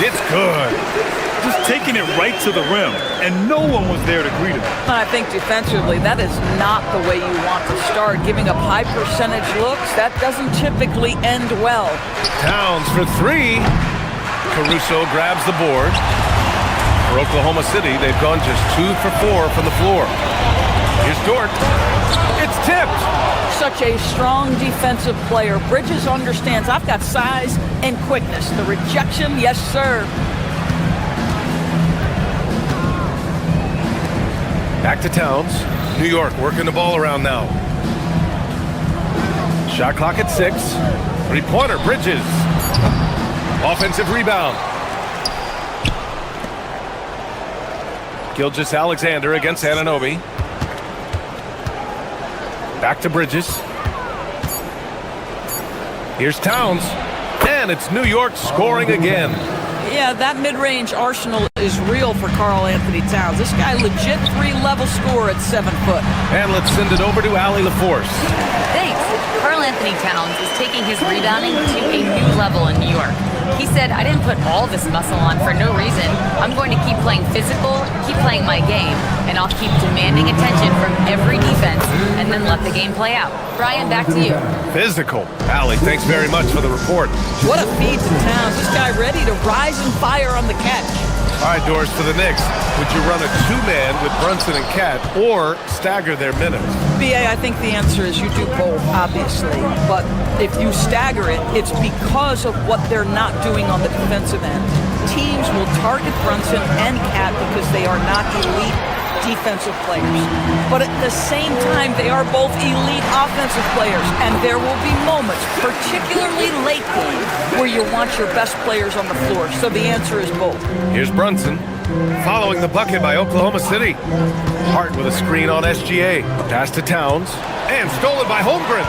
It's good. Just taking it right to the rim, and no one was there to greet him. I think defensively, that is not the way you want to start. Giving up high percentage looks, that doesn't typically end well. Towns for three. Caruso grabs the board. For Oklahoma City, they've gone just 2 for 4 from the floor. Here's Dort. It's tipped. Such a strong defensive player. Bridges understands I've got size and quickness. The rejection, yes, sir. Back to Towns. New York working the ball around now. Shot clock at 6. Three-pointer, Bridges. Offensive rebound. Gilgeous-Alexander against Anunoby. Back to Bridges. Here's Towns. And it's New York scoring again. Yeah, that mid-range arsenal is real for Karl Anthony Towns. This guy legit 3-level scorer at 7 foot. And let's send it over to Allie LaForce. Thanks. Karl Anthony Towns is taking his rebounding to a new level in New York. He said, I didn't put all this muscle on for no reason. I'm going to keep playing physical, keep playing my game, and I'll keep demanding attention from every defense and then let the game play out. Brian, back to you. Physical. Allie, thanks very much for the report. What a feed to Towns. This guy ready to rise and fire on the catch. All right, Doris, for the Knicks, would you run a two-man with Brunson and Cat or stagger their minutes? BA, I think the answer is you do both, obviously. But if you stagger it, it's because of what they're not doing on the defensive end. Teams will target Brunson and Cat because they are not elite defensive players. But at the same time, they are both elite offensive players. And there will be moments, particularly late game, where you want your best players on the floor. So the answer is both. Here's Brunson, following the bucket by Oklahoma City. Hart with a screen on SGA. Pass to Towns, and stolen by Holmgren.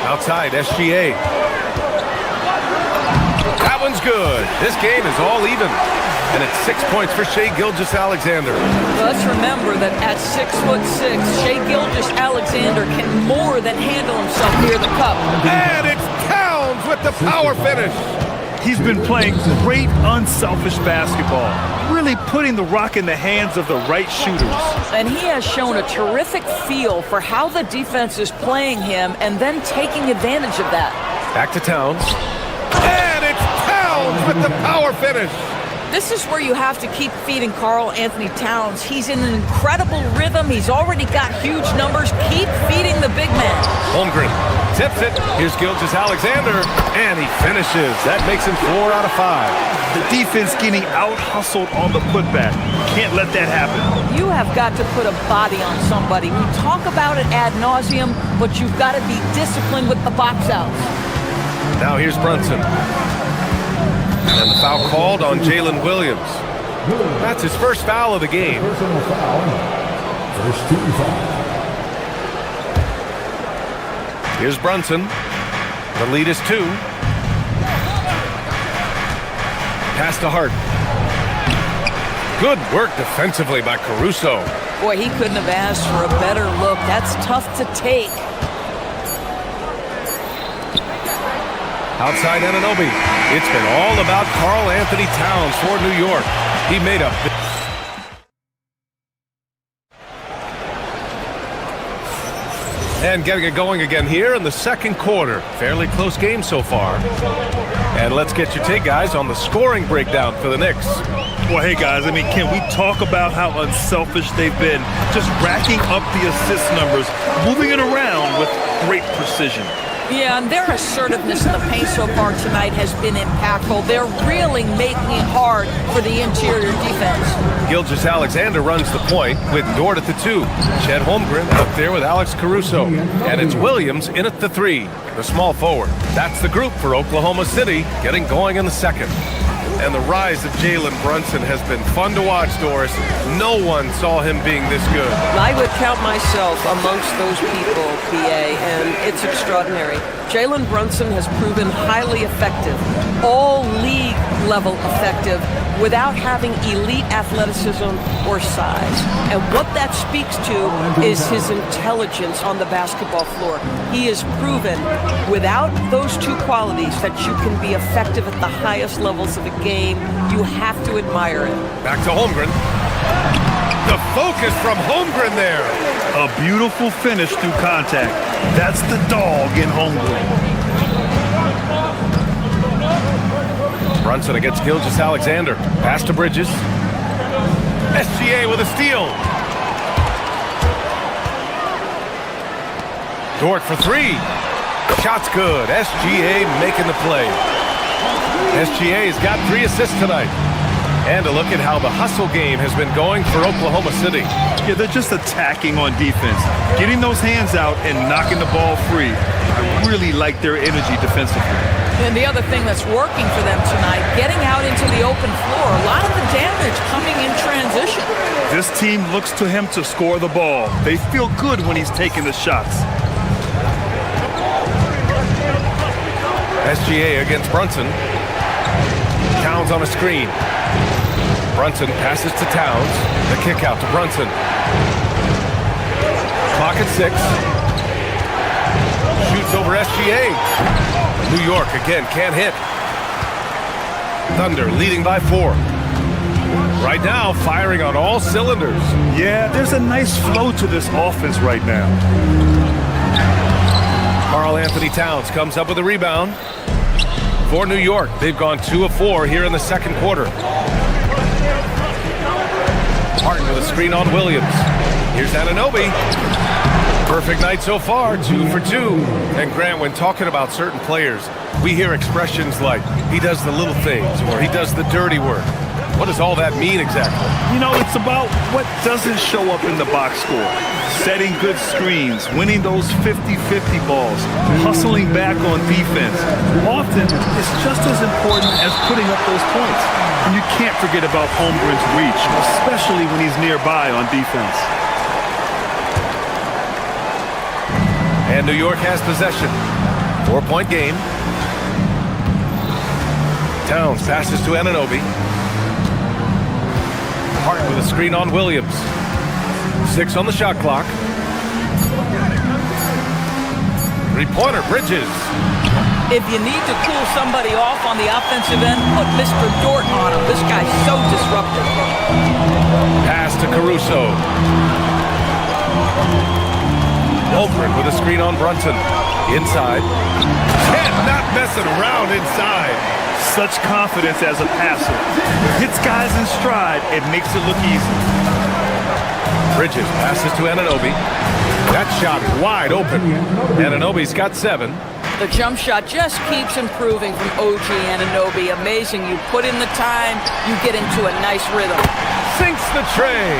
Outside, SGA. That one's good. This game is all even. And it's 6 points for Shai Gilgeous-Alexander. Let's remember that at 6'6", Shai Gilgeous-Alexander can more than handle himself near the cup. And it's Towns with the power finish. He's been playing great, unselfish basketball, really putting the rock in the hands of the right shooters. And he has shown a terrific feel for how the defense is playing him and then taking advantage of that. Back to Towns. And it's Towns with the power finish. This is where you have to keep feeding Karl Anthony Towns. He's in an incredible rhythm. He's already got huge numbers. Keep feeding the big man. Holmgren tips it. Here's Gilgeous-Alexander, and he finishes. That makes him 4 out of 5. The defense getting out-hustled on the putback. Can't let that happen. You have got to put a body on somebody. We talk about it ad nauseum, but you've got to be disciplined with the box outs. Now here's Brunson. And the foul called on Jalen Williams. That's his first foul of the game. First team foul. Here's Brunson. The lead is 2. Pass to Hart. Good work defensively by Caruso. Boy, he couldn't have asked for a better look. That's tough to take. Outside Anunoby. It's been all about Karl Anthony Towns for New York. He made a big... And getting it going again here in the second quarter. Fairly close game so far. And let's get your take, guys, on the scoring breakdown for the Knicks. Well, hey, guys, I mean, can we talk about how unselfish they've been? Just racking up the assist numbers, moving it around with great precision. Yeah, and their assertiveness in the paint so far tonight has been impactful. They're really making it hard for the interior defense. Gilgeous-Alexander runs the point with Dort at the 2. Chet Holmgren out there with Alex Caruso. And it's Williams in at the 3, the small forward. That's the group for Oklahoma City, getting going in the second. And the rise of Jalen Brunson has been fun to watch, Doris. No one saw him being this good. I would count myself amongst those people, PA, and it's extraordinary. Jalen Brunson has proven highly effective. All league level effective without having elite athleticism or size. And what that speaks to is his intelligence on the basketball floor. He has proven without those two qualities that you can be effective at the highest levels of the game. You have to admire it. Back to Holmgren. The focus from Holmgren there. A beautiful finish through contact. That's the dog in Holmgren. Brunson against Gilgeous-Alexander. Pass to Bridges. SGA with a steal. Dort for three. Shot's good. SGA making the play. SGA's got 3 assists tonight. And a look at how the hustle game has been going for Oklahoma City. Yeah, they're just attacking on defense. Getting those hands out and knocking the ball free. I really like their energy defensively. And the other thing that's working for them tonight, getting out into the open floor. A lot of the damage coming in transition. This team looks to him to score the ball. They feel good when he's taking the shots. SGA against Brunson. Towns on a screen. Brunson passes to Towns. The kick out to Brunson. Clock at 6. Shoots over SGA. New York again can't hit. Thunder leading by 4. Right now, firing on all cylinders. Yeah, there's a nice flow to this offense right now. Karl Anthony Towns comes up with a rebound. For New York, they've gone 2 of 4 here in the second quarter. Martin with a screen on Williams. Here's Anunoby. Perfect night so far, 2 for 2. And Grant, when talking about certain players, we hear expressions like, he does the little things, or he does the dirty work. What does all that mean exactly? You know, it's about what doesn't show up in the box score. Setting good screens, winning those 50-50 balls, hustling back on defense. Often, it's just as important as putting up those points. And you can't forget about Holmgren's reach, especially when he's nearby on defense. And New York has possession. 4-point game. Towns passes to Anunoby. Hart with a screen on Williams. 6 on the shot clock. 3-pointer, Bridges. If you need to cool somebody off on the offensive end, put Mr. Dort on him. This guy's so disruptive. Pass to Caruso. Holmgren with a screen on Brunson. Inside. Not messing around inside. Such confidence as a passer. Hits guys in stride and makes it look easy. Bridges passes to Anunoby. That shot wide open. Anunoby's got 7. The jump shot just keeps improving from OG Anunoby. Amazing. You put in the time, you get into a nice rhythm. Sinks the tray.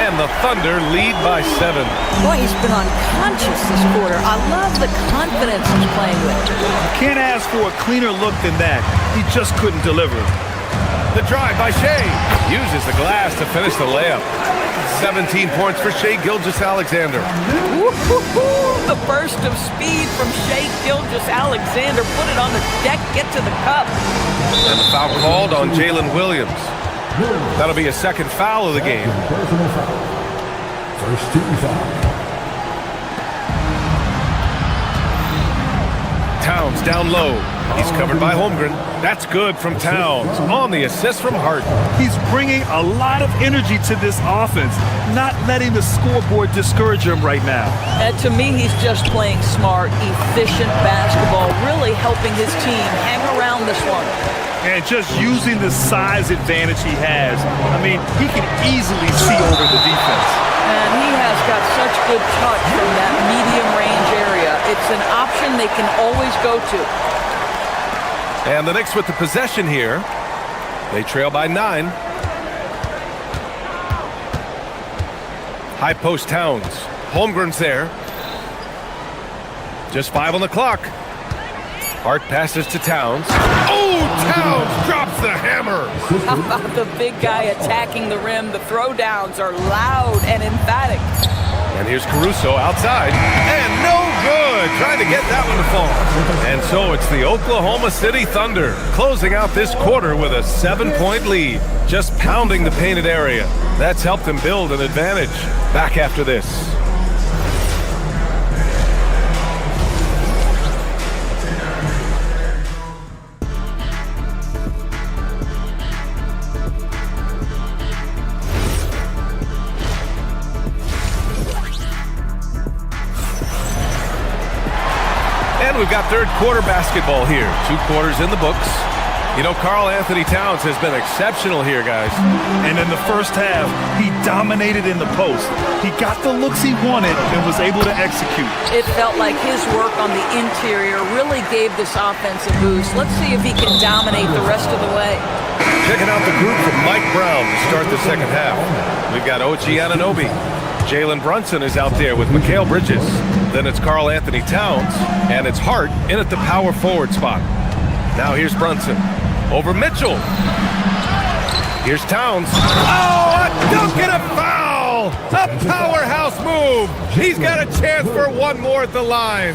And the Thunder lead by 7. Boy, he's been unconscious this quarter. I love the confidence he's playing with. Can't ask for a cleaner look than that. He just couldn't deliver. The drive by Shai. Uses the glass to finish the layup. 17 points for Shai Gilgeous-Alexander. The burst of speed from Shai Gilgeous-Alexander. Put it on the deck, get to the cup. And the foul called on Jalen Williams. That'll be a second foul of the game. First team foul. Towns down low. He's covered by Holmgren. That's good from Towns. On the assist from Hart. He's bringing a lot of energy to this offense, not letting the scoreboard discourage him right now. And to me, he's just playing smart, efficient basketball, really helping his team hang around this one. And just using the size advantage he has. I mean, he can easily see over the defense. And he has got such good touch from that medium range area. It's an option they can always go to. And the Knicks with the possession here. They trail by 9. High post Towns. Holmgren's there. Just 5 on the clock. Hart passes to Towns. Oh, Towns drops the hammer. How about the big guy attacking the rim? The throwdowns are loud and emphatic. And here's Caruso outside. And no good. Trying to get that one to fall. And so it's the Oklahoma City Thunder closing out this quarter with a 7-point lead. Just pounding the painted area. That's helped them build an advantage. Back after this. And we've got third quarter basketball here. 2 quarters in the books. You know, Karl Anthony Towns has been exceptional here, guys. And in the first half, he dominated in the post. He got the looks he wanted and was able to execute. It felt like his work on the interior really gave this offense a boost. Let's see if he can dominate the rest of the way. Checking out the group from Mike Brown to start the second half. We've got OG Anunoby. Jalen Brunson is out there with Mikal Bridges. Then it's Karl Anthony Towns, and it's Hart in at the power forward spot. Now here's Brunson. Over Mitchell. Here's Towns. Oh, a dunk and a foul! A powerhouse move! He's got a chance for one more at the line.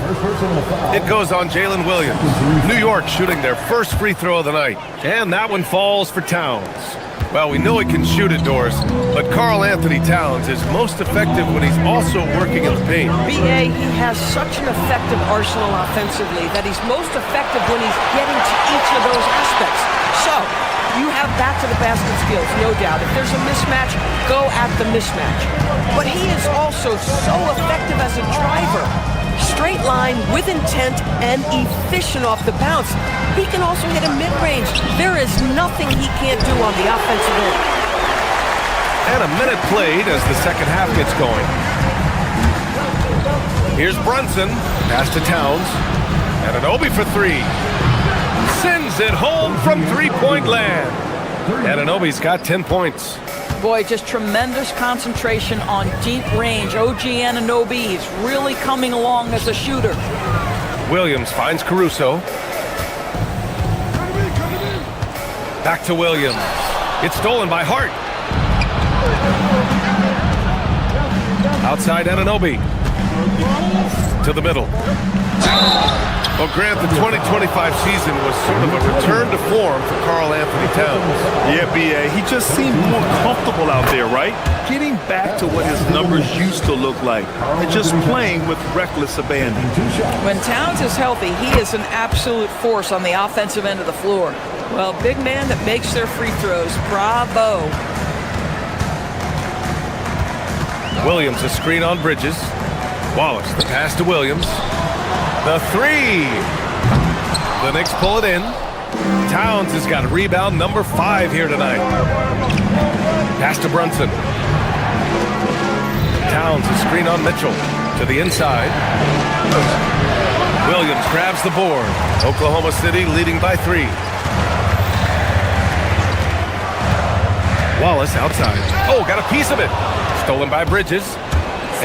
It goes on Jalen Williams. New York shooting their first free throw of the night. And that one falls for Towns. Well, we know he can shoot it, Doris, but Karl Anthony Towns is most effective when he's also working in the paint. B.A., he has such an effective arsenal offensively that he's most effective when he's getting to each of those aspects. So, you have back-to-the-basket skills, no doubt. If there's a mismatch, go at the mismatch. But he is also so effective as a driver. Straight line, with intent, and efficient off the bounce. He can also hit a mid-range. There is nothing he can't do on the offensive end. And a minute played as the second half gets going. Here's Brunson. Pass to Towns. And Anunoby for 3. Sends it home from three-point land. And Anunoby's got 10 points. Boy, just tremendous concentration on deep range. OG Anunoby, he's really coming along as a shooter. Williams finds Caruso. Back to Williams. It's stolen by Hart. Outside Anunoby. To the middle. Well, Grant, the 2025 season was sort of a return to form for Karl Anthony Towns. Yeah, B.A., he just seemed more comfortable out there, right? Getting back to what his numbers used to look like and just playing with reckless abandon. When Towns is healthy, he is an absolute force on the offensive end of the floor. Well, big man that makes their free throws. Bravo. Williams, a screen on Bridges. Wallace, the pass to Williams. The 3. The Knicks pull it in. Towns has got rebound number 5 here tonight. Pass to Brunson. Towns, a screen on Mitchell. To the inside. Williams grabs the board. Oklahoma City leading by 3. Wallace outside. Oh, got a piece of it. Stolen by Bridges.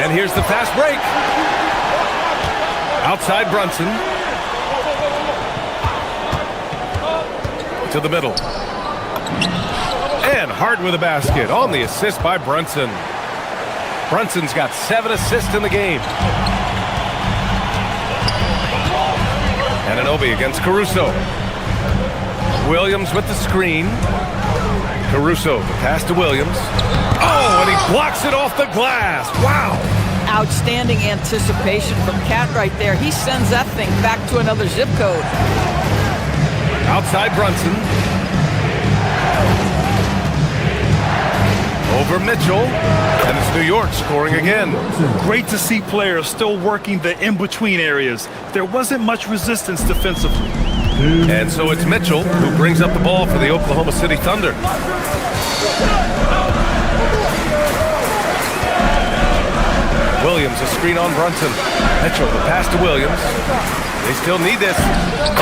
And here's the fast break. Outside Brunson. To the middle. And Hart with a basket on the assist by Brunson. Brunson's got 7 assists in the game. And Anunoby against Caruso. Williams with the screen. Caruso, the pass to Williams. Oh, and he blocks it off the glass. Wow. Outstanding anticipation from Cat right there. He sends that thing back to another zip code. Outside Brunson. Over Mitchell. And it's New York scoring again. Great to see players still working the in-between areas. There wasn't much resistance defensively. And so it's Mitchell who brings up the ball for the Oklahoma City Thunder. Williams, a screen on Brunson. Mitchell, the pass to Williams. They still need this.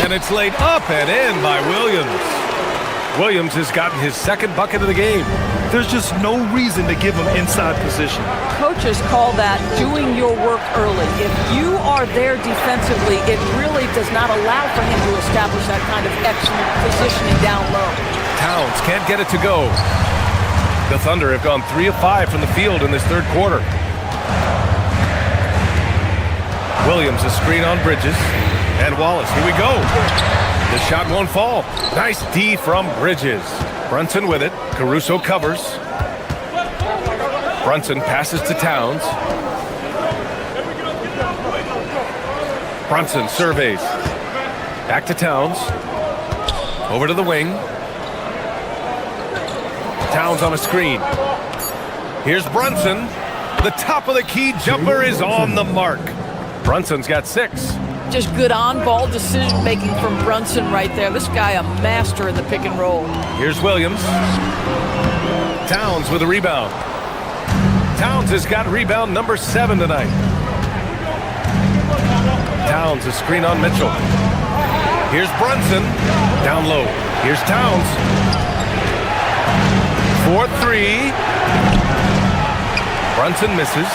And it's laid up and in by Williams. Williams has gotten his second bucket of the game. There's just no reason to give him inside position. Coaches call that doing your work early. If you are there defensively, it really does not allow for him to establish that kind of excellent positioning down low. Towns can't get it to go. The Thunder have gone 3 of 5 from the field in this third quarter. Williams a screen on Bridges. And Wallace, here we go. The shot won't fall. Nice D from Bridges. Brunson with it. Caruso covers. Brunson passes to Towns. Brunson surveys. Back to Towns. Over to the wing. Towns on a screen. Here's Brunson. The top of the key jumper is on the mark. Brunson's got 6. Just good on-ball decision-making from Brunson right there. This guy a master in the pick and roll. Here's Williams. Towns with a rebound. Towns has got rebound number 7 tonight. Towns a screen on Mitchell. Here's Brunson. Down low. Here's Towns. 4-3. Brunson misses.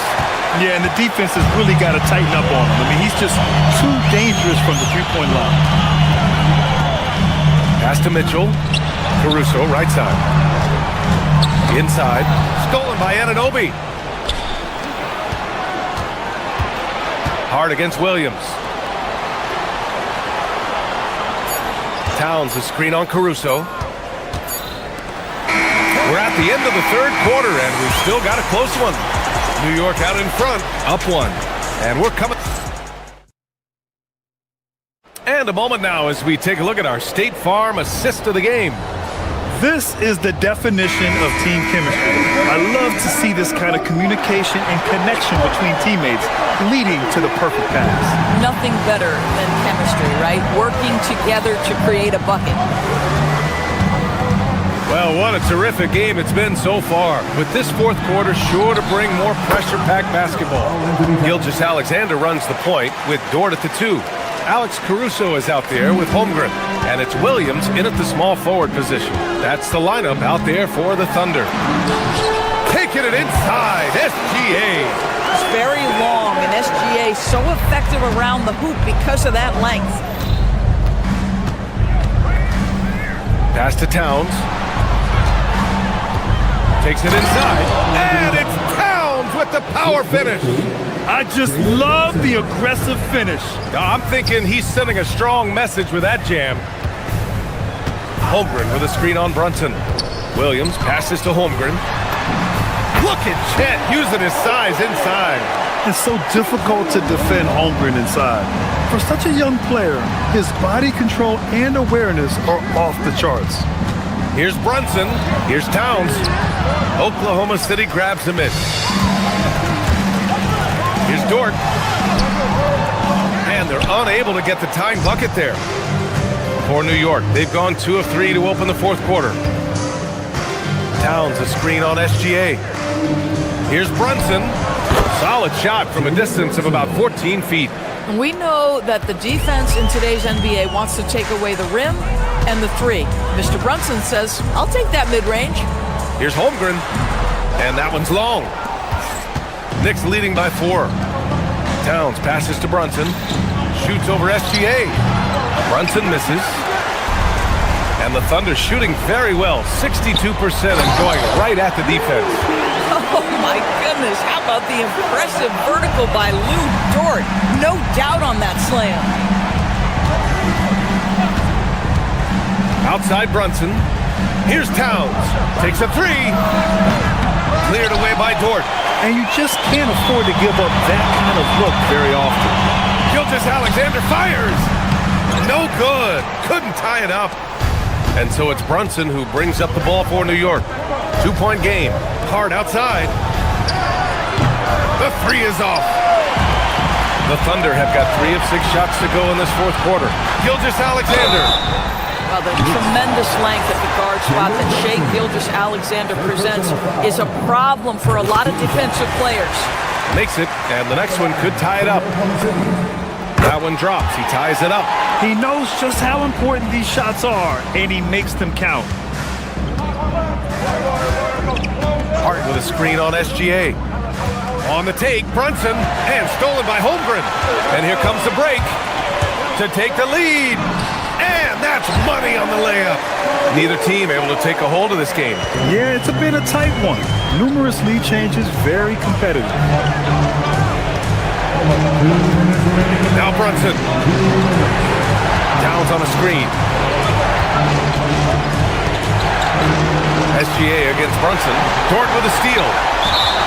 Yeah, and the defense has really got to tighten up on him. I mean, he's just too dangerous from the three-point line. Pass to Mitchell. Caruso, right side. Inside. Stolen by Anunoby. Hard against Williams. Towns a screen on Caruso. We're at the end of the third quarter, and we've still got a close one. New York out in front, up 1. And we're coming. And a moment now as we take a look at our State Farm assist of the game. This is the definition of team chemistry. I love to see this kind of communication and connection between teammates leading to the perfect pass. Nothing better than chemistry, right? Working together to create a bucket. Well, what a terrific game it's been so far. With this fourth quarter sure to bring more pressure-packed basketball. Gilgeous-Alexander runs the point with Dort at the 2. Alex Caruso is out there with Holmgren. And it's Williams in at the small forward position. That's the lineup out there for the Thunder. Taking it inside, SGA. It's very long, and SGA so effective around the hoop because of that length. Pass to Towns. Takes it inside, and it's Towns with the power finish. I just love the aggressive finish. I'm thinking he's sending a strong message with that jam. Holmgren with a screen on Brunson. Williams passes to Holmgren. Look at Chet using his size inside. It's so difficult to defend Holmgren inside. For such a young player, his body control and awareness are off the charts. Here's Brunson. Here's Towns. Oklahoma City grabs him in. Here's Dort. And they're unable to get the tying bucket there. For New York, they've gone 2 of 3 to open the fourth quarter. Towns a screen on SGA. Here's Brunson. Solid shot from a distance of about 14 feet. We know that the defense in today's NBA wants to take away the rim and the 3. Mr. Brunson says, I'll take that mid-range. Here's Holmgren. And that one's long. Knicks leading by 4. Towns passes to Brunson. Shoots over SGA. Brunson misses. And the Thunder shooting very well. 62% and going right at the defense. Oh, my goodness. How about the impressive vertical by Lou Dort? No doubt on that slam. Outside Brunson. Here's Towns. Takes a 3. Cleared away by Dort. And you just can't afford to give up that kind of look very often. Gilgeous-Alexander fires. No good. Couldn't tie it up. And so it's Brunson who brings up the ball for New York. 2-point game. Hard outside. The 3 is off. The Thunder have got 3 of 6 shots to go in this fourth quarter. Gilgeous-Alexander. Well, the tremendous length at the guard spot that Shai Gilgeous-Alexander presents is a problem for a lot of defensive players. Makes it, and the next one could tie it up. That one drops. He ties it up. He knows just how important these shots are, and he makes them count. Hart with a screen on SGA. On the take, Brunson, and stolen by Holmgren. And here comes the break to take the lead. And that's money on the layup. Neither team able to take a hold of this game. Yeah, it's been a tight one. Numerous lead changes, very competitive. Now Brunson. Downs on a screen. SGA against Brunson. Dort with a steal.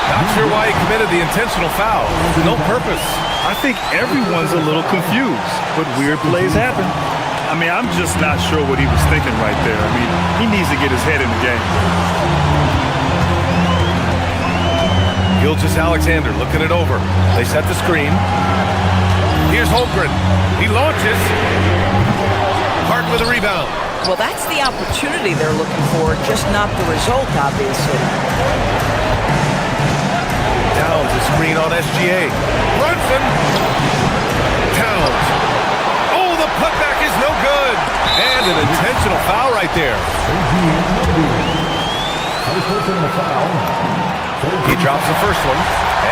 Not sure why he committed the intentional foul. No purpose. I think everyone's a little confused, but weird plays happen. I mean, I'm just not sure what he was thinking right there. I mean, he needs to get his head in the game. Gilgeous-Alexander looking it over. They set the screen. Here's Holmgren. He launches. Hart with a rebound. Well, that's the opportunity they're looking for, just not the result, obviously. Towns a screen on SGA. Brunson. Towns. Oh, the putback is no good. And an intentional foul right there. He drops the first one,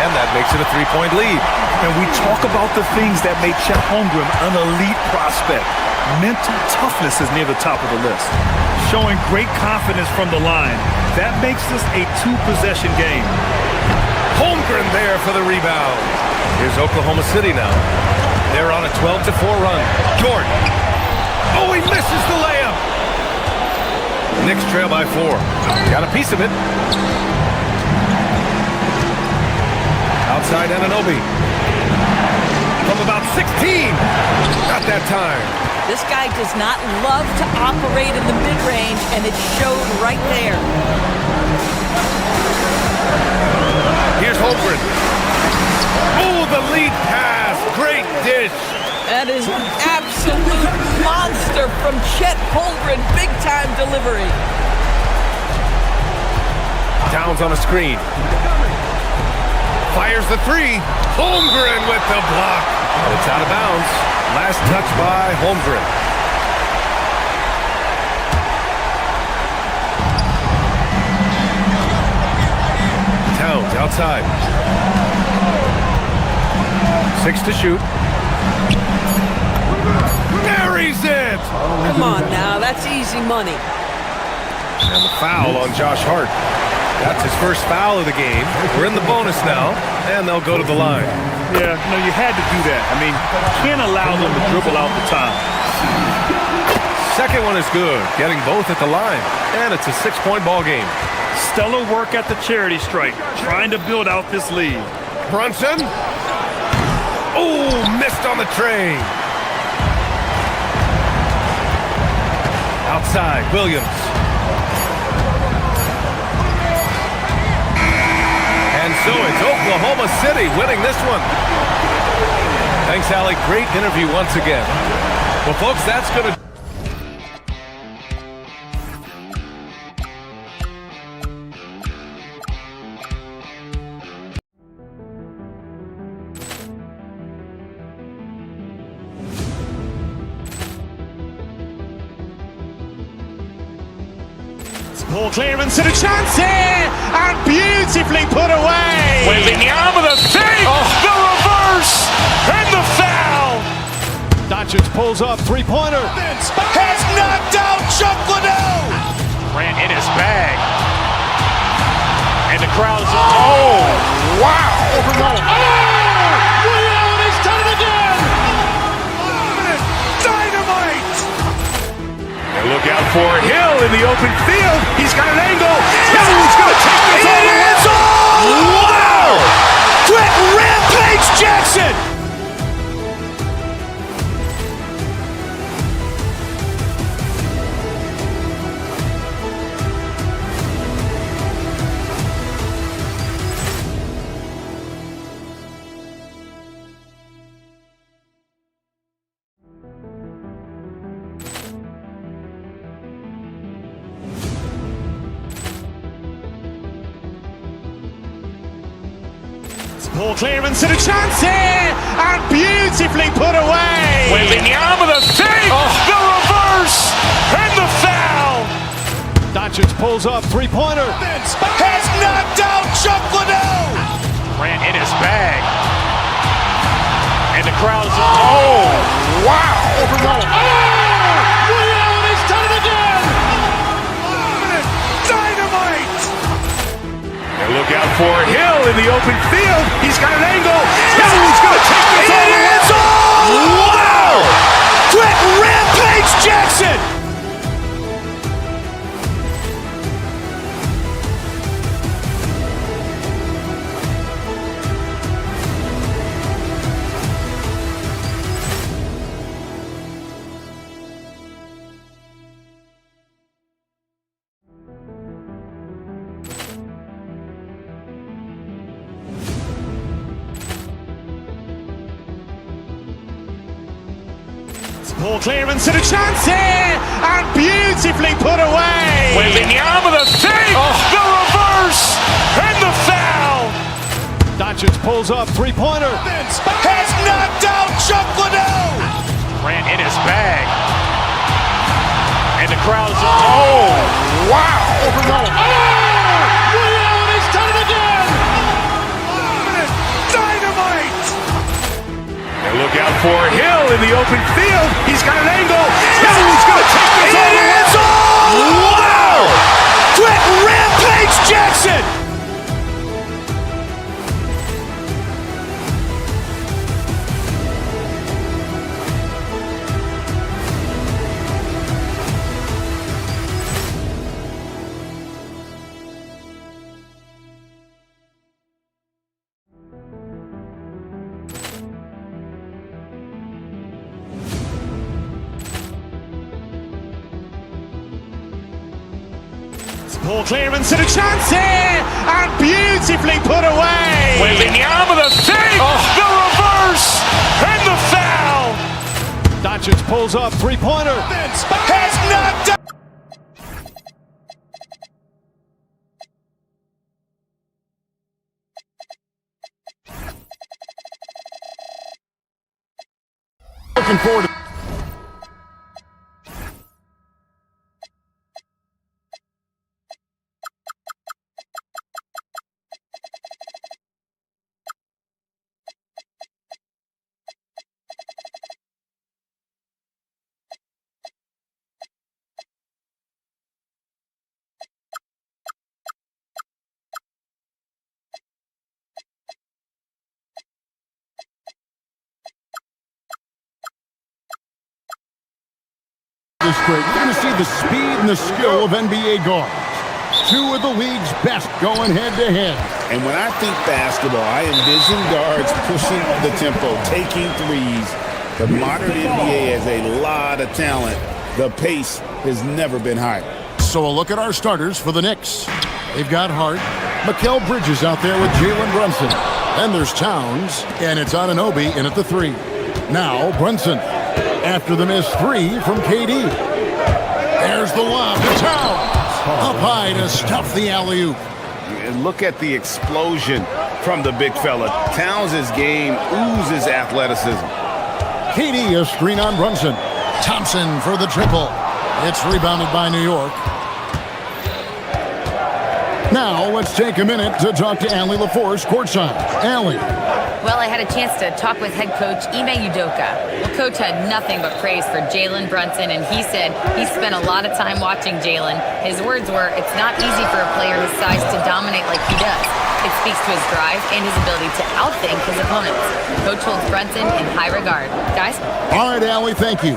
and that makes it a three-point lead. And we talk about the things that make Chet Holmgren an elite prospect. Mental toughness is near the top of the list. Showing great confidence from the line. That makes this a two-possession game. Holmgren there for the rebound. Here's Oklahoma City now. They're on a 12-4 run. Jordan. Oh, he misses the layup. Knicks trail by 4. Got a piece of it. Outside Anunoby. From about 16. Not that time. This guy does not love to operate in the mid-range, and it showed right there. Here's Holmgren. Oh, the lead pass. Great dish. That is an absolute monster from Chet Holmgren. Big-time delivery. Towns on a screen. Fires the three. Holmgren with the block. And it's out of bounds. Last touch by Holmgren. Towns outside. 6 to shoot. Buries it! Come on now, that's easy money. And the foul on Josh Hart. That's his first foul of the game. We're in the bonus now, and they'll go to the line. Yeah, no, you had to do that. I mean, you can't allow them to dribble out the time. Second one is good, getting both at the line, and it's a 6-point ball game. Stellar work at the charity stripe, trying to build out this lead. Brunson. Oh, missed on the train. Outside, Williams. And so it's Oklahoma City winning this one. Thanks, Allie. Great interview once again. Well, folks, that's going to... Ball clearance and a chance here, and beautifully put away. Wembanyama the fake, the reverse, and the foul. Doncic pulls up, three-pointer. Has knocked out Chuck Liddell. Ran in his bag, and the crowd is wow! He's done it again. Dynamite! Look out for Hill in the open field. He's got an angle. Hill's going to take this all the way. Wow! Brett Rampage Jackson! Ball clearance and a chance here, and beautifully put away. Wembanyama the fake, the reverse, and the foul. Doncic pulls up, three-pointer. Has knocked out Chuck Liddell. Ran in his bag, and the crowd is wow! He's done it again. Dynamite! And look out for Hill in the open field. He's got an angle. Hill's going to take Ball clearance and a chance here, and beautifully put away. Wembanyama with a save, the reverse, and the foul. Doncic pulls up, three-pointer. Has knocked out Chuck Liddell. Ran in his bag. And the crowd is, oh, wow. Overruled. Oh! Ray Allen has done it again! Dynamite. And look out for Hill in the open field. He's got an angle. Hill's going to take this all the way. Wow! Quick rampage Jackson. Ball clearance and a chance here, and beautifully put away. Wembanyama with a save, the reverse, and the foul. Doncic pulls up, three-pointer. Has knocked out. Looking forward to this break. You're going to see the speed and the skill of NBA guards. Two of the league's best going head-to-head. And when I think basketball, I envision guards pushing the tempo, taking threes. The modern NBA has a lot of talent. The pace has never been higher. So a look at our starters for the Knicks. They've got Hart. Mikal Bridges out there with Jalen Brunson. Then there's Towns, and it's Anunoby in at the three. Now Brunson. After the missed three from KD. There's the lob to Towns. Up high to stuff the alley-oop. And look at the explosion from the big fella. Towns' game oozes athleticism. KD, a screen on Brunson. Thompson for the triple. It's rebounded by New York. Now let's take a minute to talk to Allie LaForce courtside. Allie. Well, I had a chance to talk with head coach Ime Udoka. Well, coach had nothing but praise for Jalen Brunson, and he said he spent a lot of time watching Jalen. His words were, it's not easy for a player his size to dominate like he does. It speaks to his drive and his ability to outthink his opponents. Coach holds Brunson in high regard. Guys? All right, Allie, thank you.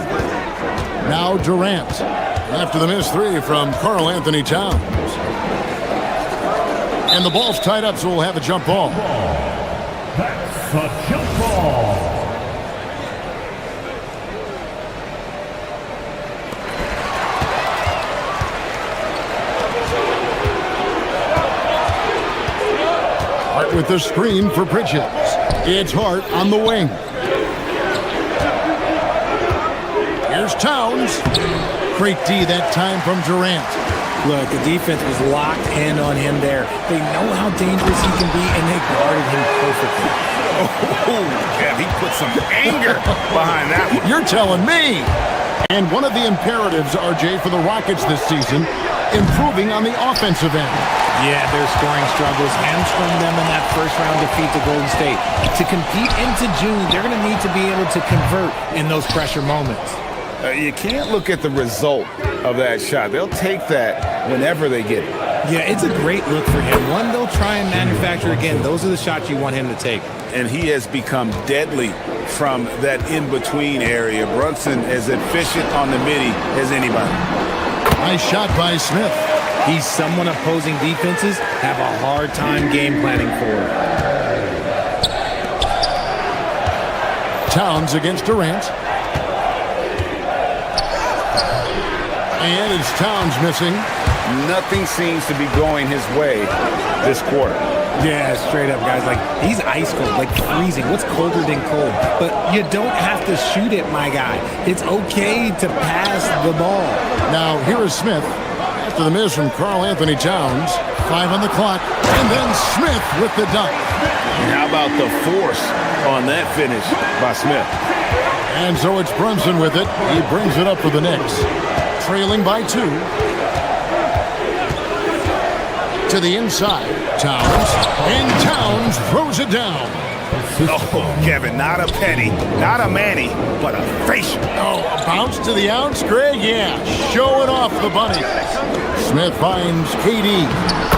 Now Durant. After the missed three from Karl Anthony Towns. And the ball's tied up, so we'll have a jump ball. That's a jump ball. Hart with the screen for Bridges. It's Hart on the wing. Here's Towns. Great D that time from Durant. Look, the defense was locked in on him there. They know how dangerous he can be, and they guarded him perfectly. Oh, yeah, he put some anger behind that one. You're telling me. And one of the imperatives, RJ, for the Rockets this season, improving on the offensive end. Yeah, their scoring struggles hamstrung them in that first-round defeat to Golden State. To compete into June, they're going to need to be able to convert in those pressure moments. You can't look at the result of that shot. They'll take that whenever they get it. Yeah, it's a great look for him. One they'll try and manufacture again. Those are the shots you want him to take. And he has become deadly from that in-between area. Brunson as efficient on the midi as anybody. Nice shot by Smith. He's someone opposing defenses have a hard time game planning for. Towns against Durant. And it's Towns missing. Nothing seems to be going his way this quarter. Yeah, straight up, guys. Like, he's ice cold, like freezing. What's colder than cold? But you don't have to shoot it, my guy. It's okay to pass the ball. Now, here is Smith. After the miss from Karl Anthony Towns. 5 on the clock. And then Smith with the dunk. And how about the force on that finish by Smith? And so it's Brunson with it. He brings it up for the Knicks. Trailing by 2. To the inside. Towns. And Towns throws it down. Oh, Kevin, not a penny, not a Manny, but a facial. Oh, a bounce to the ounce, Greg? Yeah, showing off the bunny. Smith finds KD.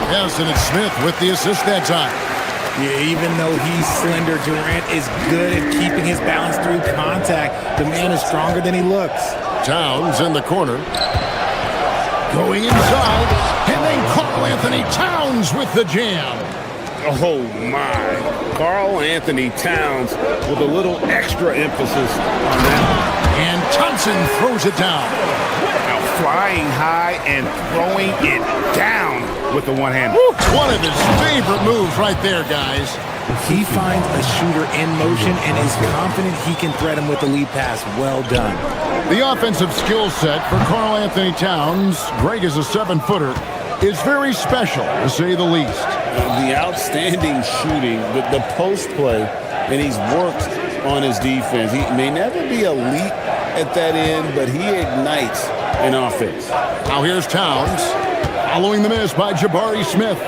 Yes, and it's Smith with the assist that time. Yeah, even though he's slender, Durant is good at keeping his balance through contact. The man is stronger than he looks. Towns in the corner. Going inside. And then Karl Anthony Towns with the jam. Oh, my. Karl Anthony Towns with a little extra emphasis on that. And Thompson throws it down. Now flying high and throwing it down with the one hand. One of his favorite moves right there, guys. He finds a shooter in motion and is confident he can thread him with the lead pass. Well done. The offensive skill set for Karl Anthony Towns, Greg is a 7-footer, is very special, to say the least. The outstanding shooting, the post play, and he's worked on his defense. He may never be elite at that end, but he ignites in offense. Now here's Towns, following the miss by Jabari Smith.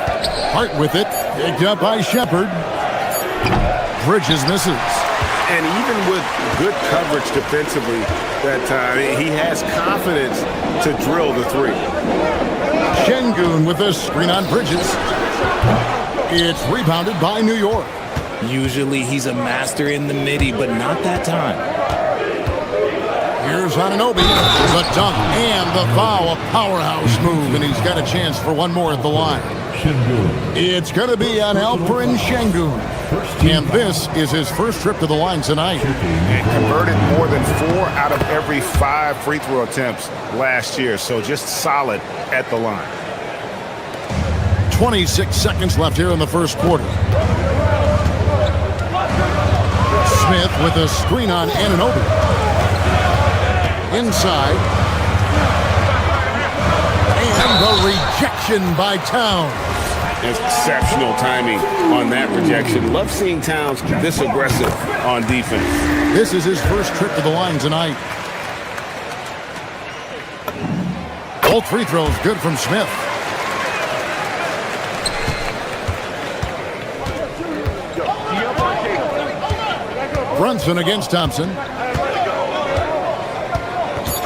Hart with it, picked up by Shepard. Bridges misses. And even with good coverage defensively that time, he has confidence to drill the three. Şengün with a screen on Bridges. It's rebounded by New York. Usually he's a master in the midi, but not that time. Here's Anunoby, the dunk and the foul, a powerhouse move, and he's got a chance for one more at the line. It's going to be on Alperen Şengün, and this is his first trip to the line tonight. And converted more than 4 out of every 5 free throw attempts last year, so just solid at the line. 26 seconds left here in the first quarter. Smith with a screen on Anunoby. Inside. And the rejection by Towns. Exceptional timing on that rejection. Love seeing Towns this aggressive on defense. This is his first trip to the line tonight. Both free throws good from Smith. Brunson against Thompson.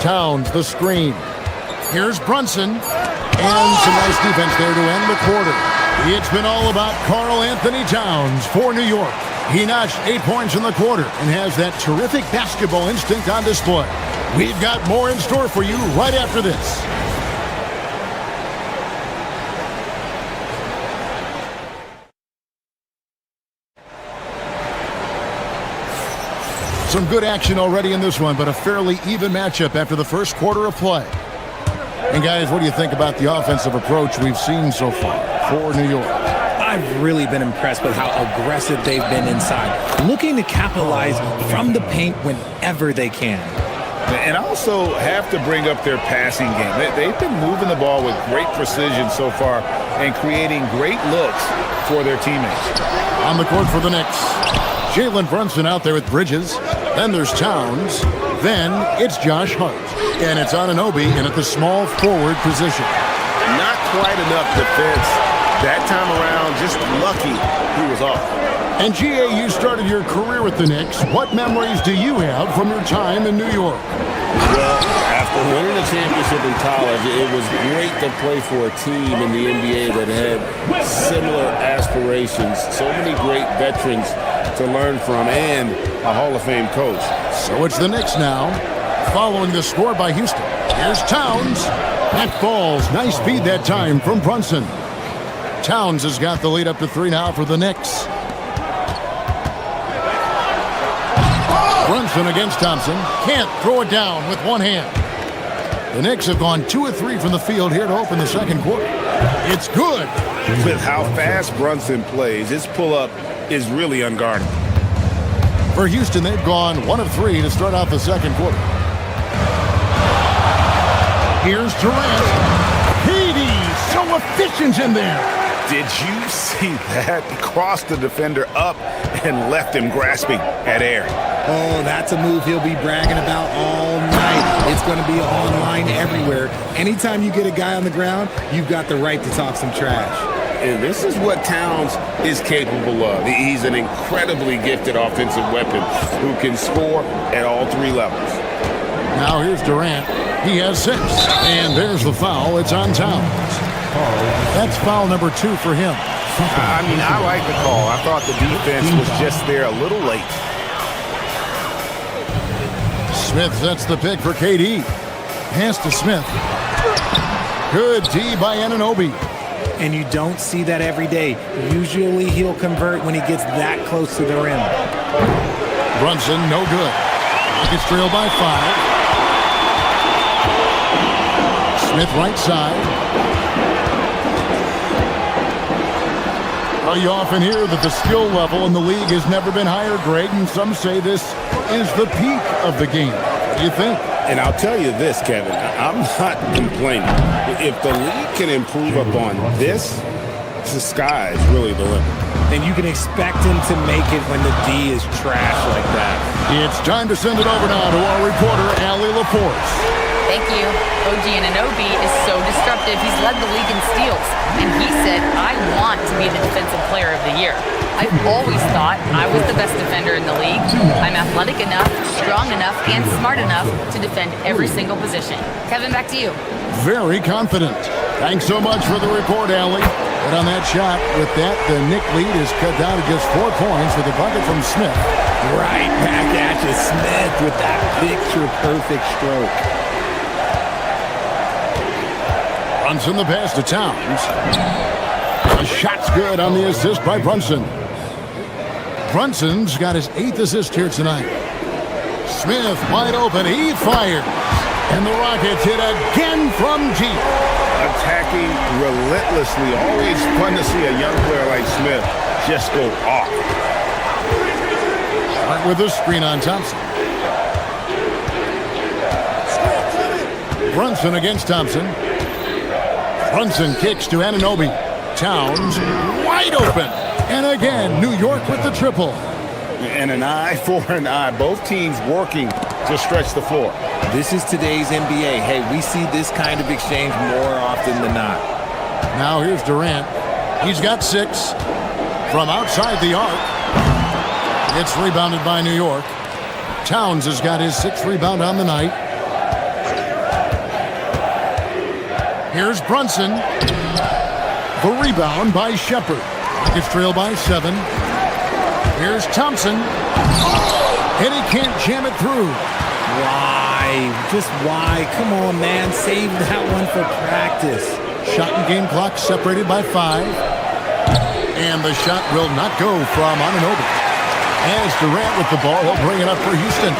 Towns, the screen. Here's Brunson. And some nice defense there to end the quarter. It's been all about Karl Anthony Towns for New York. He notched 8 points in the quarter and has that terrific basketball instinct on display. We've got more in store for you right after this. Some good action already in this one, but a fairly even matchup after the first quarter of play. And guys, what do you think about the offensive approach we've seen so far for New York? I've really been impressed with how aggressive they've been inside, looking to capitalize from the paint whenever they can. And also have to bring up their passing game. They've been moving the ball with great precision so far and creating great looks for their teammates. On the court for the Knicks, Jalen Brunson out there with Bridges. Then there's Towns. Then it's Josh Hart. And it's Anunoby in at the small forward position. Not quite enough defense that time around. Just lucky he was off. And G.A., you started your career with the Knicks. What memories do you have from your time in New York? Well, after winning a championship in college, it was great to play for a team in the NBA that had similar aspirations. So many great veterans to learn from and a Hall of Fame coach. So it's the Knicks now, following the score by Houston. Here's Towns. That falls. Nice feed that time from Brunson. Towns has got the lead up to 3 now for the Knicks. Brunson against Thompson. Can't throw it down with one hand. The Knicks have gone 2 of 3 from the field here to open the second quarter. It's good. With how fast Brunson plays, his pull-up is really unguardable. For Houston, they've gone 1 of 3 to start out the second quarter. Here's Durant. KD, so efficient in there. Did you see that? He crossed the defender up and left him grasping at air. Oh, that's a move he'll be bragging about all night. It's going to be online everywhere. Anytime you get a guy on the ground, you've got the right to talk some trash. And this is what Towns is capable of. He's an incredibly gifted offensive weapon who can score at all 3 levels. Now here's Durant. He has 6. And there's the foul. It's on Towns. That's foul number 2 for him. I mean, I like the call. I thought the defense was just there a little late. Smith sets the pick for KD. Pass to Smith. Good D by Anunoby. And you don't see that every day. Usually he'll convert when he gets that close to the rim. Brunson, no good. He gets trailed by 5. Smith right side. Well, you often hear that the skill level in the league has never been higher, Greg, and some say this is the peak of the game. What do you think? And I'll tell you this, Kevin, I'm not complaining. If the league can improve upon this, the sky is really the limit. And you can expect him to make it when the D is trash like that. It's time to send it over now to our reporter, Allie LaForce. Thank you. OG Anunoby is so disruptive. He's led the league in steals. And he said, I want to be the defensive player of the year. I've always thought I was the best defender in the league. I'm athletic enough, strong enough, and smart enough to defend every single position. Kevin, back to you. Very confident. Thanks so much for the report, Allie. But on that shot, with that, the Knick lead is cut down to just 4 points with a bucket from Smith. Right back at you, Smith, with that picture-perfect stroke. Brunson the pass to Towns. The shot's good on the assist by Brunson. Brunson's got his 8th assist here tonight. Smith wide open. He fires. And the Rockets hit again from deep. Attacking relentlessly. Always fun to see a young player like Smith just go off. Start with a screen on Thompson. Brunson against Thompson. Brunson kicks to Anunoby. Towns wide open. And again, New York with the triple. And an eye for an eye. Both teams working to stretch the floor. This is today's NBA. Hey, we see this kind of exchange more often than not. Now here's Durant. He's got 6 from outside the arc. It's rebounded by New York. Towns has got his 6th rebound on the night. Here's Brunson. The rebound by Shepard. Gets trailed by 7. Here's Thompson. And he can't jam it through. Why? Just why? Come on, man. Save that one for practice. Shot and game clock separated by 5. And the shot will not go from Anunoby. As Durant with the ball, he'll bring it up for Houston.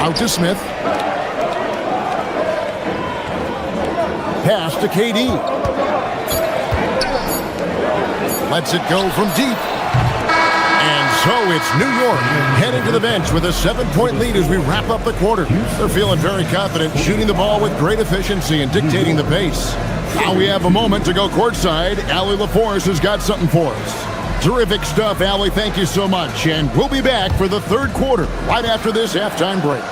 Out to Smith. Pass to KD. Lets it go from deep. And so it's New York heading to the bench with a 7-point lead as we wrap up the quarter. They're feeling very confident, shooting the ball with great efficiency and dictating the pace. Now we have a moment to go courtside. Allie LaForce has got something for us. Terrific stuff, Allie. Thank you so much. And we'll be back for the third quarter right after this halftime break.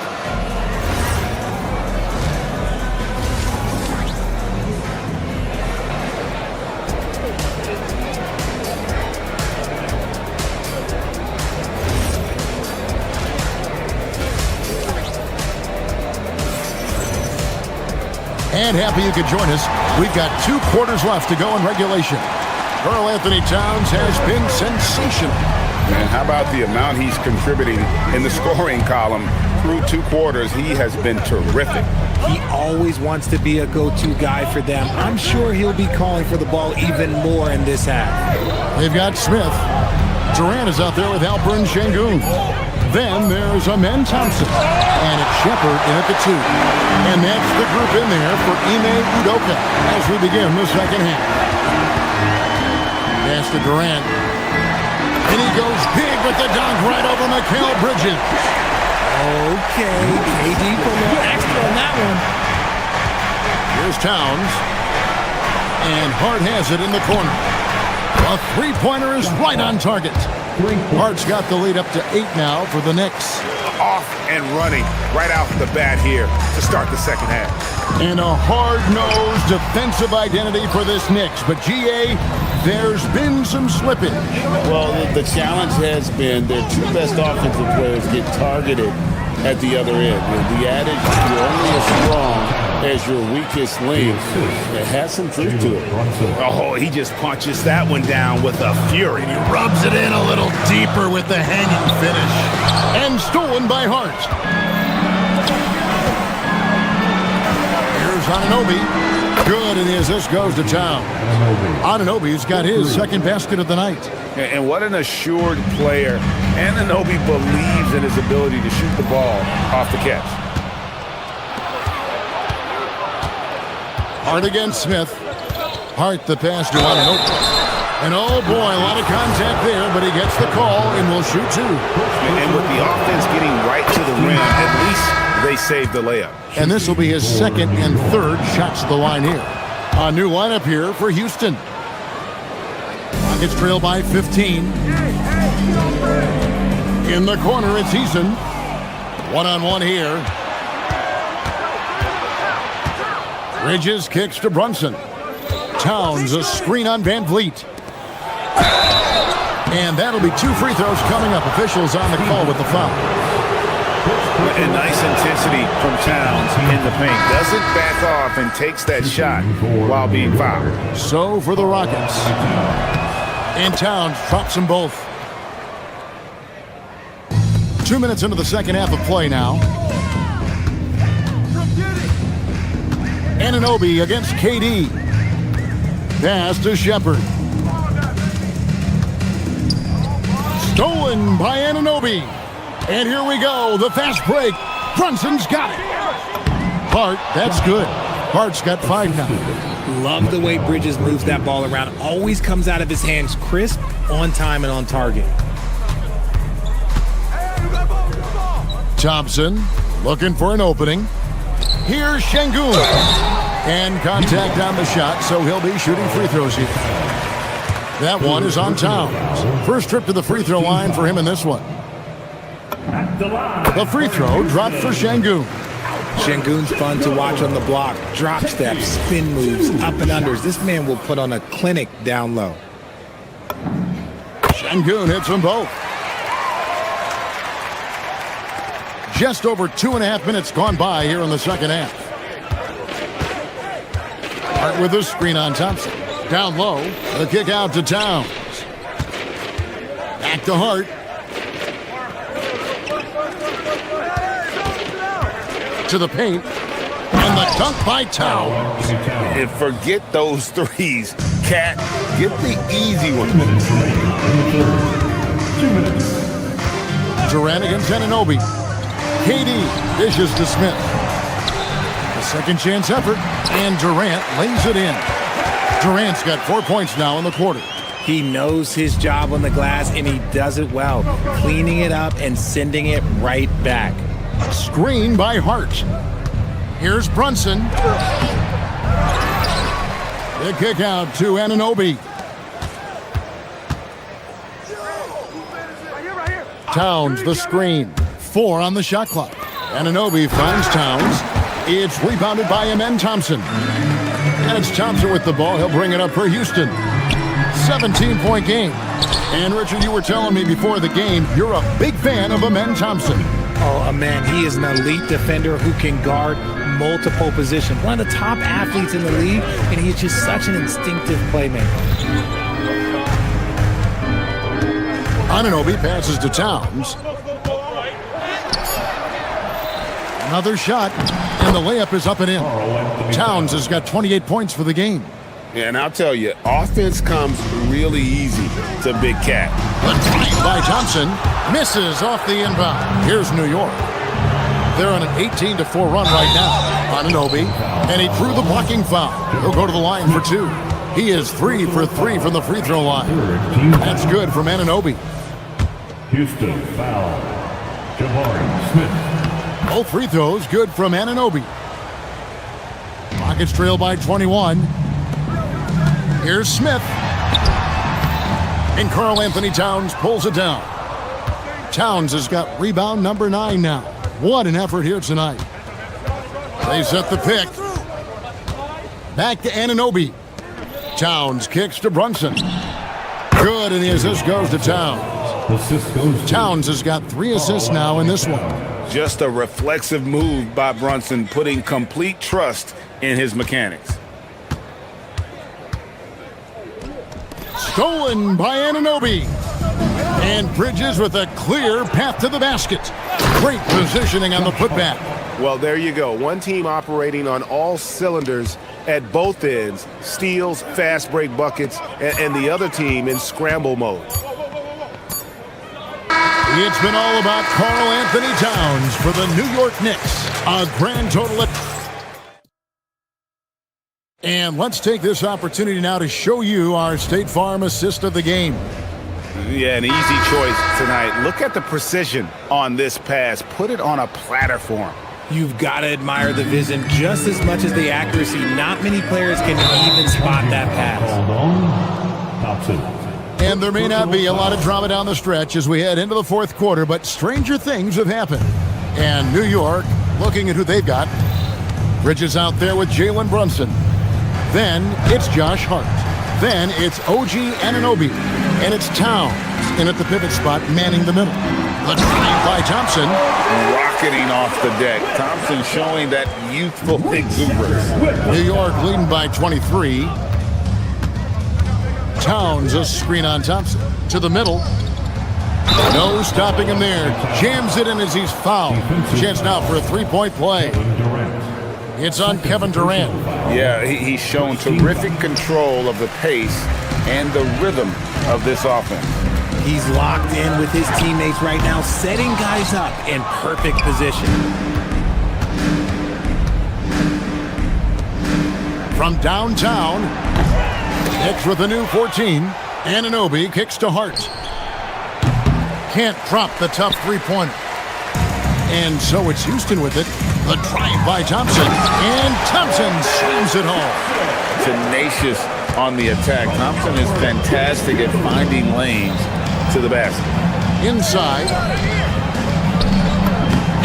And happy you could join us. We've got 2 quarters left to go in regulation. Karl Anthony Towns has been sensational. Man, how about the amount he's contributing in the scoring column through 2 quarters? He has been terrific. He always wants to be a go-to guy for them. I'm sure he'll be calling for the ball even more in this half. They've got Smith. Durant is out there with Alperen Şengün. Then there's Amen Thompson. And it's Shepard in at the 2. And that's the group in there for Ime Udoka as we begin the second half. Pass to Durant. And he goes big with the dunk right over Mikal Bridges. Okay, KD put a little extra on that one. Here's Towns. And Hart has it in the corner. A three-pointer is right on target. Hart's got the lead up to 8 now for the Knicks. Off and running right out the bat here to start the second half. And a hard-nosed defensive identity for this Knicks. But, G.A., there's been some slippage. Well, the challenge has been their two best offensive players get targeted at the other end. The adage, you're only as strong as your weakest link. It has some truth to it. Oh, he just punches that one down with a fury. And he rubs it in a little deeper with the hanging finish. And stolen by Hart. Here's Anunoby. Good, and the assist goes to Towns. Anunoby's got his second basket of the night. And what an assured player. Anunoby believes in his ability to shoot the ball off the catch. Hart against Smith. Hart the pass to Anunoby. And oh boy, a lot of contact there, but he gets the call and will shoot 2. And with the offense getting right to the rim, at least they saved the layup. And this will be his second and third shots to the line here. A new lineup here for Houston. Rockets trail by 15. In the corner, it's Eason. One-on-one here. Bridges kicks to Brunson. Towns a screen on Van Vliet. And that'll be 2 free throws coming up. Officials on the call with the foul. And nice intensity from Towns in the paint. Doesn't back off and takes that shot while being fouled. So for the Rockets. And Towns drops them both. 2 minutes into the second half of play now. Anunoby against KD. Pass to Shepard. Stolen by Anunoby. And here we go, the fast break. Brunson's got it. Hart, that's good. Hart's got 5 now. Love the way Bridges moves that ball around. Always comes out of his hands crisp, on time, and on target. Thompson looking for an opening. Here's Şengün. And contact on the shot, so he'll be shooting free throws here. That one is on Towns. First trip to the free throw line for him in this one. The free throw dropped for Şengün. Şengün's fun to watch on the block. Drop steps, spin moves, up and unders. This man will put on a clinic down low. Şengün hits them both. Just over 2.5 minutes gone by here in the second half. Hart with a screen on Thompson. Down low, the kick out to Towns. Back to Hart. To the paint. And the dunk by Towns. And forget those threes. Cat, get the easy one. 2 minutes. Durant against Anunoby. KD dishes to Smith. The second chance effort. And Durant lays it in. Durant's got 4 points now in the quarter. He knows his job on the glass, and he does it well. Cleaning it up and sending it right back. Screen by Hart. Here's Brunson. The kick out to Anunoby. Towns the screen. 4 on the shot clock. Anunoby finds Towns. It's rebounded by Amen Thompson. And it's Thompson with the ball. He'll bring it up for Houston. 17-point game. And Richard, you were telling me before the game, you're a big fan of Amen Thompson. Oh, man, he is an elite defender who can guard multiple positions. One of the top athletes in the league, and he's just such an instinctive playmaker. Anunoby passes to Towns. Another shot, and the layup is up and in. Towns has got 28 points for the game. Yeah, and I'll tell you, offense comes really easy to Big Cat. The drive by Thompson, Misses off the inbound. Here's New York. They're on an 18-4 run right now. Anunoby, and he drew the blocking foul. He'll go to the line for 2. He is 3 for 3 from the free throw line. That's good from Anunoby. Houston foul. Jabari Smith. Both free throws good from Anunoby. Rockets trail by 21. Here's Smith. And Karl Anthony Towns pulls it down. Towns has got rebound number 9 now. What an effort here tonight. They set the pick. Back to Anunoby. Towns kicks to Brunson. Good, and the assist goes to Towns. Towns has got 3 assists now in this one. Just a reflexive move by Brunson, putting complete trust in his mechanics. Stolen by Anunoby. And Bridges with a clear path to the basket. Great positioning on the putback. Well, there you go. One team operating on all cylinders at both ends. Steals, fast break buckets, and the other team in scramble mode. It's been all about Karl Anthony Towns for the New York Knicks. A grand total of... And let's take this opportunity now to show you our State Farm assist of the game. Yeah, an easy choice tonight. Look at the precision on this pass. Put it on a platter for him. You've got to admire the vision just as much as the accuracy. Not many players can even spot that pass. And there may not be a lot of drama down the stretch as we head into the fourth quarter, but stranger things have happened. And New York, looking at who they've got, Bridges out there with Jalen Brunson. Then it's Josh Hart. Then it's OG Anunoby. And it's Towns in at the pivot spot, manning the middle. The drive by Thompson. Rocketing off the deck. Thompson showing that youthful exuberance. New York leading by 23. Towns a screen on Thompson. To the middle. No stopping him there. Jams it in as he's fouled. Chance now for a three-point play. It's on Kevin Durant. Yeah, he's shown terrific control of the pace and the rhythm of this offense. He's locked in with his teammates right now, setting guys up in perfect position. From downtown, Knicks with a new 14. Anunoby kicks to Hart. Can't drop the tough three-pointer. And so it's Houston with it. The drive by Thompson. And Thompson slams it home. Tenacious on the attack. Thompson is fantastic at finding lanes to the basket. Inside.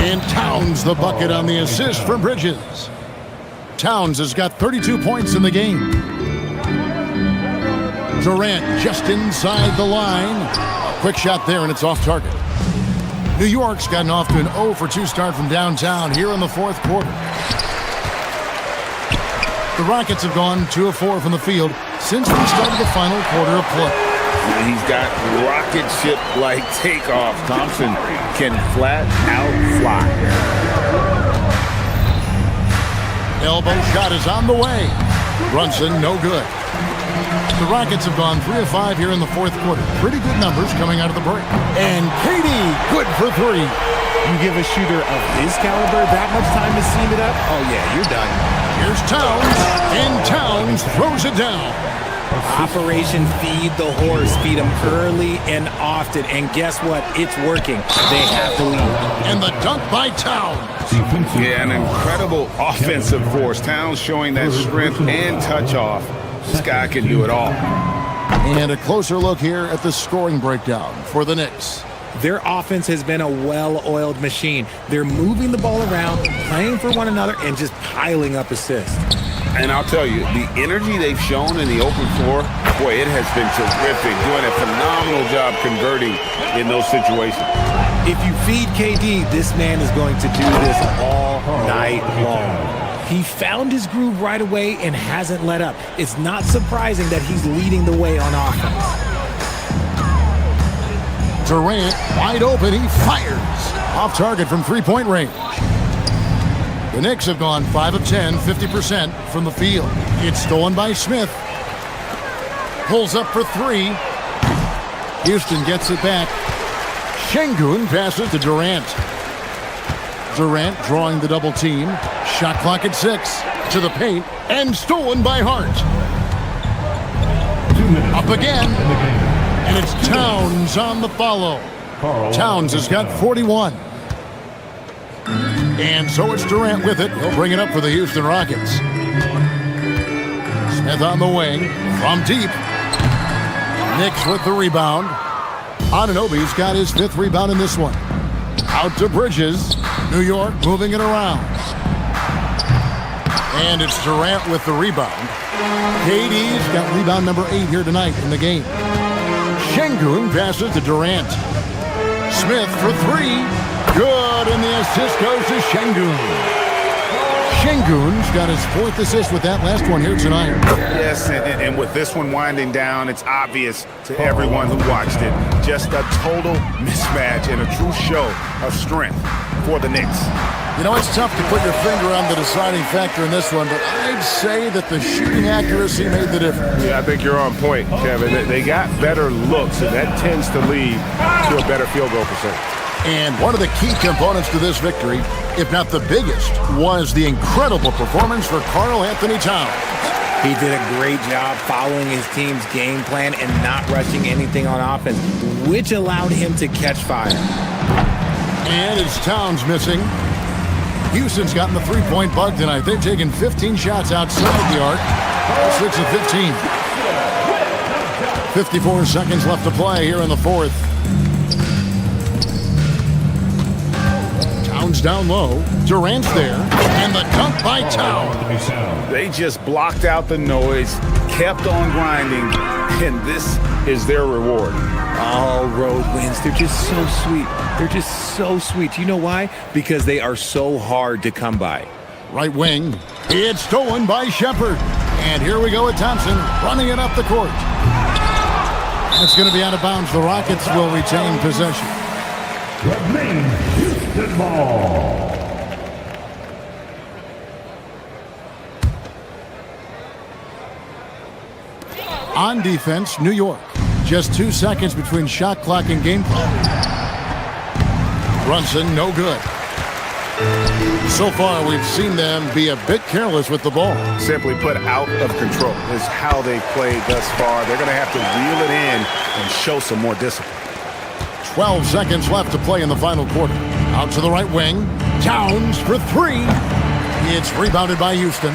And Towns the bucket on the assist from Bridges. Towns has got 32 points in the game. Durant just inside the line. A quick shot there, and it's off target. New York's gotten off to an 0-for-2 start from downtown here in the fourth quarter. The Rockets have gone 2 of 4 from the field since we started the final quarter of play. He's got rocket ship-like takeoff. Thompson can flat out fly. Elbow shot is on the way. Brunson, no good. The Rockets have gone 3 of 5 here in the fourth quarter. Pretty good numbers coming out of the break. And KD, good for 3. You give a shooter of his caliber that much time to seam it up, oh yeah, you're done. Here's Towns, and Towns throws it down. Operation Feed the Horse. Feed him early and often. And guess what? It's working. They have to lead. And the dunk by Towns. Yeah, an incredible offensive force. Towns showing that strength and touch off. This guy can do it all. And a closer look here at the scoring breakdown for the Knicks. Their offense has been a well-oiled machine. They're moving the ball around, playing for one another, and just piling up assists. And I'll tell you, the energy they've shown in the open floor, boy, it has been terrific. Doing a phenomenal job converting in those situations. If you feed KD, this man is going to do this all night long. He found his groove right away and hasn't let up. It's not surprising that he's leading the way on offense. Durant, wide open, he fires. Off target from three-point range. The Knicks have gone 5 of 10, 50% from the field. It's stolen by Smith. Pulls up for 3. Houston gets it back. Şengün passes to Durant. Durant drawing the double team. Shot clock at 6. To the paint and stolen by Hart. 2 minutes. Up again. And it's Towns on the follow. Towns has got 41. And so it's Durant with it. He'll bring it up for the Houston Rockets. Smith on the wing. From deep. Knicks with the rebound. Anunoby's got his 5th rebound in this one. Out to Bridges. New York moving it around. And it's Durant with the rebound. KD's got rebound number 8 here tonight in the game. Şengün passes to Durant. Smith for 3. Good, and the assist goes to Şengün. Şengün's got his 4th assist with that last one here tonight. Yes, and with this one winding down, it's obvious to everyone who watched it. Just a total mismatch and a true show of strength for the Knicks. You know, it's tough to put your finger on the deciding factor in this one, but I'd say that the shooting accuracy made the difference. Yeah, I think you're on point, Kevin. They got better looks, and that tends to lead to a better field goal percentage. And one of the key components to this victory, if not the biggest, was the incredible performance for Karl Anthony Towns. He did a great job following his team's game plan and not rushing anything on offense, which allowed him to catch fire. And it's Towns missing. Houston's gotten the three-point bug tonight. They've taken 15 shots outside the arc. 6 of 15. 54 seconds left to play here in the 4th. Towns down low. Durant's there. And the dunk by Towns. They just blocked out the noise, kept on grinding, and this is their reward. All road wins. They're just so sweet. They're just so sweet. You know why? Because they are so hard to come by. Right wing. It's stolen by Shepherd. And here we go with Thompson running it up the court. It's going to be out of bounds. The Rockets will retain possession. Remain Houston ball. On defense, New York. Just 2 seconds between shot clock and game clock. Brunson, no good. So far, we've seen them be a bit careless with the ball. Simply put, out of control is how they've played thus far. They're going to have to reel it in and show some more discipline. 12 seconds left to play in the final quarter. Out to the right wing. Towns for 3. It's rebounded by Houston.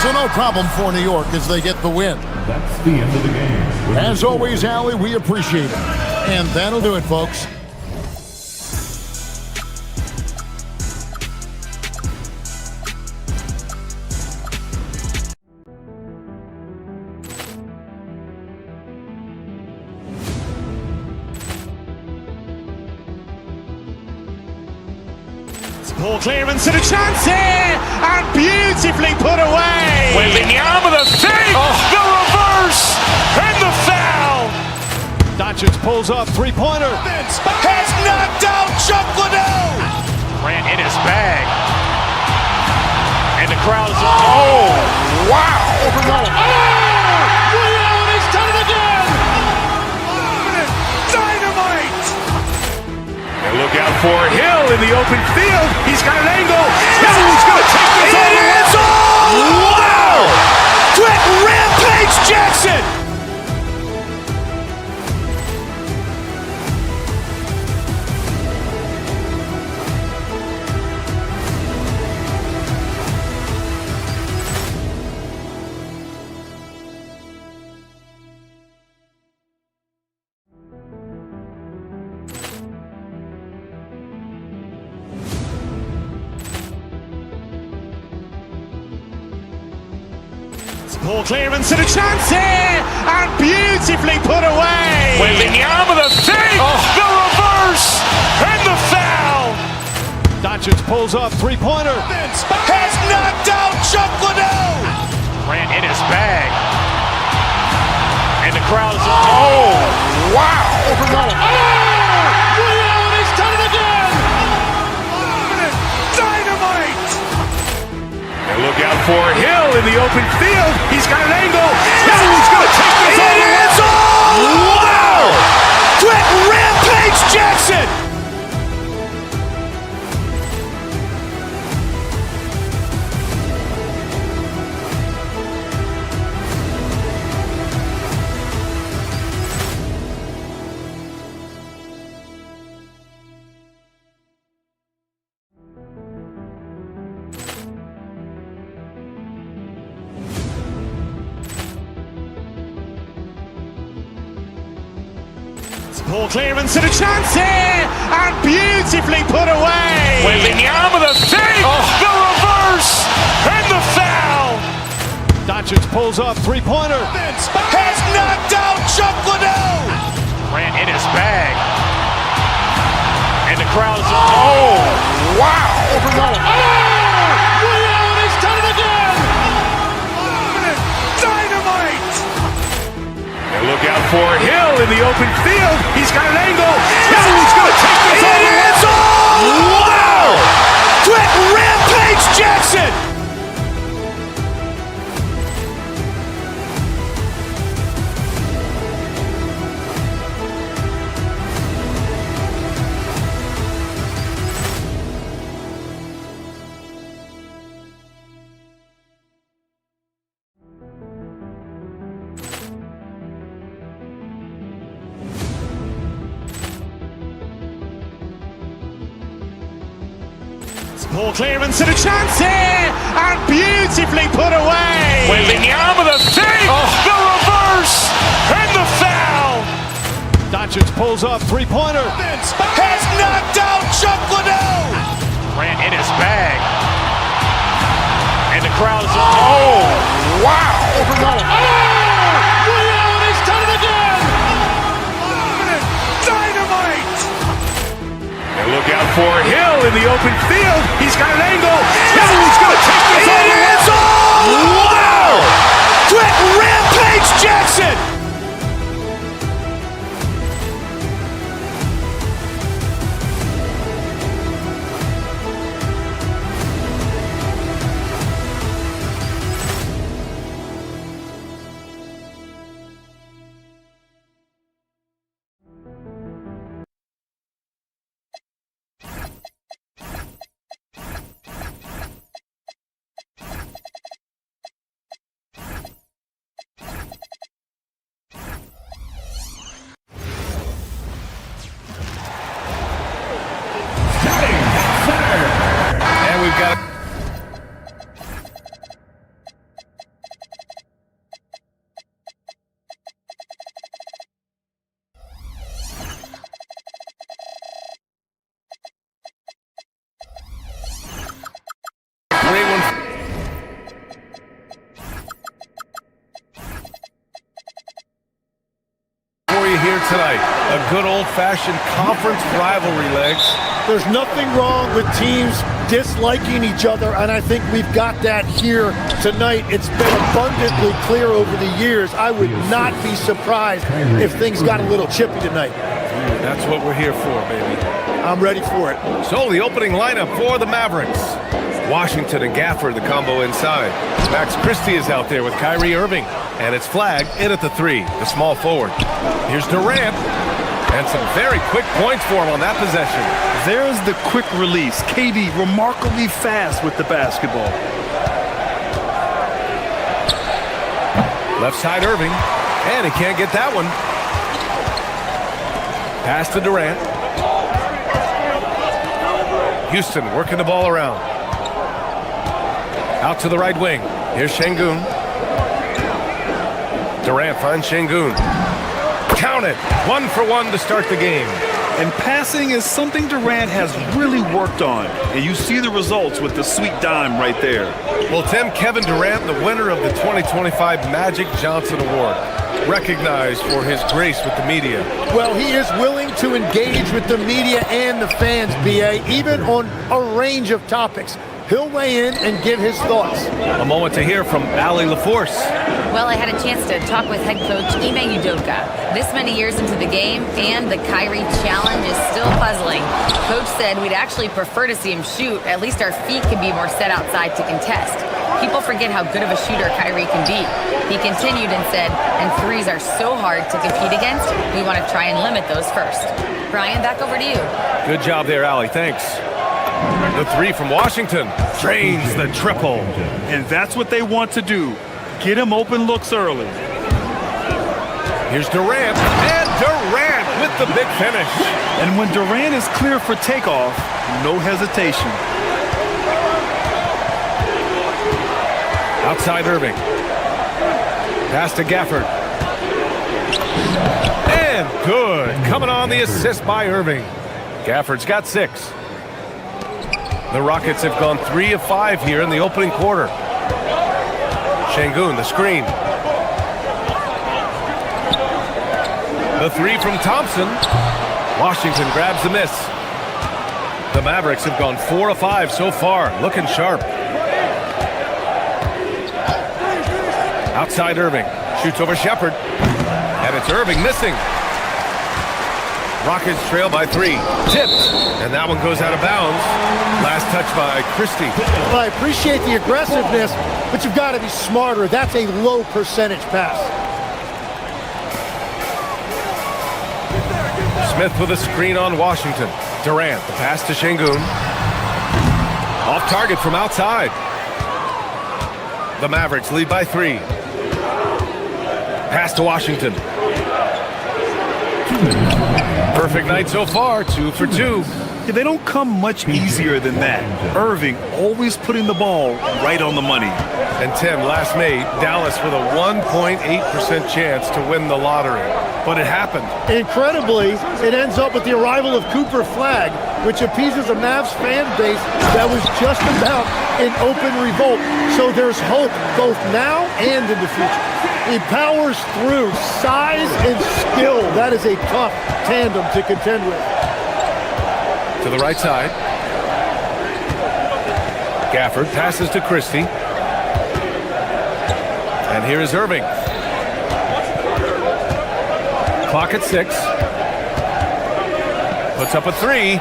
So no problem for New York as they get the win. That's the end of the game. As always, Allie, we appreciate it. And that'll do it, folks. Poor clearance and a chance here, and beautifully put away. Wembanyama the fake, the reverse, and the foul. Doncic pulls up, three-pointer. Has knocked out Chuck Liddell. Grant in his bag, and the crowd is. Oh, wow! He's done it again. Dynamite! And look out for Hill in the open field. He's got an angle. He's going to take this all the way. Wow! Quick Rampage Jackson! Poor clearance and a chance here, and beautifully put away. Wembanyama the fake, the reverse, and the foul. Doncic pulls up, three-pointer. Has knocked out Chuck Liddell. Grant in his bag, and the crowd is. Oh, wow! He's done it again. Dynamite! And look out for Hill in the open field. He's got an angle. Jackson! Ball clearance and a chance here, and beautifully put away. Wembanyama the fake, the reverse, and the foul. Doncic pulls up, three-pointer. Has knocked out Chuck Liddell. Grant in his bag. And the crowd is, oh, wow. Ray Allen has done it again. Dynamite. And look out for Hill in the open field. He's got an angle. He's going to take this all the way. Wow! Quick rampage Jackson. Ball clearance and a chance here, and beautifully put away. Wembanyama the fake, the reverse, and the foul. Doncic pulls up, three-pointer. Has knocked out Chuck Liddell. Grant in his bag. And the crowd is, oh, wow. Ray Allen has done it again. Dynamite. And look out for Hill in the open field. He's got an angle. He's going to take this all the way. Wow! Quick rampage Jackson. And we've got great one. For you here tonight, a good old-fashioned conference rivalry, Legs. There's nothing wrong with teams disliking each other, and I think we've got that here tonight. It's been abundantly clear over the years. I would not be surprised if things got a little chippy tonight. That's what we're here for, baby. I'm ready for it. So the opening lineup for the Mavericks. Washington and Gafford, the combo inside. Max Christie is out there with Kyrie Irving, and it's flagged in at the three, the small forward. Here's Durant, and some very quick points for him on that possession. There's the quick release. KD remarkably fast with the basketball. Left side Irving, and he can't get that one. Pass to Durant. Houston working the ball around. Out to the right wing. Here's Şengün. Durant finds Şengün. Count it. 1 for 1 to start the game. And passing is something Durant has really worked on. And you see the results with the sweet dime right there. Well, Tim, Kevin Durant, the winner of the 2025 Magic Johnson Award, recognized for his grace with the media. Well, he is willing to engage with the media and the fans, B.A., even on a range of topics. He'll weigh in and give his thoughts. A moment to hear from Allie LaForce. Well, I had a chance to talk with head coach Ime Udoka. This many years into the game, and the Kyrie challenge is still puzzling. Coach said we'd actually prefer to see him shoot. At least our feet can be more set outside to contest. People forget how good of a shooter Kyrie can be. He continued and said, and threes are so hard to compete against, we want to try and limit those first. Brian, back over to you. Good job there, Allie. Thanks. The three from Washington drains the triple. And that's what they want to do. Get him open looks early. Here's Durant, and Durant with the big finish. And when Durant is clear for takeoff, no hesitation. Outside Irving. Pass to Gafford. And good. Coming on the assist by Irving. Gafford's got 6. The Rockets have gone 3 of 5 here in the opening quarter. Şengün, the screen. The three from Thompson. Washington grabs the miss. The Mavericks have gone 4 of 5 so far, looking sharp. Outside Irving, shoots over Shepherd, and it's Irving missing. Rockets trail by 3, tipped, and that one goes out of bounds. Last touch by Christie. Well, I appreciate the aggressiveness, but you've got to be smarter. That's a low percentage pass. Smith with a screen on Washington. Durant, the pass to Şengün. Off target from outside. The Mavericks lead by 3. Pass to Washington. Perfect night so far, 2 for 2. Yeah, they don't come much easier than that. Irving always putting the ball right on the money. And Tim, last May, Dallas with a 1.8% chance to win the lottery. But it happened. Incredibly, it ends up with the arrival of Cooper Flagg, which appeases a Mavs fan base that was just about in open revolt. So there's hope both now and in the future. He powers through. Size and skill. That is a tough tandem to contend with. To the right side. Gafford passes to Christie. And here is Irving. Clock at 6. Puts up a 3.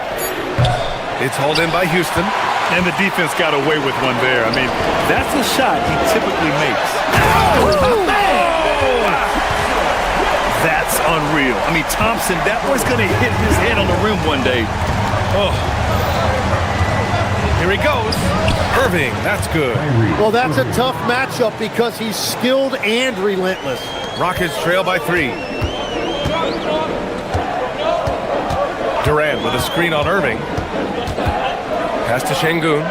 It's hauled in by Houston. And the defense got away with one there. I mean, that's a shot he typically makes. That's unreal. I mean, Thompson, that boy's going to hit his head on the rim one day. Oh. Here he goes. Irving, that's good. Well, that's a tough matchup because he's skilled and relentless. Rockets trail by 3. Durant with a screen on Irving. Pass to Şengün.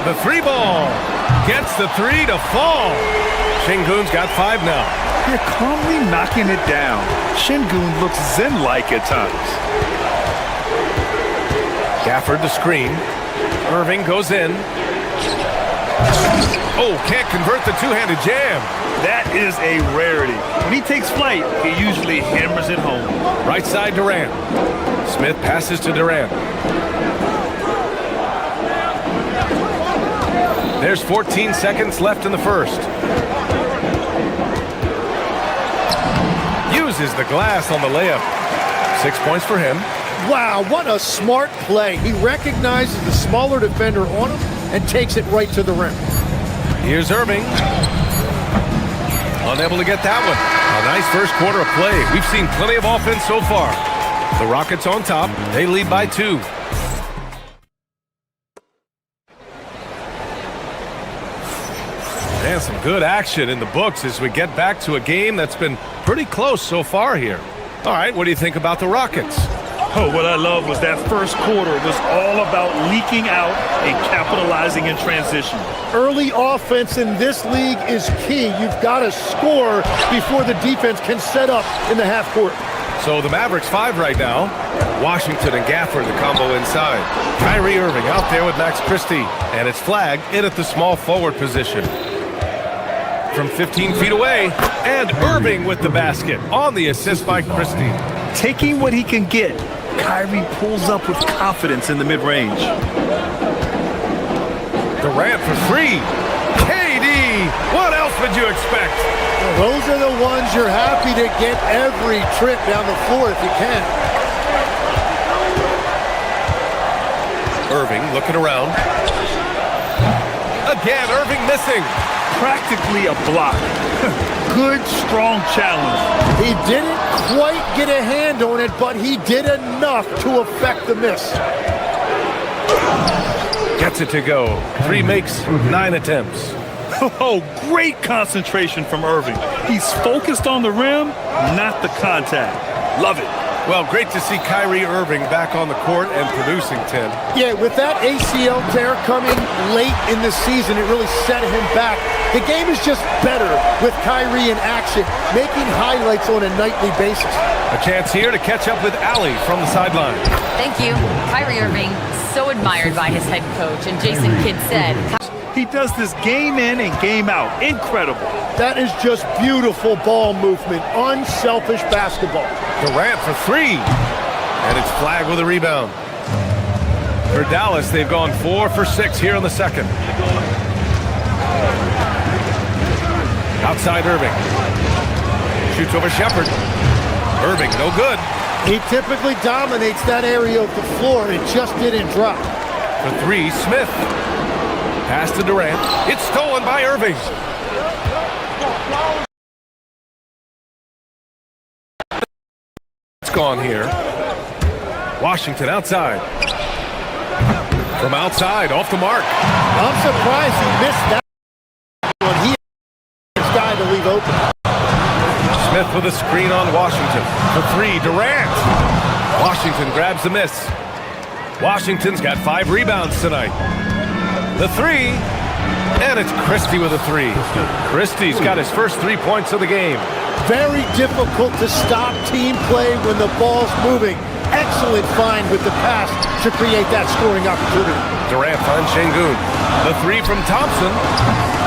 The 3 ball. Gets the 3 to fall. Şengün's got 5 now. They're calmly knocking it down. Şengün looks zen-like at times. Gafford the screen. Irving goes in. Oh, can't convert the two-handed jam. That is a rarity. When he takes flight, he usually hammers it home. Right side Durant. Smith passes to Durant. There's 14 seconds left in the first. Uses the glass on the layup. 6 points for him. Wow, what a smart play. He recognizes the smaller defender on him and takes it right to the rim. Here's Irving. Unable to get that one. A nice first quarter of play. We've seen plenty of offense so far. The Rockets on top. They lead by 2. And some good action in the books as we get back to a game that's been pretty close so far here. All right, what do you think about the Rockets? Oh, what I love was that first quarter was all about leaking out and capitalizing in transition. Early offense in this league is key. You've got to score before the defense can set up in the half court. So the Mavericks 5 right now. Washington and Gafford, the combo inside. Kyrie Irving out there with Max Christie. And it's Flagg in at the small forward position. From 15 feet away. And Irving with the basket on the assist by Christie. Taking what he can get, Kyrie pulls up with confidence in the mid-range. Durant for 3. KD, what else would you expect? Well, those are the ones you're happy to get every trip down the floor if you can. Irving looking around. Again, Irving missing. practically a block. Good, strong challenge. He didn't quite get a hand on it, but he did enough to affect the miss. Gets it to go. 3 makes, 9 attempts. Oh, great concentration from Irving. He's focused on the rim, not the contact. Love it. Well, great to see Kyrie Irving back on the court and producing, Tim. Yeah, with that ACL tear coming late in the season, it really set him back. The game is just better with Kyrie in action, making highlights on a nightly basis. A chance here to catch up with Allie from the sideline. Thank you. Kyrie Irving, so admired by his head coach. And Jason Kidd said, he does this game in and game out. Incredible. That is just beautiful ball movement, unselfish basketball. Durant for 3. And it's flagged with a rebound. For Dallas, they've gone 4 for 6 here in the second. Outside Irving. Shoots over Shepherd. Irving, no good. He typically dominates that area of the floor. It just didn't drop. For 3, Smith. Pass to Durant. It's stolen by Irving. It's gone here. Washington outside. From outside, off the mark. I'm surprised he missed that one. He is guy to leave open. Smith with a screen on Washington. For 3, Durant. Washington grabs the miss. Washington's got 5 rebounds tonight. The 3, and it's Christie with a 3. Christie's got his first 3 points of the game. Very difficult to stop team play when the ball's moving. Excellent find with the pass to create that scoring opportunity. Durant finds Şengün. The 3 from Thompson.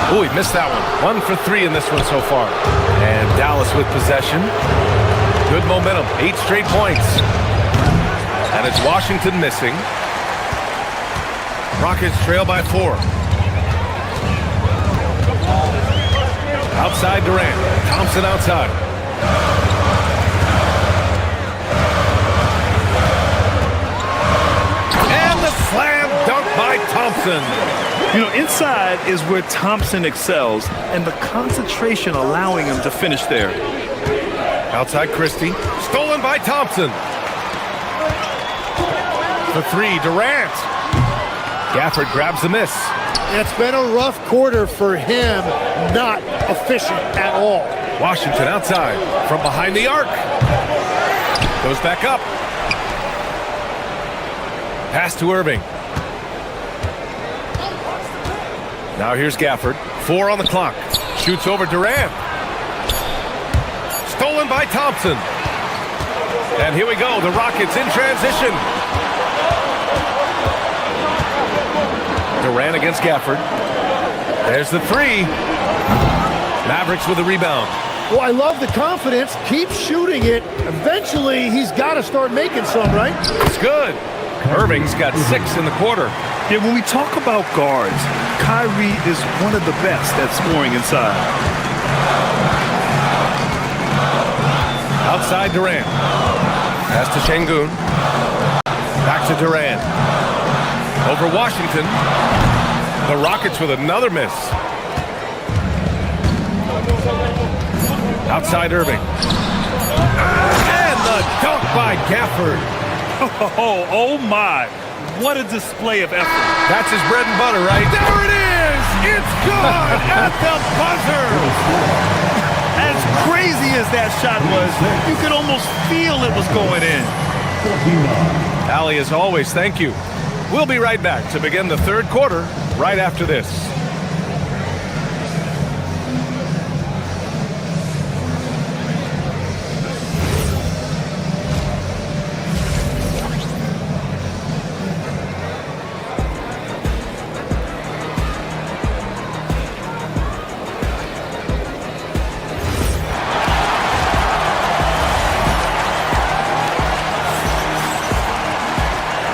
Oh, he missed that one. 1 for 3 in this one so far. And Dallas with possession. Good momentum. 8 straight points. And it's Washington missing. Rockets trail by 4. Outside Durant. Thompson outside. And the slam dunk by Thompson. You know, inside is where Thompson excels, and the concentration allowing him to finish there. Outside Christie. Stolen by Thompson. For 3, Durant. Gafford grabs the miss. It's been a rough quarter for him, not efficient at all. Washington outside from behind the arc. Goes back up. Pass to Irving. Now here's Gafford. 4 on the clock. Shoots over Durant. Stolen by Thompson. And here we go. The Rockets in transition. Durant against Gafford. There's the 3. Mavericks with a rebound. Well, I love the confidence. Keep shooting it. Eventually, he's got to start making some, right? It's good. Irving's got 6 in the quarter. Yeah, when we talk about guards, Kyrie is one of the best at scoring inside. Outside Durant. Pass to Şengün. Back to Durant. Over Washington. The Rockets with another miss. Outside Irving. And the dunk by Gafford. Oh my. What a display of effort. That's his bread and butter, right? There it is! It's good at the buzzer! As crazy as that shot was, you could almost feel it was going in. Allie, as always, thank you. We'll be right back to begin the third quarter right after this.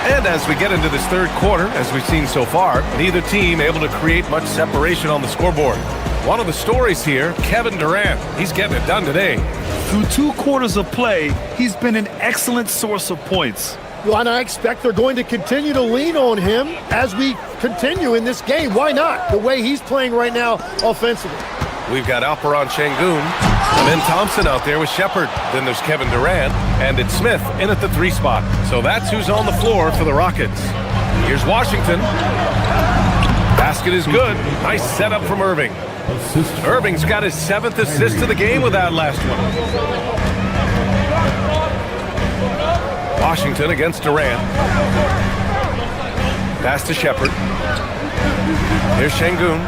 And as we get into this third quarter, as we've seen so far, neither team able to create much separation on the scoreboard. One of the stories here, Kevin Durant. He's getting it done today. Through 2 quarters of play, he's been an excellent source of points. And I expect they're going to continue to lean on him as we continue in this game. Why not? The way he's playing right now offensively. We've got Alperon Şengün, and then Thompson out there with Shepard. Then there's Kevin Durant, and it's Smith in at the 3 spot. So that's who's on the floor for the Rockets. Here's Washington. Basket is good. Nice setup from Irving. Irving's got his 7th assist of the game with that last one. Washington against Durant. Pass to Shepard. Here's Şengün.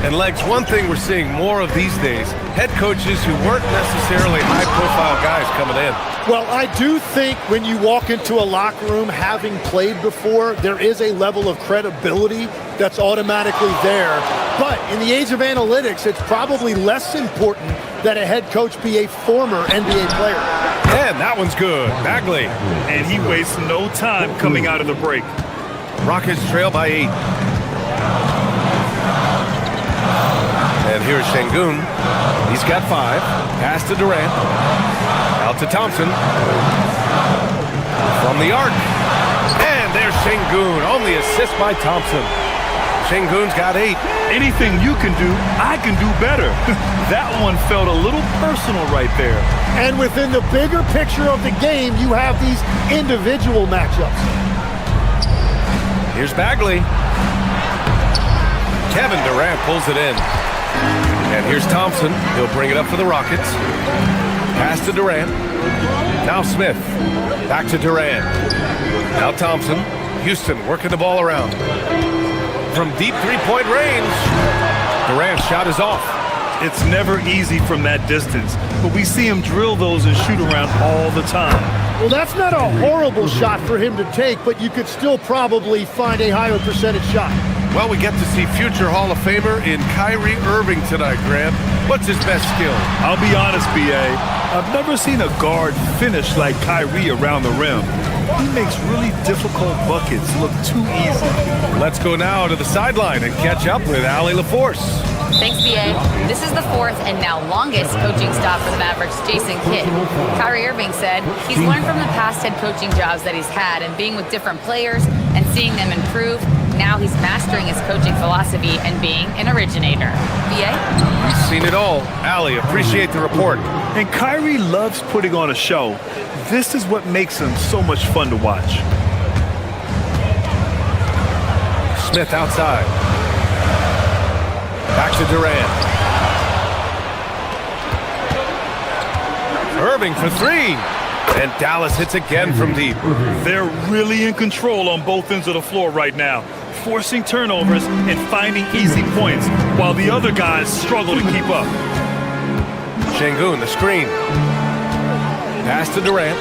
And Legs, one thing we're seeing more of these days, head coaches who weren't necessarily high-profile guys coming in. Well, I do think when you walk into a locker room having played before, there is a level of credibility that's automatically there. But in the age of analytics, it's probably less important that a head coach be a former NBA player. And that one's good. Bagley. And he wastes no time coming out of the break. Rockets trail by 8. And here's Şengün. He's got 5. Pass to Durant. Out to Thompson. From the arc. And there's Şengün. Only assist by Thompson. Şengün's got 8. Anything you can do, I can do better. That one felt a little personal right there. And within the bigger picture of the game, you have these individual matchups. Here's Bagley. Kevin Durant pulls it in. And here's Thompson. He'll bring it up for the Rockets. Pass to Durant. Now Smith. Back to Durant. Now Thompson. Houston working the ball around. From deep three-point range. Durant's shot is off. It's never easy from that distance, but we see him drill those and shoot around all the time. Well, that's not a horrible shot for him to take, but you could still probably find a higher percentage shot. Well, we get to see future Hall of Famer in Kyrie Irving tonight, Grant. What's his best skill? I'll be honest, B.A. I've never seen a guard finish like Kyrie around the rim. He makes really difficult buckets look too easy. Let's go now to the sideline and catch up with Allie LaForce. Thanks, B.A. This is the 4th and now longest coaching stop for the Mavericks' Jason Kidd. Kyrie Irving said he's learned from the past head coaching jobs that he's had and being with different players and seeing them improve. Now he's mastering his coaching philosophy and being an originator. B.A.? He's seen it all. Allie, appreciate the report. And Kyrie loves putting on a show. This is what makes him so much fun to watch. Smith outside. Back to Durant. Irving for 3. And Dallas hits again from deep. They're really in control on both ends of the floor right now, forcing turnovers and finding easy points while the other guys struggle to keep up. Şengün, the screen. Pass to Durant.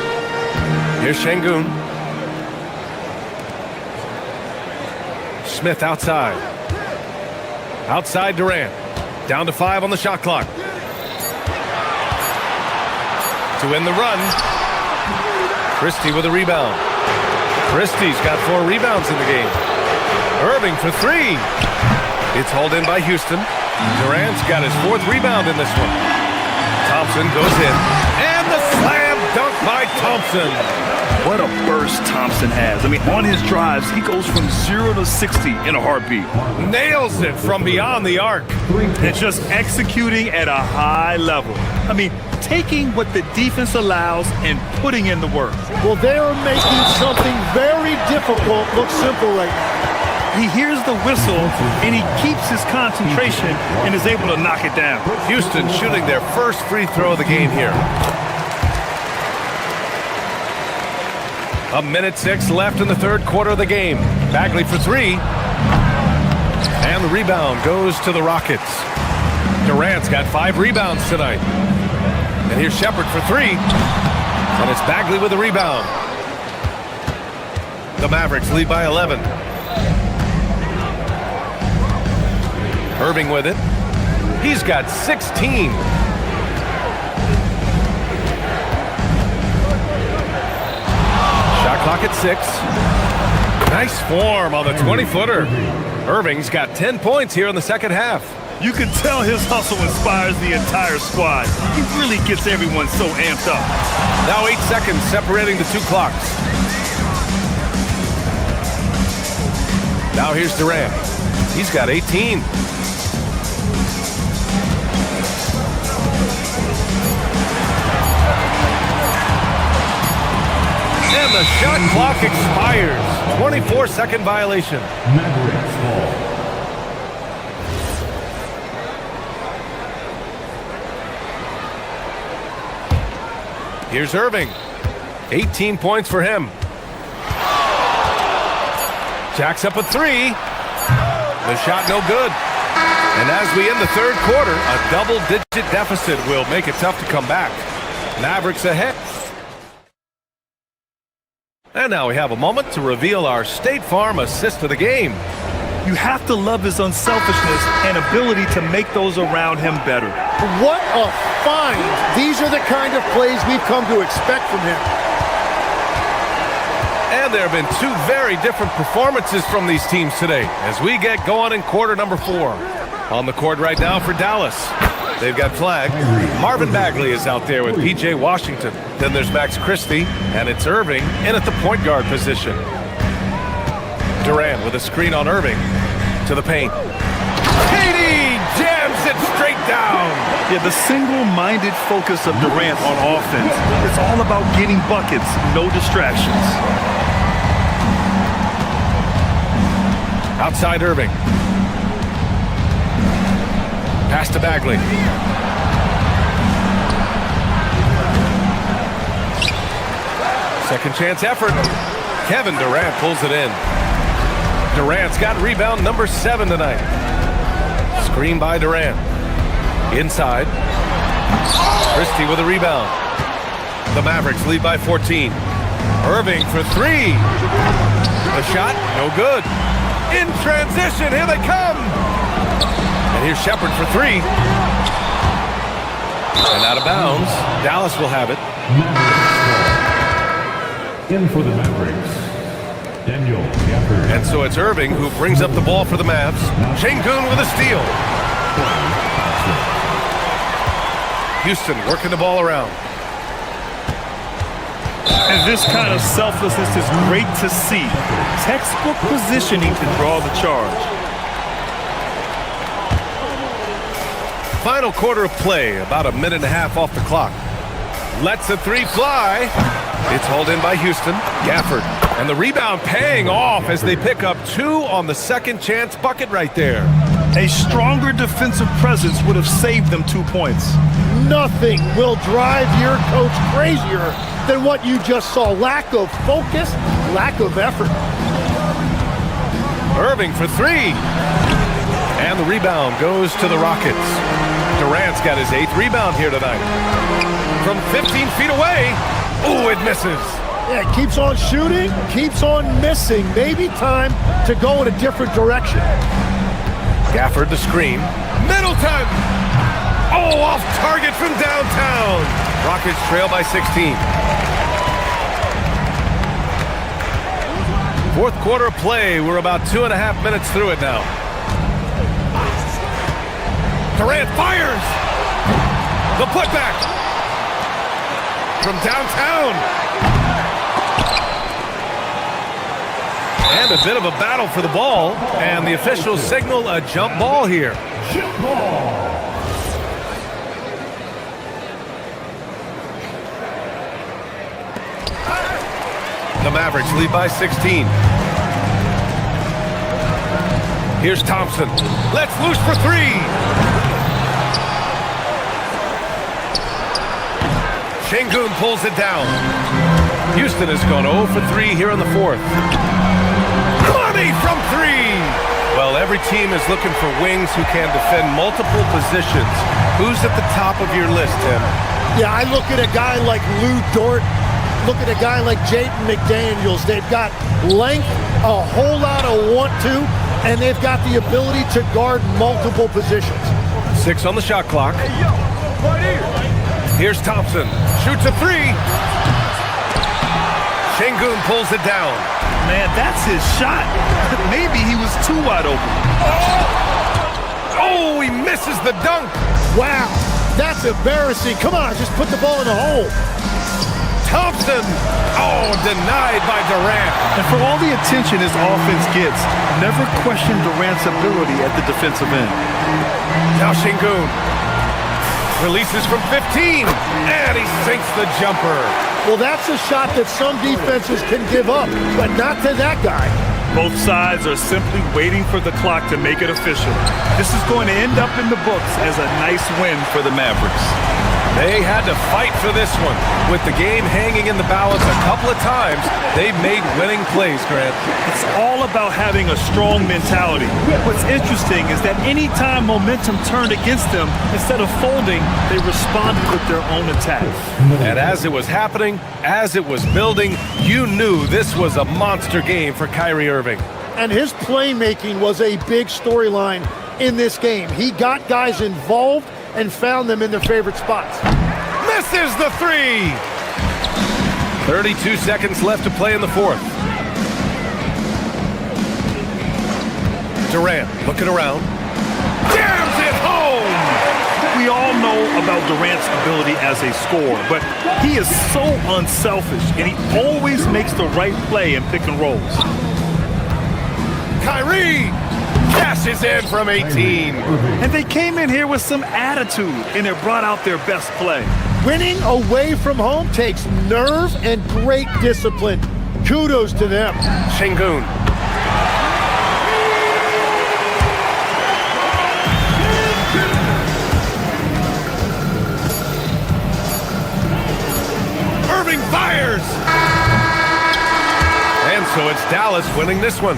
Here's Şengün. Smith outside. Outside Durant. Down to 5 on the shot clock. To end the run. Christie with a rebound. Christie's got 4 rebounds in the game. Irving for 3. It's hauled in by Houston. Durant's got his 4th rebound in this one. Thompson goes in. And the slam dunk by Thompson. What a burst Thompson has. I mean, on his drives, he goes from 0 to 60 in a heartbeat. Nails it from beyond the arc. And just executing at a high level. I mean, taking what the defense allows and putting in the work. Well, they are making something very difficult look simple right now. He hears the whistle, and he keeps his concentration and is able to knock it down. Houston shooting their first free throw of the game here. 1:06 left in the 3rd quarter of the game. Bagley for 3. And the rebound goes to the Rockets. Durant's got 5 rebounds tonight. And here's Shepard for 3. And it's Bagley with a rebound. The Mavericks lead by 11. Irving with it. He's got 16. Shot clock at 6. Nice form on the 20-footer. Irving's got 10 points here in the second half. You can tell his hustle inspires the entire squad. He really gets everyone so amped up. Now 8 seconds separating the two clocks. Now here's Durant. He's got 18. And the shot clock expires. 24-second violation. Mavericks ball. Here's Irving. 18 points for him. Jacks up a three. The shot no good. And as we end the third quarter, a double-digit deficit will make it tough to come back. Mavericks ahead. And now we have a moment to reveal our State Farm assist of the game. You have to love his unselfishness and ability to make those around him better. What a find. These are the kind of plays we've come to expect from him. And there have been two very different performances from these teams today as we get going in quarter number 4. On the court right now for Dallas. They've got flag. Marvin Bagley is out there with P.J. Washington. Then there's Max Christie, and it's Irving in at the point guard position. Durant with a screen on Irving to the paint. KD jams it straight down. Yeah, the single-minded focus of Durant on offense. It's all about getting buckets, no distractions. Outside Irving. Pass to Bagley. Second chance effort. Kevin Durant pulls it in. Durant's got rebound number 7 tonight. Screen by Durant. Inside. Christie with a rebound. The Mavericks lead by 14. Irving for 3. The shot, no good. In transition, here they come. And here's Shepard for 3. And out of bounds. Dallas will have it. In for the Mavericks, Daniel Gafford. And so it's Irving who brings up the ball for the Mavs. Şengün with a steal. Houston working the ball around. And this kind of selflessness is great to see. Textbook positioning to draw the charge. Final quarter of play, about a minute and a half off the clock. Lets the 3 fly. It's hauled in by Houston. Gafford. And the rebound paying off as they pick up 2 on the second chance bucket right there. A stronger defensive presence would have saved them 2 points. Nothing will drive your coach crazier than what you just saw. Lack of focus, lack of effort. Irving for 3. And the rebound goes to the Rockets. Durant's got his 8th rebound here tonight. From 15 feet away. Ooh, it misses. Yeah, keeps on shooting, keeps on missing. Maybe time to go in a different direction. Gafford the screen. Middleton! Oh, off target from downtown. Rockets trail by 16. Fourth quarter of play. We're about 2.5 minutes through it now. Durant fires! The putback! From downtown! And a bit of a battle for the ball, and the officials signal a jump ball here. Jump ball. The Mavericks lead by 16. Here's Thompson. Let's loose for 3. Şengün pulls it down. Houston has gone 0 for 3 here in the fourth. Money from 3. Well, every team is looking for wings who can defend multiple positions. Who's at the top of your list, Tim? Yeah, I look at a guy like Lou Dort. Look at a guy like Jaden McDaniels. They've got length, a whole lot of want-to, and they've got the ability to guard multiple positions. 6 on the shot clock. Here's Thompson. Shoots a 3. Şengün pulls it down. Man, that's his shot. Maybe he was too wide open. Oh, he misses the dunk. Wow, that's embarrassing. Come on, just put the ball in the hole. Thompson. Oh, denied by Durant. And for all the attention his offense gets, never question Durant's ability at the defensive end. Now Şengün releases from 15, and he sinks the jumper. Well, that's a shot that some defenses can give up, but not to that guy. Both sides are simply waiting for the clock to make it official. This is going to end up in the books as a nice win for the Mavericks. They had to fight for this one. With the game hanging in the balance a couple of times, they've made winning plays, Grant. It's all about having a strong mentality. What's interesting is that anytime momentum turned against them, instead of folding, they responded with their own attack. And as it was happening, as it was building, you knew this was a monster game for Kyrie Irving. And his playmaking was a big storyline in this game. He got guys involved and found them in their favorite spots. Misses the three! 32 seconds left to play in the fourth. Durant looking around. Jams it home! We all know about Durant's ability as a scorer, but he is so unselfish, and he always makes the right play in pick and rolls. Kyrie cashes in from 18. And they came in here with some attitude, and they brought out their best play. Winning away from home takes nerve and great discipline. Kudos to them. Şengün. Irving fires! And so it's Dallas winning this one.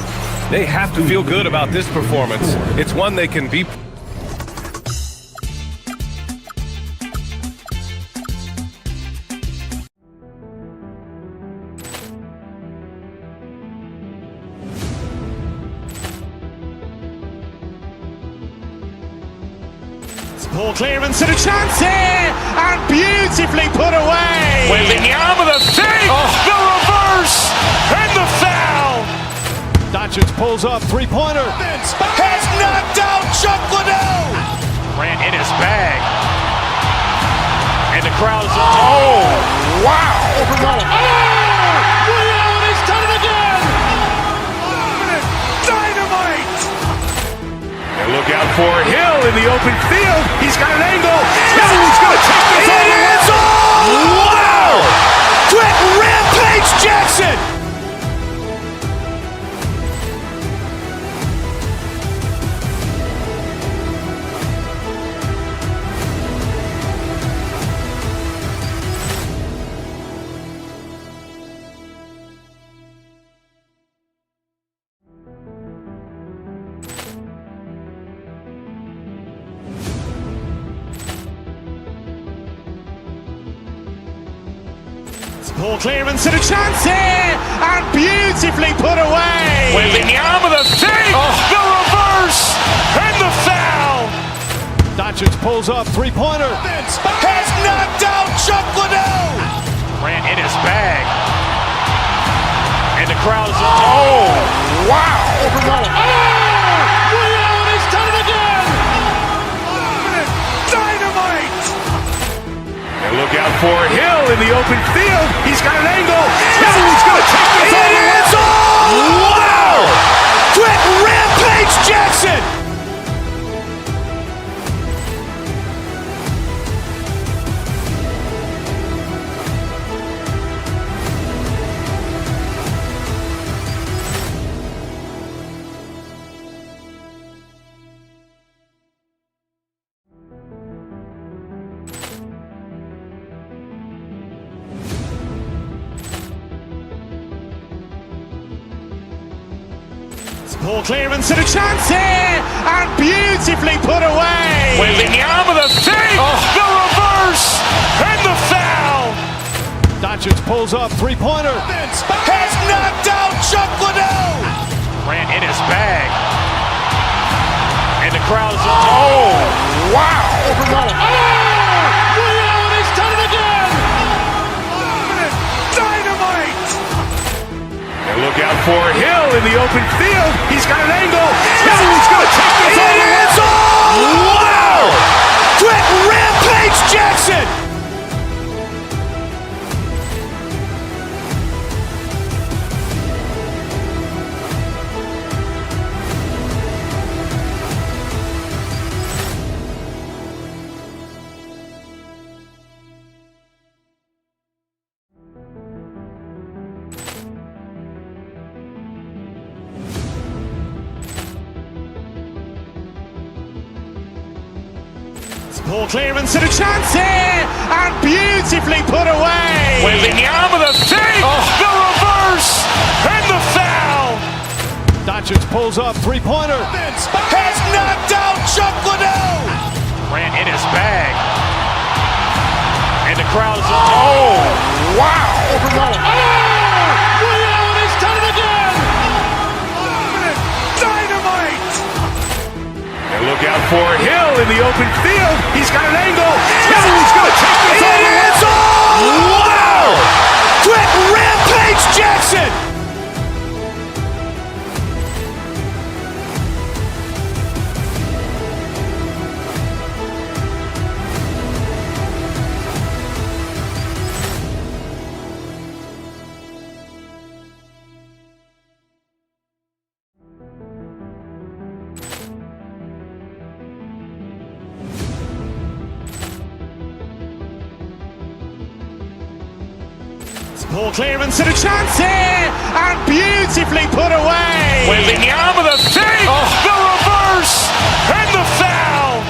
They have to feel good about this performance. It's one they can be. Ball clearance and a chance here, and beautifully put away. Wembanyama with a three, the reverse, and the foul. Doncic pulls up, three-pointer. Has knocked out Chuck Liddell. Grant in his bag. And the crowd is, oh, wow. He's done it again. Dynamite. And look out for Hill in the open field. He's got an angle. He's going to take this all the way. Wow. Quick rampage Jackson. Ball clearance and a chance here, and beautifully put away. Wembanyama with a three, the reverse, and the foul. Doncic pulls up, three-pointer. Has knocked out Chuck Liddell. Grant in his bag. And the crowd is, oh, wow. He's done it again. Dynamite. And look out for Hill in the open field. He's got an angle. He's going to take this all the way. Wow! Quick rampage Jackson. Ball clearance and a chance here, and beautifully put away. Wembanyama with a three, the reverse, and the foul. Doncic pulls up, three-pointer. Has knocked out Chuck Liddell. Grant in his bag. And the crowd is, oh, wow. He's done it again. Dynamite. And look out for Hill in the open field. He's got an angle. He's going to take this all the way. Jackson! Ball clearance and a chance here, and beautifully put away. Wembanyama the fake, the reverse, and the foul. Doncic pulls up, three-pointer. Has knocked out Chuck Liddell. Ran in his bag. And the crowd is... Oh, wow. Liddell, and he's done it again. Dynamite. And look out for Hill in the open field. He's got an angle. Hill's going to take this all the way. Wow! Quick rampage Jackson. Ball clearance and a chance here, and beautifully put away. Wembanyama the fake, the reverse, and the foul.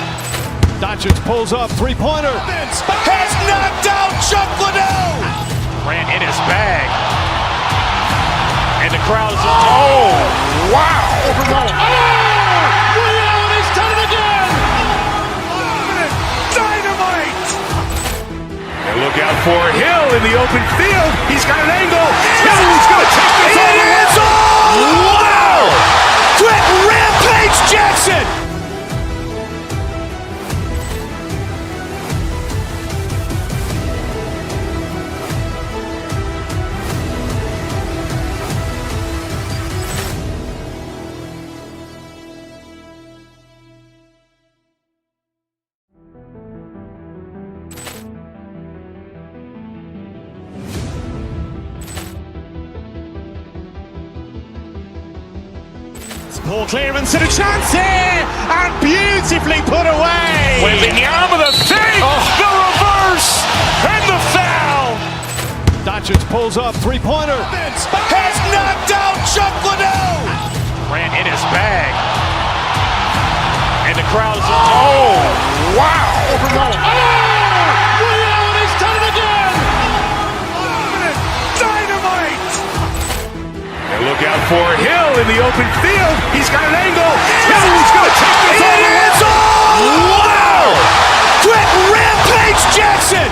Doncic pulls up, three-pointer. Has knocked out Chuck Liddell. Ran in his bag. And the crowd is... Oh, wow. Liddell, and he's done it again. Dynamite. And look out for Hill in the open field. He's got an angle. Hill's going to take this all the way. Wow! Quick rampage Jackson. Ball clearance and a chance here, and beautifully put away. Wembanyama the fake, the reverse, and the foul. Doncic pulls up, three-pointer. Has knocked out Chuck Liddell. Ran in his bag. And the crowd is... Oh, wow. Liddell, and he's done it again. Dynamite. And look out for Hill in the open field. He's got an angle. Hill's going to take this all the way. Wow! Quick rampage Jackson.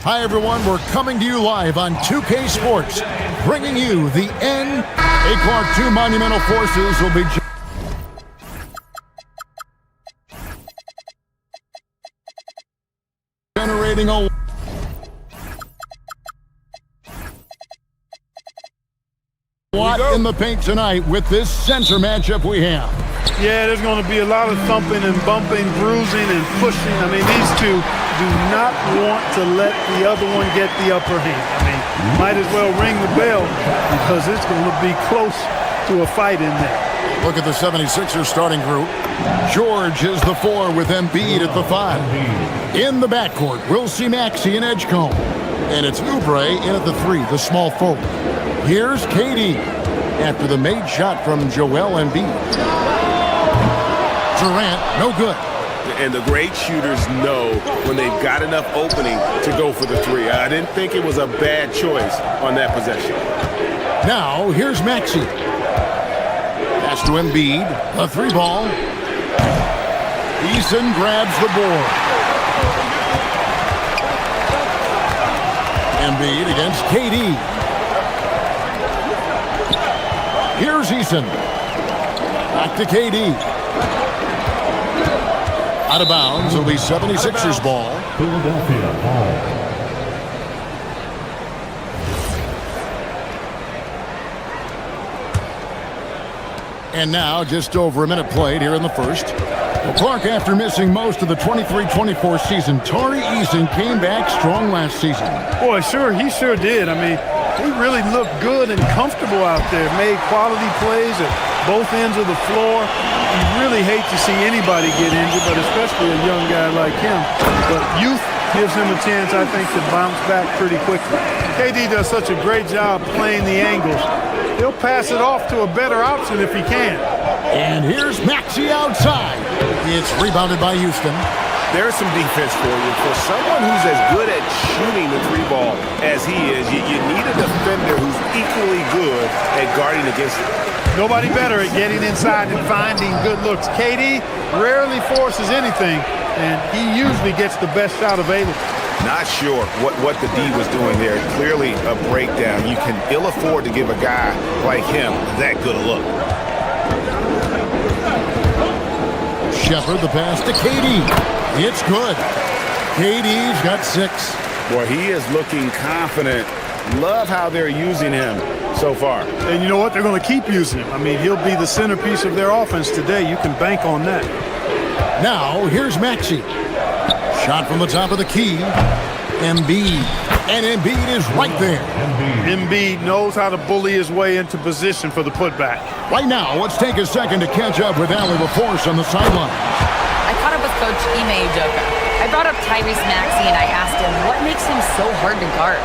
Hi, everyone. We're coming to you live on 2K Sports, bringing you the N. A. Clark 2 Monumental Forces will be generating a lot in the paint tonight with this center matchup we have. Yeah, there's going to be a lot of thumping and bumping, bruising and pushing. I mean, these two do not want to let the other one get the upper hand. I mean, might as well ring the bell because it's going to be close to a fight in there. Look at the 76ers starting group. George is the 4 with Embiid at the 5. In the backcourt, we'll see Maxey and Edgecombe. And it's Oubre in at the 3, the small forward. Here's KD after the made shot from Joel Embiid. Durant, no good. And the great shooters know when they've got enough opening to go for the 3. I didn't think it was a bad choice on that possession. Now, here's Maxey. Pass Pass to Embiid. The 3-ball. Eason grabs the board. Embiid against KD. Here's Eason. Back to KD. Out of bounds. It'll be 76ers ball. Philadelphia ball. And now, just over a minute played here in the first. Well, Clark, after missing most of the 23-24 season, Tari Eason came back strong last season. Boy, he sure did. I mean, he really looked good and comfortable out there, made quality plays at both ends of the floor. You really hate to see anybody get injured, but especially a young guy like him. But youth gives him a chance, I think, to bounce back pretty quickly. KD does such a great job playing the angles. He'll pass it off to a better option if he can. And here's Maxey outside. It's rebounded by Houston. There's some defense for you. For someone who's as good at shooting the 3-ball as he is, you need a defender who's equally good at guarding against it. Nobody better at getting inside and finding good looks. KD rarely forces anything, and he usually gets the best shot available. Not sure what the D was doing there. Clearly a breakdown. You can ill afford to give a guy like him that good a look. Shepherd, the pass to KD. It's good. KD's got 6. Boy, he is looking confident. Love how they're using him so far. And you know what? They're going to keep using him. I mean, he'll be the centerpiece of their offense today. You can bank on that. Now, here's Maxey. Shot from the top of the key. Embiid. And Embiid is right there. Embiid knows how to bully his way into position for the putback. Right now, let's take a second to catch up with Allie LaForce on the sideline. I caught up with Coach Ime Udoka. I brought up Tyrese Maxey and I asked him what makes him so hard to guard.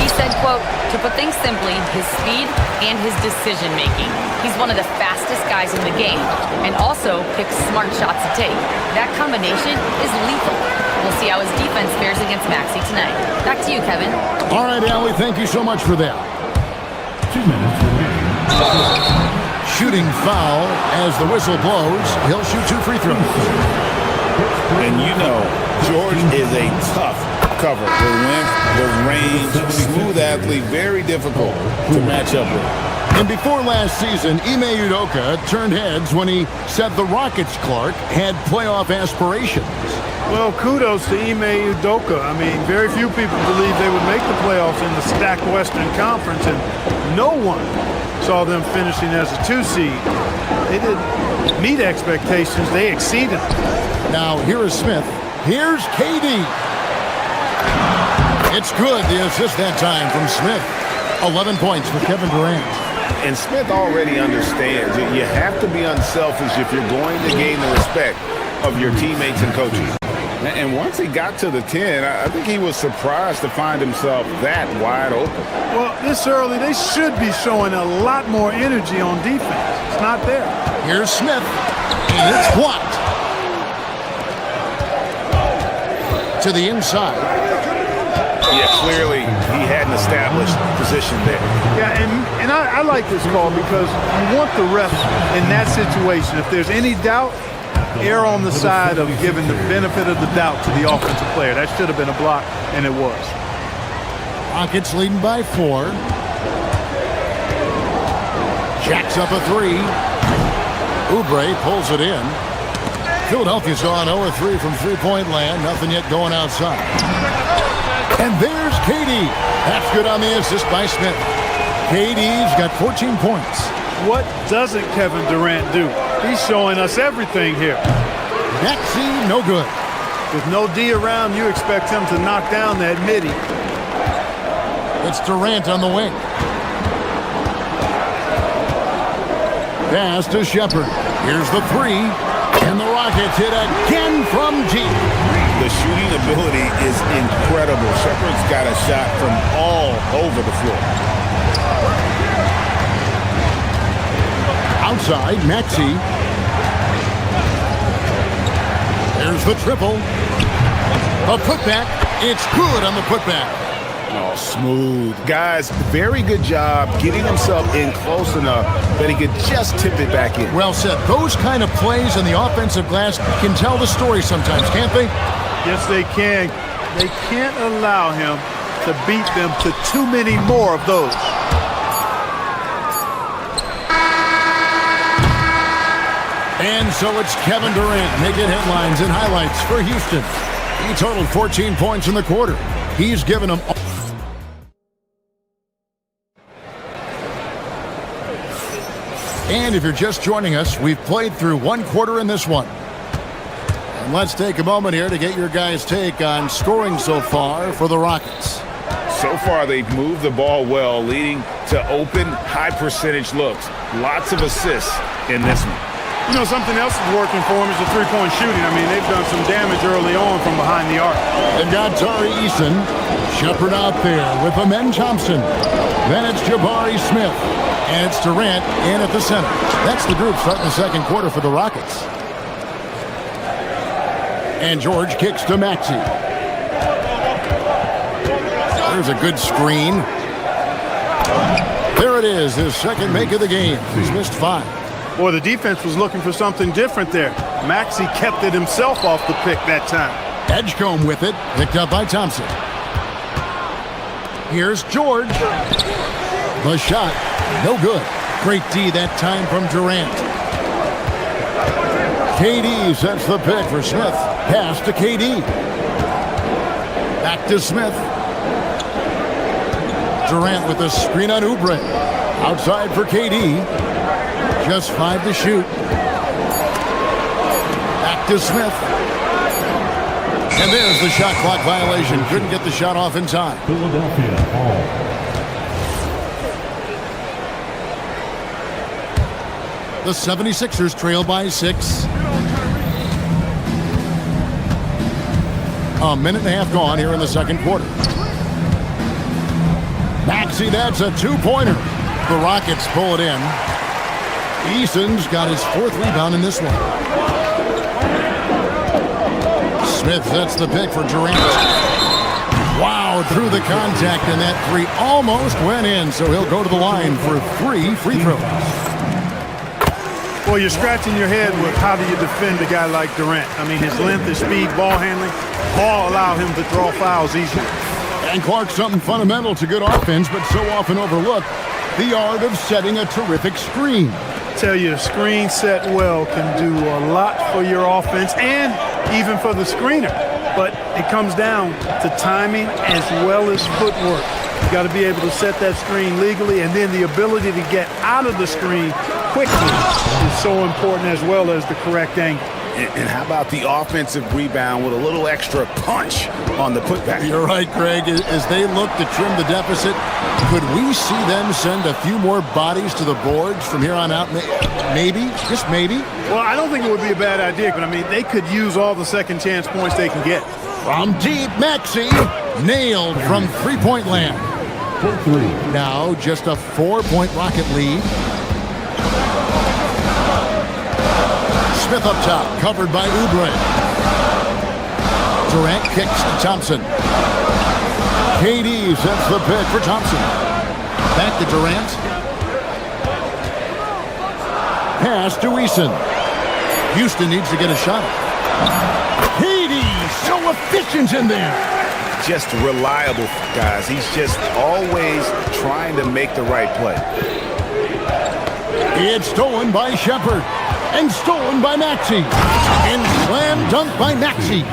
He said, quote, to put things simply, his speed and his decision-making. He's one of the fastest guys in the game and also picks smart shots to take. That combination is lethal. We'll see how his defense fares against Maxey tonight. Back to you, Kevin. All right, Allie, thank you so much for that. 2 minutes remaining. Shooting foul as the whistle blows. He'll shoot 2 free throws. And you know, George is a tough cover. The length, the range, smooth athlete, very difficult to match up with. And before last season, Ime Udoka turned heads when he said the Rockets, Clark, had playoff aspirations. Well, kudos to Ime Udoka. I mean, very few people believed they would make the playoffs in the stacked Western Conference, and no one saw them finishing as a 2 seed. They didn't meet expectations. They exceeded. Now, here is Smith. Here's KD. It's good, the assist that time from Smith. 11 points for Kevin Durant. And Smith already understands that you have to be unselfish if you're going to gain the respect of your teammates and coaches. And once he got to the 10, I think he was surprised to find himself that wide open. Well, this early, they should be showing a lot more energy on defense. It's not there. Here's Smith, and it's blocked. To the inside. Yeah, clearly he had an established position there. Yeah, and I like this call because you want the ref in that situation. If there's any doubt, err on the side of giving the benefit of the doubt to the offensive player. That should have been a block, and it was. Rockets leading by 4. Jacks up a 3. Oubre pulls it in. Philadelphia's gone 0-3 from three-point land. Nothing yet going outside. And there's KD. That's good on the assist by Smith. KD's got 14 points. What doesn't Kevin Durant do? He's showing us everything here. Maxey, no good. With no D around, you expect him to knock down that midi. It's Durant on the wing. Pass to Shepherd. Here's the 3. And the Rockets hit again from deep. The shooting ability is incredible. Shepherd's got a shot from all over the floor. Outside, Maxey. There's the triple. The putback. It's good on the putback. Oh, smooth. Guys, very good job getting himself in close enough that he could just tip it back in. Well said. Those kind of plays in the offensive glass can tell the story sometimes, can't they? Yes, they can. They can't allow him to beat them to too many more of those. And so it's Kevin Durant making headlines and highlights for Houston. He totaled 14 points in the quarter. He's given them all. And if you're just joining us, we've played through one quarter in this one. And let's take a moment here to get your guys' take on scoring so far for the Rockets. So far, they've moved the ball well, leading to open, high-percentage looks. Lots of assists in this one. You know, something else is working for them is the three-point shooting. I mean, they've done some damage early on from behind the arc. They've got Tari Eason, Shepard out there with Amen Thompson. Then it's Jabari Smith, and it's Durant in at the center. That's the group starting the second quarter for the Rockets. And George kicks to Maxey. There's a good screen. There it is, his second make of the game. He's missed 5. Boy, the defense was looking for something different there. Maxey kept it himself off the pick that time. Edgecombe with it, picked up by Thompson. Here's George. The shot, no good. Great D that time from Durant. KD sets the pick for Smith. Pass to KD. Back to Smith. Durant with a screen on Oubre. Outside for KD. Just 5 to shoot. Back to Smith. And there's the shot clock violation. Couldn't get the shot off in time. Philadelphia ball. The 76ers trail by 6. A minute and a half gone here in the second quarter. Maxey, that's a 2-pointer. The Rockets pull it in. Eason's got his 4th rebound in this one. Smith sets the pick for Durant. Wow, through the contact, and that 3 almost went in, so he'll go to the line for 3 free throws. Well, you're scratching your head with how do you defend a guy like Durant. I mean, his length, his speed, ball handling, all allow him to draw fouls easily. And Clark, something fundamental to good offense, but so often overlooked, the art of setting a terrific screen. Tell you, a screen set well can do a lot for your offense and even for the screener. But it comes down to timing as well as footwork. You got to be able to set that screen legally, and then the ability to get out of the screen quickly is so important, as well as the correct angle. And how about the offensive rebound with a little extra punch on the putback? You're right, Greg. As they look to trim the deficit, could we see them send a few more bodies to the boards from here on out? Maybe, just maybe. Well, I don't think it would be a bad idea, but I mean, they could use all the second chance points they can get. From deep, Maxey nailed from three-point land. Now just a 4-point Rocket lead. Smith up top, covered by Oubre. Durant kicks to Thompson. KD sets the pick for Thompson. Back to Durant. Pass to Eason. Houston needs to get a shot. KD, so efficient in there. Just reliable, guys. He's just always trying to make the right play. It's stolen by Shepard. And stolen by Maxey. And slam dunk by Maxey.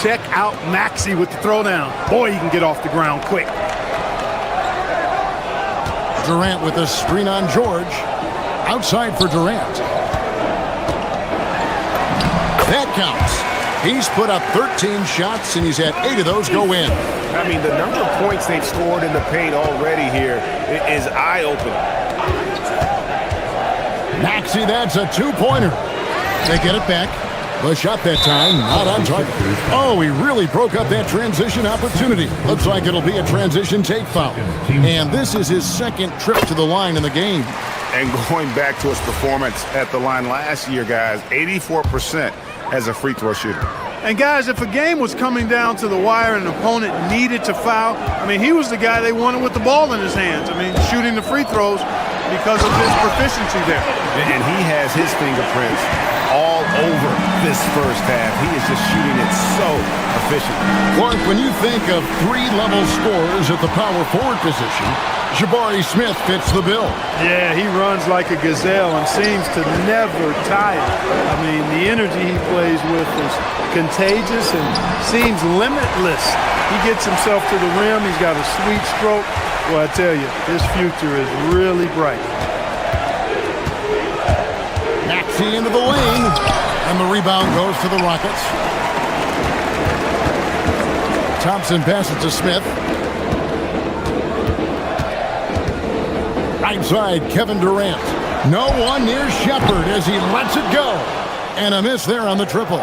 Check out Maxey with the throwdown. Boy, he can get off the ground quick. Durant with a screen on George. Outside for Durant. That counts. He's put up 13 shots, and he's had 8 of those go in. I mean, the number of points they've scored in the paint already here is eye-opening. Maxey, that's a 2-pointer. They get it back. The shot that time, not on target. Oh, he really broke up that transition opportunity. Looks like it'll be a transition take foul. And this is his second trip to the line in the game. And going back to his performance at the line last year, guys, 84% as a free throw shooter. And guys, if a game was coming down to the wire and an opponent needed to foul, I mean, he was the guy they wanted with the ball in his hands. I mean, shooting the free throws because of his proficiency there. And he has his fingerprints all over this first half. He is just shooting it so efficiently. Clark, when you think of three-level scorers at the power forward position, Jabari Smith fits the bill. Yeah, he runs like a gazelle and seems to never tire. I mean, the energy he plays with is contagious and seems limitless. He gets himself to the rim. He's got a sweet stroke. Well, I tell you, his future is really bright. Maxey into the lane, and the rebound goes to the Rockets. Thompson passes to Smith. Right side, Kevin Durant. No one near Shepard as he lets it go. And a miss there on the triple.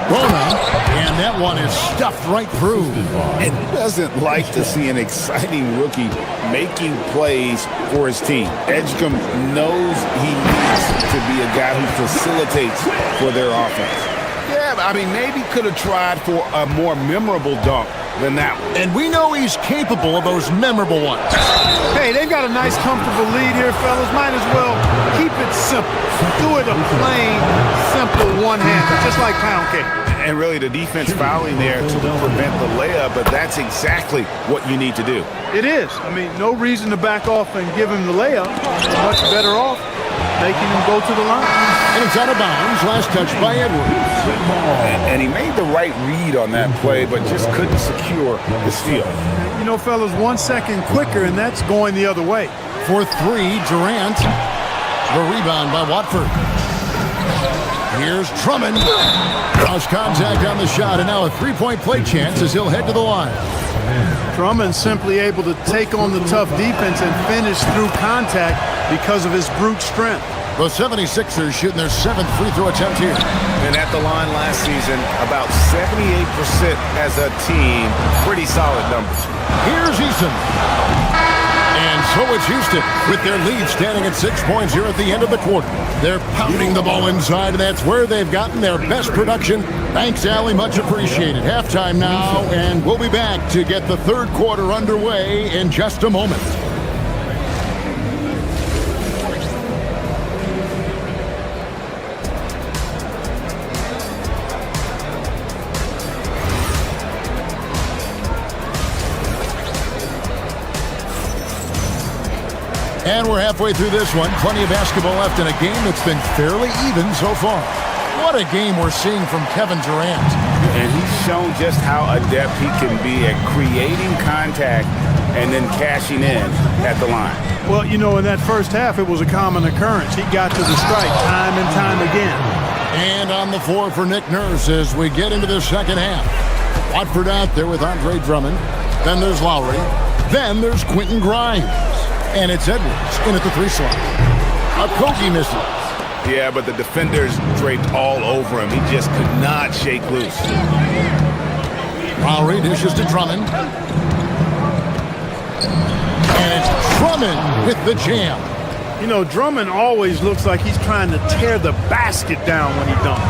Bona, and that one is stuffed right through. And who doesn't like to see an exciting rookie making plays for his team? Edgecombe knows he needs to be a guy who facilitates for their offense. Yeah, I mean, maybe could have tried for a more memorable dunk than that one. And we know he's capable of those memorable ones. Hey, they've got a nice, comfortable lead here, fellas. Might as well keep it simple. Do it a plain, simple one-hander, just like pound cake. And really, the defense fouling there to prevent the layup, but that's exactly what you need to do. It is. I mean, no reason to back off and give him the layup. You're much better off making him go to the line. And it's out of bounds. Last touch by Edwards. And he made the right read on that play, but just couldn't secure the steal. You know, fellas, 1 second quicker, and that's going the other way. For three, Durant. The rebound by Watford. Here's Drummond. Lost contact on the shot, and now a three-point play chance as he'll head to the line. Drummond simply able to take on the tough defense and finish through contact because of his brute strength. The 76ers shooting their 7th free throw attempt here. And at the line last season, about 78% as a team. Pretty solid numbers. Here's Eason. And so it's Houston with their lead standing at 6 points here at the end of the quarter. They're pounding the ball inside, and that's where they've gotten their best production. Thanks, Allie. Much appreciated. Halftime now, and we'll be back to get the third quarter underway in just a moment. And we're halfway through this one. Plenty of basketball left in a game that's been fairly even so far. What a game we're seeing from Kevin Durant. And he's shown just how adept he can be at creating contact and then cashing in at the line. Well, you know, in that first half, it was a common occurrence. He got to the strike time and time again. And on the floor for Nick Nurse as we get into the second half. Watford out there with Andre Drummond. Then there's Lowry. Then there's Quentin Grimes. And it's Edwards in at the three slot. Okogie misses. Yeah, but the defenders draped all over him. He just could not shake loose. Lowry dishes to Drummond. And it's Drummond with the jam. You know, Drummond always looks like he's trying to tear the basket down when he dunks.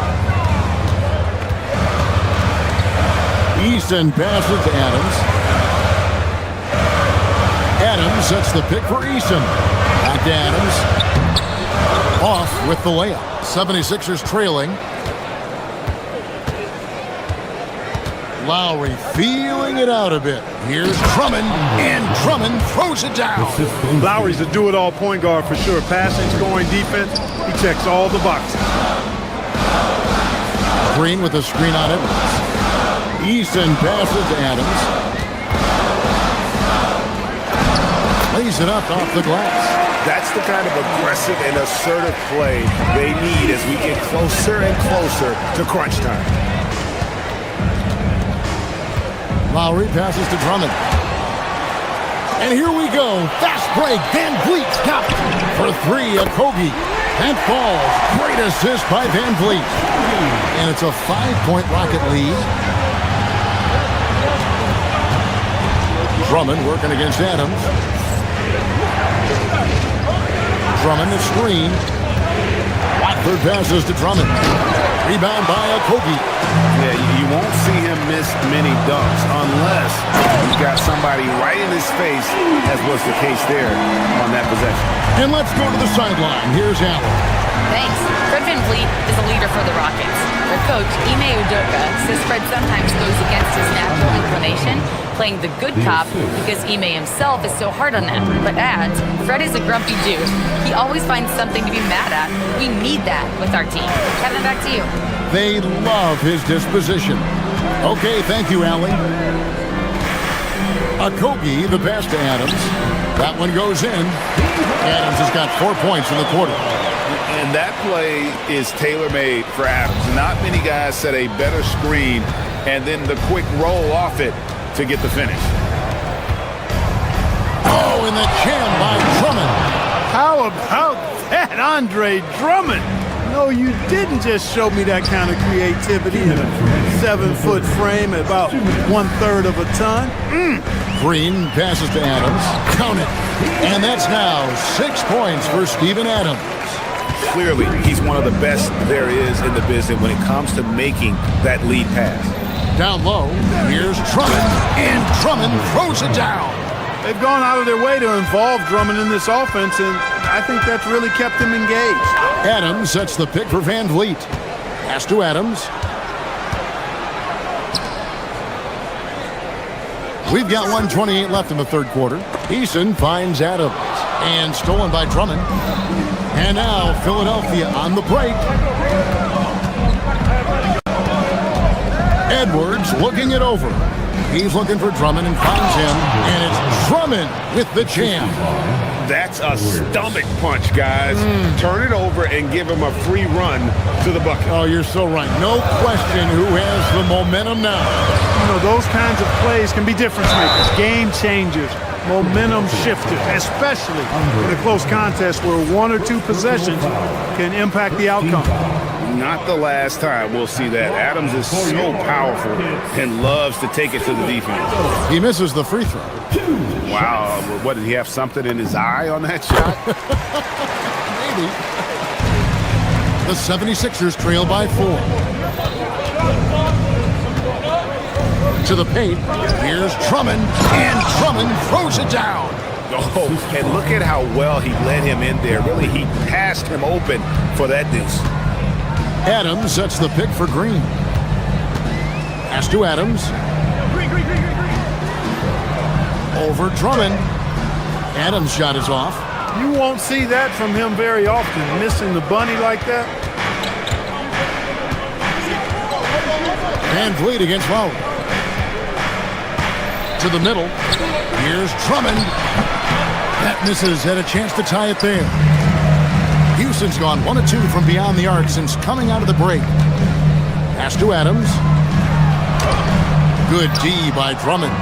Easton passes to Adams. Adams sets the pick for Easton. Back to Adams. Off with the layup. 76ers trailing. Lowry feeling it out a bit. Here's Drummond, and Drummond throws it down. Lowry's a do-it-all point guard for sure. Passing, scoring, defense, he checks all the boxes. Green with a screen on Edwards. Easton passes to Adams. Lays it up off the glass. That's the kind of aggressive and assertive play they need as we get closer and closer to crunch time. Lowry passes to Drummond. And here we go. Fast break. Van Vliet's got it. For three, Okogie. And falls. Great assist by Van Vliet. And it's a 5-point Rocket lead. Drummond working against Adams. Drummond the screen. Watford passes to Drummond. Rebound by Okogie. Yeah, you won't see him miss many dunks unless he's got somebody right in his face, as was the case there on that possession. And let's go to the sideline. Here's Allen. Thanks. Fred VanVleet is a leader for the Rockets. Their coach, Ime Udoka, says Fred sometimes goes against his natural inclination, playing the good cop because Ime himself is so hard on them, but adds, Fred is a grumpy dude. He always finds something to be mad at. We need that with our team. Kevin, back to you. They love his disposition. Okay, thank you, Allie. Okogie, the pass to Adams. That one goes in. Adams has got 4 points in the quarter. And that play is tailor-made for Adams. Not many guys set a better screen and then the quick roll off it to get the finish. Oh, and the jam by Drummond. How about that, Andre Drummond? No, you didn't just show me that kind of creativity in a 7-foot frame at about 1/3 of a ton. Green passes to Adams. Count it. And that's now 6 points for Steven Adams. Clearly, he's one of the best there is in the business when it comes to making that lead pass. Down low, here's Drummond, and Drummond throws it down. They've gone out of their way to involve Drummond in this offense, and I think that's really kept him engaged. Adams sets the pick for VanVleet. Pass to Adams. We've got 1:28 left in the third quarter. Eason finds Adams, and stolen by Drummond. And now Philadelphia on the break. Edwards looking it over. He's looking for Drummond and finds him. And it's Drummond with the jam. That's a stomach punch, guys. Turn it over and give him a free run to the bucket. Oh, you're so right. No question who has the momentum now. You know, those kinds of plays can be difference makers, game changers, momentum shifters, especially in a close contest where 1 or 2 possessions can impact the outcome. Not the last time we'll see that. Adams is so powerful and loves to take it to the defense. He misses the free throw. Wow. What, did he have something in his eye on that shot? Maybe. The 76ers trail by 4. To the paint. Here's Drummond. And Drummond throws it down. Oh, and look at how well he led him in there. Really, he passed him open for that deuce. Adams sets the pick for Green. Pass to Adams. Over Drummond. Adams' shot is off. You won't see that from him very often, missing the bunny like that. VanVleet against Lowry. To the middle. Here's Drummond. That misses. Had a chance to tie it there. Houston's gone 1 of 2 from beyond the arc since coming out of the break. Pass to Adams. Good D by Drummond.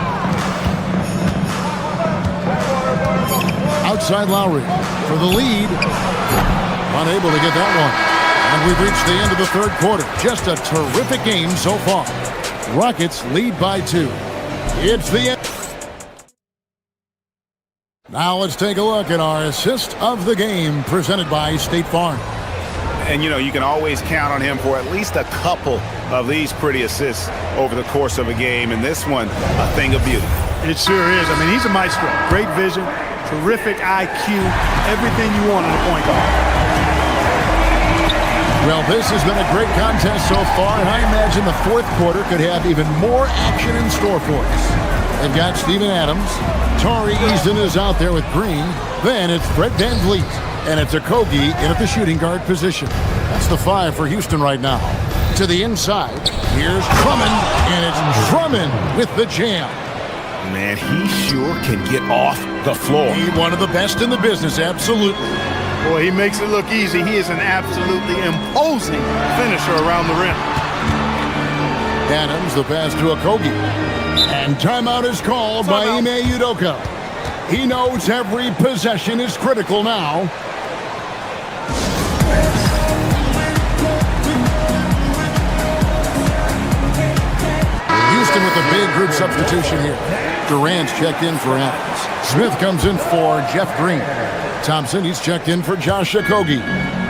Outside Lowry for the lead. Unable to get that one. And we've reached the end of the third quarter. Just a terrific game so far. Rockets lead by 2. It's the end. Now let's take a look at our assist of the game presented by State Farm. And, you know, you can always count on him for at least a couple of these pretty assists over the course of a game. And this one, a thing of beauty. It sure is. I mean, he's a maestro. Great vision, terrific IQ, everything you want in a point guard. Well, this has been a great contest so far, and I imagine the fourth quarter could have even more action in store for us. They've got Steven Adams. Tari Eason is out there with Green. Then it's Fred VanVleet. And it's Okogie in at the shooting guard position. That's the 5 for Houston right now. To the inside, here's Drummond. And it's Drummond with the jam. Man, he sure can get off the floor. He's one of the best in the business, absolutely. Boy, he makes it look easy. He is an absolutely imposing finisher around the rim. Adams, the pass to Okogie. And timeout is called by Ime Udoka. He knows every possession is critical now. Houston with a big group substitution here. Durant's checked in for Adams. Smith comes in for Jeff Green. Thompson, he's checked in for Josh Okogie.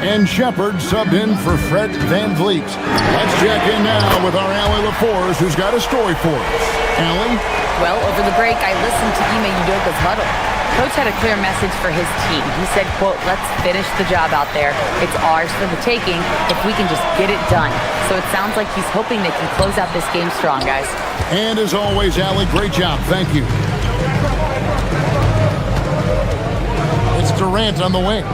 And Shepard subbed in for Fred Van Vliet. Let's check in now with our Allie LaForce, who's got a story for us. Allie? Well, over the break, I listened to Ime Udoka's huddle. Coach had a clear message for his team. He said, quote, let's finish the job out there. It's ours for the taking if we can just get it done. So it sounds like he's hoping they can close out this game strong, guys. And as always, Allie, great job. Thank you. It's Durant on the wing.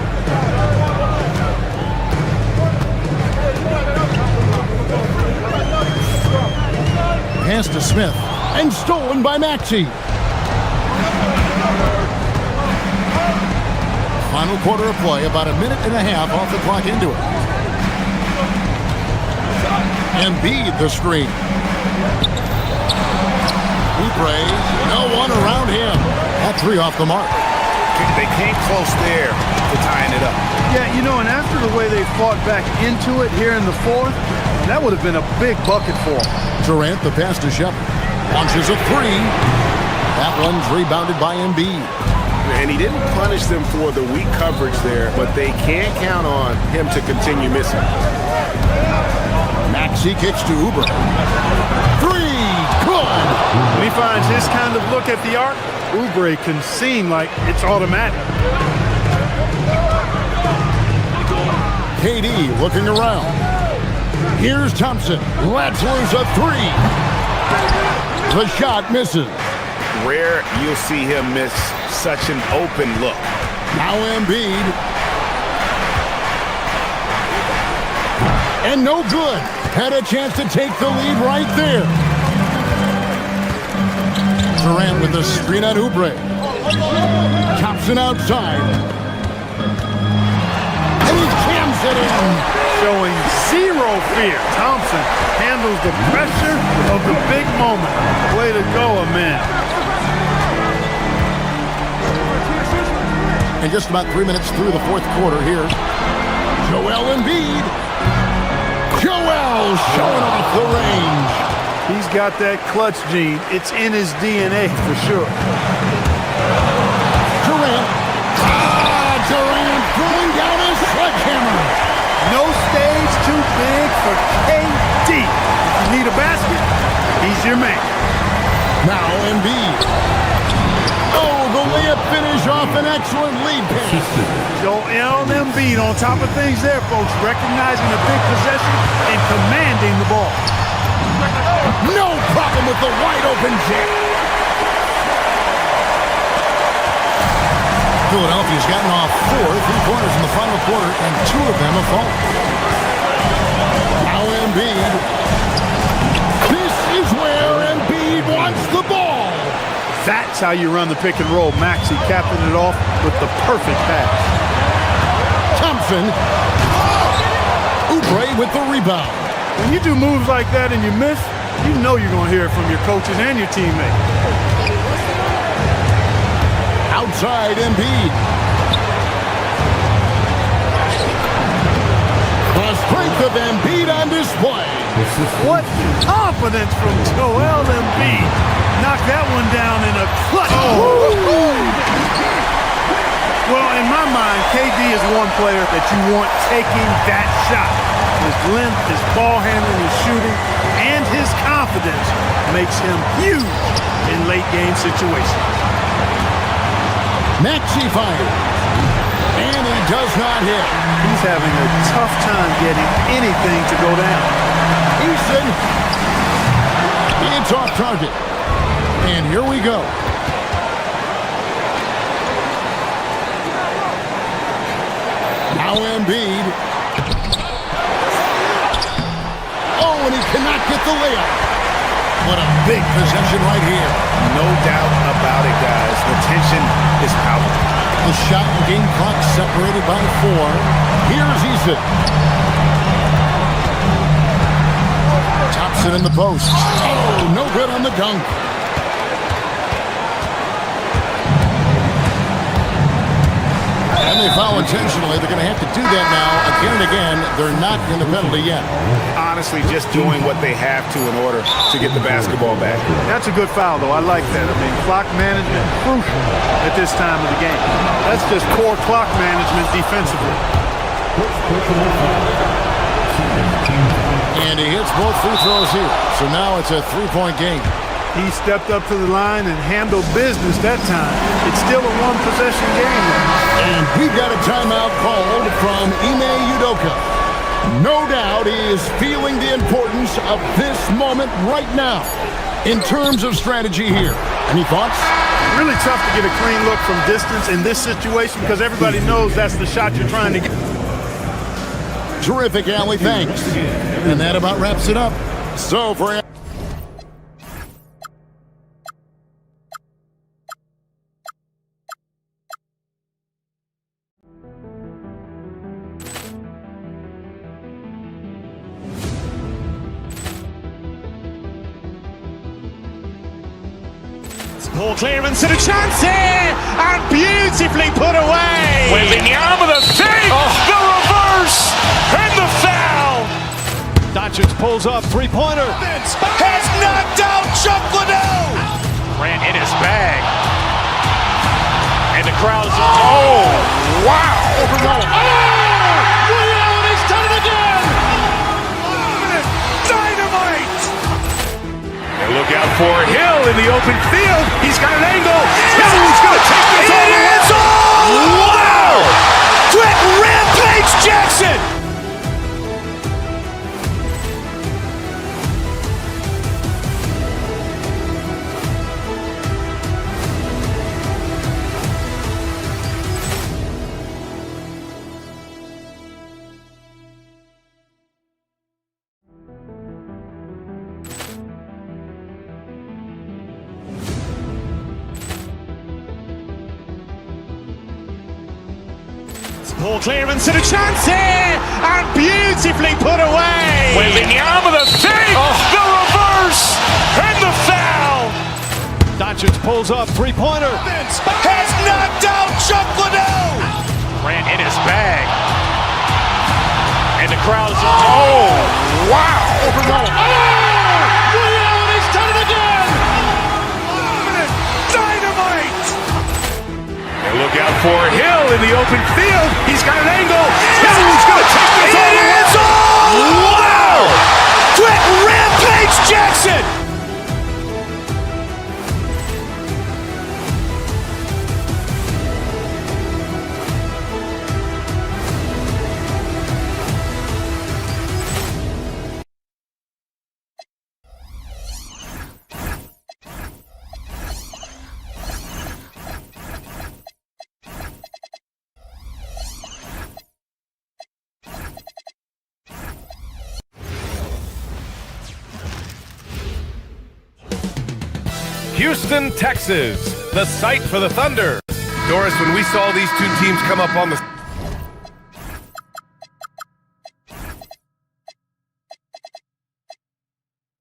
Pass to Smith. And stolen by Maxey. Final quarter of play, about a minute and a half off the clock into it. Embiid the screen. Oubre, no one around him. That three off the mark. They came close there to tying it up. Yeah, you know, and after the way they fought back into it here in the fourth, that would have been a big bucket for them. Durant, the pass to Shepard. Launches a three. That one's rebounded by Embiid. And he didn't punish them for the weak coverage there, but they can't count on him to continue missing. Maxey kicks to Oubre. Three, good. When he finds his kind of look at the arc, Oubre can seem like it's automatic. KD looking around. Here's Thompson. Let's lose a three. The shot misses. Rare you'll see him miss such an open look. Now Embiid. And no good. Had a chance to take the lead right there. Durant with the screen on Oubre. Thompson outside. And he jams it in. Showing zero fear. Thompson handles the pressure of the big moment. Way to go, man. And just about 3 minutes through the fourth quarter here. Joel Embiid. Joel showing off the range. He's got that clutch gene. It's in his DNA for sure. Durant. Durant throwing down his sledgehammer. No stage too big for KD. If you need a basket, he's your man. Now Embiid. Oh, the layup finish off an excellent lead pass. Joel Embiid on top of things there, folks. Recognizing the big possession and commanding the ball. No problem with the wide open jam. Philadelphia's gotten off 4 3-pointers in the final quarter, and 2 of them have fallen. Now Embiid. This is where Embiid wants the ball. That's how you run the pick and roll. Maxey capping it off with the perfect pass. Thompson. Oubre with the rebound. When you do moves like that and you miss, you know you're going to hear it from your coaches and your teammates. Outside Embiid. The strength of Embiid on display. What confidence from Joel Embiid. Knocked that one down in a clutch. Well, in my mind, KD is one player that you want taking that shot. His length, his ball handling, his shooting, and his confidence makes him huge in late game situations. Maxey fires. And he does not hit. He's having a tough time getting anything to go down. Easton. It's off target. And here we go. Now Embiid. Oh, and he cannot get the layup. What a big possession right here. No doubt about it, guys. The tension is palpable. The shot and game clock separated by 4. Here's Easton. Thompson in the post. Oh, no good on the dunk. And they foul intentionally. They're going to have to do that now again and again. They're not in the penalty yet. Honestly, just doing what they have to in order to get the basketball back. That's a good foul, though. I like that. I mean, clock management crucial at this time of the game. That's just core clock management defensively. And he hits both free throws here. So now it's a three-point game. He stepped up to the line and handled business that time. It's still a one-possession game. And we've got a timeout called from Ime Udoka. No doubt he is feeling the importance of this moment right now in terms of strategy here. Any thoughts? Really tough to get a clean look from distance in this situation because everybody knows that's the shot you're trying to get. Terrific, Allie. Thanks. And that about wraps it up. So for Poor clearance and a chance here, and beautifully put away. William with a save, the reverse, and the foul. Doncic pulls up, three-pointer. Has knocked out Chuck Liddell. Ran in his bag. And the crowd is, oh, wow. William, he's done it again. Dynamite. And look out for Hill in the open field. He's got an angle. Hill's going to take this all the way. Wow. Quick rampage Jackson. Poor clearance and a chance here, and beautifully put away. William with a save, the reverse, and the foul. Doncic pulls up, three-pointer. Has knocked out Chuck Liddell. Ran in his bag. And the crowd is, oh, wow. William, he's done it again. Dynamite. And look out for Hill in the open field. He's got an angle. Hill's going to take this all the way. Wow. Quick rampage Jackson. Houston, Texas, the site for the Thunder. Doris, when we saw these two teams come up on the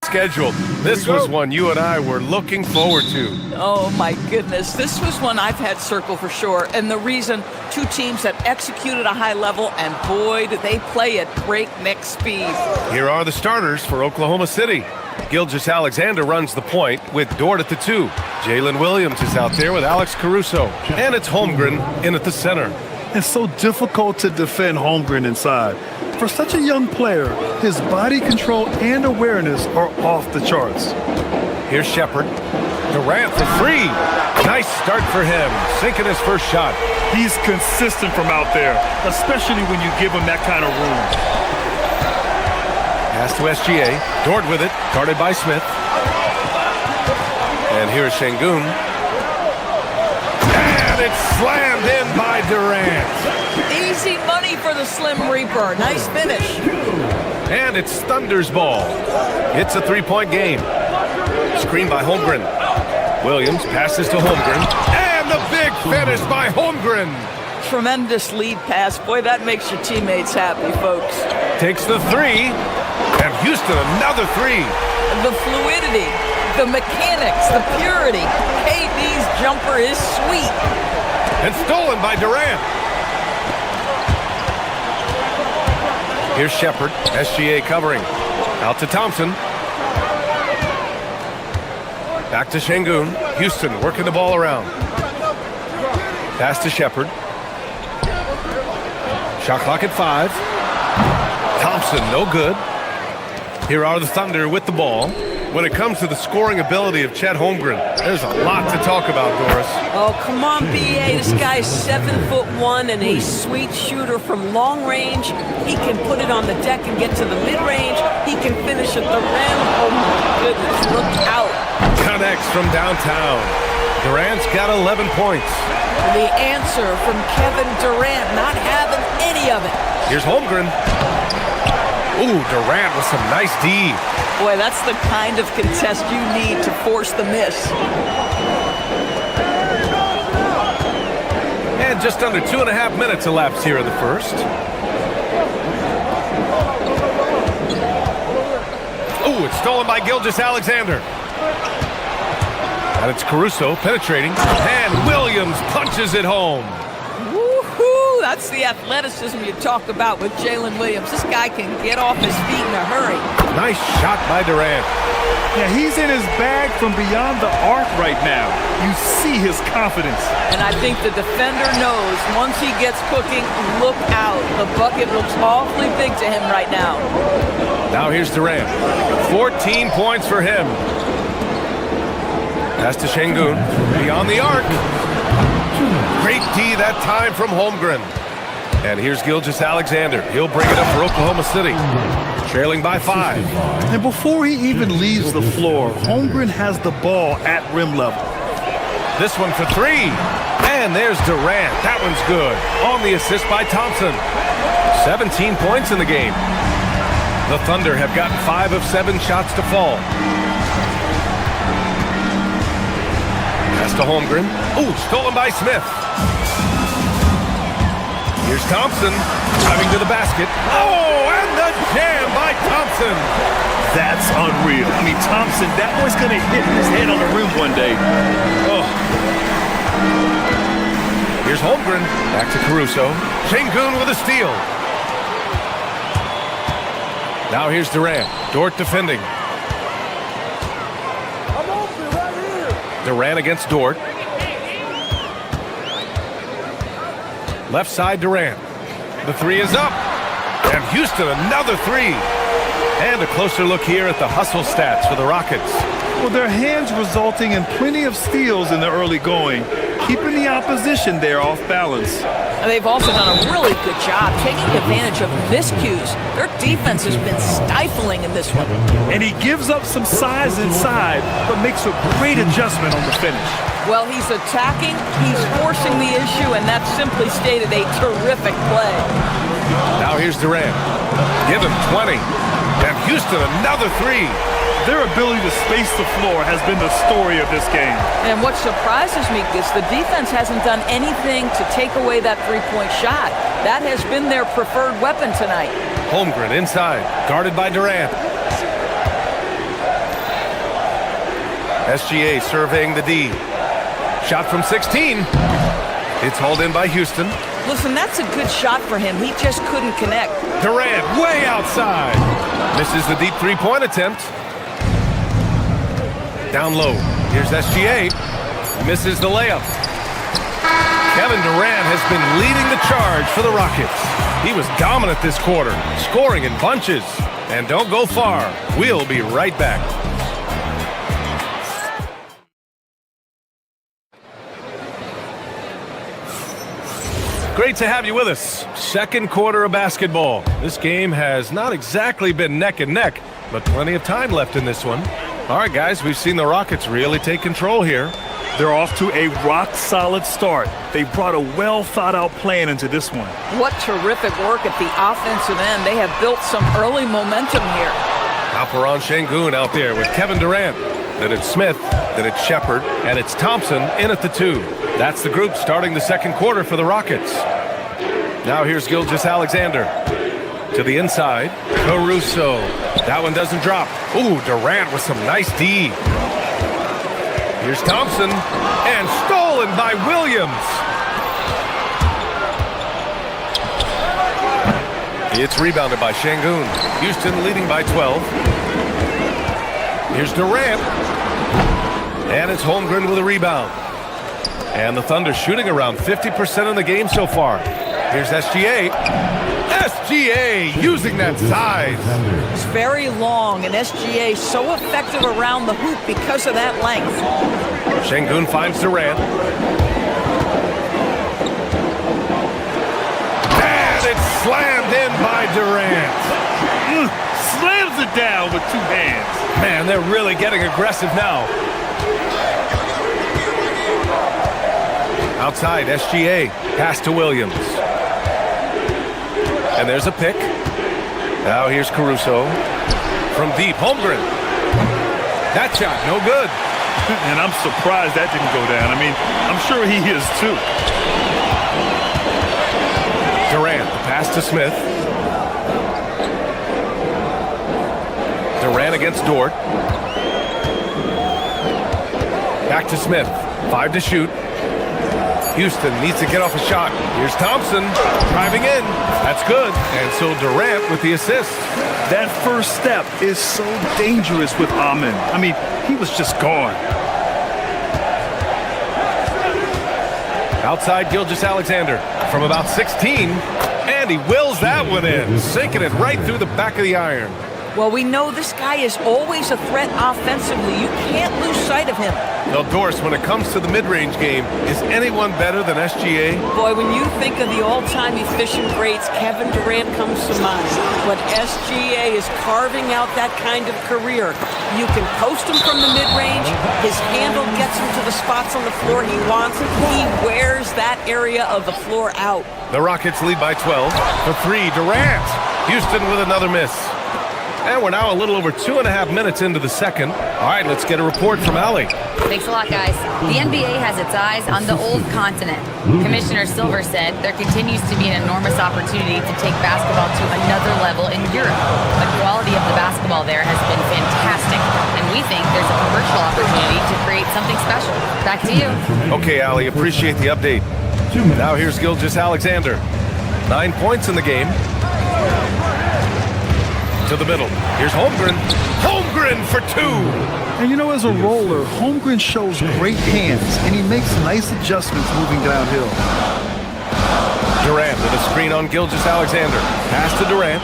schedule, this was one you and I were looking forward to. Oh my goodness, this was one I've had circled for sure, and the reason, two teams that executed a high level, and boy did they play at breakneck speed. Here are the starters for Oklahoma City. Gilgeous-Alexander runs the point with Dort at the 2. Jalen Williams is out there with Alex Caruso, and it's Holmgren in at the center. It's so difficult to defend Holmgren inside. For such a young player, his body control and awareness are off the charts. Here's Shepard. Durant for three. Nice start for him, sinking his first shot. He's consistent from out there, especially when you give him that kind of room. Pass to SGA. Dort with it, guarded by Smith. And here's Şengün. And it's slammed in by Durant. Easy money for the Slim Reaper. Nice finish. And it's Thunder's ball. It's a three-point game. Screen by Holmgren. Williams passes to Holmgren. And the big finish by Holmgren. Tremendous lead pass. Boy, that makes your teammates happy, folks. Takes the three. And Houston, another three. The fluidity, the mechanics, the purity. KD's jumper is sweet. And stolen by Durant. Here's Shepard. SGA covering. Out to Thompson. Back to Şengün. Houston working the ball around. Pass to Shepard. Shot clock at 5. Thompson, no good. Here are the Thunder with the ball. When it comes to the scoring ability of Chet Holmgren, there's a lot to talk about, Doris. Oh, come on, B.A. This guy's 7'1" and a sweet shooter from long range. He can put it on the deck and get to the mid-range. He can finish at the rim. Oh, my goodness, look out. Connects from downtown. Durant's got 11 points. The answer from Kevin Durant, not having any of it. Here's Holmgren. Ooh, Durant with some nice D. Boy, that's the kind of contest you need to force the miss. And just under 2.5 minutes elapsed here in the first. Ooh, it's stolen by Gilgeous-Alexander. And it's Caruso penetrating. And Williams punches it home. Woohoo! That's the athleticism you talk about with Jalen Williams. This guy can get off his feet in a hurry. Nice shot by Durant. Yeah, he's in his bag from beyond the arc right now. You see his confidence. And I think the defender knows once he gets cooking, look out. The bucket looks awfully big to him right now. Now here's Durant. 14 points for him. Pass to Şengün. Beyond the arc. Great D that time from Holmgren. And here's Gilgeous-Alexander. He'll bring it up for Oklahoma City. Trailing by 5. And before he even leaves the floor, Holmgren has the ball at rim level. This one for 3. And there's Durant. That one's good. On the assist by Thompson. 17 points in the game. The Thunder have gotten 5 of 7 shots to fall. Pass to Holmgren. Ooh, stolen by Smith. Here's Thompson, driving to the basket. Oh, and the jam by Thompson. That's unreal. I mean, Thompson, that boy's going to hit his head on the rim one day. Oh. Here's Holmgren, back to Caruso. Şengün with a steal. Now here's Durant. Dort defending. Durant against Dort. Left side, Durant. The 3 is up. And Houston, another 3. And a closer look here at the hustle stats for the Rockets. Well, their hands resulting in plenty of steals in the early going, keeping the opposition there off balance. And they've also done a really good job taking advantage of miscues. Their defense has been stifling in this one. And he gives up some size inside, but makes a great adjustment on the finish. Well, he's attacking, he's forcing the issue, and that's simply stated a terrific play. Now here's Durant. Give him 20. And Houston, another 3. Their ability to space the floor has been the story of this game. And what surprises me is the defense hasn't done anything to take away that three-point shot. That has been their preferred weapon tonight. Holmgren inside, guarded by Durant. SGA surveying the D. Shot from 16. It's hauled in by Houston. Listen, that's a good shot for him. He just couldn't connect. Durant way outside. Misses the deep three-point attempt. Down low. Here's SGA. Misses the layup. Kevin Durant has been leading the charge for the Rockets. He was dominant this quarter, scoring in bunches. And don't go far. We'll be right back. Great to have you with us. Second quarter of basketball. This game has not exactly been neck and neck, but plenty of time left in this one. All right, guys, we've seen the Rockets really take control here. They're off to a rock-solid start. They brought a well-thought-out plan into this one. What terrific work at the offensive end. They have built some early momentum here. Alperen Şengün out there with Kevin Durant. Then it's Smith, then it's Shepard, and it's Thompson in at the 2. That's the group starting the second quarter for the Rockets. Now here's Gilgeous-Alexander. To the inside, Caruso. That one doesn't drop. Ooh, Durant with some nice D. Here's Thompson, and stolen by Williams. It's rebounded by Şengün. Houston leading by 12. Here's Durant. And it's Holmgren with a rebound. And the Thunder shooting around 50% in the game so far. Here's SGA. SGA using that size. It's very long, and SGA so effective around the hoop because of that length. Şengün finds Durant. And it's slammed in by Durant. Slams it down with 2 hands. Man, they're really getting aggressive now. Outside, SGA. Pass to Williams. And there's a pick. Now here's Caruso. From deep, Holmgren. That shot, no good. And I'm surprised that didn't go down. I mean, I'm sure he is too. Durant, pass to Smith. Durant against Dort. Back to Smith. 5 to shoot. Houston needs to get off a shot. Here's Thompson driving in. That's good. And so Durant with the assist. That first step is so dangerous with Amin. I mean, he was just gone. Outside, Gilgeous-Alexander from about 16. And he wills that one in, sinking it right through the back of the iron. Well, we know this guy is always a threat offensively. You can't lose sight of him. Now, Doris, when it comes to the mid-range game, is anyone better than SGA? Boy, when you think of the all-time efficient greats, Kevin Durant comes to mind. But SGA is carving out that kind of career. You can post him from the mid-range. His handle gets him to the spots on the floor he wants. He wears that area of the floor out. The Rockets lead by 12. For 3, Durant. Houston with another miss. And we're now a little over 2.5 minutes into the second. All right, let's get a report from Allie. Thanks a lot, guys. The NBA has its eyes on the old continent. Commissioner Silver said there continues to be an enormous opportunity to take basketball to another level in Europe. The quality of the basketball there has been fantastic, and we think there's a commercial opportunity to create something special. Back to you. Okay, Allie, appreciate the update. Now here's Gilgeous-Alexander. 9 points in the game. To the middle. Here's Holmgren. Holmgren for 2. And you know, as a roller, Holmgren shows great hands, and he makes nice adjustments moving downhill. Durant with a screen on Gilgeous-Alexander. Pass to Durant.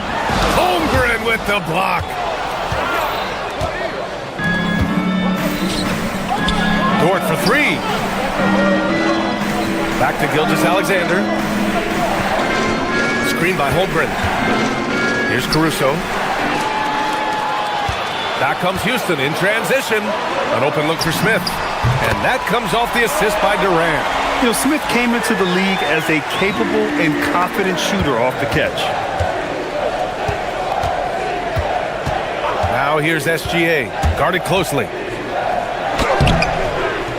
Holmgren with the block. Dort for 3. Back to Gilgeous-Alexander. Screen by Holmgren. Here's Caruso. Back comes Houston in transition. An open look for Smith. And that comes off the assist by Durant. You know, Smith came into the league as a capable and confident shooter off the catch. Now here's SGA. Guarded closely.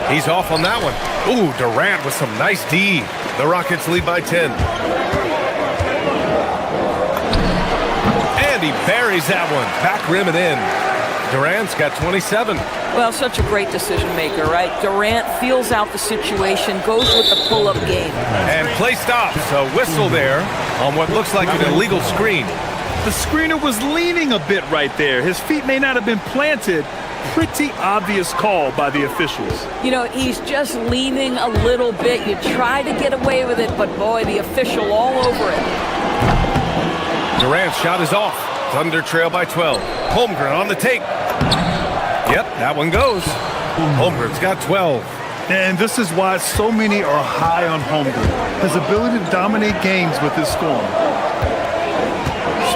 He's off on that one. Ooh, Durant with some nice D. The Rockets lead by 10. And he buries that one. Back rim and in. Durant's got 27. Well, such a great decision maker, right? Durant feels out the situation, goes with the pull-up game. And play stops. A whistle there on what looks like an illegal screen. The screener was leaning a bit right there. His feet may not have been planted. Pretty obvious call by the officials. You know, he's just leaning a little bit. You try to get away with it, but boy, the official all over it. Durant's shot is off. Thunder trail by 12. Holmgren on the take. Yep, that one goes. Holmgren's got 12. And this is why so many are high on Holmgren. His ability to dominate games with his scoring.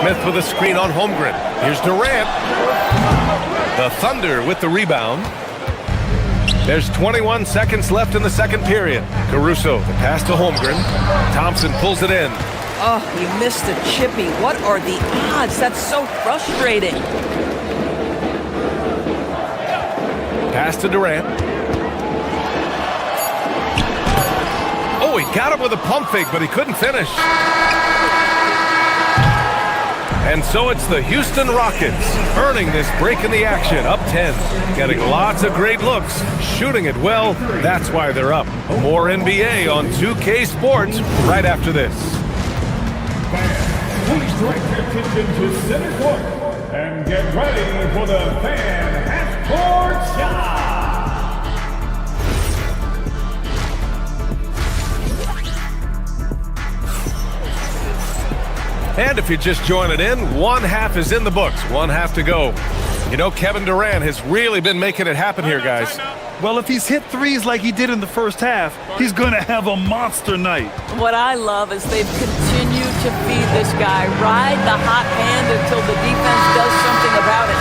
Smith with a screen on Holmgren. Here's Durant. The Thunder with the rebound. There's 21 seconds left in the second period. Caruso, the pass to Holmgren. Thompson pulls it in. Oh, you missed the chippy. What are the odds? That's so frustrating. Pass to Durant. Oh, he got it with a pump fake, but he couldn't finish. And so it's the Houston Rockets earning this break in the action, up 10. Getting lots of great looks, shooting it well. That's why they're up. More NBA on 2K Sports right after this. Please direct your attention to center court and get ready for the fan half-court shot. And if you're just joining in, one half is in the books, one half to go. You know, Kevin Durant has really been making it happen here, guys. Well, if he's hit threes like he did in the first half, he's going to have a monster night. What I love is they've continued to feed this guy, ride the hot hand until the defense does something about it.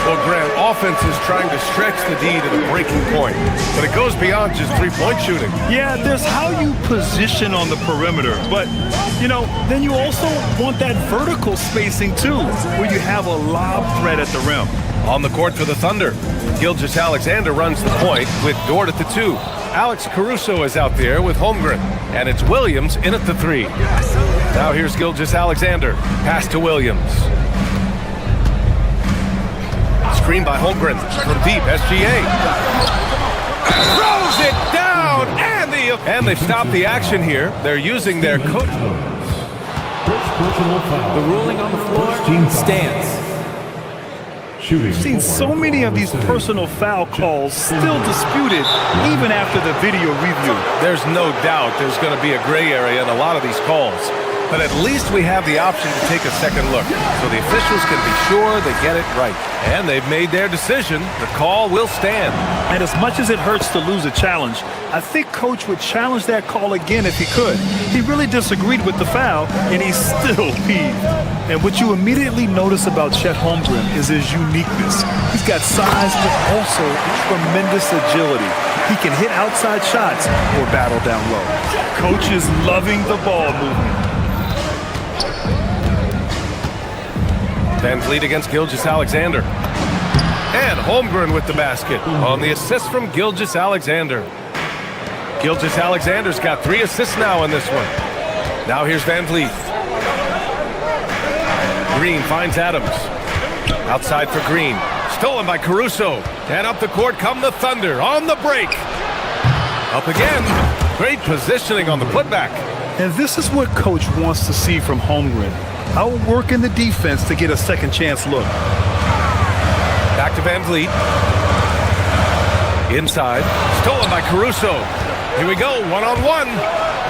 Well, Grant, offense is trying to stretch the D to the breaking point, but it goes beyond just three-point shooting. Yeah, there's how you position on the perimeter, but, you know, then you also want that vertical spacing, too, where you have a lob threat at the rim. On the court for the Thunder, Gilgeous-Alexander runs the point with Dort at the 2. Alex Caruso is out there with Holmgren, and it's Williams in at the 3. Now here's Gilgeous-Alexander. Pass to Williams. Screen by Holmgren from deep, SGA. Throws it down, and they've stopped the action here. They're using their coach. The ruling on the floor stands. We've seen so many of these personal foul calls still disputed even after the video review. There's no doubt there's going to be a gray area in a lot of these calls. But at least we have the option to take a second look, so the officials can be sure they get it right. And they've made their decision. The call will stand. And as much as it hurts to lose a challenge, I think Coach would challenge that call again if he could. He really disagreed with the foul, and he's still peeved. And what you immediately notice about Chet Holmgren is his uniqueness. He's got size, but also tremendous agility. He can hit outside shots or battle down low. Coach is loving the ball movement. Van Vliet against Gilgeous-Alexander. And Holmgren with the basket on the assist from Gilgeous-Alexander. Gilgeous-Alexander's got 3 assists now in this one. Now here's Van Vliet. Green finds Adams. Outside for Green. Stolen by Caruso. And up the court come the Thunder on the break. Up again. Great positioning on the putback. And this is what Coach wants to see from Holmgren. Outworking the defense to get a second chance look. Back to Van Vliet. Inside. Stolen by Caruso. Here we go, one-on-one.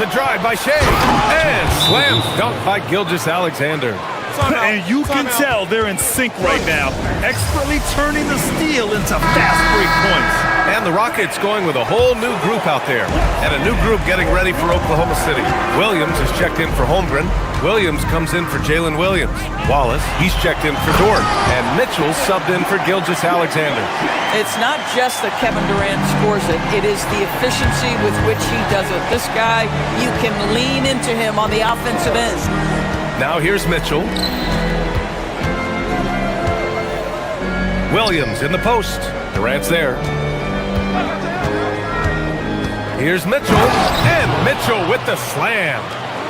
The drive by Shea. And slam dunk by Gilgeous-Alexander. And you can tell they're in sync right now, expertly turning the steal into fast break points. And the Rockets going with a whole new group out there. And a new group getting ready for Oklahoma City. Williams is checked in for Holmgren. Williams comes in for Jalen Williams. Wallace, he's checked in for Dort. And Mitchell subbed in for Gilgeous-Alexander. It's not just that Kevin Durant scores it. It is the efficiency with which he does it. This guy, you can lean into him on the offensive end. Now here's Mitchell. Williams in the post. Durant's there. Here's Mitchell. And Mitchell with the slam.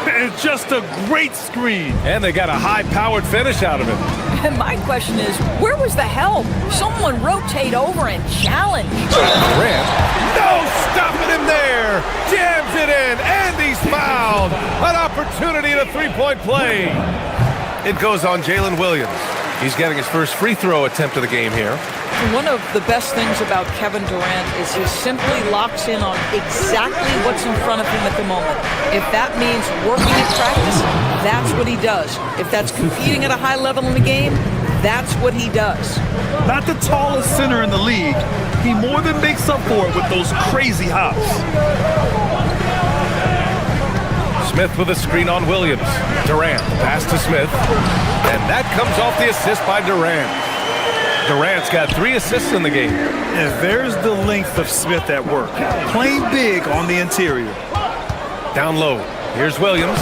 And just a great screen. And they got a high-powered finish out of it. And my question is, where was the help? Someone rotate over and challenge. Durant. No stopping him there. Jams it in, and he's fouled. An opportunity at a three-point play. It goes on Jalen Williams. He's getting his first free throw attempt of the game here. One of the best things about Kevin Durant is he simply locks in on exactly what's in front of him at the moment. If that means working at practice, that's what he does. If that's competing at a high level in the game, that's what he does. Not the tallest center in the league, he more than makes up for it with those crazy hops. Smith with a screen on Williams. Durant, pass to Smith. And that comes off the assist by Durant. Durant's got 3 assists in the game. And there's the length of Smith at work. Playing big on the interior. Down low. Here's Williams.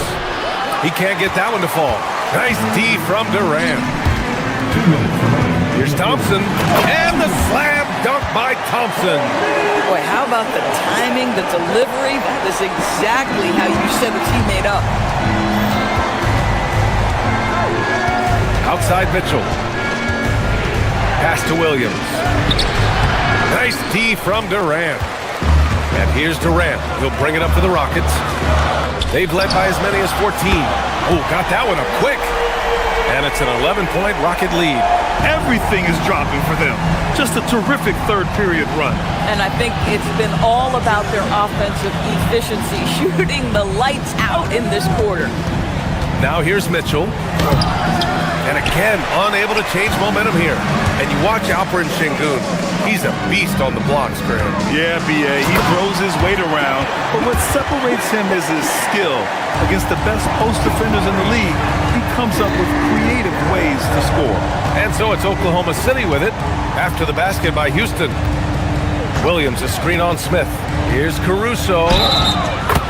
He can't get that one to fall. Nice D from Durant. Here's Thompson. And the slam dunk by Thompson. Boy, how about the timing, the delivery? That is exactly how you set a teammate up. Outside Mitchell. Pass to Williams. Nice D from Durant. And here's Durant. He'll bring it up for the Rockets. They've led by as many as 14. Oh, got that one up quick. And it's an 11-point Rocket lead. Everything is dropping for them. Just a terrific third period run. And I think it's been all about their offensive efficiency, shooting the lights out in this quarter. Now here's Mitchell. And again, unable to change momentum here. And you watch Alperen Şengün. He's a beast on the blocks, Graham. Yeah, B.A. He throws his weight around, but what separates him is his skill. Against the best post defenders in the league, he comes up with creative ways to score. And so it's Oklahoma City with it after the basket by Houston. Williams, a screen on Smith. Here's Caruso.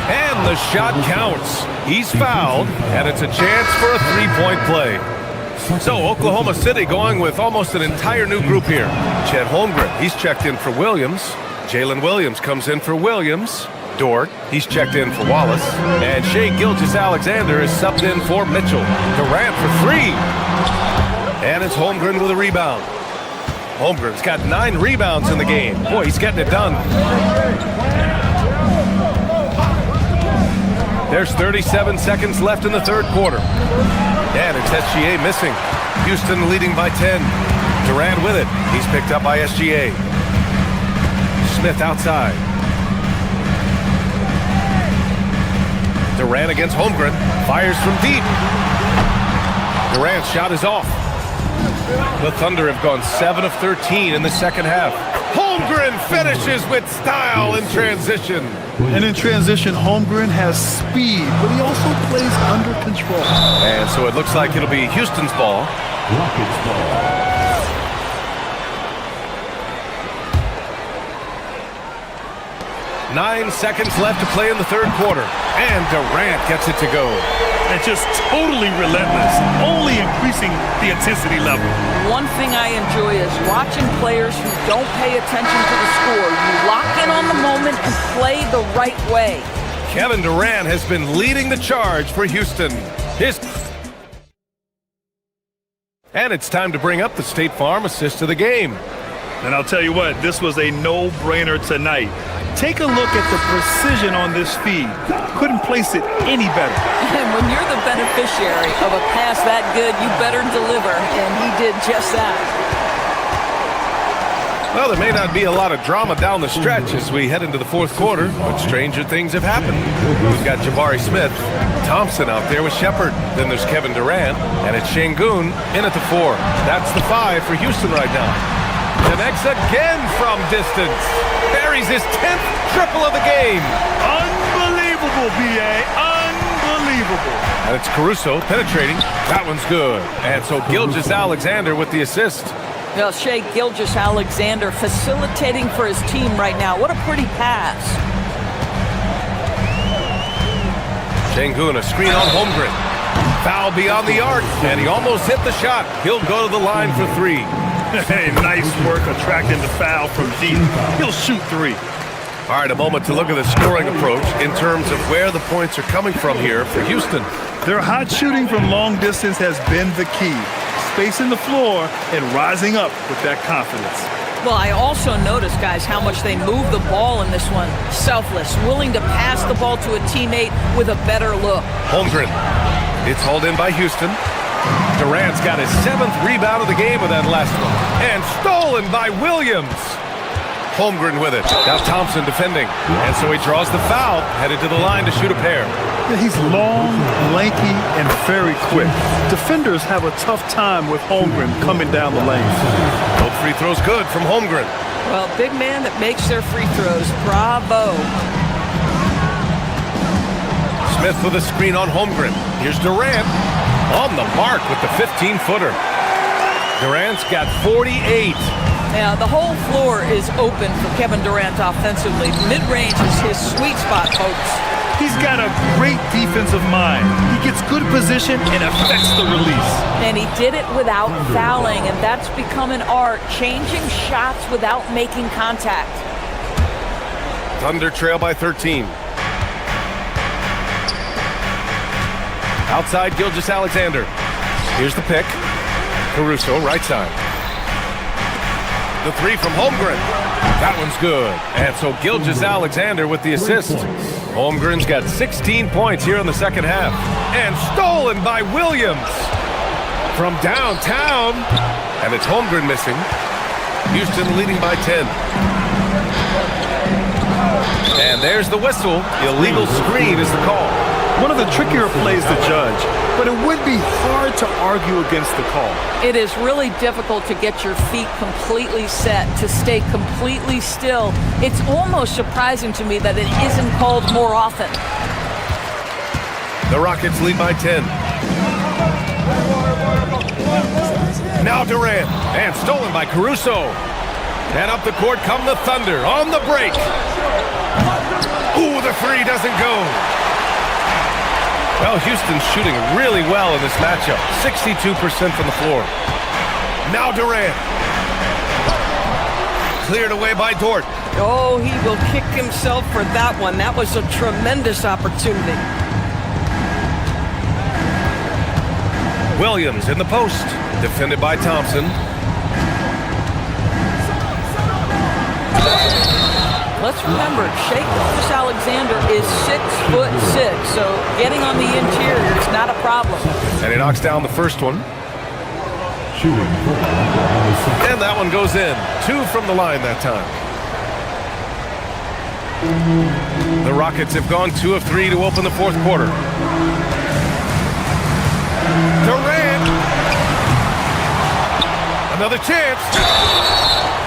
And the shot counts. He's fouled, and it's a chance for a three-point play. So Oklahoma City going with almost an entire new group here. Chet Holmgren, he's checked in for Williams. Jalen Williams comes in for Williams. Dort, he's checked in for Wallace. And Shai Gilgeous-Alexander is subbed in for Mitchell. Durant for three. And it's Holmgren with a rebound. Holmgren's got 9 rebounds in the game. Boy, he's getting it done. There's 37 seconds left in the third quarter. And it's SGA missing. Houston leading by 10. Durant with it. He's picked up by SGA. Smith outside. Durant against Holmgren. Fires from deep. Durant's shot is off. The Thunder have gone 7 of 13 in the second half. Holmgren finishes with style in transition. And in transition, Holmgren has speed, but he also plays under control. And so it looks like it'll be Houston's ball. Rockets ball. 9 seconds left to play in the third quarter. And Durant gets it to go. And just totally relentless, only increasing the intensity level. One thing I enjoy is watching players who don't pay attention to the score. You lock in on the moment and play the right way. Kevin Durant has been leading the charge for Houston. And it's time to bring up the State Farm assist of the game. And I'll tell you what, this was a no-brainer tonight. Take a look at the precision on this feed. Couldn't place it any better. And when you're the beneficiary of a pass that good, you better deliver, and he did just that. Well, there may not be a lot of drama down the stretch as we head into the fourth quarter, but stranger things have happened. We've got Jabari Smith, Thompson out there with Shepard. Then there's Kevin Durant, and it's Şengün in at the 4. That's the 5 for Houston right now. Connects again from distance. Buries his 10th triple of the game. Unbelievable, B.A. Unbelievable. And it's Caruso penetrating. That one's good. And so Gilgeous-Alexander with the assist. Well, Shai Gilgeous-Alexander facilitating for his team right now. What a pretty pass. Şengün, a screen on Holmgren. Foul beyond the arc, and he almost hit the shot. He'll go to the line for 3. Hey, nice work attracting the foul from deep. He'll shoot 3. All right, a moment to look at the scoring approach in terms of where the points are coming from here for Houston. Their hot shooting from long distance has been the key. Spacing the floor and rising up with that confidence. Well, I also noticed, guys, how much they move the ball in this one. Selfless, willing to pass the ball to a teammate with a better look. Holmgren. It's hauled in by Houston. Durant's got his 7th rebound of the game with that last one. And stolen by Williams. Holmgren with it. Now Thompson defending. And so he draws the foul, headed to the line to shoot a pair. He's long, lanky, and very quick. Defenders have a tough time with Holmgren coming down the lane. Both free throws good from Holmgren. Well, big man that makes their free throws. Bravo. Smith with a screen on Holmgren. Here's Durant on the mark with the 15-footer. Durant's got 48. Now, the whole floor is open for Kevin Durant offensively. Mid-range is his sweet spot, folks. He's got a great defensive mind. He gets good position and affects the release. And he did it without fouling, and that's become an art, changing shots without making contact. Thunder trail by 13. Outside Gilgeous-Alexander. Here's the pick. Caruso, right side. The 3 from Holmgren. That one's good. And so Gilgeous-Alexander with the assist. Holmgren's got 16 points here in the second half. And stolen by Williams. from downtown. And it's Holmgren missing. Houston leading by 10. And there's the whistle. Illegal screen is the call. One of the trickier plays to judge, but it would be hard to argue against the call. It is really difficult to get your feet completely set, to stay completely still. It's almost surprising to me that it isn't called more often. The Rockets lead by 10. Now Durant, and stolen by Caruso. And up the court come the Thunder on the break. Ooh, the three doesn't go. Well, Houston's shooting really well in this matchup. 62% from the floor. Now Durant. Cleared away by Dort. Oh, he will kick himself for that one. That was a tremendous opportunity. Williams in the post. Defended by Thompson. Let's remember, Shai Gilgeous-Alexander is 6'6", so getting on the interior is not a problem. And he knocks down the first one. And that one goes in. 2 from the line that time. The Rockets have gone 2 of 3 to open the fourth quarter. Durant. Another chance.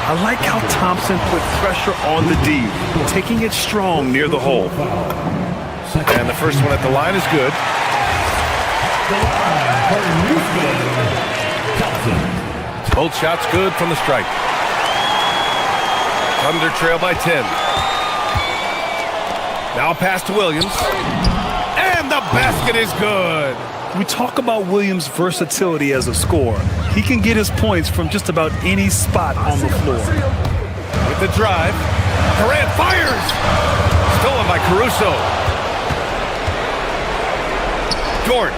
I like how Thompson put pressure on the D, taking it strong near the hole. And the first one at the line is good. Both shots good from the stripe. Thunder trail by 10. Now a pass to Williams. And the basket is good. We talk about Williams' versatility as a scorer. He can get his points from just about any spot on the floor. With the drive, Durant fires! Stolen by Caruso. Dort.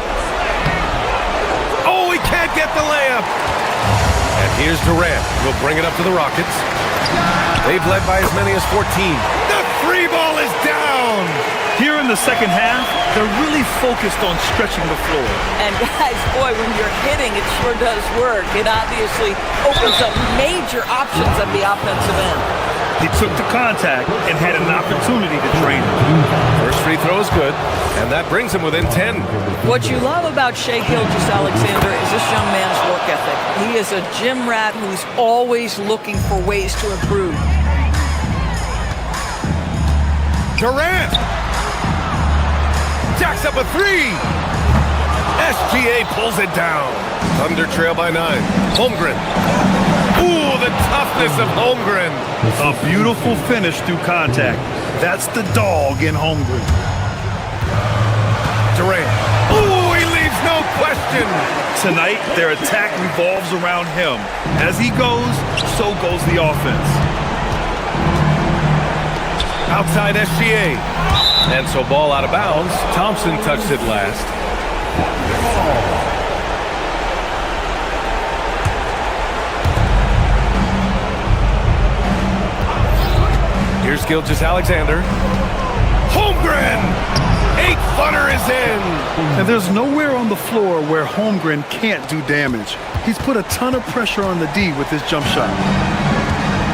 Oh, he can't get the layup! And here's Durant. He'll bring it up to the Rockets. They've led by as many as 14. The three ball is down! Here in the second half, they're really focused on stretching the floor. And guys, boy, when you're hitting, it sure does work. It obviously opens up major options at the offensive end. He took the contact and had an opportunity to drain it. First free throw is good, and that brings him within 10. What you love about Shai Gilgeous-Alexander is this young man's work ethic. He is a gym rat who's always looking for ways to improve. Durant! Jacks up a three! SGA pulls it down. Thunder trail by 9. Holmgren. Ooh, the toughness of Holmgren. A beautiful finish through contact. That's the dog in Holmgren. Durant. Ooh, he leaves no question. Tonight, their attack revolves around him. As he goes, so goes the offense. Outside SGA. And so ball out of bounds. Thompson touched it last. Here's Gilgeous-Alexander. Holmgren! 8-footer is in! And there's nowhere on the floor where Holmgren can't do damage. He's put a ton of pressure on the D with his jump shot.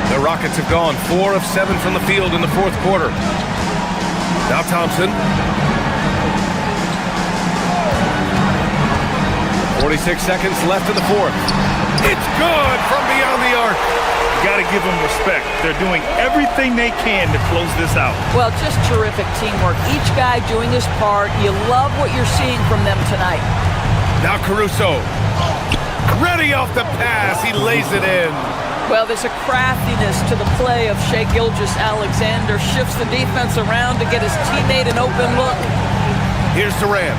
The Rockets have gone 4 of 7 from the field in the fourth quarter. Now Thompson. 46 seconds left in the fourth. It's good from beyond the arc. Got to give them respect. They're doing everything they can to close this out. Well, just terrific teamwork. Each guy doing his part. You love what you're seeing from them tonight. Now Caruso. Ready off the pass. He lays it in. Well, there's a craftiness to the play of Shai Gilgeous-Alexander. Shifts the defense around to get his teammate an open look. Here's Durant.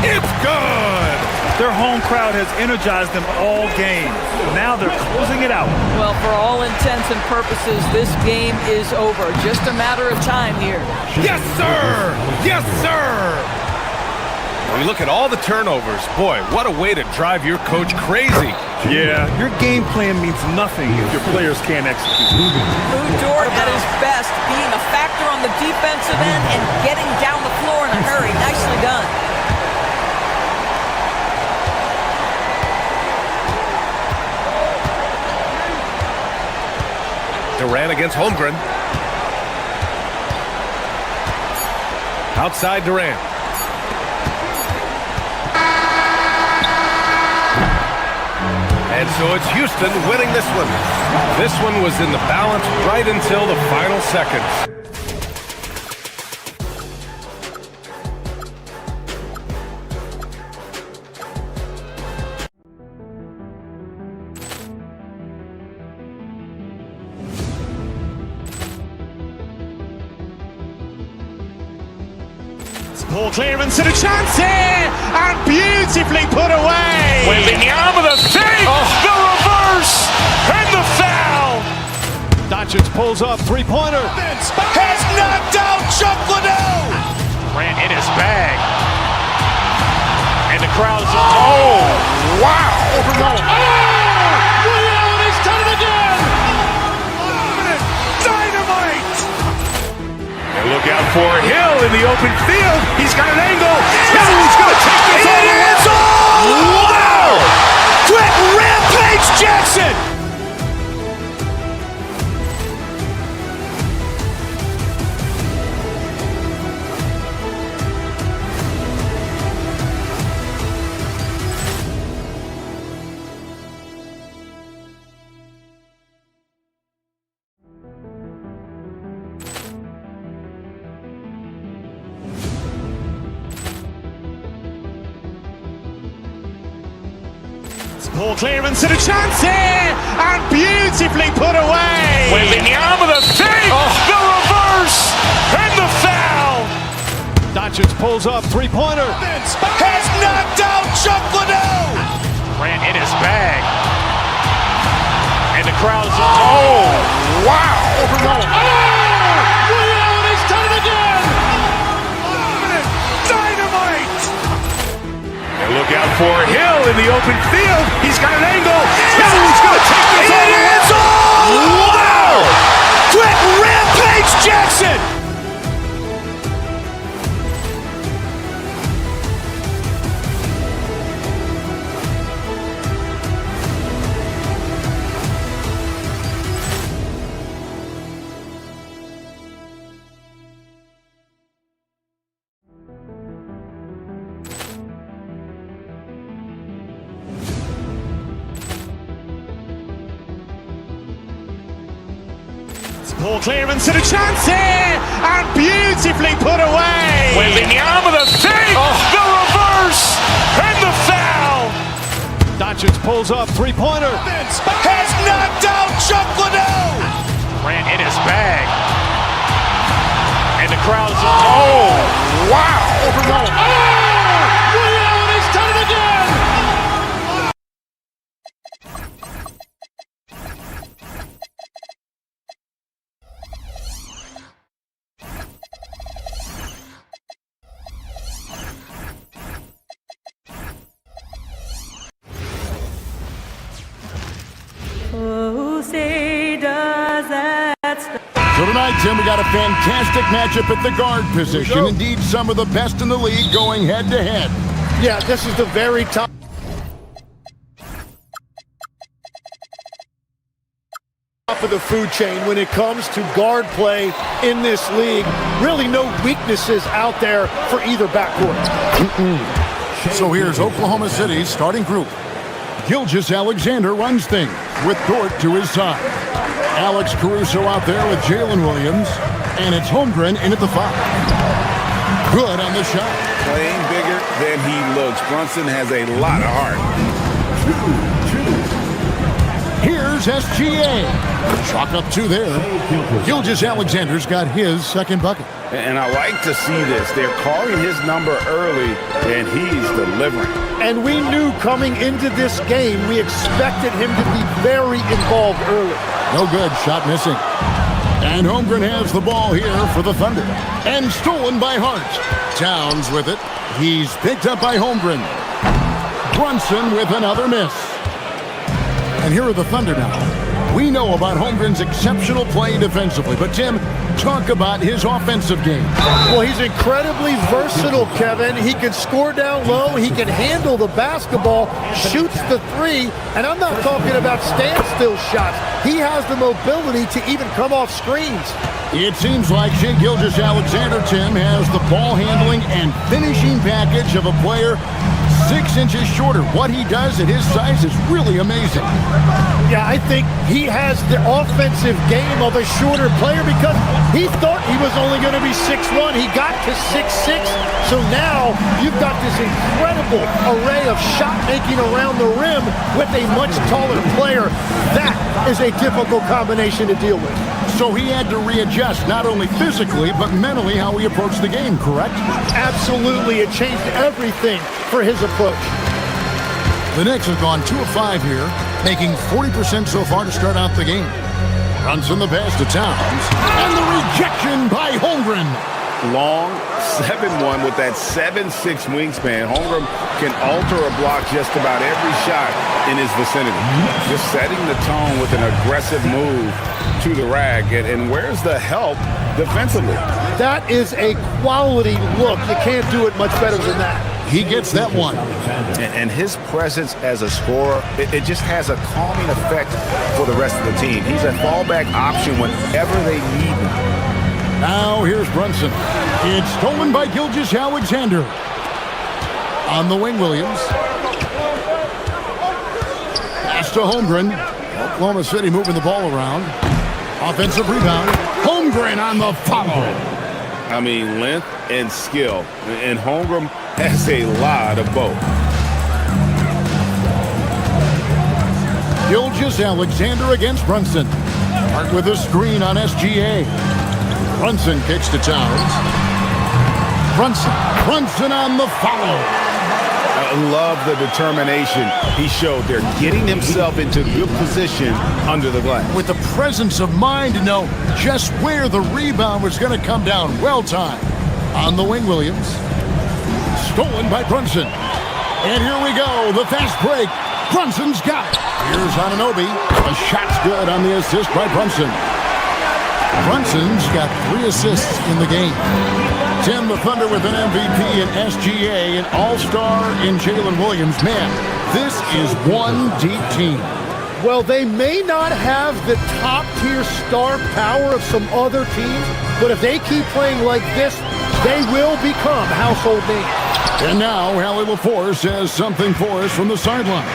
It's good! Their home crowd has energized them all game. Now they're closing it out. Well, for all intents and purposes, this game is over. Just a matter of time here. Yes, sir! Yes, sir! When you look at all the turnovers, boy, what a way to drive your coach crazy. Yeah, your game plan means nothing if your players can't execute. Lou Dort at his best, being a factor on the defensive end and getting down the floor in a hurry. Nicely done. man against Holmgren. Outside Durant. And so it's Houston winning this one. This one was in the balance right until the final seconds. Poor clearance and a chance here, and beautifully put away. Wembanyama the fake, the reverse, and the foul. Doncic pulls up, three-pointer. Has knocked out Chuck Liddell. Ran in his bag. And the crowd's, oh, wow. He's done it again! Dynamite. And look out for Hill in the open field. He's got an angle. He's going to take this all the way. Wow! Quick rampage Jackson. Poor clearance and a chance here, and beautifully put away. Wembanyama the fake, the reverse, and the foul. Doncic pulls up, three-pointer. Has knocked out Chuck Liddell. Ran in his bag. And the crowd's, oh, wow. He's done it again! Dynamite. And look out for Hill in the open field. He's got an angle. He's going to take this all the way. Wow! Quick rampage Jackson. Poor clearance and a chance here, and beautifully put away. Wembanyama the fake, the reverse, and the foul. Doncic pulls up, three-pointer. Has knocked out Chuck Liddell. Ran in his bag. And the crowd's, oh, wow. He's done it again! So tonight, Tim, we got a fantastic matchup at the guard position. Indeed, some of the best in the league going head-to-head. Yeah, this is the very top of the food chain when it comes to guard play in this league. Really no weaknesses out there for either backcourt. So here's Oklahoma City's starting group. Gilgeous-Alexander runs things with Dort to his side. Alex Caruso out there with Jalen Williams. And it's Holmgren in at the 5. Good on the shot. Playing bigger than he looks. Brunson has a lot of heart. Here's SGA. Chalk up 2 there. Gilgeous-Alexander's got his second bucket. And I like to see this. They're calling his number early, and he's delivering. And we knew coming into this game, we expected him to be very involved early. No good. Shot missing. And Holmgren has the ball here for the Thunder. And stolen by Hart. Towns with it. He's picked up by Holmgren. Brunson with another miss. And here are the Thunder now. We know about Holmgren's exceptional play defensively, but Tim, Talk about his offensive game. Well, he's incredibly versatile, Kevin. He can score down low. He can handle the basketball, shoots the three, and I'm not talking about standstill shots. He has the mobility to even come off screens. It seems like Shai Gilgeous-Alexander, Tim, has the ball handling and finishing package of a player 6 inches shorter. What he does at his size is really amazing. Yeah, I think he has the offensive game of a shorter player because he thought he was only going to be 6'1". He got to 6'6". So now you've got this incredible array of shot making around the rim with a much taller player. That is a difficult combination to deal with. So he had to readjust not only physically but mentally how he approached the game, correct? Absolutely. It changed everything for his approach. The Knicks have gone 2 of 5 here, making 40% so far to start out the game. Runs in the pass to Towns, and the rejection by Holmgren. Long 7-1 with that 7'6" wingspan. Holmgren can alter a block just about every shot in his vicinity. Just setting the tone with an aggressive move to the rack. And where's the help defensively? That is a quality look. You can't do it much better than that. He gets that one. And his presence as a scorer, it just has a calming effect for the rest of the team. He's a fallback option whenever they need him. Now here's Brunson. It's stolen by Gilgeous-Alexander. On the wing, Williams. Pass to Holmgren. Oklahoma City moving the ball around. Offensive rebound. Holmgren on the follow. I mean, length and skill. And Holmgren has a lot of both. Gilgeous-Alexander against Brunson. Hart with a screen on SGA. Brunson kicks to Towns. Brunson on the follow. I love the determination he showed there, getting himself into good position under the glass. With the presence of mind to know just where the rebound was going to come down. Well timed. On the wing, Williams. Stolen by Brunson. And here we go, the fast break. Brunson's got it. Here's Anunoby. The shot's good on the assist by Brunson. Brunson's got 3 assists in the game. Tim, the Thunder with an MVP in SGA, an all-star in Jalen Williams. Man, this is one deep team. Well, they may not have the top-tier star power of some other teams, but if they keep playing like this, they will become household names. And now, Hallie LaForce has something for us from the sideline.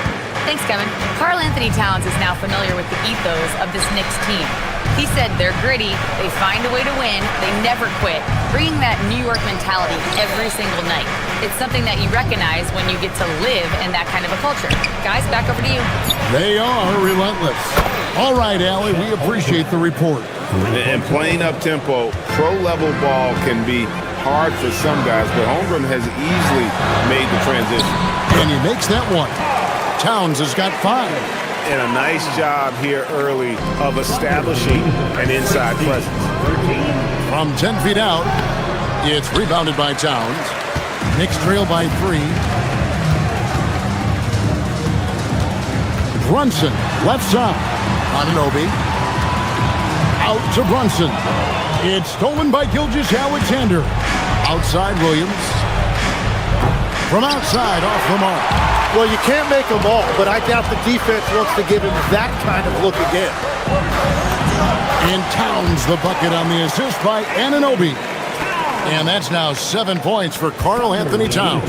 Thanks, Kevin. Karl Anthony Towns is now familiar with the ethos of this Knicks team. He said they're gritty, they find a way to win, they never quit, bringing that New York mentality every single night. It's something that you recognize when you get to live in that kind of a culture. Guys, back over to you. They are relentless. All right, Allie, we appreciate the report. And playing up tempo, pro-level ball can be hard for some guys, but Holmgren has easily made the transition. And he makes that one. Towns has got 5. And a nice job here early of establishing an inside presence. From 10 feet out, it's rebounded by Towns. Knicks trail by 3. Brunson, left side. Anunoby. Out to Brunson. It's stolen by Gilgeous-Alexander. Outside Williams. From outside, off the mark. Well, you can't make them all, but I doubt the defense wants to give him that kind of look again. And Towns the bucket on the assist by Anunoby. And that's now 7 points for Karl Anthony Towns.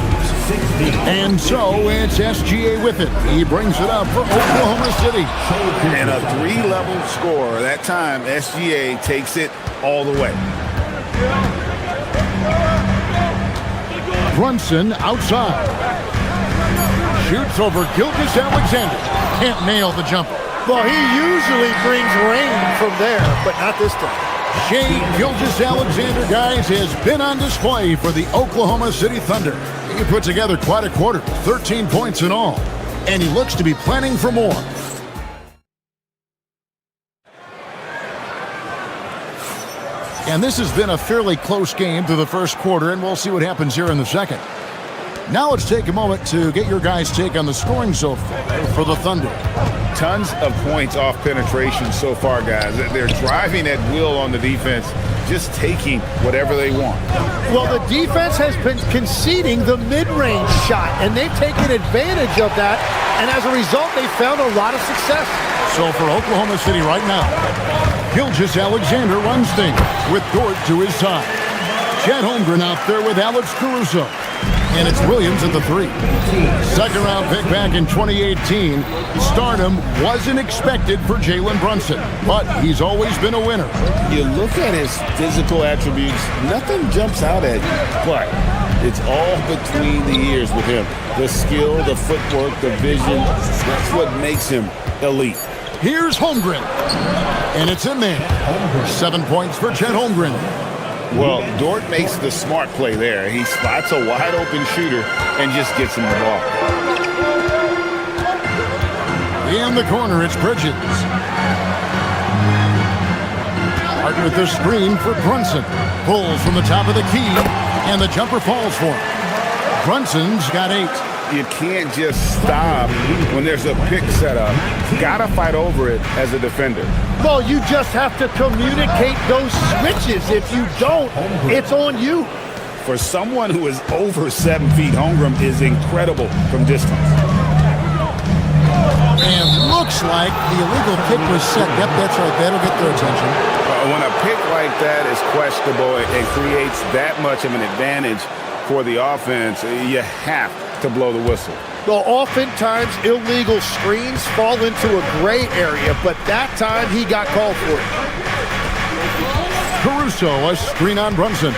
And so it's SGA with it. He brings it up for Oklahoma City. And a 3-level score. That time, SGA takes it all the way. Brunson outside. Shoots over Gilgeous-Alexander. Can't nail the jumper. Well, he usually brings rain from there, but not this time. Shai Gilgeous-Alexander, guys, has been on display for the Oklahoma City Thunder. He put together quite a quarter, 13 points in all, and he looks to be planning for more. And this has been a fairly close game through the first quarter, and we'll see what happens here in the second. Now let's take a moment to get your guys' take on the scoring so far for the Thunder. Tons of points off penetration so far, guys. They're driving at will on the defense just taking whatever they want. Well, the defense has been conceding the mid-range shot, and they've taken advantage of that, and as a result, they found a lot of success. So for Oklahoma City right now, Gilgeous-Alexander runs things with Dort to his side. Chet Holmgren out there with Alex Caruso. And it's Williams at the 3. Second round pick back in 2018. Stardom wasn't expected for Jalen Brunson, but he's always been a winner. You look at his physical attributes, nothing jumps out at you, but it's all between the ears with him. The skill, the footwork, the vision, that's what makes him elite. Here's Holmgren, and it's in there. 7 points for Chet Holmgren. Well, Dort makes the smart play there. He spots a wide-open shooter and just gets him the ball. In the corner, it's Bridges. Hart with the screen for Brunson. Pulls from the top of the key, and the jumper falls for him. Brunson's got 8. You can't just stop when there's a pick set up. Gotta fight over it as a defender. Well, you just have to communicate those switches. If you don't, it's on you. For someone who is over 7 feet, Holmgren is incredible from distance. And looks like the illegal kick was set. Yep, that's right. That'll get their attention. When a pick like that is questionable and creates that much of an advantage for the offense, you have to blow the whistle. Well, oftentimes illegal screens fall into a gray area, but that time he got called for it. Caruso, a screen on Brunson.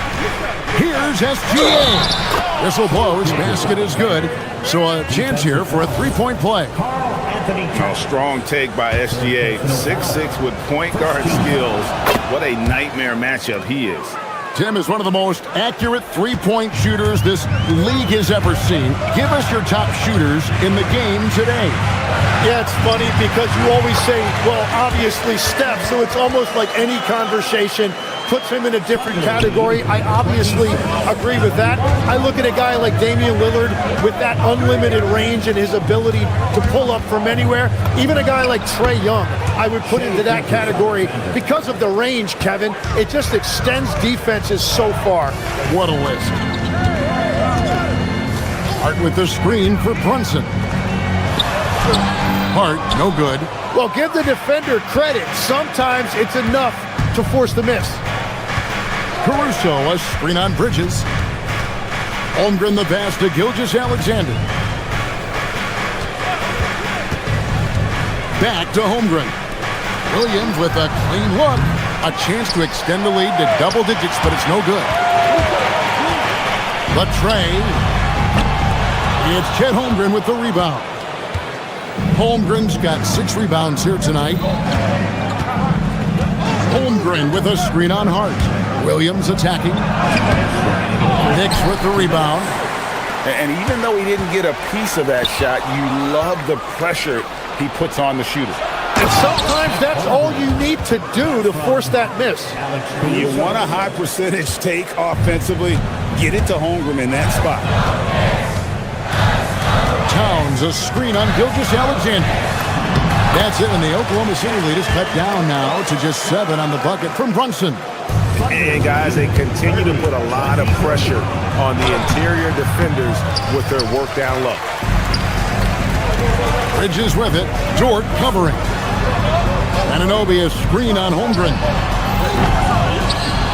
Here's SGA. Whistle blows, basket is good. So a chance here for a three-point play. A strong take by SGA. 6'6" with point guard skills. What a nightmare matchup he is. Tim is one of the most accurate three-point shooters this league has ever seen. Give us your top shooters in the game today. Yeah, it's funny because you always say, well, obviously Steph, so it's almost like any conversation puts him in a different category. I obviously agree with that. I look at a guy like Damian Lillard with that unlimited range and his ability to pull up from anywhere. Even a guy like Trae Young, I would put into that category because of the range, Kevin. It just extends defenses so far. What a list. Hart with the screen for Brunson. Hart, no good. Well, give the defender credit. Sometimes it's enough to force the miss. Caruso, a screen on Bridges. Holmgren the pass to Gilgeous-Alexander. Back to Holmgren. Williams with a clean look. A chance to extend the lead to double digits, but it's no good. The tray. It's Chet Holmgren with the rebound. Holmgren's got 6 rebounds here tonight. Holmgren with a screen on Hart. Williams attacking. Hicks with the rebound. And even though he didn't get a piece of that shot, you love the pressure he puts on the shooter. And sometimes that's all you need to do to force that miss. You want a high percentage take offensively, get it to Holmgren in that spot. Towns, a screen on Gilgeous-Alexander. That's it, and the Oklahoma City lead is cut down now to just 7 on the bucket from Brunson. And guys, they continue to put a lot of pressure on the interior defenders with their work down low. Bridges with it. Dort covering. Anunoby a screen on Holmgren.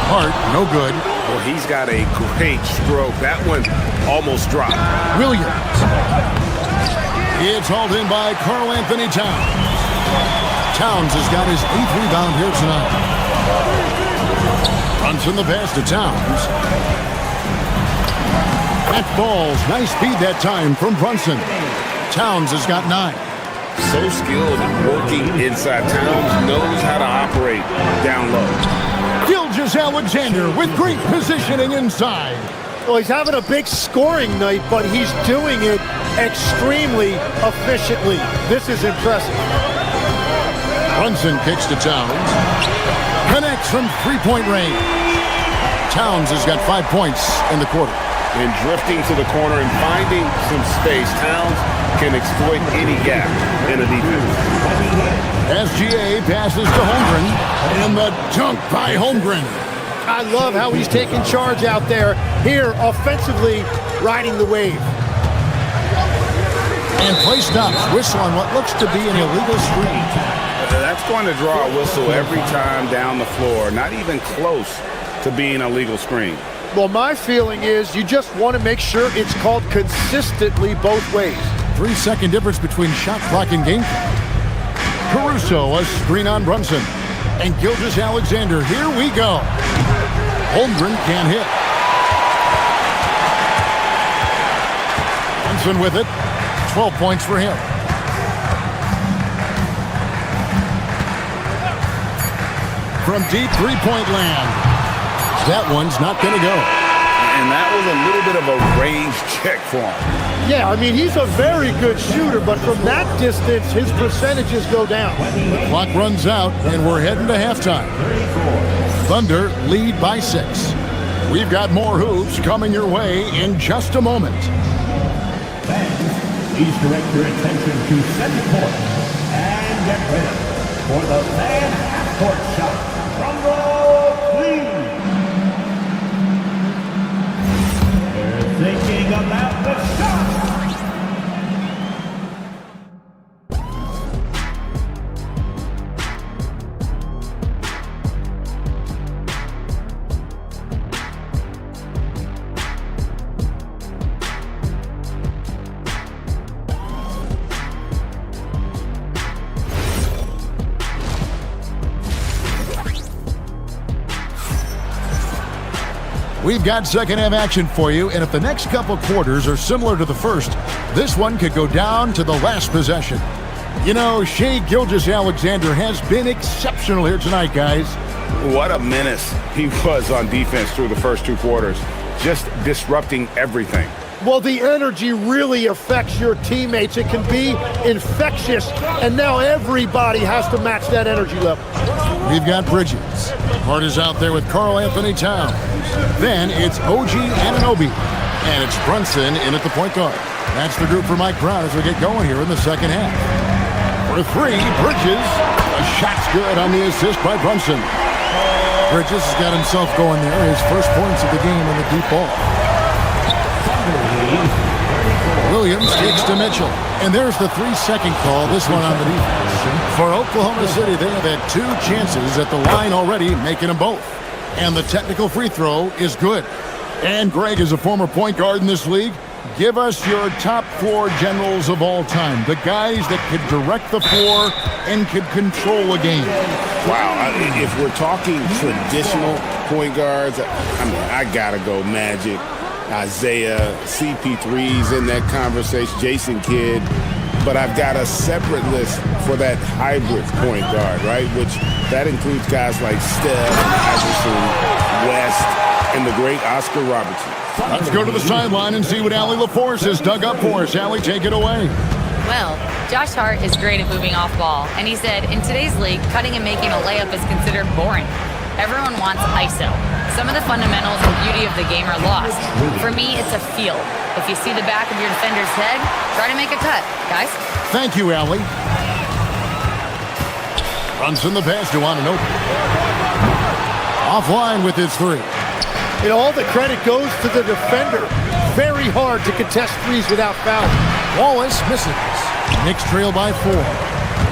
Hart, no good. Well, he's got a great stroke. That one almost dropped. Williams. It's hauled in by Karl Anthony Towns. Towns has got his 8th rebound here tonight. Brunson the pass to Towns. Back balls. Nice speed that time from Brunson. Towns has got 9. So skilled working inside. Towns knows how to operate down low. Gilgeous-Alexander with great positioning inside. Well, he's having a big scoring night, but he's doing it extremely efficiently. This is impressive. Brunson kicks to Towns. Connects from three-point range. Towns has got 5 points in the quarter. And drifting to the corner and finding some space. Towns can exploit any gap in a defense. SGA passes to Holmgren. And the dunk by Holmgren. I love how he's taking charge out there. Here, offensively, riding the wave. And play stops. Whistle on what looks to be an illegal screen. That's going to draw a whistle every time down the floor. Not even close to being a legal screen. Well, my feeling is you just want to make sure it's called consistently both ways. 3-second difference between shot clock and game clock. Caruso, a screen on Brunson. And Gilgeous-Alexander, here we go. Holmgren can't hit. Brunson with it. 12 points for him. From deep three-point land. That one's not going to go. And that was a little bit of a range check for him. Yeah, I mean, he's a very good shooter, but from that distance, his percentages go down. The clock runs out, and we're heading to halftime. Thunder lead by 6. We've got more hoops coming your way in just a moment. Please direct your attention to center court and get ready for the fan half-court shot. Drum roll, please. They're thinking about the shot. We've got second-half action for you, and if the next couple quarters are similar to the first, this one could go down to the last possession. You know, Shai Gilgeous-Alexander has been exceptional here tonight, guys. What a menace he was on defense through the first 2 quarters, just disrupting everything. Well, the energy really affects your teammates. It can be infectious, and now everybody has to match that energy level. We've got Bridges. Hart is out there with Karl Anthony Towns. Then it's OG Anunoby. And it's Brunson in at the point guard. That's the group for Mike Brown as we get going here in the second half. For 3, Bridges. A shot's good on the assist by Brunson. Bridges has got himself going there. His first points of the game on the deep ball. Williams takes to Mitchell. And there's the 3-second call, this one on the defense. For Oklahoma City, they have had 2 chances at the line already, making them both. And the technical free throw is good. And Greg is a former point guard in this league. Give us your top 4 generals of all time. The guys that could direct the floor and could control a game. Wow, if we're talking traditional point guards, I gotta go Magic. Isaiah, CP3's in that conversation, Jason Kidd, but I've got a separate list for that hybrid point guard, right? Which that includes guys like Steph, Iverson, West, and the great Oscar Robertson. Let's go to the sideline and see what Allie LaForce has dug up for us. Allie, take it away. Well, Josh Hart is great at moving off ball, and he said, in today's league, cutting and making a layup is considered boring. Everyone wants ISO. Some of the fundamentals and beauty of the game are lost. For me, it's a feel. If you see the back of your defender's head, try to make a cut, guys. Thank you, Allie. Brunson the pass to Anunoby. Offline with his 3. And all the credit goes to the defender. Very hard to contest threes without fouling. Wallace misses. Knicks trail by 4.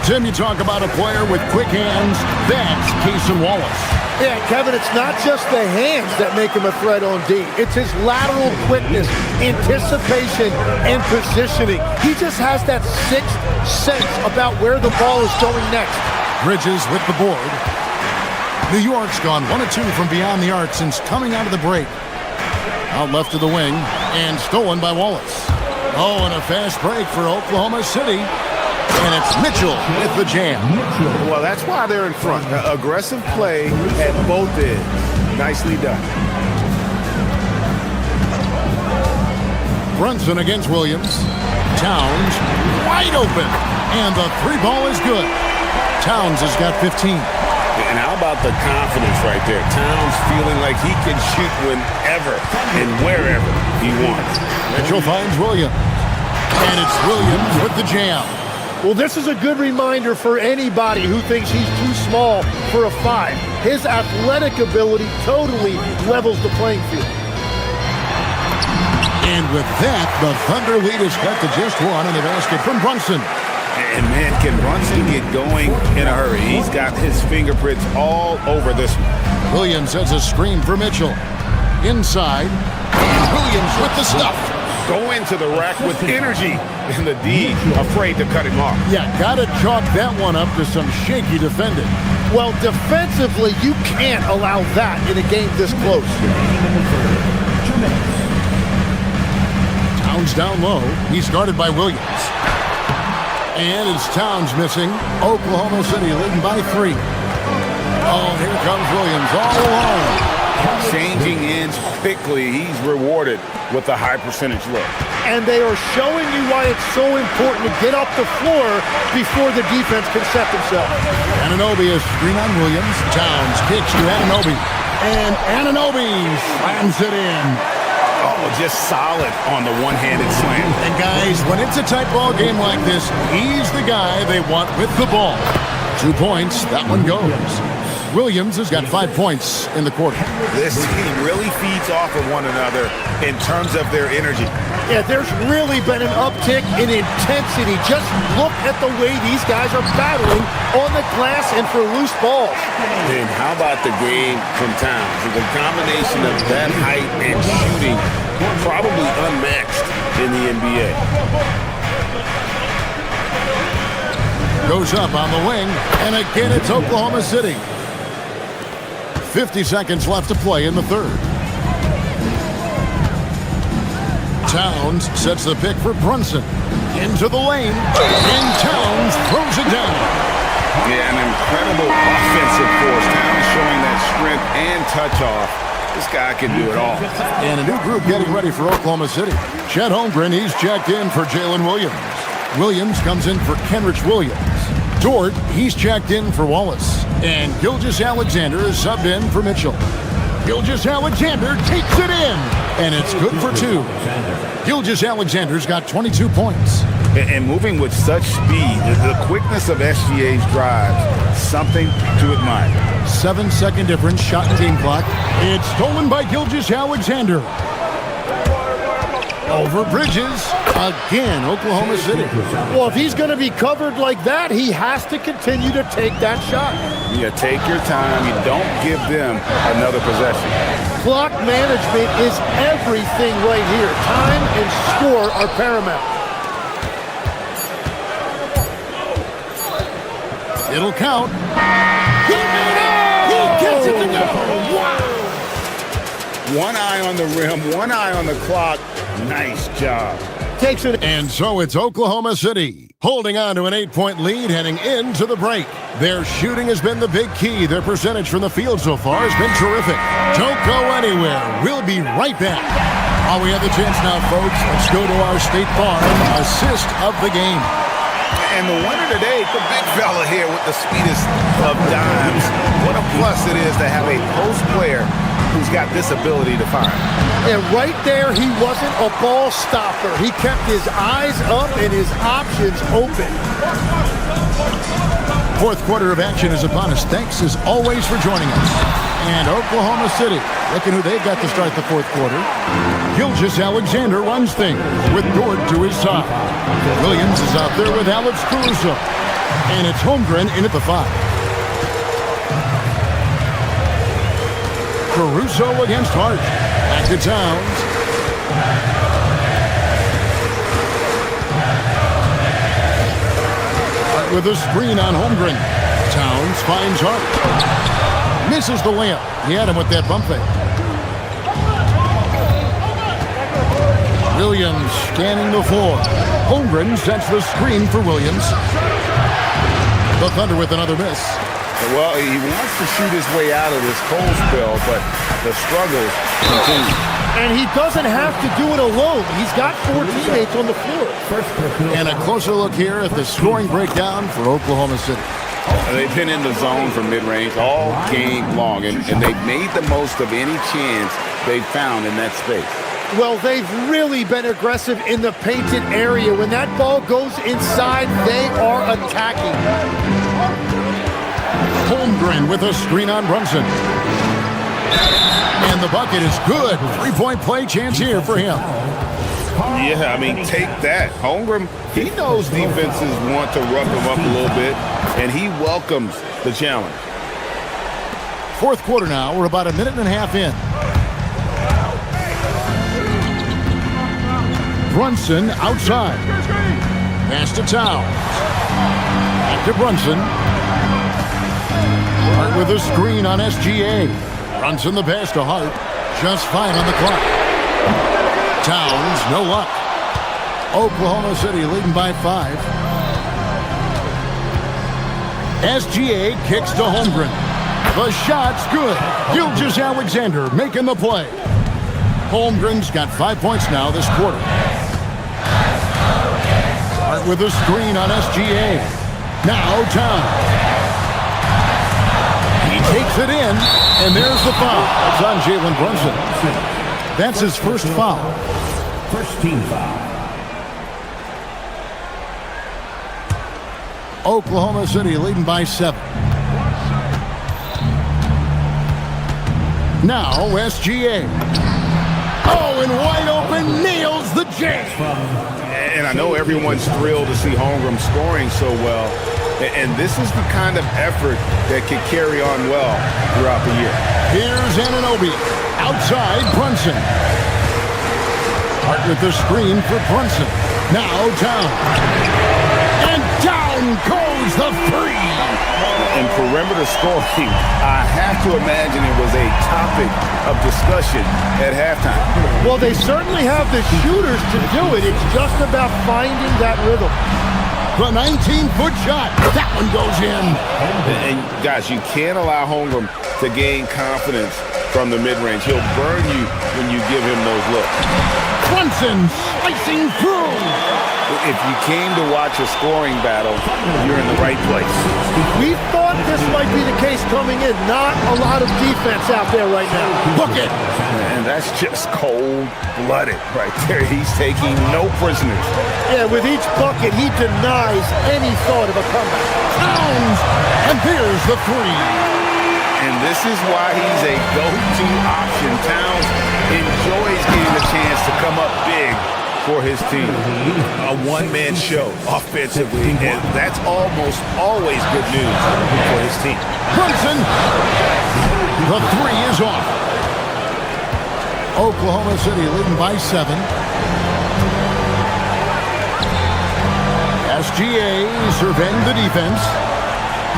Tim, you talk about a player with quick hands. That's Cason Wallace. Yeah, Kevin, it's not just the hands that make him a threat on D. It's his lateral quickness, anticipation, and positioning. He just has that 6th sense about where the ball is going next. Bridges with the board. New York's gone 1 of 2 from beyond the arc since coming out of the break. Out left to the wing, and stolen by Wallace. Oh, and a fast break for Oklahoma City. And it's Mitchell with the jam. Well, that's why they're in front. Aggressive play at both ends. Nicely done. Brunson against Williams. Towns wide open. And the 3 ball is good. Towns has got 15. And how about the confidence right there? Towns feeling like he can shoot whenever and wherever he wants. Mitchell finds Williams. And it's Williams with the jam. Well, this is a good reminder for anybody who thinks he's too small for a 5. His athletic ability totally levels the playing field. And with that, the Thunder lead is cut to just 1 in the basket from Brunson. And man, can Brunson get going in a hurry? He's got his fingerprints all over this one. Williams has a screen for Mitchell. Inside, Williams with the stuff. Going to the rack with energy. And the D afraid to cut him off. Yeah, gotta chalk that one up to some shaky defending. Well, defensively, you can't allow that in a game this close. Towns down low. He's guarded by Williams. And it's Towns missing. Oklahoma City leading by 3. Oh, here comes Williams all alone. Changing ends quickly. He's rewarded with a high percentage look. And they are showing you why it's so important to get up the floor before the defense can set themselves. Anunoby is screen on Williams. Towns kicks to Anunoby. And Anunoby slams it in. Oh, just solid on the one-handed slam. And guys, when it's a tight ball game like this, he's the guy they want with the ball. 2 points, that one goes. Williams has got 5 points in the quarter. This team really feeds off of one another in terms of their energy. Yeah, there's really been an uptick in intensity. Just look at the way these guys are battling on the glass and for loose balls. And how about the game from Towns? The combination of that height and shooting, probably unmatched in the NBA. Goes up on the wing, and again it's Oklahoma City. 50 seconds left to play in the third. Towns sets the pick for Brunson. Into the lane, and Towns throws it down. Yeah, an incredible offensive force. Towns showing that strength and touch off. This guy can do it all. And a new group getting ready for Oklahoma City. Chet Holmgren, he's checked in for Jalen Williams. Williams comes in for Kenrich Williams. Dort, he's checked in for Wallace. And Gilgeous-Alexander is subbed in for Mitchell. Gilgeous-Alexander takes it in. And it's good for 2. Gilgeous-Alexander's got 22 points. And moving with such speed, the quickness of SGA's drives, something to admire. 7-second difference, shot and game clock. It's stolen by Gilgeous-Alexander. Over Bridges. Again, Oklahoma City. Well, if he's going to be covered like that, he has to continue to take that shot. You take your time. You don't give them another possession. Clock management is everything right here. Time and score are paramount. It'll count. He gets it to go. Wow. One eye on the rim, one eye on the clock. Nice job. Takes it. And so it's Oklahoma City holding on to an 8-point lead heading into the break. Their shooting has been the big key. Their percentage from the field so far has been terrific. Don't go anywhere. We'll be right back. While we have the chance now, folks, let's go to our State Farm assist of the game. And the winner today, the big fella here with the sweetest of dimes. What a plus it is to have a post player who's got this ability to fire. And right there, he wasn't a ball stopper. He kept his eyes up and his options open. Fourth quarter of action is upon us. Thanks as always for joining us. And Oklahoma City, looking who they've got to start the fourth quarter. Gilgeous-Alexander runs things with Dort to his side. Williams is out there with Alex Caruso. And it's Holmgren in at the 5. Caruso against Hart. Back to Towns. Hart with a screen on Holmgren. Towns finds Hart. Misses the layup. He had him with that bump fake. Williams scanning the floor. Holmgren sets the screen for Williams. The Thunder with another miss. Well, he wants to shoot his way out of this cold spell, but the struggles continue. And he doesn't have to do it alone. He's got 4 teammates on the floor. And a closer look here at the scoring breakdown for Oklahoma City. They've been in the zone for mid-range all game long, and they've made the most of any chance they've found in that space. Well, they've really been aggressive in the painted area. When that ball goes inside, they are attacking. Holmgren with a screen on Brunson. And the bucket is good. 3-point play chance here for him. Yeah, I mean, take that. Holmgren, he knows defenses want to rough him up a little bit, and he welcomes the challenge. Fourth quarter now. We're about a minute and a half in. Brunson outside. Pass to Towns. Back to Brunson. Hart with a screen on SGA. Brunson the pass to Hart. Just 5 on the clock. Towns, no luck. Oklahoma City leading by 5. SGA kicks to Holmgren. The shot's good. Gilgeous-Alexander making the play. Holmgren's got 5 points now this quarter. Hart with a screen on SGA. Now Towns. He takes it in, and there's the foul. It's on Jalen Brunson. That's his first foul. First team foul. Oklahoma City leading by 7. Now SGA. Oh, and wide open, nails the jam. And I know everyone's thrilled to see Holmgren scoring so well. And this is the kind of effort that can carry on well throughout the year. Here's Anunoby. Outside, Brunson. Hart with the screen for Brunson. Now down. And down goes the 3. In perimeter scoring, I have to imagine it was a topic of discussion at halftime. Well, they certainly have the shooters to do it. It's just about finding that rhythm. The 19-foot shot. That one goes in. And guys, you can't allow Holmgren to gain confidence from the mid-range. He'll burn you when you give him those looks. Brunson slicing through. If you came to watch a scoring battle, you're in the right place. We thought this might be the case coming in. Not a lot of defense out there right now. Book it. And that's just cold-blooded right there. He's taking no prisoners. Yeah, with each bucket, he denies any thought of a comeback. Towns. And there's the 3. And this is why he's a go-to option. Towns enjoys getting the chance to come up big for his team. A one-man show offensively, and that's almost always good news for his team. Brunson. The 3 is off. Oklahoma City leading by 7. SGA surveying the defense.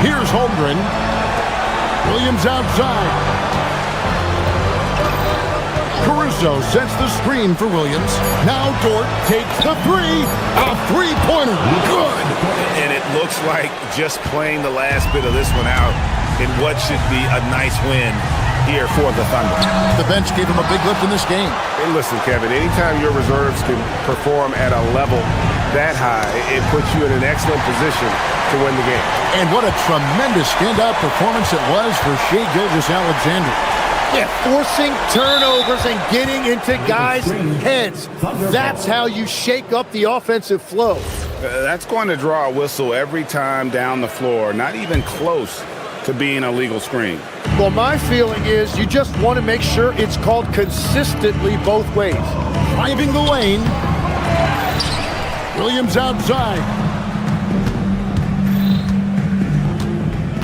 Here's Holmgren. Williams outside. Caruso sets the screen for Williams. Now Dort takes the 3. A 3-pointer. Good. And it looks like just playing the last bit of this one out in what should be a nice win here for the Thunder. The bench gave him a big lift in this game. And listen, Kevin, anytime your reserves can perform at a level that high, it puts you in an excellent position to win the game. And what a tremendous standout performance it was for Shai Gilgeous-Alexander. Yeah, forcing turnovers and getting into guys' heads. That's how you shake up the offensive flow. That's going to draw a whistle every time down the floor. Not even close to being a legal screen. Well, my feeling is you just want to make sure it's called consistently both ways. Driving the lane. Williams outside.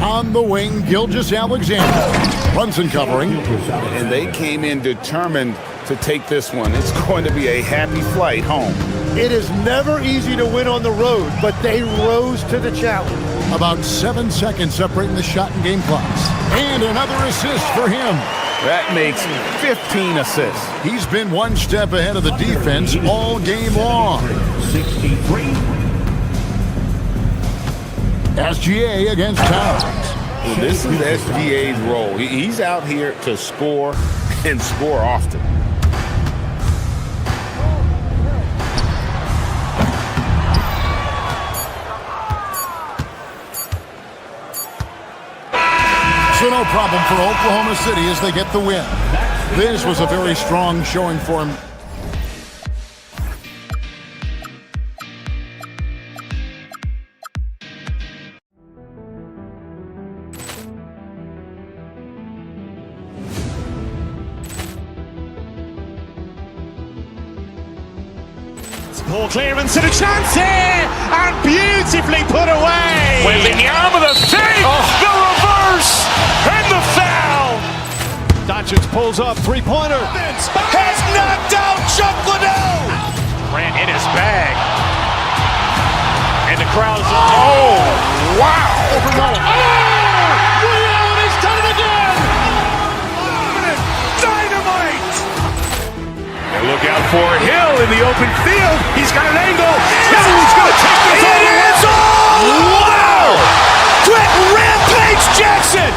On the wing, Gilgeous-Alexander. Brunson covering. And they came in determined to take this one. It's going to be a happy flight home. It is never easy to win on the road, but they rose to the challenge. About 7 seconds separating the shot and game clocks. And another assist for him. That makes 15 assists. He's been one step ahead of the defense all game long. 63. SGA against Towns. Well, this is SGA's role. He's out here to score and score often. So no problem for Oklahoma City as they get the win. This was a very strong showing for him. Poor clearance and a chance here, and beautifully put away. Wembanyama the fake, the reverse, and the foul. Doncic pulls up, three-pointer. Has knocked out Chuck Liddell. Grant in his bag. And the crowd's He's done it again! dynamite. And look out for Hill in the open field. He's got an angle. Hill's going to take this all the way. Wow! Quit Rampage Jackson.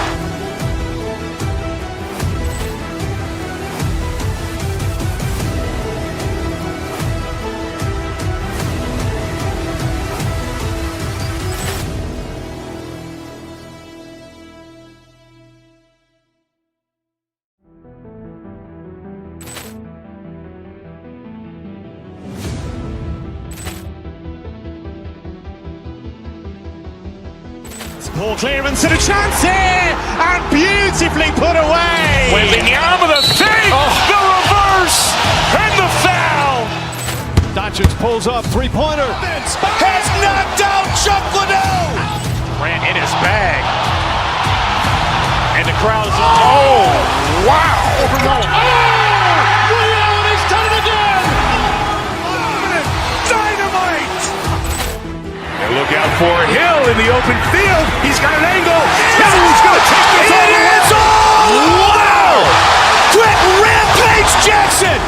Poor clearance and a chance here, and beautifully put away. Wembanyama the fake, the reverse, and the foul. Doncic pulls up, three-pointer. Has knocked out Chuck Liddell. Grant in his bag. And the crowd's He's done it again! dynamite. And look out for Hill in the open field. He's got an angle. Hill's going to take this all the way. Wow! Quit Rampage Jackson.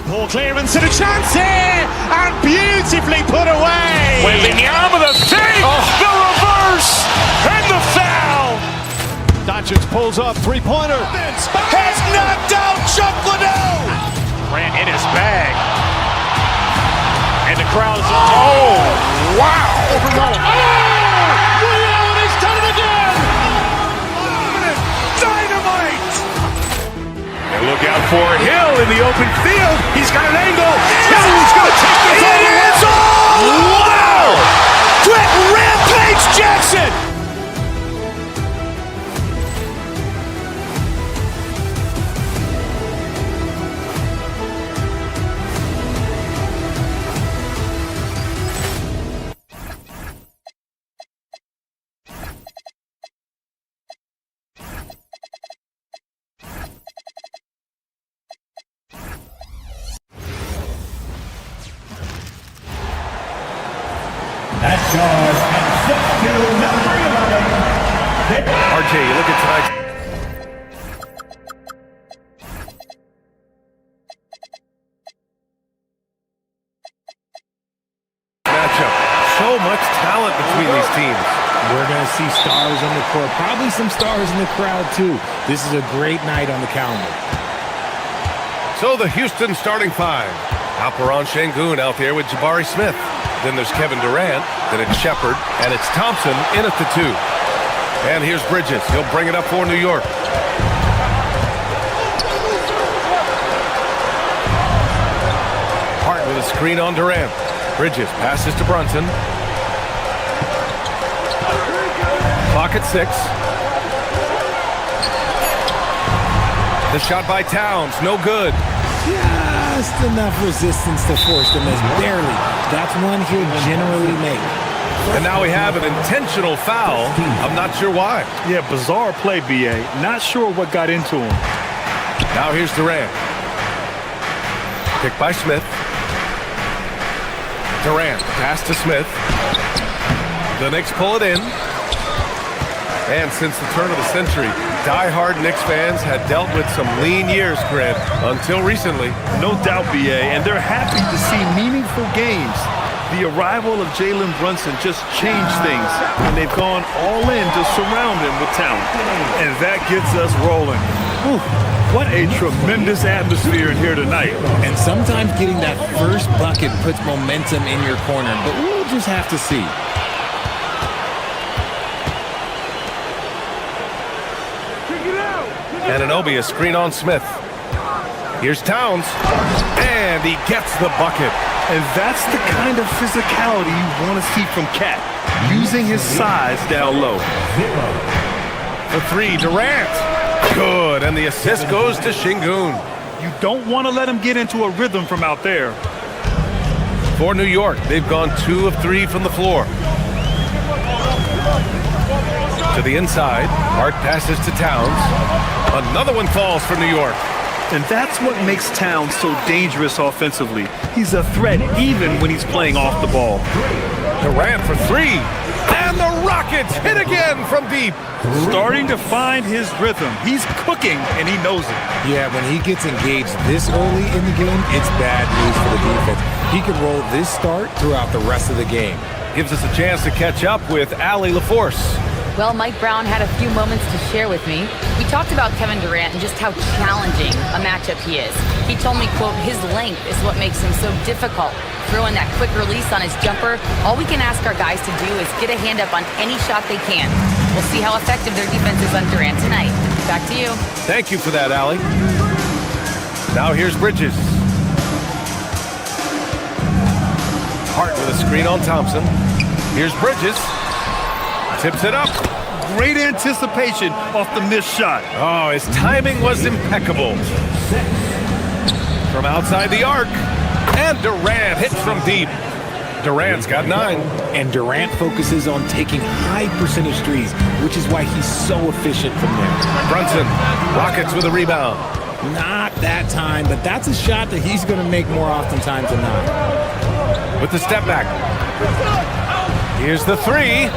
Poor clearance and a chance here, and beautifully put away. Wembanyama the fake, the reverse, and the foul. Doncic pulls up, three-pointer. Has knocked out Chuck Liddell. Grant in his bag. And the crowd's He's done it again! dynamite. And look out for Hill in the open field. He's got an angle. Hill's going to take this all the way. Wow! Quit Rampage Jackson. That's yours. And 6-2, number 11. RJ, you look at tonight's matchup. So much talent between these teams. We're going to see stars on the court, probably some stars in the crowd too. This is a great night on the calendar. So the Houston starting five. Alperon Şengün out there with Jabari Smith. Then there's Kevin Durant, then it's Shepard, and it's Thompson in at the two. And here's Bridges. He'll bring it up for New York. Hart with a screen on Durant. Bridges passes to Brunson. Clock at 6. The shot by Towns, no good. Just enough resistance to force the miss, barely. That's one he'll generally make. And now we have an intentional foul. I'm not sure why. Yeah, bizarre play, B.A. Not sure what got into him. Now here's Durant. Picked by Smith. Durant, pass to Smith. The Knicks pull it in. And since the turn of the century, die-hard Knicks fans had dealt with some lean years, Grant, until recently. No doubt, B.A., and they're happy to see meaningful games. The arrival of Jalen Brunson just changed things, and they've gone all in to surround him with talent. And that gets us rolling. Whew, what a tremendous atmosphere in here tonight. And sometimes getting that first bucket puts momentum in your corner. But just have to see. Anunoby, a screen on Smith. Here's Towns, and he gets the bucket. And that's the kind of physicality you want to see from Cat, using his size down low. For three, Durant. Good, and the assist goes to Şengün. You don't want to let him get into a rhythm from out there. For New York, they've gone 2 of 3 from the floor. To the inside, Hart passes to Towns. Another one falls for New York. And that's what makes Towns so dangerous offensively. He's a threat even when he's playing off the ball. Durant for 3. And the Rockets hit again from deep. Starting to find his rhythm. He's cooking, and he knows it. Yeah, when he gets engaged this early in the game, it's bad news for the defense. He can roll this start throughout the rest of the game. Gives us a chance to catch up with Allie LaForce. Well, Mike Brown had a few moments to share with me. We talked about Kevin Durant and just how challenging a matchup he is. He told me, quote, his length is what makes him so difficult. Throwing that quick release on his jumper, all we can ask our guys to do is get a hand up on any shot they can. We'll see how effective their defense is on Durant tonight. Back to you. Thank you for that, Allie. Now here's Bridges. Hart with a screen on Thompson. Here's Bridges. Tips it up. Great anticipation off the missed shot. Oh, his timing was impeccable. From outside the arc. And Durant hits from deep. Durant's got 9. And Durant focuses on taking high percentage threes, which is why he's so efficient from there. Brunson, Rockets with a rebound. Not that time, but that's a shot that he's going to make more oftentimes than not. With the step back. Here's the 3.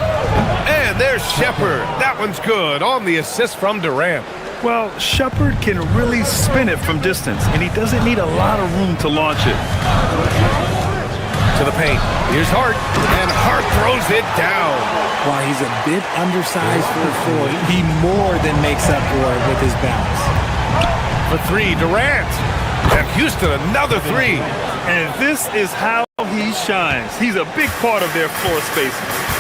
And there's Shepard. That one's good on the assist from Durant. Well, Shepard can really spin it from distance, and he doesn't need a lot of room to launch it. To the paint. Here's Hart. And Hart throws it down. While he's a bit undersized for a 4, he more than makes up for it with his bounce. For 3, Durant. And Houston, another 3. And this is how he shines. He's a big part of their floor space.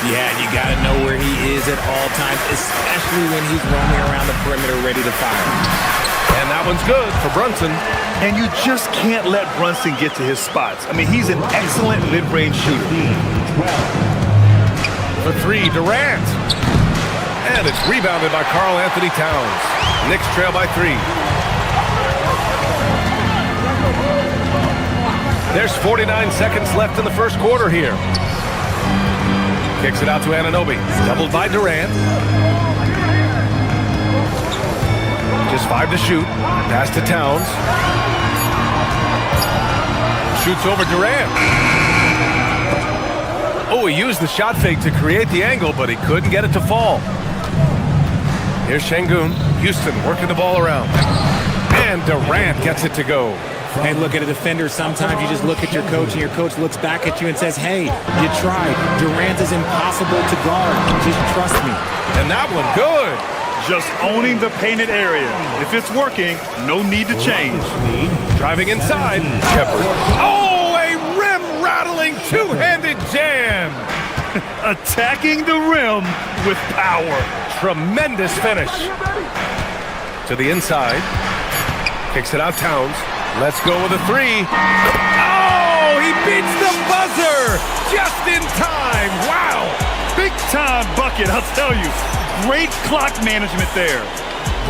Yeah, you got to know where he is at all times, especially when he's roaming around the perimeter ready to fire. And that one's good for Brunson. And you just can't let Brunson get to his spots. I mean, he's an excellent mid-range shooter. For 3, Durant. And it's rebounded by Karl Anthony Towns. Knicks trail by 3. There's 49 seconds left in the first quarter here. Kicks it out to Anunoby. Doubled by Durant. Just 5 to shoot. Pass to Towns. Shoots over Durant. Oh, he used the shot fake to create the angle, but he couldn't get it to fall. Here's Şengün. Houston working the ball around. And Durant gets it to go. Hey, look at a defender. Sometimes you just look at your coach, and your coach looks back at you and says, hey, you tried. Durant is impossible to guard. Just trust me. And that one, good. Just owning the painted area. If it's working, no need to change. Driving inside. Shepard. Oh, a rim-rattling two-handed jam. Attacking the rim with power. Tremendous finish. To the inside. Kicks it out, Towns. Let's go with a 3. Oh, he beats the buzzer just in time. Wow. Big time bucket, I'll tell you. Great clock management there.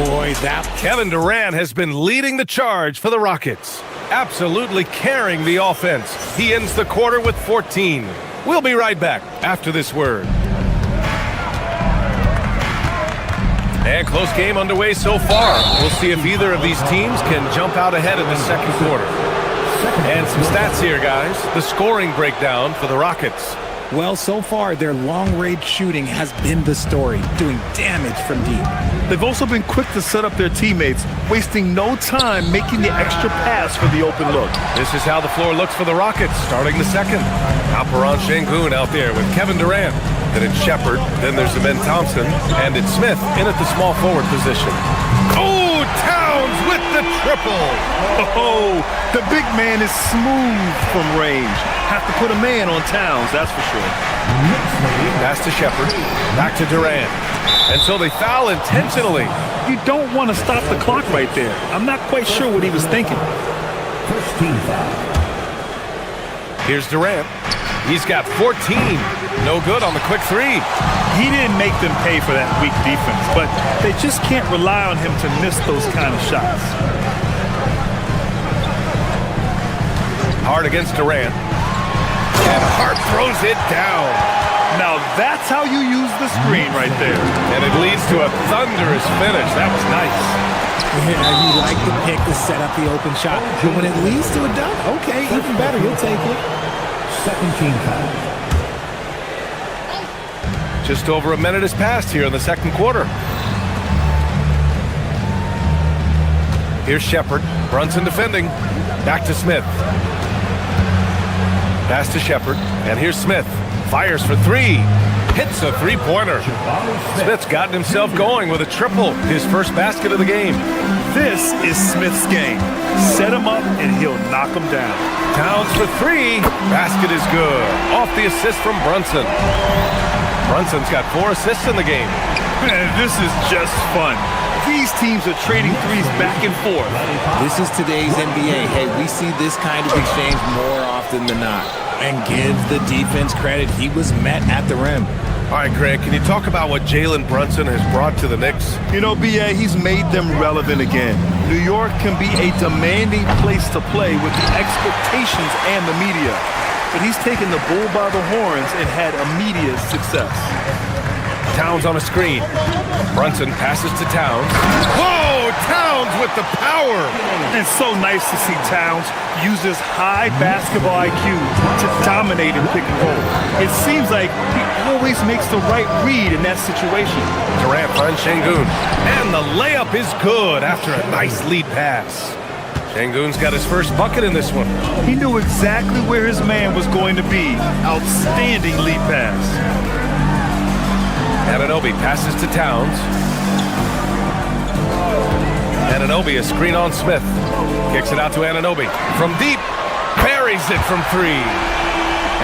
Boy, that... Kevin Durant has been leading the charge for the Rockets. Absolutely carrying the offense. He ends the quarter with 14. We'll be right back after this word. And close game underway so far. We'll see if either of these teams can jump out ahead in the second quarter. And some stats here, guys. The scoring breakdown for the Rockets. Well, so far, their long-range shooting has been the story, doing damage from deep. They've also been quick to set up their teammates, wasting no time making the extra pass for the open look. This is how the floor looks for the Rockets, starting the second. Alperen Şengün out there with Kevin Durant. Then it's Shepard, then there's Ben Thompson, and it's Smith in at the small forward position. Oh, Towns with the triple! Oh, the big man is smooth from range. have to put a man on Towns, that's for sure. Pass to Shepard. Back to Durant. And so they foul intentionally. You don't want to stop the clock right there. I'm not quite sure what he was thinking. First team foul. Here's Durant. He's got 14. No good on the quick three. He didn't make them pay for that weak defense, but they just can't rely on him to miss those kind of shots. Hart against Durant. And Hart throws it down. Now that's how you use the screen right there. And it leads to a thunderous finish. That was nice. Yeah, you like the pick to set up the open shot. But when it leads to a dunk, okay, even better, you'll take it. Second team foul. Just over a minute has passed here in the second quarter. Here's Shepard. Brunson defending. Back to Smith. Pass to Shepard. And here's Smith. Fires for three. Hits a three-pointer. Smith's gotten himself going with a triple. His first basket of the game. This is Smith's game. Set him up and he'll knock him down. Towns for three. Basket is good. Off the assist from Brunson. Brunson's got 4 assists in the game. Man, this is just fun. These teams are trading threes back and forth. This is today's NBA. Hey, we see this kind of exchange more often than not. And give the defense credit. He was met at the rim. All right, Greg, can you talk about what Jalen Brunson has brought to the Knicks? You know, B.A., he's made them relevant again. New York can be a demanding place to play with the expectations and the media. But he's taken the bull by the horns and had immediate success. Towns on a screen. Brunson passes to Towns. Whoa! Towns with the power! And so nice to see Towns use his high basketball IQ to dominate in pick and roll. It seems like he always makes the right read in that situation. Durant finds Şengün. And the layup is good after a nice lead pass. Şengün's got his first bucket in this one. He knew exactly where his man was going to be. Outstanding lead pass. Anunoby passes to Towns. Anunoby, a screen on Smith. Kicks it out to Anunoby. From deep, buries it from three.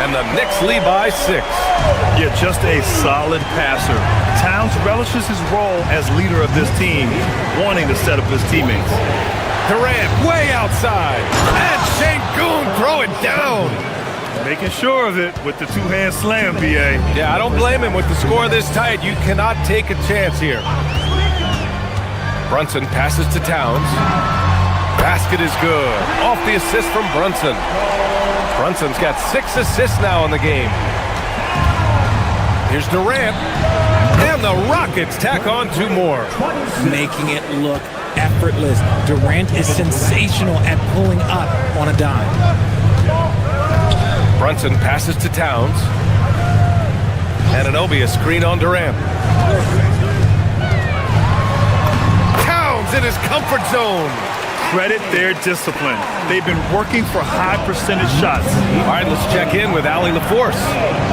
And the Knicks lead by 6. Yeah, just a solid passer. Towns relishes his role as leader of this team, wanting to set up his teammates. Durant way outside. And Şengün throw it down. Making sure of it with the two-hand slam, B.A. Yeah, I don't blame him with the score this tight. You cannot take a chance here. Brunson passes to Towns. Basket is good. Off the assist from Brunson. Brunson's got 6 assists now in the game. Here's Durant. And the Rockets tack on 2 more. Making it look effortless. Durant is sensational at pulling up on a dime. Brunson passes to Towns. Anunoby, a screen on Durant. Towns in his comfort zone. Credit their discipline. They've been working for high percentage shots. All right, let's check in with Allie LaForce.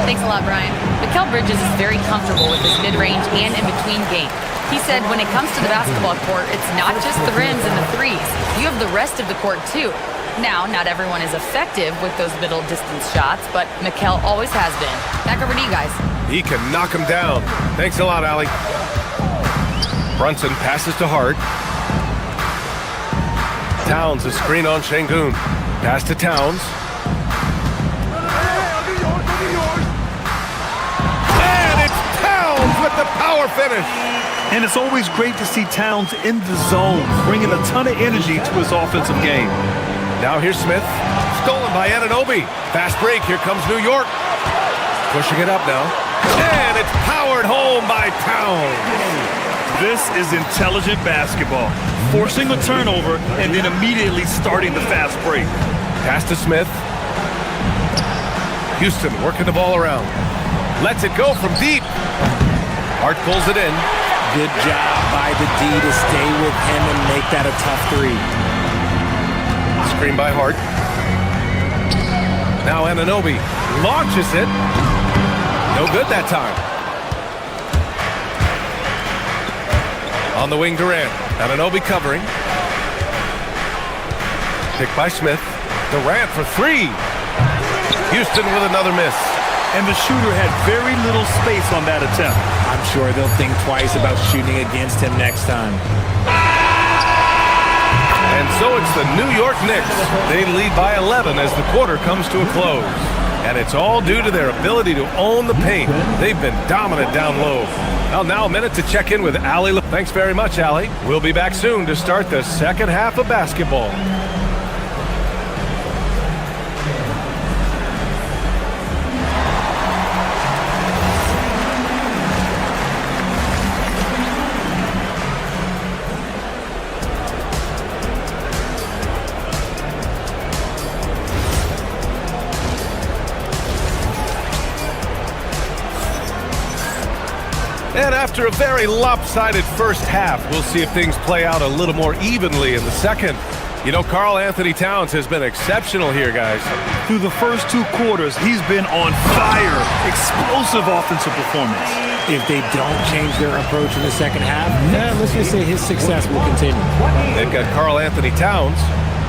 Thanks a lot, Brian. Mikal Bridges is very comfortable with his mid-range and in-between game. He said when it comes to the basketball court, it's not just the rims and the threes. You have the rest of the court, too. Now, not everyone is effective with those middle distance shots, but Mikal always has been. Back over to you guys. He can knock him down. Thanks a lot, Allie. Brunson passes to Hart. Towns, a screen on Şengün. Pass to Towns. And it's Towns with the power finish. And it's always great to see Towns in the zone, bringing a ton of energy to his offensive game. Now here's Smith. Stolen by Anunoby. Fast break. Here comes New York. Pushing it up now. And it's powered home by Towns. This is intelligent basketball. Forcing a turnover and then immediately starting the fast break. Pass to Smith. Houston working the ball around. Lets it go from deep. Hart pulls it in. Good job by the D to stay with him and make that a tough 3. Screen by Hart. Now Anunoby launches it. No good that time. On the wing, Durant. Anunoby covering. Picked by Smith. Durant for 3. Houston with another miss. And the shooter had very little space on that attempt. I'm sure they'll think twice about shooting against him next time. And so it's the New York Knicks. They lead by 11 as the quarter comes to a close. And it's all due to their ability to own the paint. They've been dominant down low. Well, now a minute to check in with Allie. Thanks very much, Allie. We'll be back soon to start the second half of basketball. And after a very lopsided first half, we'll see if things play out a little more evenly in the second. You know, Karl Anthony Towns has been exceptional here, guys. Through the first 2 quarters, he's been on fire. Explosive offensive performance. If they don't change their approach in the second half, let's just say his success will continue. They've got Karl Anthony Towns.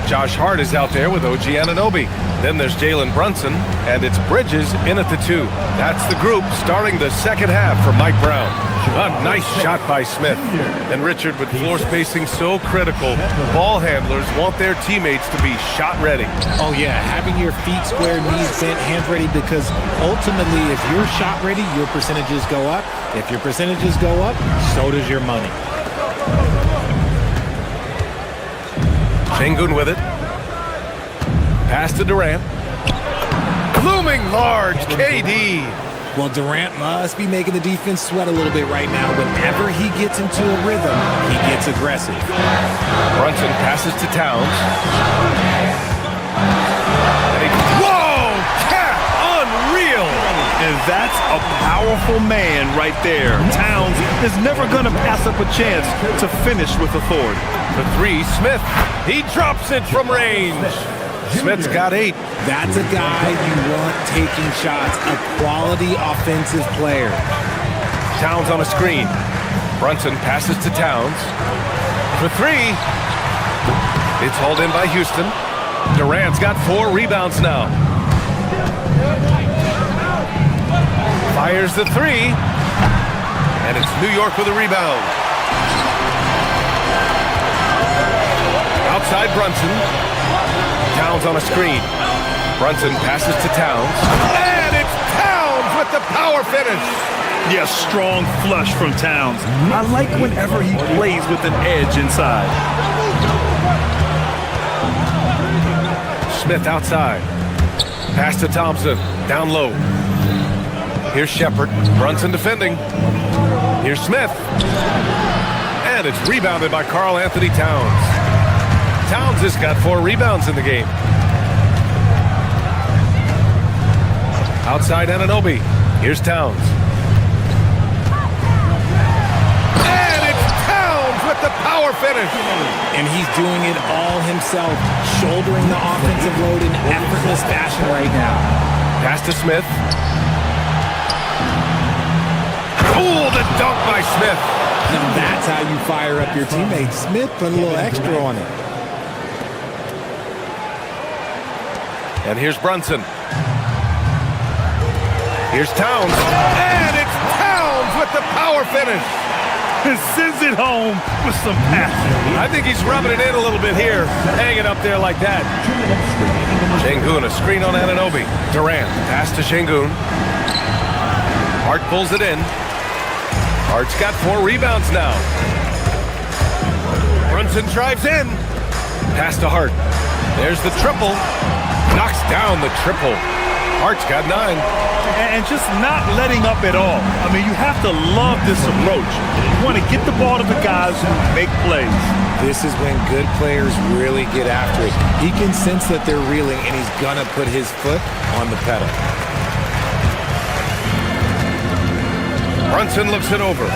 Josh Hart is out there with OG Anunoby. Then there's Jalen Brunson, and it's Bridges in at the 2. That's the group starting the second half for Mike Brown. A nice shot by Smith. And Richard, with floor spacing so critical, ball handlers want their teammates to be shot ready. Oh yeah, having your feet square, knees bent, hands ready, because ultimately if you're shot ready, your percentages go up. If your percentages go up, so does your money. Sengun with it. Pass to Durant. Looming large, KD. Well, Durant must be making the defense sweat a little bit right now. Whenever he gets into a rhythm, he gets aggressive. Brunson passes to Towns. Whoa! Cat! Unreal! And that's a powerful man right there. Towns is never going to pass up a chance to finish with authority. The 3, Smith. He drops it from range. Smith's got 8. That's a guy you want taking shots, a quality offensive player. Towns on a screen. Brunson passes to Towns. For 3. It's hauled in by Houston. Durant's got 4 rebounds now. Fires the 3. And it's New York with a rebound. Outside Brunson. Towns on a screen. Brunson passes to Towns. And it's Towns with the power finish. Yes, strong flush from Towns. I like whenever he plays with an edge inside. Smith outside. Pass to Thompson. Down low. Here's Shepard. Brunson defending. Here's Smith. And it's rebounded by Karl Anthony Towns. Towns has got 4 rebounds in the game. Outside Anunoby. Here's Towns. And it's Towns with the power finish. And he's doing it all himself, shouldering the offensive load in effortless fashion right now. Pass to Smith. Oh, the dunk by Smith. And that's how you fire up your teammates. Smith put a little extra on it. And here's Brunson. Here's Towns. And it's Towns with the power finish. Sends it home with some passion. I think he's rubbing it in a little bit here, hanging up there like that. Sengun, a screen on Anunoby. Durant, pass to Sengun. Hart pulls it in. Hart's got 4 rebounds now. Brunson drives in. Pass to Hart. There's the triple. Knocks down the triple. Hart's got 9. And just not letting up at all. I mean, you have to love this approach. You want to get the ball to the guys who make plays. This is when good players really get after it. He can sense that they're reeling, and he's going to put his foot on the pedal. Brunson looks it over.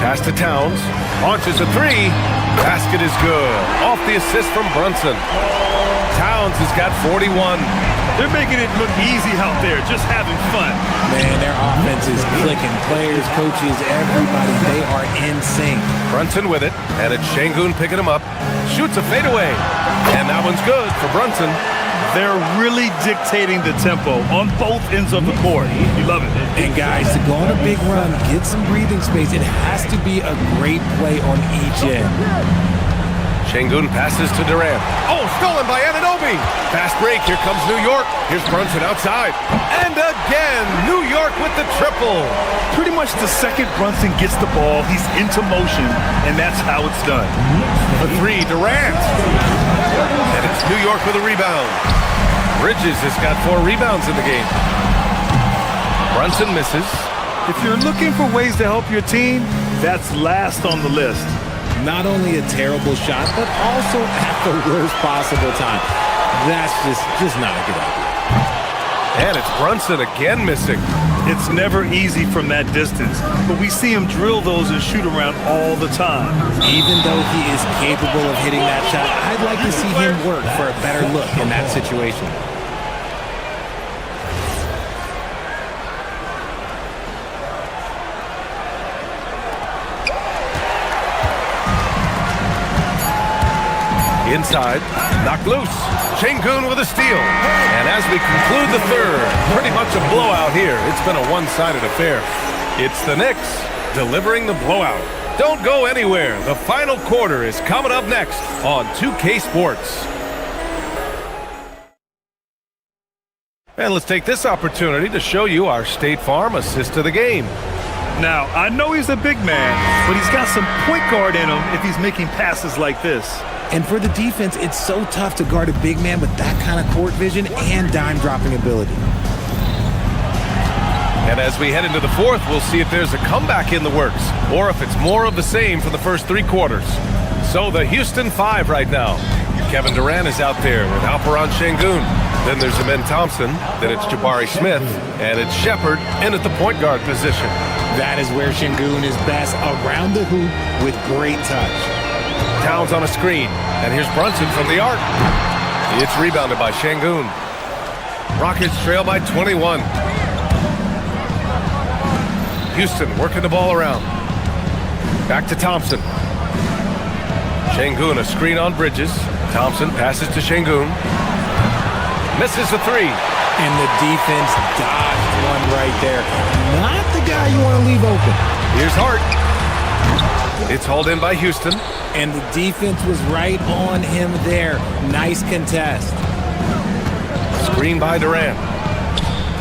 Pass to Towns. Launches a 3. Basket is good. Off the assist from Brunson. Towns has got 41. They're making it look easy out there, just having fun. Man, their offense is clicking. Players, coaches, everybody, they are in sync. Brunson with it, and it's Şengün picking him up. Shoots a fadeaway, and that one's good for Brunson. They're really dictating the tempo on both ends of the court. You love it. And guys, to go on a big run, get some breathing space, it has to be a great play on each end. Şengün passes to Durant. Oh, stolen by Anunoby. Fast break. Here comes New York. Here's Brunson outside. And again, New York with the triple. Pretty much the second Brunson gets the ball, he's into motion, and that's how it's done. For three, Durant. And it's New York with a rebound. Bridges has got 4 rebounds in the game. Brunson misses. If you're looking for ways to help your team, that's last on the list. Not only a terrible shot, but also at the worst possible time. That's just not a good idea. And it's Brunson again missing. It's never easy from that distance, but we see him drill those and shoot around all the time. Even though he is capable of hitting that shot, I'd like to see him work for a better look in that situation. Inside, knocked loose. Şengün with a steal. And as we conclude the third, pretty much a blowout here. It's been a one-sided affair. It's the Knicks delivering the blowout. Don't go anywhere. The final quarter is coming up next on 2K Sports. And let's take this opportunity to show you our State Farm assist of the game. Now, I know he's a big man, but he's got some point guard in him if he's making passes like this. And for the defense, it's so tough to guard a big man with that kind of court vision and dime-dropping ability. And as we head into the fourth, we'll see if there's a comeback in the works or if it's more of the same for the first 3 quarters. So the Houston 5 right now. Kevin Durant is out there with Alperen Şengün. Then there's Amen Thompson. Then it's Jabari Smith. And it's Shepard in at the point guard position. That is where Şengün is best, around the hoop with great touch. Towns on a screen. And here's Brunson from the arc. It's rebounded by Şengün. Rockets trail by 21. Houston working the ball around. Back to Thompson. Şengün, a screen on Bridges. Thompson passes to Şengün. Misses the 3. And the defense dodged one right there. Not the guy you want to leave open. Here's Hart. It's hauled in by Houston. And the defense was right on him there. Nice contest. Screen by Durant.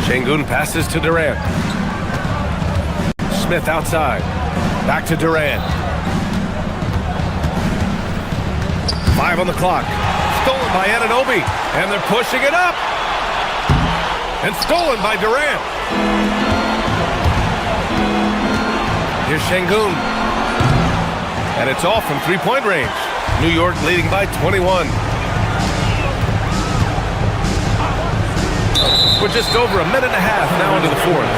Şengün passes to Durant. Smith outside. Back to Durant. 5 on the clock. Stolen by Anunoby. And they're pushing it up. And stolen by Durant. Here's Şengün. And it's off from three-point range. New York leading by 21. We're just over a minute and a half now into the fourth.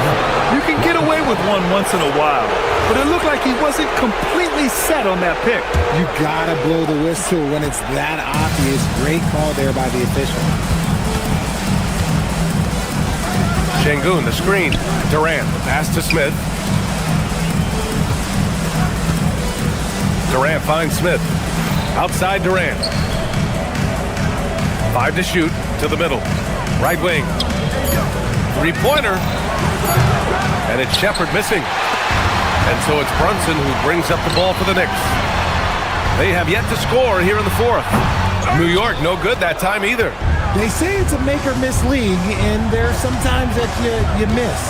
You can get away with one once in a while, but it looked like he wasn't completely set on that pick. You gotta blow the whistle when it's that obvious. Great call there by the official. Şengün, the screen. Durant, the pass to Smith. Durant finds Smith. Outside Durant. 5 to shoot to the middle. Right wing. Three-pointer. And it's Shepard missing. And so it's Brunson who brings up the ball for the Knicks. They have yet to score here in the fourth. New York no good that time either. They say it's a make-or-miss league, and there's sometimes that you miss.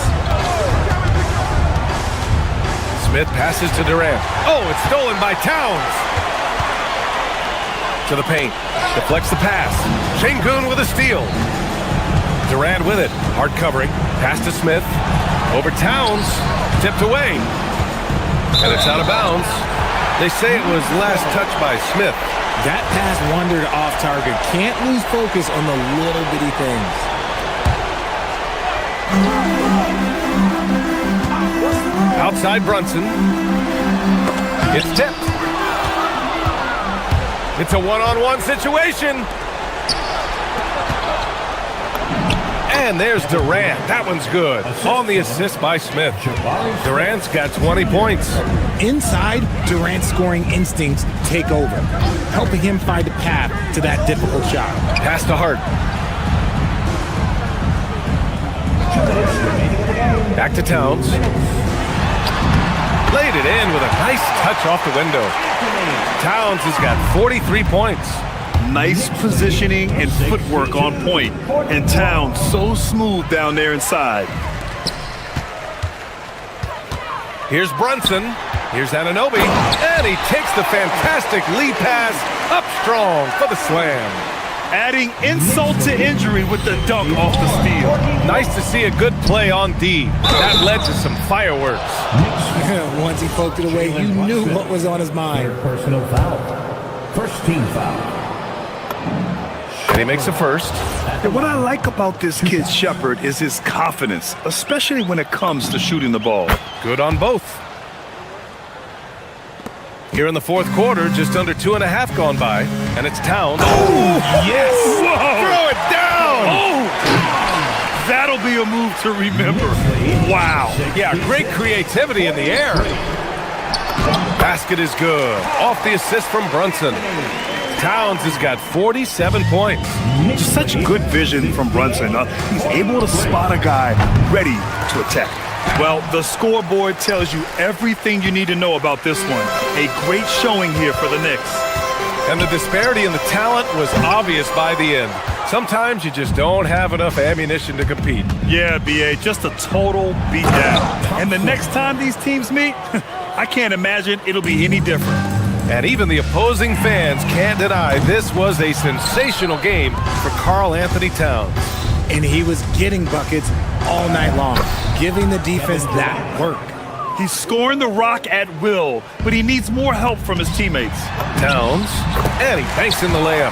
Smith passes to Durant. Oh, it's stolen by Towns. To the paint. Deflects the pass. Şengün with a steal. Durant with it. Hard covering. Pass to Smith. Over Towns. Tipped away. And it's out of bounds. They say it was last touched by Smith. That pass wandered off target. Can't lose focus on the little bitty things. Outside Brunson. It's tipped. It's a one-on-one situation. And there's Durant. That one's good. On the assist by Smith. Durant's got 20 points. Inside, Durant's scoring instincts take over, helping him find a path to that difficult shot. Pass to Hart. Back to Towns. Laid it in with a nice touch off the window. Towns has got 43 points. Nice positioning and footwork on point. And Towns so smooth down there inside. Here's Brunson. Here's Anunoby. And he takes the fantastic lead pass up strong for the slam. Adding insult to injury with the dunk off the steal. Nice to see a good play on D. That led to some fireworks. Once he poked it away, you knew what was on his mind. Personal foul. First team foul. And he makes a first. And what I like about this kid Shepard is his confidence, especially when it comes to shooting the ball. Good on both. Here in the fourth quarter, just under 2.5 gone by, and it's Towns. Oh, yes! Whoa. Throw it down! Oh! That'll be a move to remember. Wow. Yeah, great creativity in the air. Basket is good. Off the assist from Brunson. Towns has got 47 points. Such good vision from Brunson. He's able to spot a guy ready to attack. Well, the scoreboard tells you everything you need to know about this one. A great showing here for the Knicks. And the disparity in the talent was obvious by the end. Sometimes you just don't have enough ammunition to compete. Yeah, B.A., just a total beatdown. And the next time these teams meet, I can't imagine it'll be any different. And even the opposing fans can't deny this was a sensational game for Karl Anthony Towns. And he was getting buckets all night long, giving the defense that work. He's scoring the rock at will, but he needs more help from his teammates. Towns, and he banks in the layup.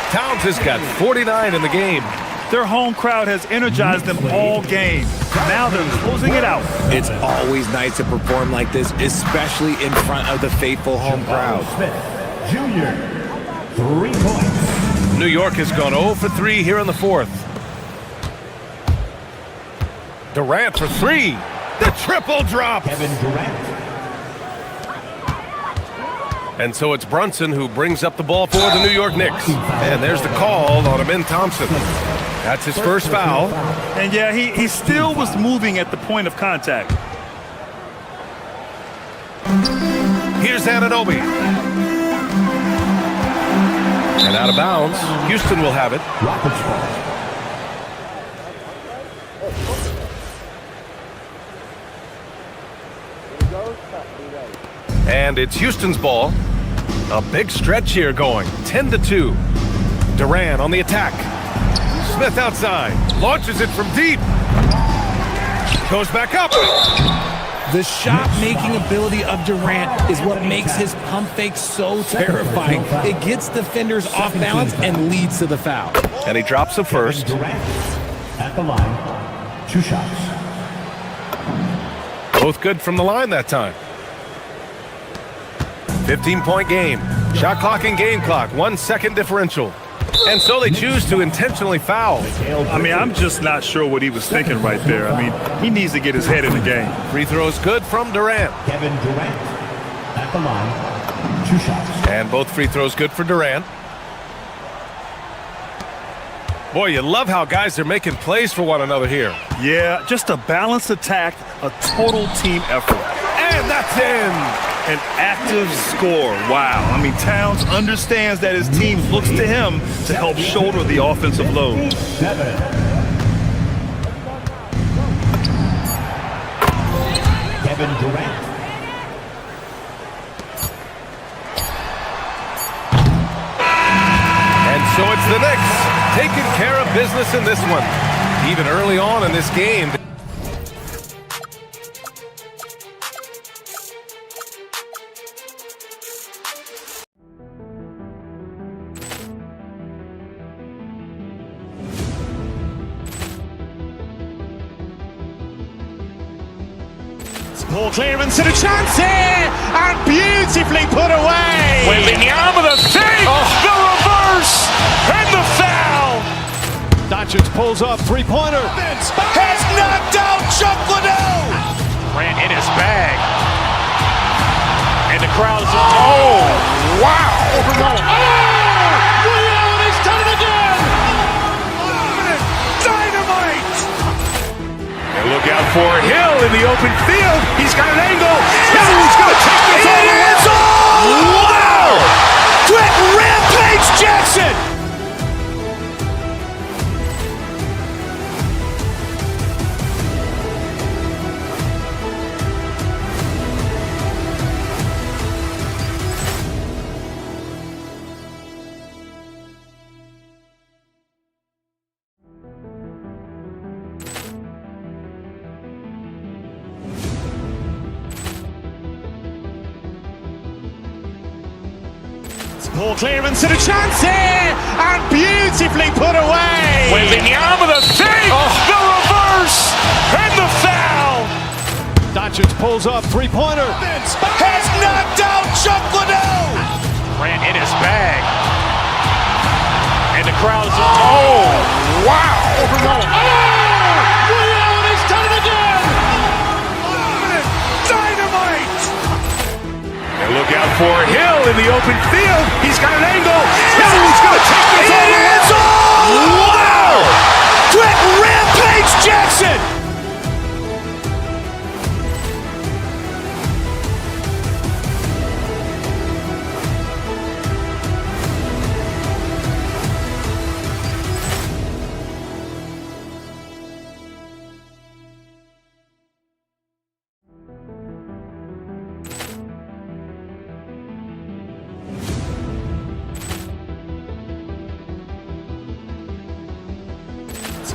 Towns has got 49 in the game. Their home crowd has energized them all game. Now they're closing it out. It's always nice to perform like this, especially in front of the faithful home crowd. Smith, Jr., 3 points. New York has gone 0 for 3 here in the fourth. Durant for 3. The triple drop. Kevin Durant. And so it's Brunson who brings up the ball for the New York Knicks. And there's the call on Amin Thompson. That's his first foul. And yeah, he still was moving at the point of contact. Here's Anunoby. And out of bounds. Houston will have it. Rockets ball. And it's Houston's ball. A big stretch here going. 10-2. Durant on the attack. Smith outside. Launches it from deep. Goes back up. The shot-making ability of Durant is what makes his pump fake so terrifying. It gets defenders off balance and leads to the foul. And he drops the first. Durant at the line. 2 shots. Both good from the line that time. 15-point game. Shot clock and game clock. 1 second differential. And so they choose to intentionally foul. I mean, I'm just not sure what he was thinking right there. I mean, he needs to get his head in the game. Free throws good from Durant. Kevin Durant at the line. 2 shots. And both free throws good for Durant. Boy, you love how guys are making plays for one another here. Yeah, just a balanced attack, a total team effort. And that's in. An active score. Wow. I mean, Towns understands that his team looks to him to help shoulder the offensive load. 7. Kevin Durant. And so it's the Knicks taking care of business in this one. Even early on in this game. Ball clearance and a chance here, and beautifully put away. Waving the arm of the thing, the reverse, and the foul. Doncic Doncic pulls up, three-pointer. Vince has knocked out Chuck Liddell. Grant in his bag. And the crowd's, oh, wow. Willie Allen has done it again. Dynamite. And look out for Hill in the open field. He's got an angle. Hill's going to take this all the way. Wow. Quick rampage Jackson. Poor clearance and a chance here, and beautifully put away. With the arm of the fake, the reverse, and the foul. Doncic pulls up, three-pointer. Vince has knocked out Chuck Liddell. Grant in his bag. And the crowd's, oh, wow. Willie Allen has done it again. Dynamite. And look out for Hill in the open field. He's got an angle. Hill's going to take this all the way. Wow! Quick rampage Jackson.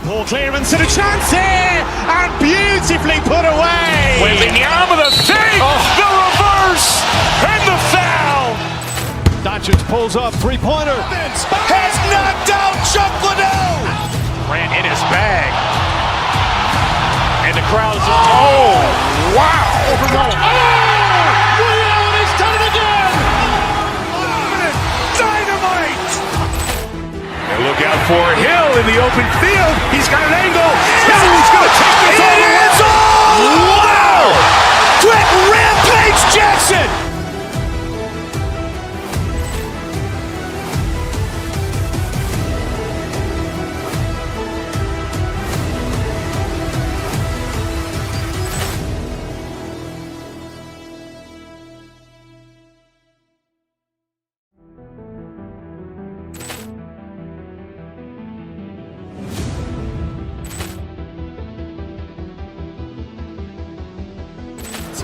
Poor clearance and a chance here, and beautifully put away. With the arm of the fake, the reverse, and the foul. Doncic pulls up, three-pointer. Vince has knocked out Chuck Liddell. Grant in his bag. And the crowd's, oh, wow. Willie Allen has done it again. Dynamite. And look out for Hill in the open field. He's got an angle. Hill's going to take this all the way. Wow! Quick rampage Jackson.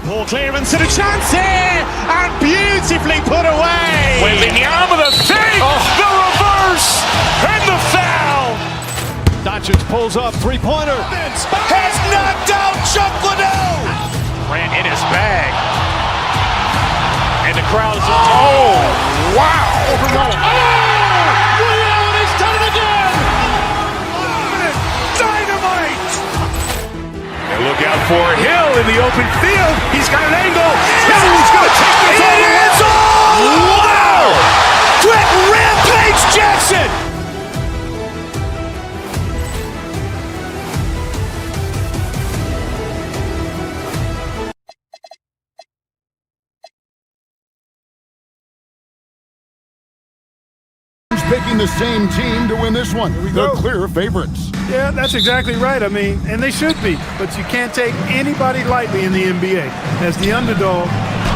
Poor clearance and a chance here, and beautifully put away. With the arm of the fake, the reverse, and the foul. Doncic pulls up, three-pointer. Vince has knocked out Chuck Liddell. Grant in his bag. And the crowd's, oh, wow. Willie Allen has done it again. Dynamite. And look out for Hill in the open field. He's got an angle. Hill's going to take this all the way. Wow! Quick rampage Jackson. Picking the same team to win this one. The clear favorites. Yeah, that's exactly right. I mean, and they should be. But you can't take anybody lightly in the NBA. As the underdog,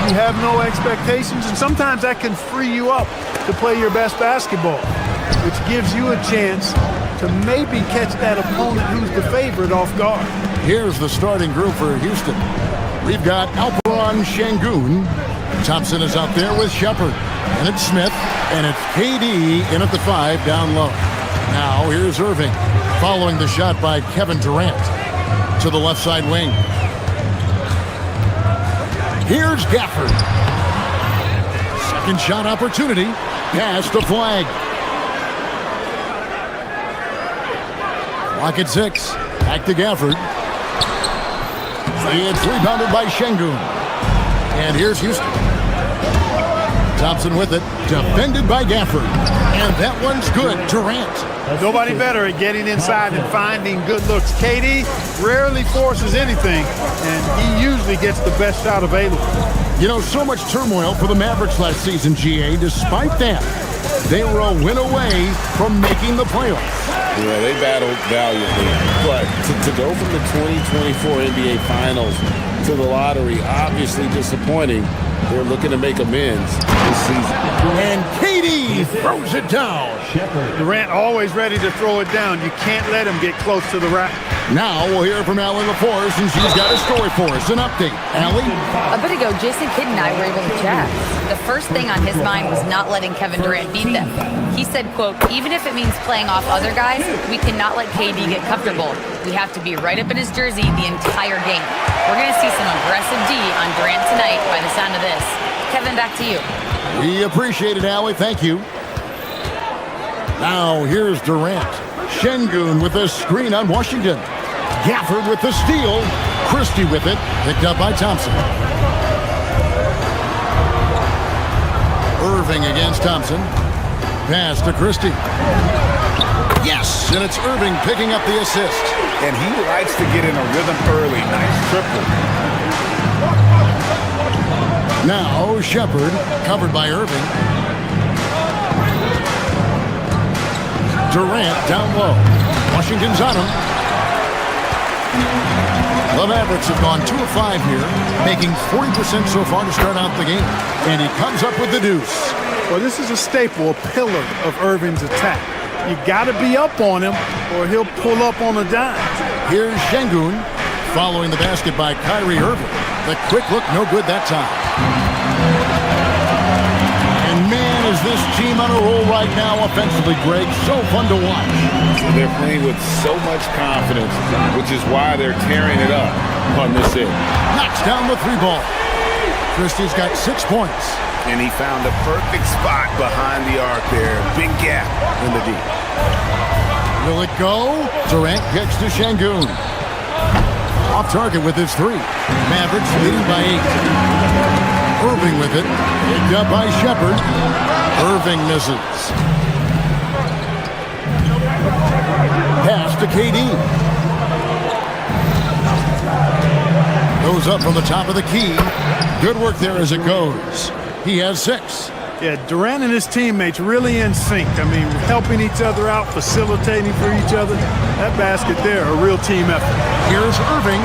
you have no expectations, and sometimes that can free you up to play your best basketball, which gives you a chance to maybe catch that opponent who's the favorite off guard. Here's the starting group for Houston. We've got Alperon Şengün. Thompson is out there with Shepard. And it's Smith. And it's KD in at the 5 down low. Now here's Irving following the shot by Kevin Durant to the left side wing. Here's Gafford. Second shot opportunity. Pass the flag. Clock at 6. Back to Gafford. It's rebounded by Şengün. And here's Houston. Thompson with it, defended by Gafford. And that one's good. Durant. Nobody better at getting inside and finding good looks. KD rarely forces anything, and he usually gets the best shot available. You know, so much turmoil for the Mavericks last season, GA. Despite that, they were a win away from making the playoffs. Yeah, they battled valiantly. But to go from the 2024 NBA Finals to the lottery, obviously disappointing. They're looking to make amends this season. And KD throws it down. Durant always ready to throw it down. You can't let him get close to the rack. Now we'll hear from Allie LaForce, and she's got a story for us. An update. Allie? A bit ago, Jason Kidd and I were able to chat. The first thing on his mind was not letting Kevin Durant beat them. He said, quote, even if it means playing off other guys, we cannot let KD get comfortable. We have to be right up in his jersey the entire game. We're going to see some aggressive D on Durant tonight by the sound of this. Kevin, back to you. We appreciate it, Allie. Thank you. Now here's Durant. Şengün with a screen on Washington. Gafford with the steal. Christie with it. Picked up by Thompson. Irving against Thompson. Pass to Christie. Yes, and it's Irving picking up the assist. And he likes to get in a rhythm early. Nice triple. Now Shepherd, covered by Irving. Durant down low. Washington's on him. The Mavericks have gone 2 of 5 here, making 40% so far to start out the game. And he comes up with the deuce. Well, this is a staple, a pillar of Irving's attack. You got to be up on him, or he'll pull up on a dime. Here's Şengün, following the basket by Kyrie Irving. The quick look, no good that time. And man, is this team on a roll right now offensively, Greg. So fun to watch. They're playing with so much confidence, which is why they're tearing it up on this end. Knocks down the 3-ball. Christie's got 6 points. And he found the perfect spot behind the arc there. Big gap in the D. Will it go? Durant kicks to Şengün. Off target with his 3. Mavericks leading by 8. Irving with it. Picked up by Shepherd. Irving misses. Pass to KD. Goes up from the top of the key. Good work there as it goes. He has 6. Yeah, Durant and his teammates really in sync. I mean, helping each other out, facilitating for each other. That basket there, a real team effort. Here's Irving.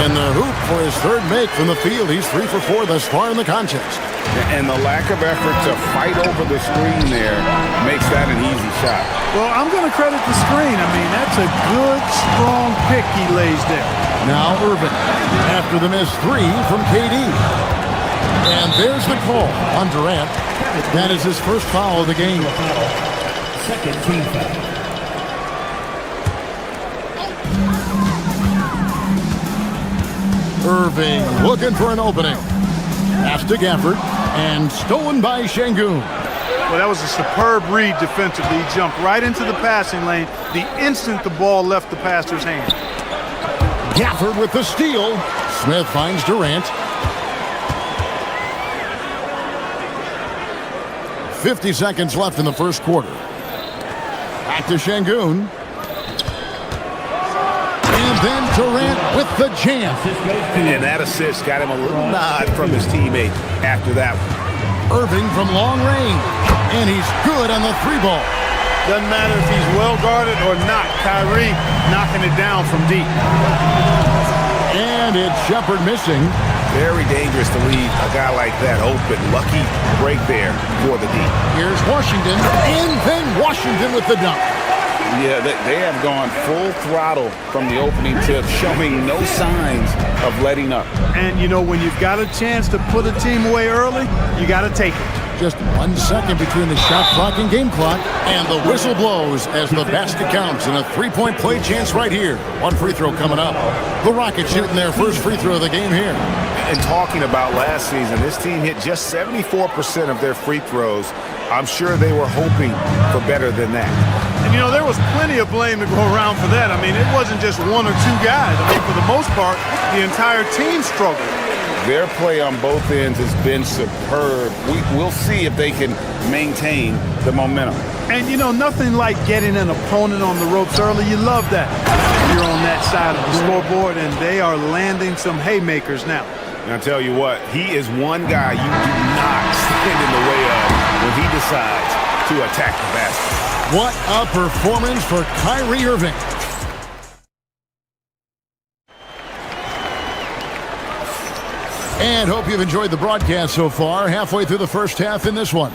In the hoop for his 3rd make from the field. He's 3 for 4 thus far in the contest. And the lack of effort to fight over the screen there makes that an easy shot. Well, I'm going to credit the screen. I mean, that's a good, strong pick he lays there. Now Irving, after the missed 3 from KD. And there's the call on Durant. That is his first foul of the game. Second team foul. Irving looking for an opening. Pass to Gafford. And stolen by Şengün. Well, that was a superb read defensively. He jumped right into the passing lane the instant the ball left the passer's hand. Gafford with the steal. Smith finds Durant. 50 seconds left in the first quarter. Back to Şengün. And then Durant with the jam. And that assist got him a little nod from his teammate after that one. Irving from long range. And he's good on the 3-ball. Doesn't matter if he's well guarded or not. Kyrie knocking it down from deep. And it's Shepherd missing. Very dangerous to leave a guy like that open. Lucky break there for the D. Here's Washington. And then Washington with the dunk. Yeah, they have gone full throttle from the opening tip, showing no signs of letting up. And, you know, when you've got a chance to put a team away early, you got to take it. Just 1 second between the shot clock and game clock. And the whistle blows as the basket counts. And a 3-point play chance right here. 1 free throw coming up. The Rockets shooting their first free throw of the game here. And talking about last season, this team hit just 74% of their free throws. I'm sure they were hoping for better than that. And, you know, there was plenty of blame to go around for that. I mean, it wasn't just 1 or 2 guys. I mean, for the most part, the entire team struggled. Their play on both ends has been superb. We'll see if they can maintain the momentum. And, you know, nothing like getting an opponent on the ropes early. You love that. You're on that side of the scoreboard, and they are landing some haymakers now. And I tell you what, he is one guy you do not stand in the way of when he decides to attack the basket. What a performance for Kyrie Irving. And hope you've enjoyed the broadcast so far. Halfway through the first half in this one.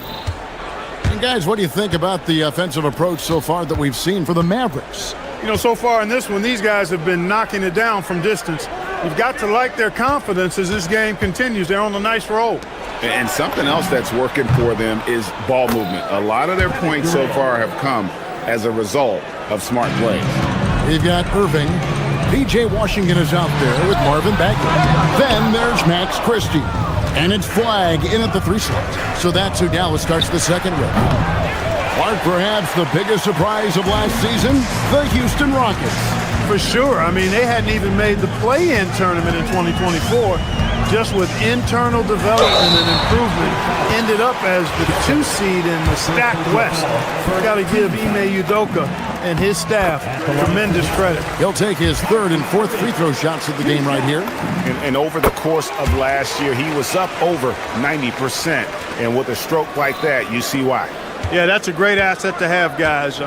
And guys, what do you think about the offensive approach so far that we've seen for the Mavericks? You know, so far in this one, these guys have been knocking it down from distance. You've got to like their confidence as this game continues. They're on a nice roll. And something else that's working for them is ball movement. A lot of their points so far have come as a result of smart plays. We've got Irving. P.J. Washington is out there with Marvin Bagley. Then there's Max Christie. And it's Flag in at the 3 slot. So that's who Dallas starts the second with. Or perhaps the biggest surprise of last season, the Houston Rockets. For sure. I mean, they hadn't even made the play-in tournament in 2024. Just with internal development and improvement, ended up as the 2 seed in the stacked West. Got to give Ime Udoka and his staff tremendous credit. He'll take his 3rd and 4th free throw shots of the game right here. And over the course of last year, he was up over 90%. And with a stroke like that, you see why. Yeah, that's a great asset to have, guys,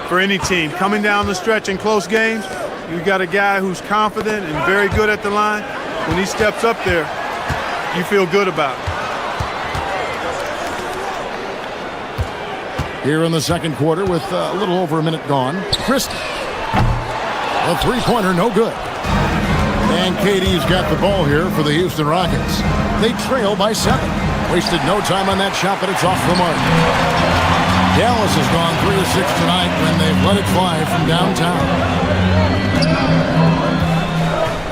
for any team. Coming down the stretch in close games, you got a guy who's confident and very good at the line. When he steps up there, you feel good about it. Here in the second quarter with a little over a minute gone. Christie. A 3-pointer, no good. And KD's got the ball here for the Houston Rockets. They trail by 7. Wasted no time on that shot, but it's off the mark. Dallas has gone 3 of 6 tonight when they've let it fly from downtown.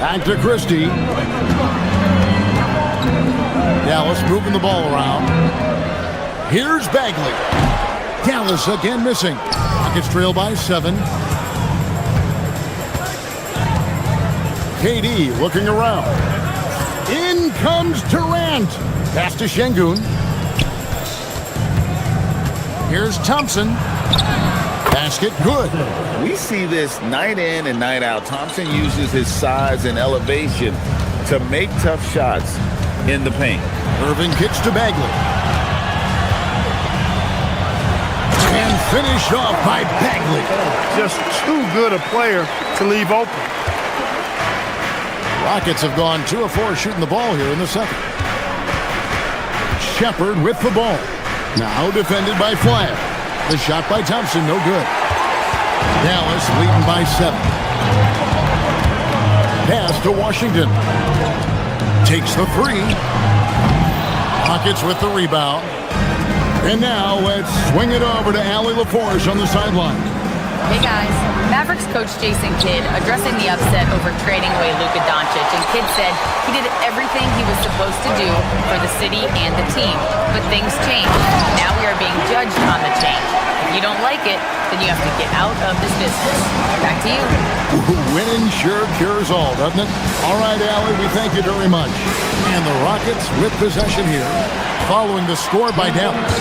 Back to Christie. Dallas moving the ball around. Here's Bagley. Dallas again missing. Rockets trail by 7. KD looking around. In comes Durant. Pass to Şengün. Here's Thompson. Basket good. We see this night in and night out. Thompson uses his size and elevation to make tough shots in the paint. Irving kicks to Bagley. And finished off by Bagley. Just too good a player to leave open. Rockets have gone 2 of 4 shooting the ball here in the second. Shepard with the ball. Now defended by Flag. The shot by Thompson, no good. Dallas leading by 7. Pass to Washington. Takes the 3. Rockets with the rebound. And now let's swing it over to Allie LaForge on the sideline. Hey guys, Mavericks coach Jason Kidd addressing the upset over trading away Luka Doncic, and Kidd said he did everything he was supposed to do for the city and the team, but things changed. Now we are being judged on the change. If you don't like it, then you have to get out of this business. Back to you. Winning sure cures all, doesn't it? All right, Allie, we thank you very much. And the Rockets with possession here, following the score by Dallas.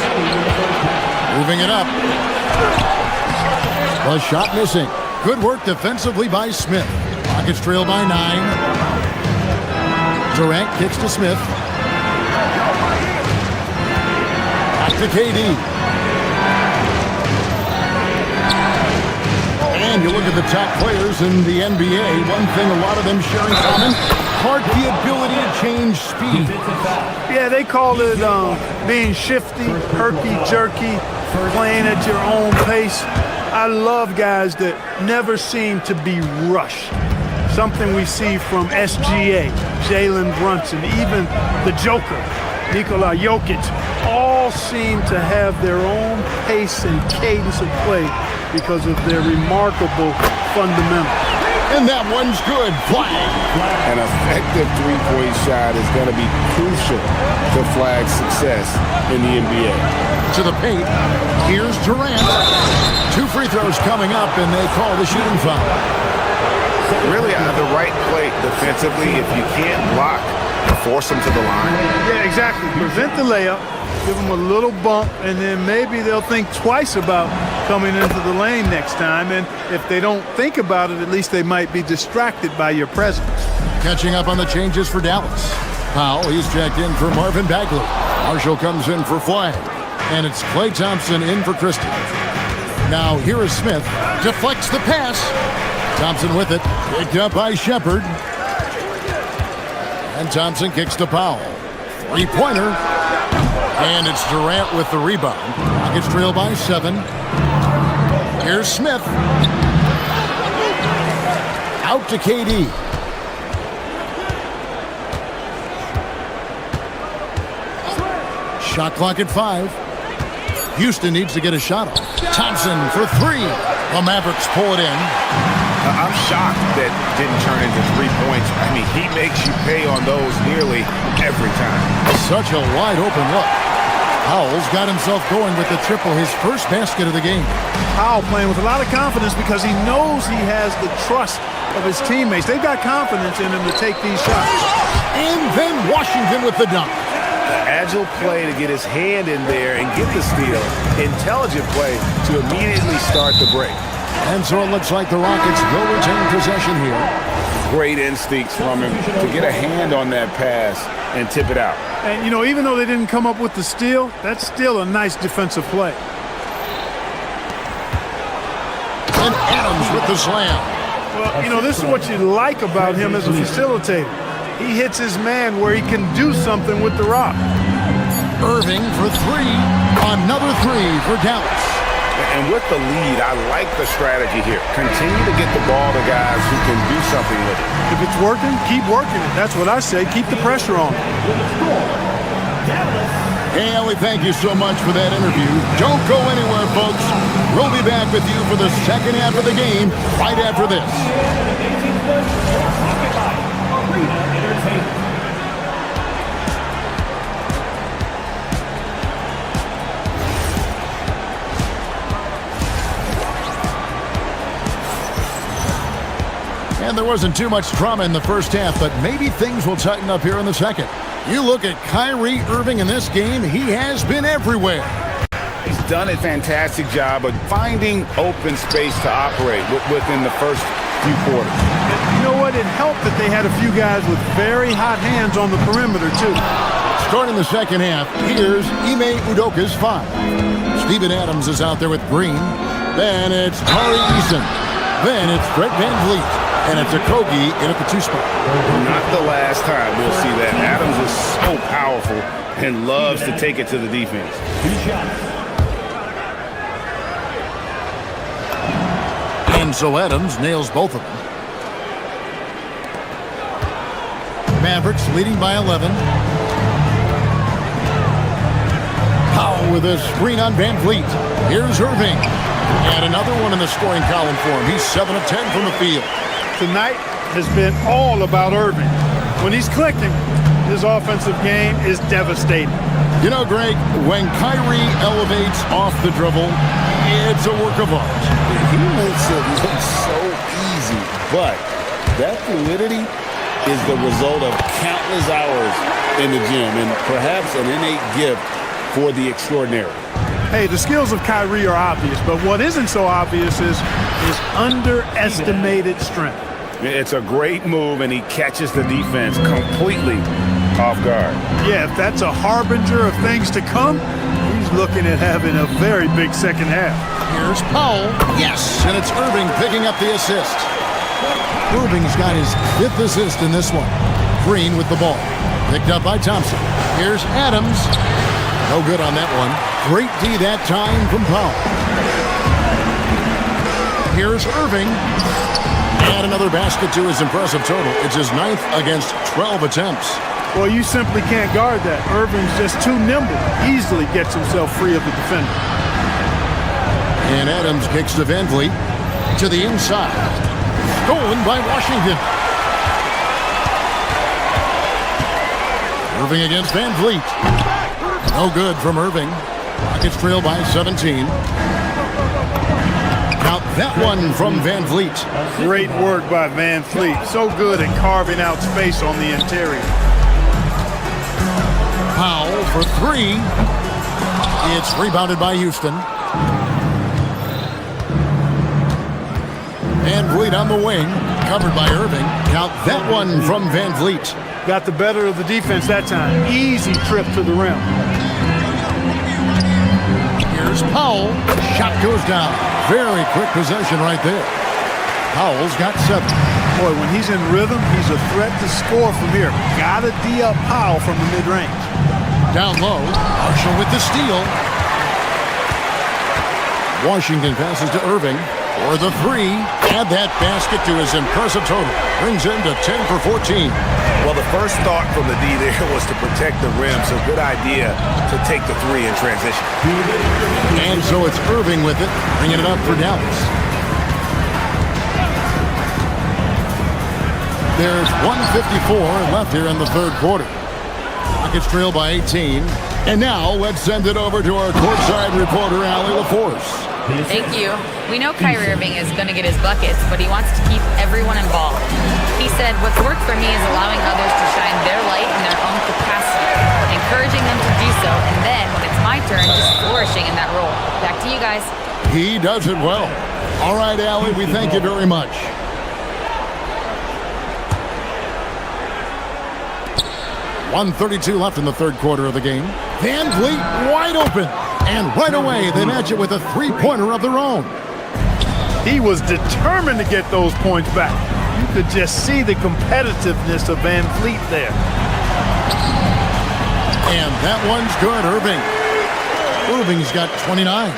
Moving it up. The shot missing. Good work defensively by Smith. Rockets trail by 9. Durant kicks to Smith. Back to KD. And you look at the top players in the NBA. One thing a lot of them share in common, the ability to change speed. Yeah, they call it being shifty, herky-jerky, playing at your own pace. I love guys that never seem to be rushed. Something we see from SGA, Jalen Brunson, even the Joker, Nikola Jokic, all seem to have their own pace and cadence of play because of their remarkable fundamentals. And that one's good. Flag. An effective three-point shot is going to be crucial to Flag's success in the NBA. To the paint. Here's Durant. 2 free throws coming up, and they call the shooting foul. Really, the right play defensively, if you can't block force them to the line. Yeah, exactly. Prevent the layup, give them a little bump, and then maybe they'll think twice about coming into the lane next time. And if they don't think about it, at least they might be distracted by your presence. Catching up on the changes for Dallas. Powell, he's checked in for Marvin Bagley. Marshall comes in for Flag. And it's Klay Thompson in for Christie. Now here is Smith. Deflects the pass. Thompson with it. Picked up by Shepard. And Thompson kicks to Powell. Three-pointer. And it's Durant with the rebound. Rockets trail by 7. Here's Smith. Out to KD. Shot clock at 5. Houston needs to get a shot off. Thompson for 3. The Mavericks pull it in. I'm shocked that didn't turn into 3 points. I mean, he makes you pay on those nearly every time. Such a wide open look. Powell's got himself going with the triple, his first basket of the game. Powell playing with a lot of confidence because he knows he has the trust of his teammates. They've got confidence in him to take these shots. And then Washington with the dunk. Agile play to get his hand in there and get the steal. Intelligent play to immediately start the break. And so it looks like the Rockets will retain possession here. Great instincts from him to get a hand on that pass and tip it out. And, you know, even though they didn't come up with the steal, that's still a nice defensive play. And Adams with the slam. Well, you know, this is what you like about him as a facilitator. He hits his man where he can do something with the rock. Irving for 3. Another 3 for Dallas. And with the lead, I like the strategy here. Continue to get the ball to guys who can do something with it. If it's working, keep working it. That's what I say. Keep the pressure on. And we thank you so much for that interview. Don't go anywhere, folks. We'll be back with you for the second half of the game right after this. And there wasn't too much drama in the first half, but maybe things will tighten up here in the second. You look at Kyrie Irving in this game, he has been everywhere. He's done a fantastic job of finding open space to operate within the first few quarters. You know what? It helped that they had a few guys with very hot hands on the perimeter, too. Starting the second half, here's Ime Udoka's 5. Steven Adams is out there with Green. Then it's Tari Eason. Then it's Brett Van Vliet. And it's a Kogi in at the 2 spot. Not the last time we'll see that. Adams is so powerful and loves to take it to the defense. And so Adams nails both of them. Mavericks leading by 11. Powell with a screen on Van Vliet. Here's Irving. And another one in the scoring column for him. He's 7 of 10 from the field. Tonight has been all about Irving. When he's clicking, his offensive game is devastating. You know, Greg, when Kyrie elevates off the dribble, it's a work of art. He makes it look so easy, but that fluidity is the result of countless hours in the gym and perhaps an innate gift for the extraordinary. Hey, the skills of Kyrie are obvious, but what isn't so obvious is his underestimated strength. It's a great move, and he catches the defense completely off guard. Yeah, if that's a harbinger of things to come, he's looking at having a very big second half. Here's Powell. Yes, and it's Irving picking up the assist. Irving's got his 5th assist in this one. Green with the ball. Picked up by Thompson. Here's Adams. No good on that one. Great D that time from Powell. Here's Irving. And another basket to his impressive total. It's his 9th against 12 attempts. Well, you simply can't guard that. Irving's just too nimble. Easily gets himself free of the defender. And Adams kicks to Van Vliet to the inside. Stolen by Washington. Irving against Van Vliet. No good from Irving. Rockets trail by 17. Now that one from Van Vliet. Great work by Van Vliet. So good at carving out space on the interior. for three. It's rebounded by Houston. Van Vliet on the wing, covered by Irving. Count that one from Van Vliet. Got the better of the defense that time. Easy trip to the rim. Here's Powell. Shot goes down. Very quick possession right there. Powell's got 7. Boy, when he's in rhythm, he's a threat to score from here. Gotta D up Powell from the mid-range. Down low, Marshall with the steal. Washington passes to Irving for the 3. Add that basket to his impressive total. Brings him to 10 for 14. Well, the first thought from the D there was to protect the rim, so good idea to take the 3 in transition. And so it's Irving with it, bringing it up for Dallas. There's 1:54 left here in the third quarter. Rockets trail by 18. And now let's send it over to our courtside reporter, Allie LaForce. Thank you. We know Kyrie Irving is going to get his buckets, but he wants to keep everyone involved. He said, what's worked for me is allowing others to shine their light in their own capacity, encouraging them to do so, and then when it's my turn, just flourishing in that role. Back to you guys. He does it well. All right, Allie, we thank you very much. .132 left in the third quarter of the game. Van Vliet wide open. And right away, they match it with a three-pointer of their own. He was determined to get those points back. You could just see the competitiveness of Van Vliet there. And that one's good, Irving. Irving's got 29.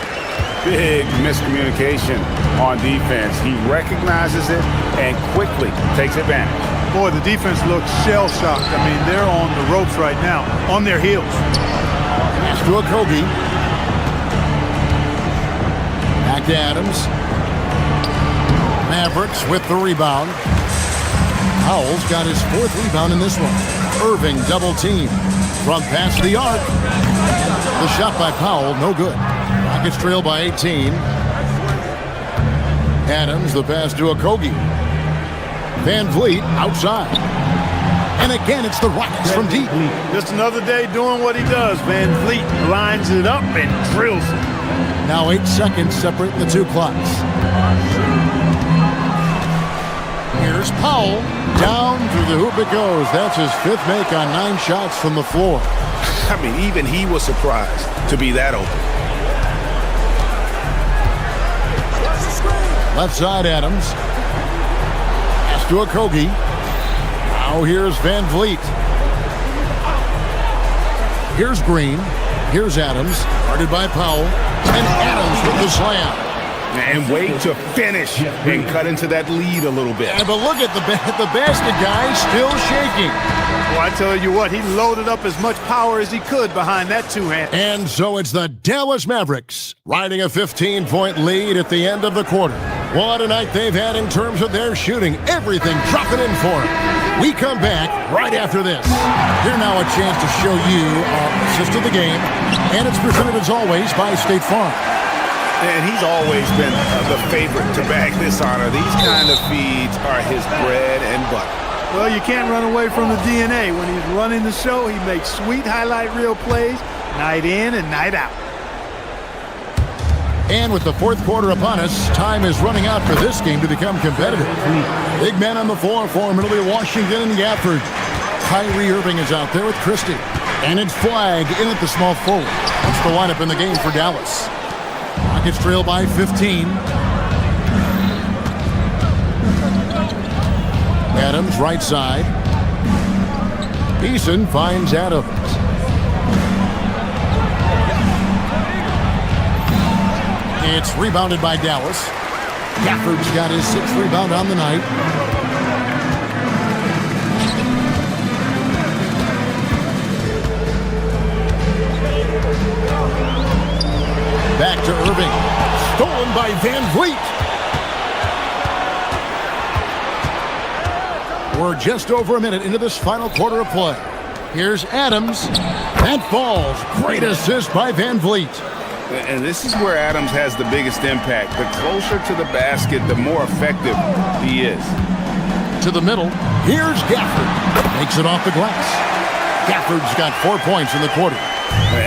Big miscommunication on defense. He recognizes it and quickly takes advantage. Boy, the defense looks shell-shocked. I mean, they're on the ropes right now, on their heels. Pass to Okogie. Back to Adams. Mavericks with the rebound. Powell's got his 4th rebound in this one. Irving double team. From past the arc. The shot by Powell, no good. Rockets trail by 18. Adams, the pass to Okogie. Van Vliet outside. And again, it's the Rockets from deep. Just another day doing what he does. Van Vliet lines it up and drills it. Now 8 seconds separate the two clocks. Here's Powell. Down through the hoop it goes. That's his 5th make on 9 shots from the floor. I mean, even he was surprised to be that open. Left side, Adams. Pass to Okogie. Now here's Van Vliet. Here's Green. Here's Adams. Guarded by Powell. And Adams with the slam. And wait to finish and cut into that lead a little bit. Yeah, but look at the basket, guys. Still shaking. Well, I tell you what, he loaded up as much power as he could behind that two-hand. And so it's the Dallas Mavericks riding a 15-point lead at the end of the quarter. What a night they've had in terms of their shooting. Everything dropping in for them. We come back right after this. Here now a chance to show you our assist of the game. And it's presented as always by State Farm. And he's always been the favorite to bag this honor. These kind of feeds are his bread and butter. Well, you can't run away from the DNA. When he's running the show, he makes sweet highlight reel plays night in and night out. And with the fourth quarter upon us, time is running out for this game to become competitive. Big men on the floor for Middle Washington and Gafford. Kyrie Irving is out there with Christie. And it's Flagg in at the small forward. That's the lineup in the game for Dallas. Rockets trail by 15. Adams right side. Beeson finds Adams. It's rebounded by Dallas. Gafford's got his 6th rebound on the night. Back to Irving. Stolen by Van Vliet. We're just over a minute into this final quarter of play. Here's Adams. That falls. Great assist by Van Vliet. And this is where Adams has the biggest impact. The closer to the basket, the more effective he is. To the middle. Here's Gafford. Makes it off the glass. Gafford's got 4 points in the quarter.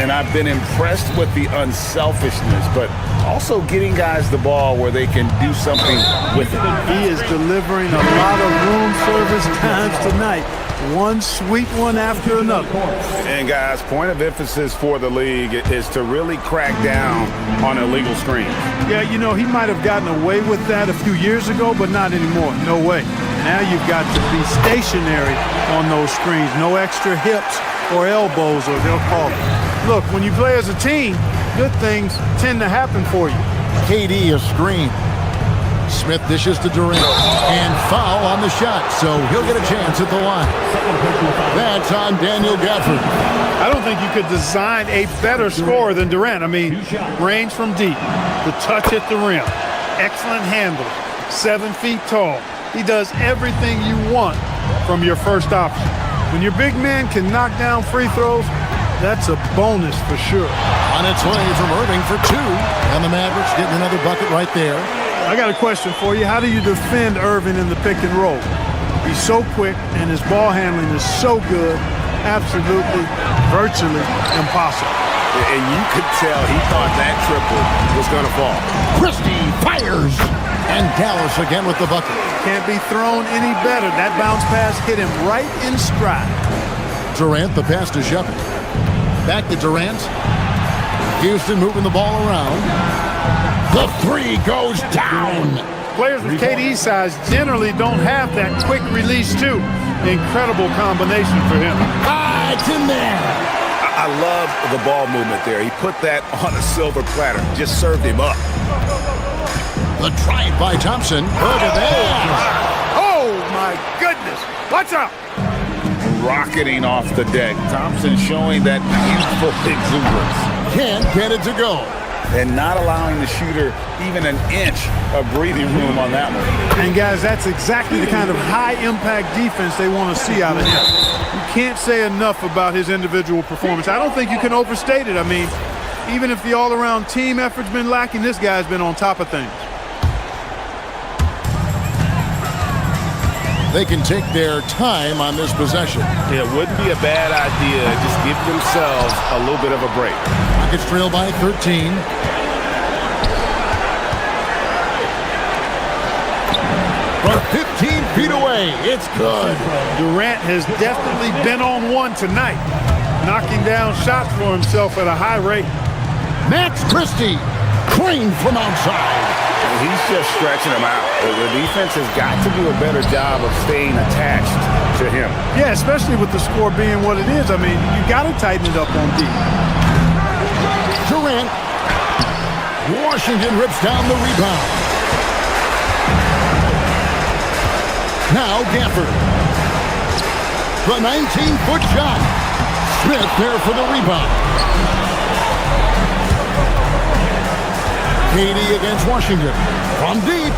And I've been impressed with the unselfishness, but also getting guys the ball where they can do something with it. He is delivering a lot of room service times tonight. One sweet one after another. And guys, point of emphasis for the league is to really crack down on illegal screens. Yeah, you know, he might have gotten away with that a few years ago, but not anymore. No way. Now you've got to be stationary on those screens. No extra hips or elbows, or they'll call it. Look, when you play as a team, good things tend to happen for you. KD a screen. Smith dishes to Durant. And foul on the shot, so he'll get a chance at the line. That's on Daniel Gafford. I don't think you could design a better scorer than Durant. I mean, range from deep, the touch at the rim, excellent handle, 7 feet tall. He does everything you want from your first option. When your big man can knock down free throws, that's a bonus for sure. On its way from Irving for 2. And the Mavericks getting another bucket right there. I got a question for you. How do you defend Irving in the pick and roll? He's so quick and his ball handling is so good, absolutely, virtually impossible. And you could tell he thought that triple was going to fall. Christie fires. And Dallas again with the bucket. Can't be thrown any better. That bounce pass hit him right in stride. Durant, the pass to Shepard. Back to Durant. Houston moving the ball around. The 3 goes down. Players with KD's size generally don't have that quick release too. Incredible combination for him. Ah, it's in there. I love the ball movement there. He put that on a silver platter. Just served him up. The drive by Thompson. Look at that. Oh, my goodness. Watch out. Rocketing off the deck. Thompson showing that youthful exuberance. Can't get it to go. And not allowing the shooter even an inch of breathing room on that one. And, guys, that's exactly the kind of high-impact defense they want to see out of him. You can't say enough about his individual performance. I don't think you can overstate it. I mean, even if the all-around team effort's been lacking, this guy's been on top of things. They can take their time on this possession. It wouldn't be a bad idea. Just give themselves a little bit of a break. Rockets trail by 13. From 15 feet away, it's good. Durant has definitely been on one tonight, knocking down shots for himself at a high rate. Max Christie, clean from outside. He's just stretching them out. The defense has got to do a better job of staying attached to him. Yeah, especially with the score being what it is. I mean, you got to tighten it up on deep. Durant. Washington rips down the rebound. Now Gafford. The 19-foot shot. Smith there for the rebound. KD against Washington. From deep.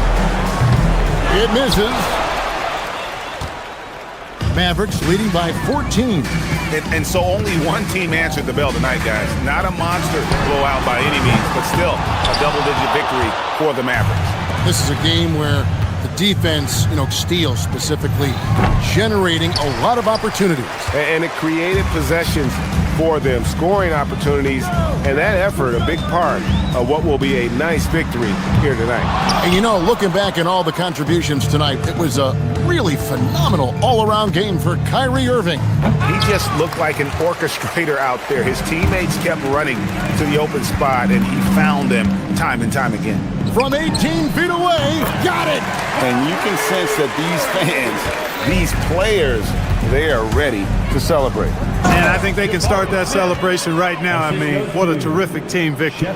It misses. Mavericks leading by 14. And so only one team answered the bell tonight, guys. Not a monster blowout by any means, but still a double-digit victory for the Mavericks. This is a game where the defense, steals specifically, generating a lot of opportunities. And it created possessions for them, scoring opportunities, and that effort, a big part of what will be a nice victory here tonight. And looking back at all the contributions tonight, it was a really phenomenal all-around game for Kyrie Irving. He just looked like an orchestrator out there. His teammates kept running to the open spot, and he found them time and time again. From 18 feet away, got it! And you can sense that these fans, these players, they are ready to celebrate. And I think they can start that celebration right now. I mean, what a terrific team victory.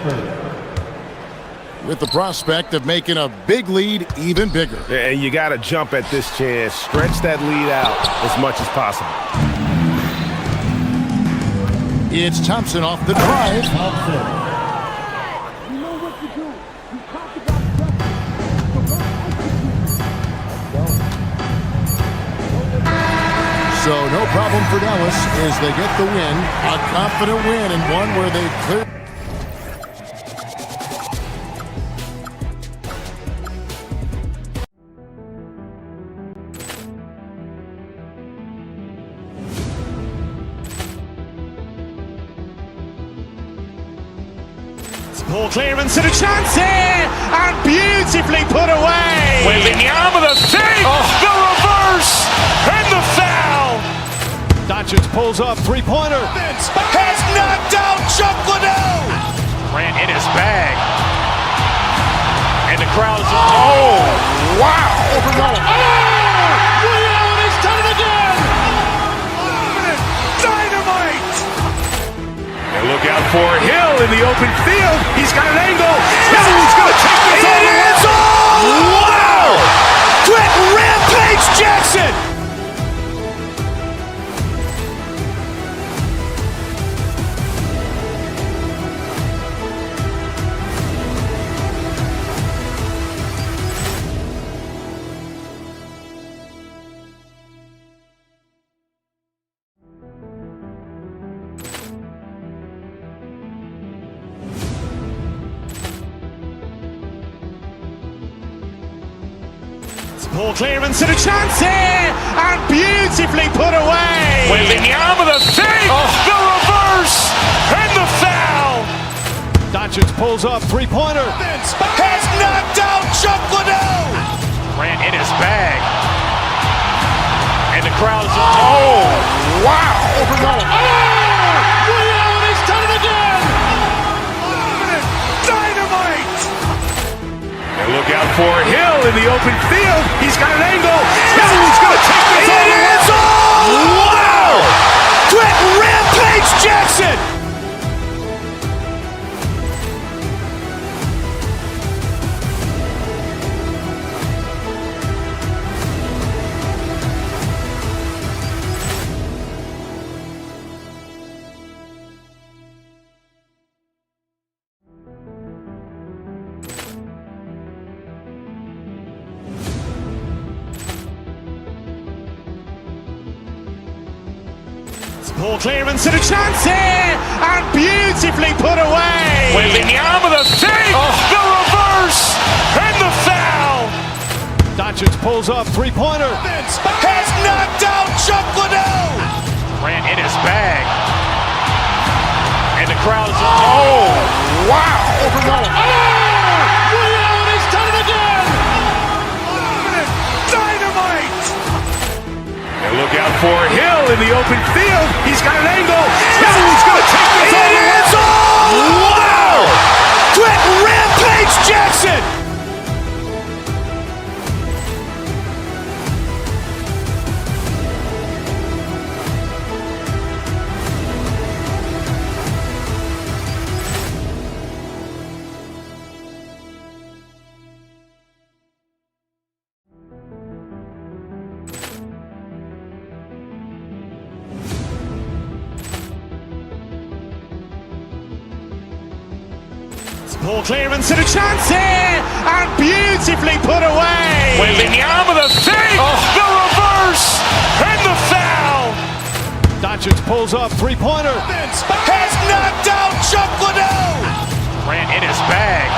With the prospect of making a big lead even bigger. And you got to jump at this chance, stretch that lead out as much as possible. It's Thompson off the drive. So no problem for Dallas as they get the win. A confident win and one where they clear. Ball clearance and a chance here, and beautifully put away. Wembanyama the save, the reverse, and the foul. Doncic pulls up, three-pointer. Has knocked out Chuck Liddell. Grant in his bag. And the crowd is, oh, wow. Ray Allen has done it again! Dynamite. And look out for Hill in the open field. He's got an angle. He's going to take this all the way. Wow. Quick rampage Jackson. Ball clearance and a chance here, and beautifully put away. Wembanyama the save, the reverse, and the foul. Doncic pulls up, three-pointer. Has knocked out Chuck Liddell. Grant in his bag. And the crowd is, oh, wow. Ray Allen has done it again! Dynamite. And look out for Hill in the open field. He's got an angle. He's going to take this all the way. Wow. Quick rampage Jackson. Ball clearance and a chance here, and beautifully put away. Wembanyama the save, the reverse, and the foul. Doncic pulls up, three-pointer. Has knocked out Chuck Liddell. Grant in his bag. And the crowd is, oh, wow. Ray Allen has done it again! Dynamite. And look out for Hill in the open field. He's got an angle. He's going to take this all the way. Wow. Quick rampage Jackson. Ball clearance and a chance here, and beautifully put away. Wembanyama the save, the reverse, and the foul. Doncic pulls up, three-pointer. Has knocked out Chuck Liddell. Grant in his bag.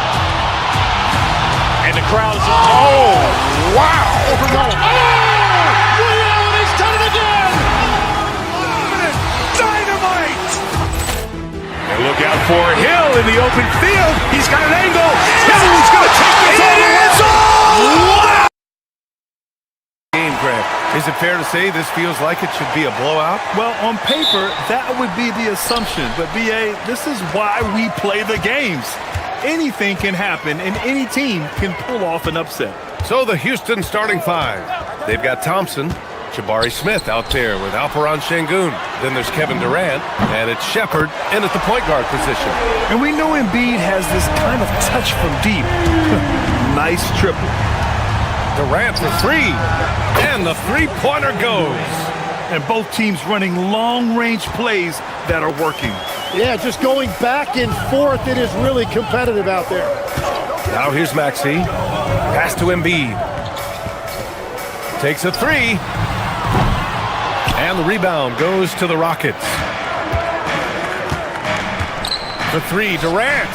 And the crowd is, oh, wow. Ray Allen has done it again! Dynamite. And look out for Hill in the open field. He's got an angle. He's going to take this all the way. Wow. Game, Grant. Is it fair to say this feels like it should be a blowout? Well, on paper, that would be the assumption. But, B.A., this is why we play the games. Anything can happen, and any team can pull off an upset. So the Houston starting five. They've got Thompson, Jabari Smith out there with Alperon Şengün. Then there's Kevin Durant, and it's Shepherd in at the point guard position. And we know Embiid has this kind of touch from deep. Nice triple. Durant for three, and the three-pointer goes. And both teams running long-range plays that are working. Yeah, just going back and forth. It is really competitive out there. Now here's Maxey. Pass to Embiid. Takes a three. And the rebound goes to the Rockets. The three, Durant.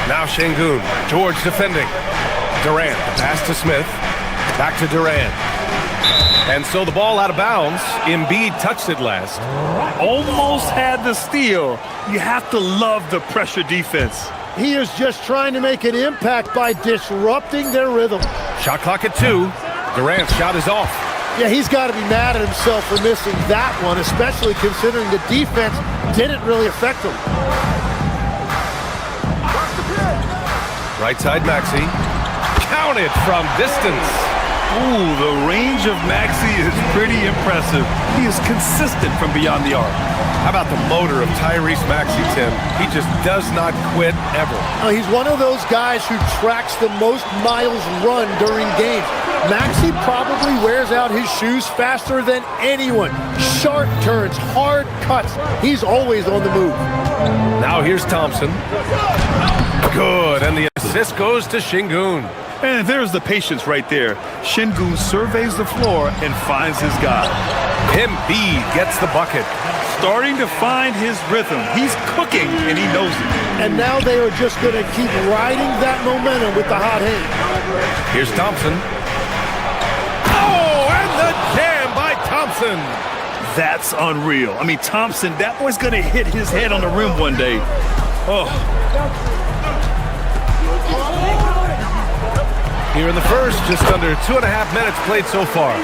Now Şengün. George defending. Durant, the pass to Smith. Back to Durant. And so the ball out of bounds. Embiid touched it last. Almost had the steal. You have to love the pressure defense. He is just trying to make an impact by disrupting their rhythm. Shot clock at 2. Durant's shot is off. Yeah, he's got to be mad at himself for missing that one, especially considering the defense didn't really affect him. Right side Maxey. Counted from distance. Ooh, the range of Maxey is pretty impressive. He is consistent from beyond the arc. How about the motor of Tyrese Maxey, Tim? He just does not quit ever. He's one of those guys who tracks the most miles run during games. Maxey probably wears out his shoes faster than anyone. Sharp turns, hard cuts. He's always on the move. Now here's Thompson. Good, and the assist goes to Şengün. And there's the patience right there. Şengün surveys the floor and finds his guy. Embiid gets the bucket. Starting to find his rhythm. He's cooking, and he knows it. And now they are just going to keep riding that momentum with the hot hand. Here's Thompson. Oh, and the jam by Thompson. That's unreal. I mean, Thompson, that boy's going to hit his head on the rim one day. Oh. Here in the first, just under 2.5 minutes played so far.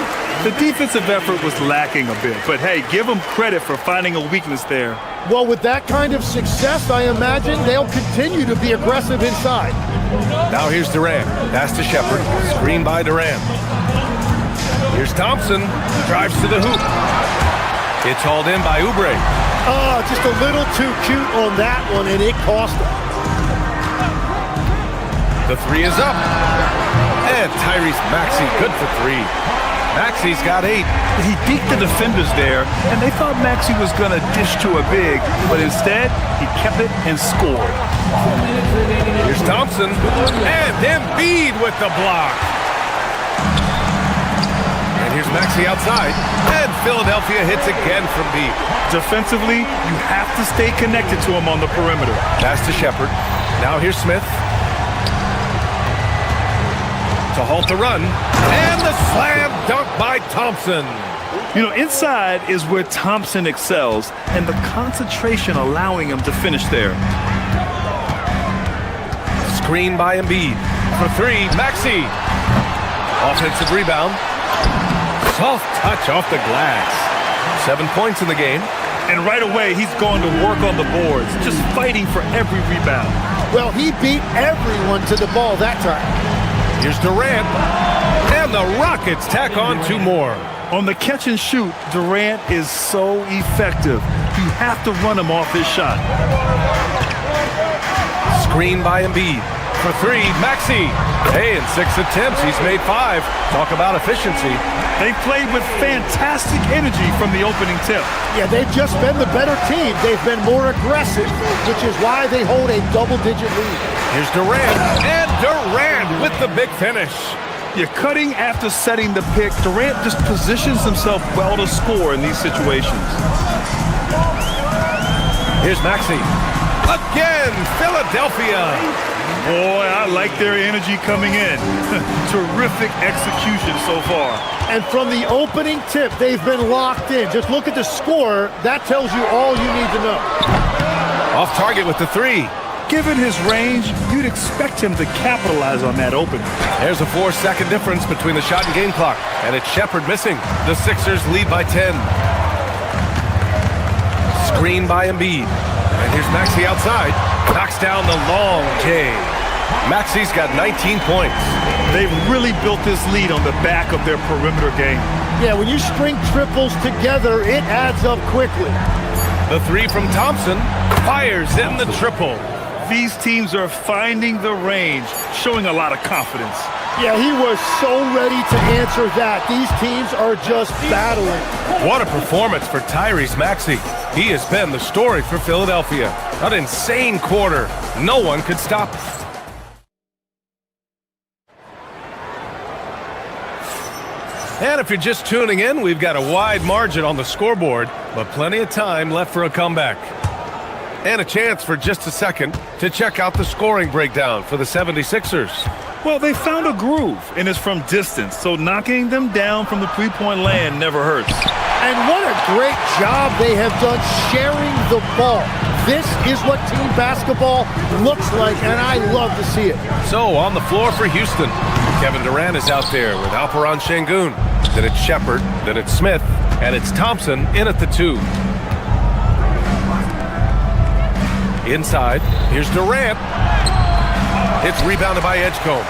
The defensive effort was lacking a bit, but hey, give them credit for finding a weakness there. Well, with that kind of success, I imagine they'll continue to be aggressive inside. Now here's Durant. Pass to Shepherd. Screen by Durant. Here's Thompson. Drives to the hoop. It's hauled in by Oubre. Oh, just a little too cute on that one, and it cost him. The three is up. And Tyrese Maxey good for 3. Maxey's got 8. He beat the defenders there, and they thought Maxey was going to dish to a big, but instead, he kept it and scored. Here's Thompson, and Embiid with the block. And here's Maxey outside, and Philadelphia hits again from deep. Defensively, you have to stay connected to him on the perimeter. Pass to Shepherd. Now here's Smith. To halt the run, and the slam dunk by Thompson. You know, inside is where Thompson excels, and the concentration allowing him to finish there. Screen by Embiid. For 3, Maxey. Offensive rebound. Soft touch off the glass. 7 points in the game. And right away, he's going to work on the boards, just fighting for every rebound. Well, he beat everyone to the ball that time. Here's Durant, and the Rockets tack on 2 more. On the catch and shoot, Durant is so effective. You have to run him off his shot. Screen by Embiid. For 3, Maxey. Hey, in 6 attempts, he's made 5. Talk about efficiency. They played with fantastic energy from the opening tip. Yeah, they've just been the better team. They've been more aggressive, which is why they hold a double-digit lead. Here's Durant, and Durant with the big finish. You're cutting after setting the pick. Durant just positions himself well to score in these situations. Here's Maxey. Again, Philadelphia. Boy, I like their energy coming in. Terrific execution so far. And from the opening tip, they've been locked in. Just look at the score. That tells you all you need to know. Off target with the 3. Given his range, you'd expect him to capitalize on that opening. There's a 4-second difference between the shot and game clock, and it's Shepherd missing. The Sixers lead by 10. Screen by Embiid. And here's Maxey outside. Knocks down the long J. Maxey's got 19 points. They've really built this lead on the back of their perimeter game. Yeah, when you string triples together, it adds up quickly. The 3 from Thompson fires in the triple. These teams are finding the range, showing a lot of confidence. Yeah, he was so ready to answer that. These teams are just battling. What a performance for Tyrese Maxey. He has been the story for Philadelphia. An insane quarter. No one could stop it. And if you're just tuning in, we've got a wide margin on the scoreboard, but plenty of time left for a comeback. And a chance for just a second to check out the scoring breakdown for the 76ers. Well, they found a groove, and it's from distance, so knocking them down from the three-point land never hurts. And what a great job they have done sharing the ball. This is what team basketball looks like, and I love to see it. So on the floor for Houston, Kevin Durant is out there with Alperen Şengün. Then it's Shepard, then it's Smith, and it's Thompson in at the 2. Inside, here's Durant. It's rebounded by Edgecombe.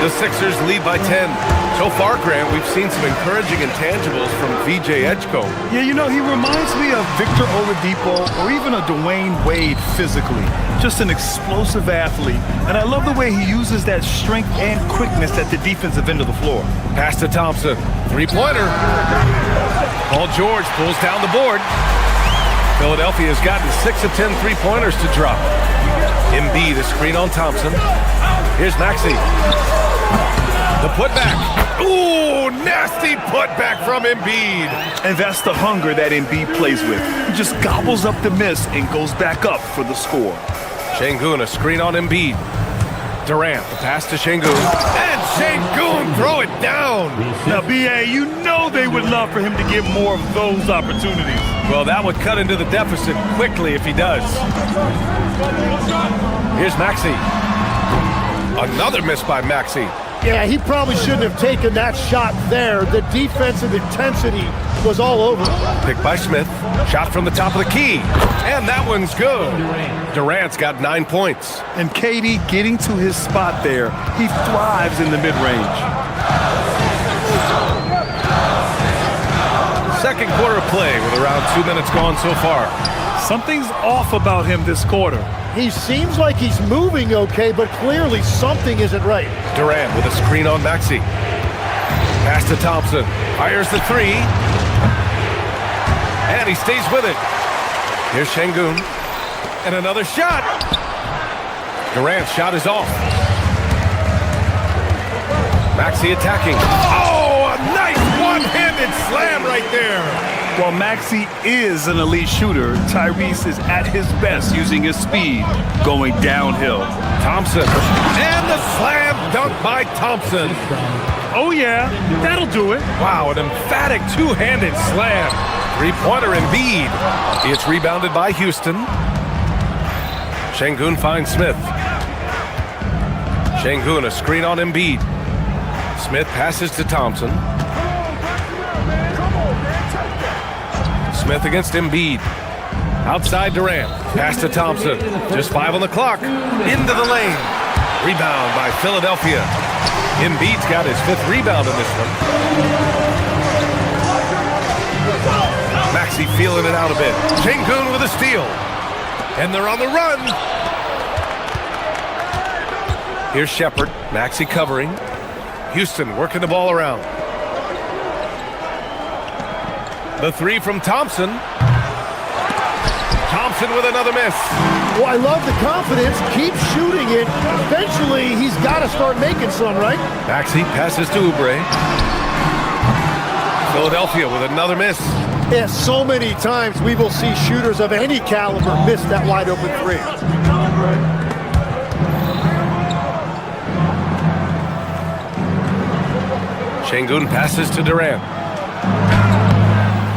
The Sixers lead by 10. So far, Grant, we've seen some encouraging intangibles from VJ Edgecombe. Yeah, you know, he reminds me of Victor Oladipo or even a Dwayne Wade physically. Just an explosive athlete. And I love the way he uses that strength and quickness at the defensive end of the floor. Pass to Thompson. Three-pointer. Paul George pulls down the board. Philadelphia has gotten 6 of 10 three-pointers to drop. Embiid, the screen on Thompson. Here's Maxey. The putback. Ooh, nasty putback from Embiid. And that's the hunger that Embiid plays with. He just gobbles up the miss and goes back up for the score. Şengün, a screen on Embiid. Durant, the pass to Şengün. And Şengün, throw it down. Now, B.A., you know they would love for him to get more of those opportunities. Well, that would cut into the deficit quickly if he does. Here's Maxey. Another miss by Maxey. Yeah, he probably shouldn't have taken that shot there. The defensive intensity was all over. Picked by Smith. Shot from the top of the key. And that one's good. Durant's got 9 points. And KD getting to his spot there. He thrives in the mid-range. Second quarter of play with around 2 minutes gone so far. Something's off about him this quarter. He seems like he's moving okay, but clearly something isn't right. Durant with a screen on Maxey. Pass to Thompson. Fires the 3. And he stays with it. Here's Şengün. And another shot. Durant's shot is off. Maxey attacking. Oh, a nice one-handed slam right there. While Maxey is an elite shooter, Tyrese is at his best using his speed going downhill. Thompson. And the slam dunk by Thompson. Oh, yeah, that'll do it. Wow, an emphatic two-handed slam. Three-pointer Embiid. It's rebounded by Houston. Şengün finds Smith. Şengün, a screen on Embiid. Smith passes to Thompson. Smith against Embiid. Outside Durant. Pass to Thompson. Just 5 on the clock. Into the lane. Rebound by Philadelphia. Embiid's got his 5th rebound in this one. Maxey feeling it out a bit. Şengün with a steal. And they're on the run. Here's Shepard. Maxey covering. Houston working the ball around. The 3 from Thompson. Thompson with another miss. Well, I love the confidence. Keep shooting it. Eventually, he's got to start making some, right? Maxey passes to Oubre. Philadelphia with another miss. Yeah, so many times we will see shooters of any caliber miss that wide open 3. Şengün passes to Durant.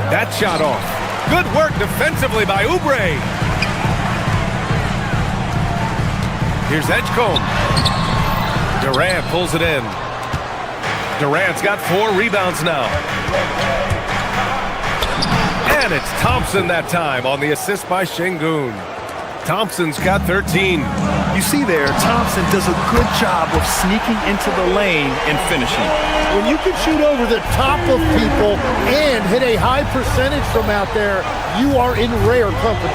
That shot off. Good work defensively by Oubre. Here's Edgecombe. Durant pulls it in. Durant's got 4 rebounds now. And it's Thompson that time on the assist by Şengün. Thompson's got 13. You see there, Thompson does a good job of sneaking into the lane and finishing. When you can shoot over the top of people and hit a high percentage from out there, you are in rare company.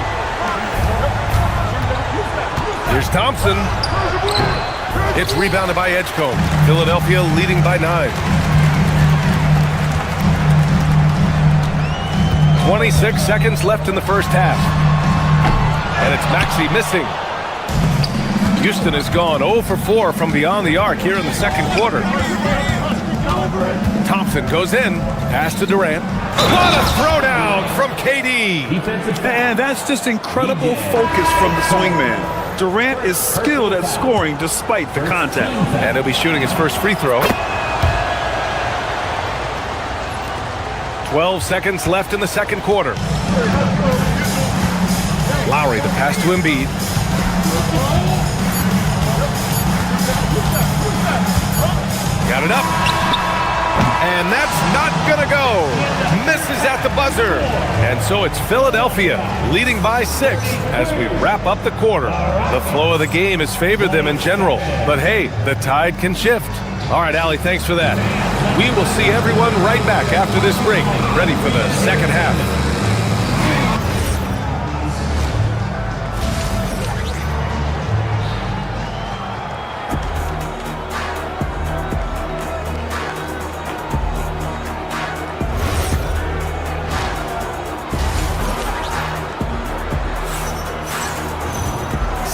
Here's Thompson. It's rebounded by Edgecombe. Philadelphia leading by 9. 26 seconds left in the first half. And it's Maxey missing. Houston has gone 0 for 4 from beyond the arc here in the second quarter. Thompson goes in. Pass to Durant. What a throwdown from KD. And that's just incredible focus from the swingman. Durant is skilled at scoring despite the contact. And he'll be shooting his first free throw. 12 seconds left in the second quarter. Lowry, the pass to Embiid. Got it up. And that's not gonna go. Misses at the buzzer. And so it's Philadelphia leading by 6 as we wrap up the quarter. The flow of the game has favored them in general. But hey, the tide can shift. All right, Allie, thanks for that. We will see everyone right back after this break, ready for the second half.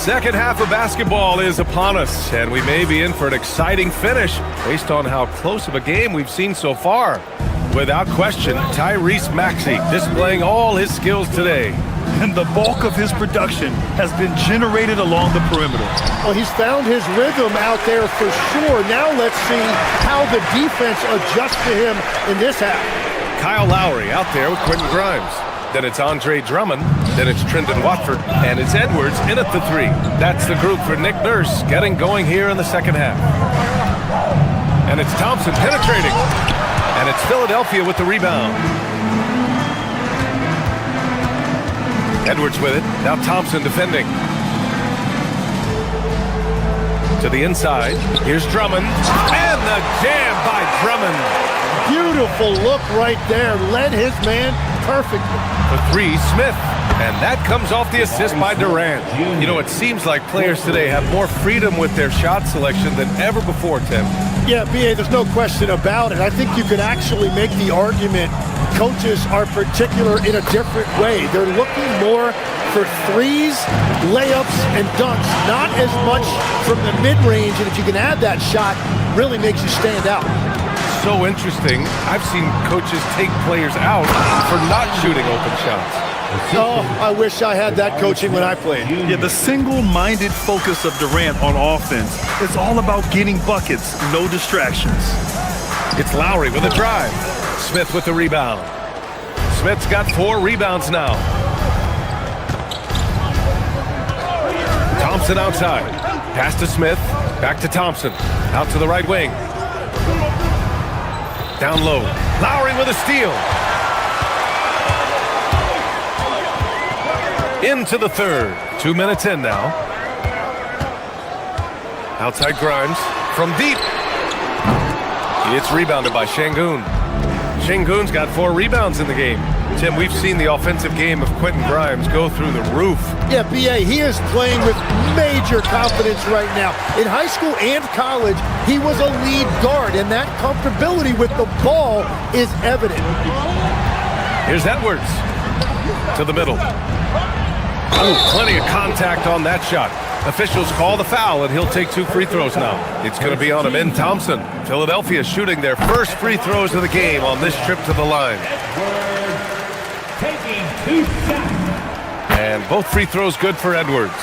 Second half of basketball is upon us, and we may be in for an exciting finish based on how close of a game we've seen so far. Without question, Tyrese Maxey displaying all his skills today. And the bulk of his production has been generated along the perimeter. Well, he's found his rhythm out there for sure. Now let's see how the defense adjusts to him in this half. Kyle Lowry out there with Quentin Grimes. Then it's Andre Drummond. Then it's Trendon Watford. And it's Edwards in at the 3. That's the group for Nick Nurse getting going here in the second half. And it's Thompson penetrating. And it's Philadelphia with the rebound. Edwards with it. Now Thompson defending. To the inside. Here's Drummond. And the jam by Drummond. Beautiful look right there. Led his man perfectly. For 3, Smith. And that comes off the assist by Durant. You know, it seems like players today have more freedom with their shot selection than ever before, Tim. Yeah, B.A., there's no question about it. I think you could actually make the argument coaches are particular in a different way. They're looking more for threes, layups, and dunks, not as much from the mid-range. And if you can add that shot, really makes you stand out. So interesting. I've seen coaches take players out for not shooting open shots. Oh, I wish I had that coaching when I played. Yeah, the single-minded focus of Durant on offense is all about getting buckets, no distractions. It's Lowry with a drive. Smith with the rebound. Smith's got 4 rebounds now. Thompson outside. Pass to Smith. Back to Thompson. Out to the right wing. Down low. Lowry with a steal. Into the third. 2 minutes in now. Outside Grimes. From deep. It's rebounded by Şengün. Şengün's got 4 rebounds in the game. Tim, we've seen the offensive game of Quentin Grimes go through the roof. Yeah, B.A., he is playing with major confidence right now. In high school and college, he was a lead guard, and that comfortability with the ball is evident. Here's Edwards to the middle. Ooh, plenty of contact on that shot. Officials call the foul, and he'll take 2 free throws now. It's going to be on him in Thompson. Philadelphia shooting their first free throws of the game on this trip to the line. And both free throws good for Edwards.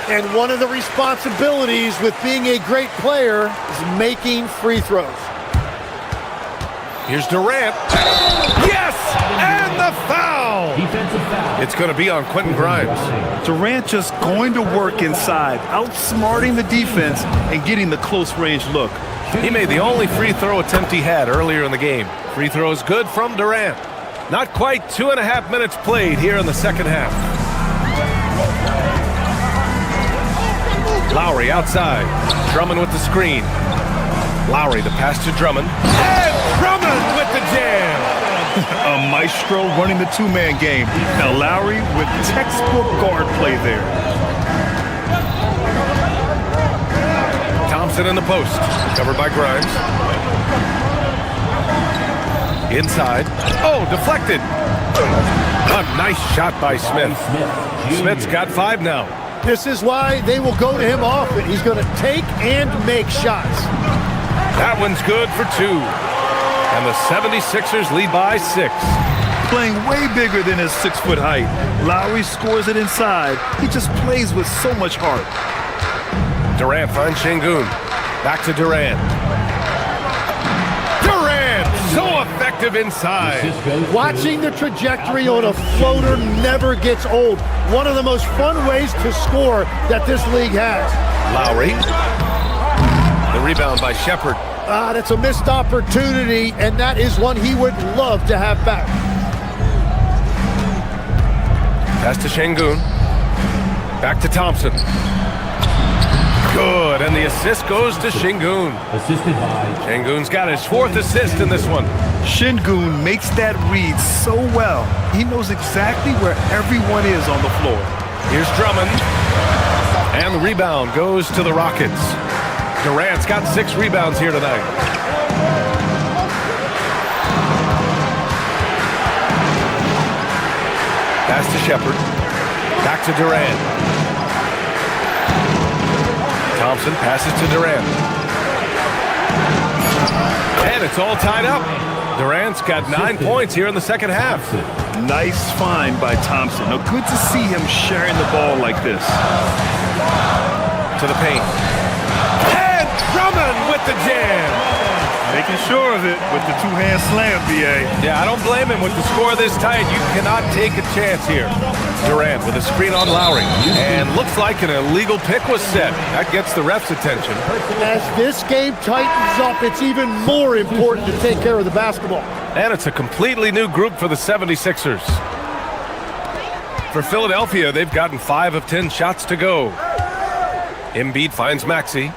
And one of the responsibilities with being a great player is making free throws. Here's Durant. Yes! And the foul! Defensive foul. It's going to be on Quentin Grimes. Durant just going to work inside, outsmarting the defense and getting the close-range look. He made the only free throw attempt he had earlier in the game. Free throw is good from Durant. Not quite 2.5 minutes played here in the second half. Lowry outside. Drummond with the screen. Lowry, the pass to Drummond. And Drummond with the jam. A maestro running the 2-man game. Now Lowry with textbook guard play there. Thompson in the post. Covered by Grimes. Inside. Oh, deflected. A nice shot by Smith. Smith's got 5 now. This is why they will go to him often. He's going to take and make shots. That one's good for 2. And the 76ers lead by 6. playing way bigger than his 6-foot height. Lowry scores it inside. He just plays with so much heart. Durant finds Şengün. Back to Durant. Durant, so effective inside. Watching the trajectory on a floater never gets old. One of the most fun ways to score that this league has. Lowry. The rebound by Shepherd. That's a missed opportunity, and that is one he would love to have back. Pass to Şengün. Back to Thompson. Good, and the assist goes to Şengün. Şengün's got his 4th assist in this one. Şengün makes that read so well. He knows exactly where everyone is on the floor. Here's Drummond. And the rebound goes to the Rockets. Durant's got 6 rebounds here tonight. Pass to Shepherd. Back to Durant. Thompson passes to Durant. And it's all tied up. Durant's got 9 points here in the second half. Nice find by Thompson. Now, good to see him sharing the ball like this. To the paint. And Drummond with the jam. Making sure of it with the 2-hand slam, B.A. Yeah, I don't blame him with the score this tight. You cannot take a chance here. Durant with a screen on Lowry. And looks like an illegal pick was set. That gets the ref's attention. As this game tightens up, it's even more important to take care of the basketball. And it's a completely new group for the 76ers. For Philadelphia, they've gotten 5 of 10 shots to go. Embiid finds Maxey.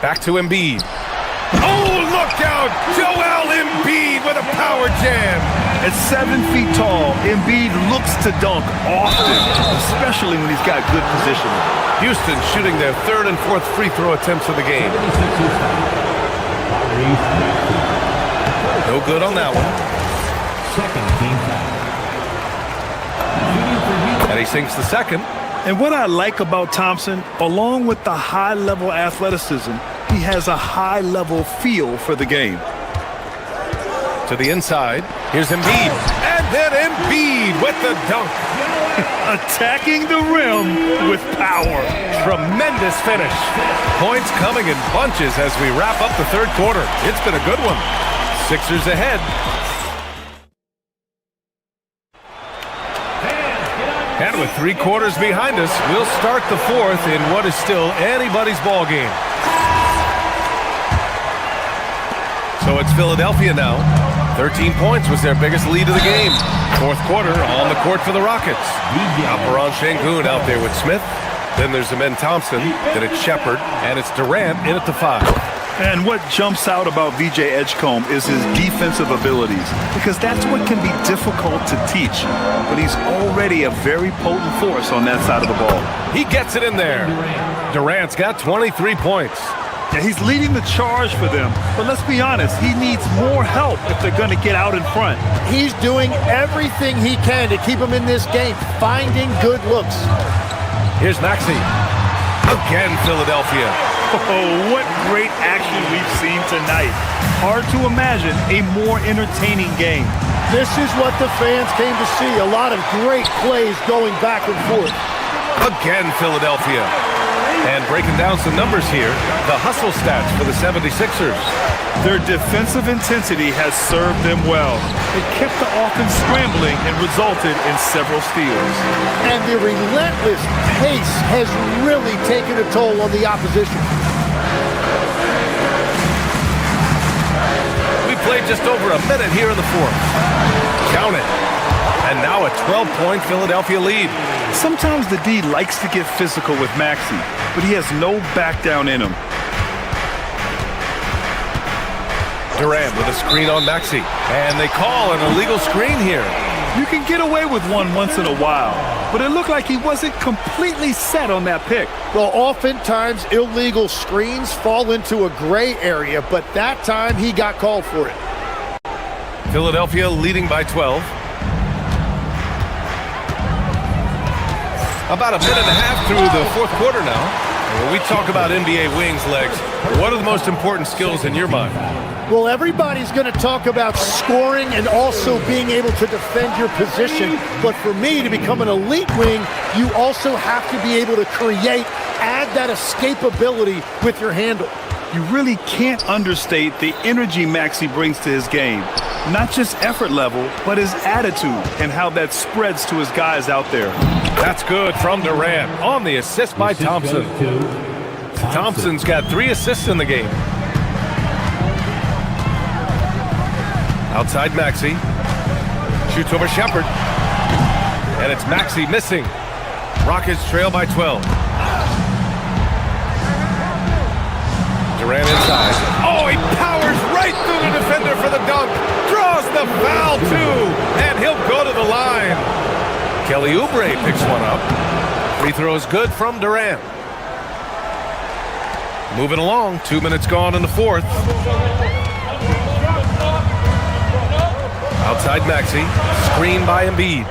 Back to Embiid. Oh, look out! Joel Embiid with a power jam. At 7 feet tall, Embiid looks to dunk often, especially when he's got good positioning. Houston shooting their 3rd and 4th free throw attempts of the game. No good on that one. And he sinks the second. And what I like about Thompson, along with the high-level athleticism, he has a high-level feel for the game. To the inside, here's Embiid. And then Embiid with the dunk. Attacking the rim with power. Tremendous finish. Points coming in bunches as we wrap up the 3rd quarter. It's been a good one. Sixers ahead. And with 3 quarters behind us, we'll start the 4th in what is still anybody's ball game. So it's Philadelphia now. 13 points was their biggest lead of the game. 4th quarter on the court for the Rockets. Alperen Şengün out there with Smith. Then there's Amen Thompson. Then it's Shepherd. And it's Durant in at the 5. And what jumps out about VJ Edgecombe is his defensive abilities, because that's what can be difficult to teach. But he's already a very potent force on that side of the ball. He gets it in there. Durant's got 23 points. Yeah, he's leading the charge for them. But let's be honest, he needs more help if they're going to get out in front. He's doing everything he can to keep him in this game, finding good looks. Here's Maxey. Again, Philadelphia. Oh, what great action we've seen tonight. Hard to imagine a more entertaining game. This is what the fans came to see. A lot of great plays going back and forth. Again, Philadelphia. And breaking down some numbers here, the hustle stats for the 76ers. Their defensive intensity has served them well. It kept the offense scrambling and resulted in several steals. And the relentless pace has really taken a toll on the opposition. We played just over a minute here in the 4th. Count it. And now a 12-point Philadelphia lead. Sometimes the D likes to get physical with Maxey, but he has no back down in him. Durant with a screen on Maxey. And they call an illegal screen here. You can get away with one once in a while, but it looked like he wasn't completely set on that pick. Well, oftentimes illegal screens fall into a gray area, but that time he got called for it. Philadelphia leading by 12. About a minute and a half through the 4th quarter now. When we talk about NBA wings, Legs, what are the most important skills in your mind? Well, everybody's going to talk about scoring and also being able to defend your position. But for me, to become an elite wing, you also have to be able to create, add that escapability with your handle. You really can't understate the energy Maxey brings to his game. Not just effort level, but his attitude and how that spreads to his guys out there. That's good from Durant on the assist by Thompson. Thompson's got 3 assists in the game. Outside Maxey. Shoots over Shepherd. And it's Maxey missing. Rockets trail by 12. Durant inside. Oh, he powers right through the defender for the dunk. Draws the foul, too. And he'll go to the line. Kelly Oubre picks one up. Free throw is good from Durant. Moving along. 2 minutes gone in the fourth. Outside Maxey. Screen by Embiid.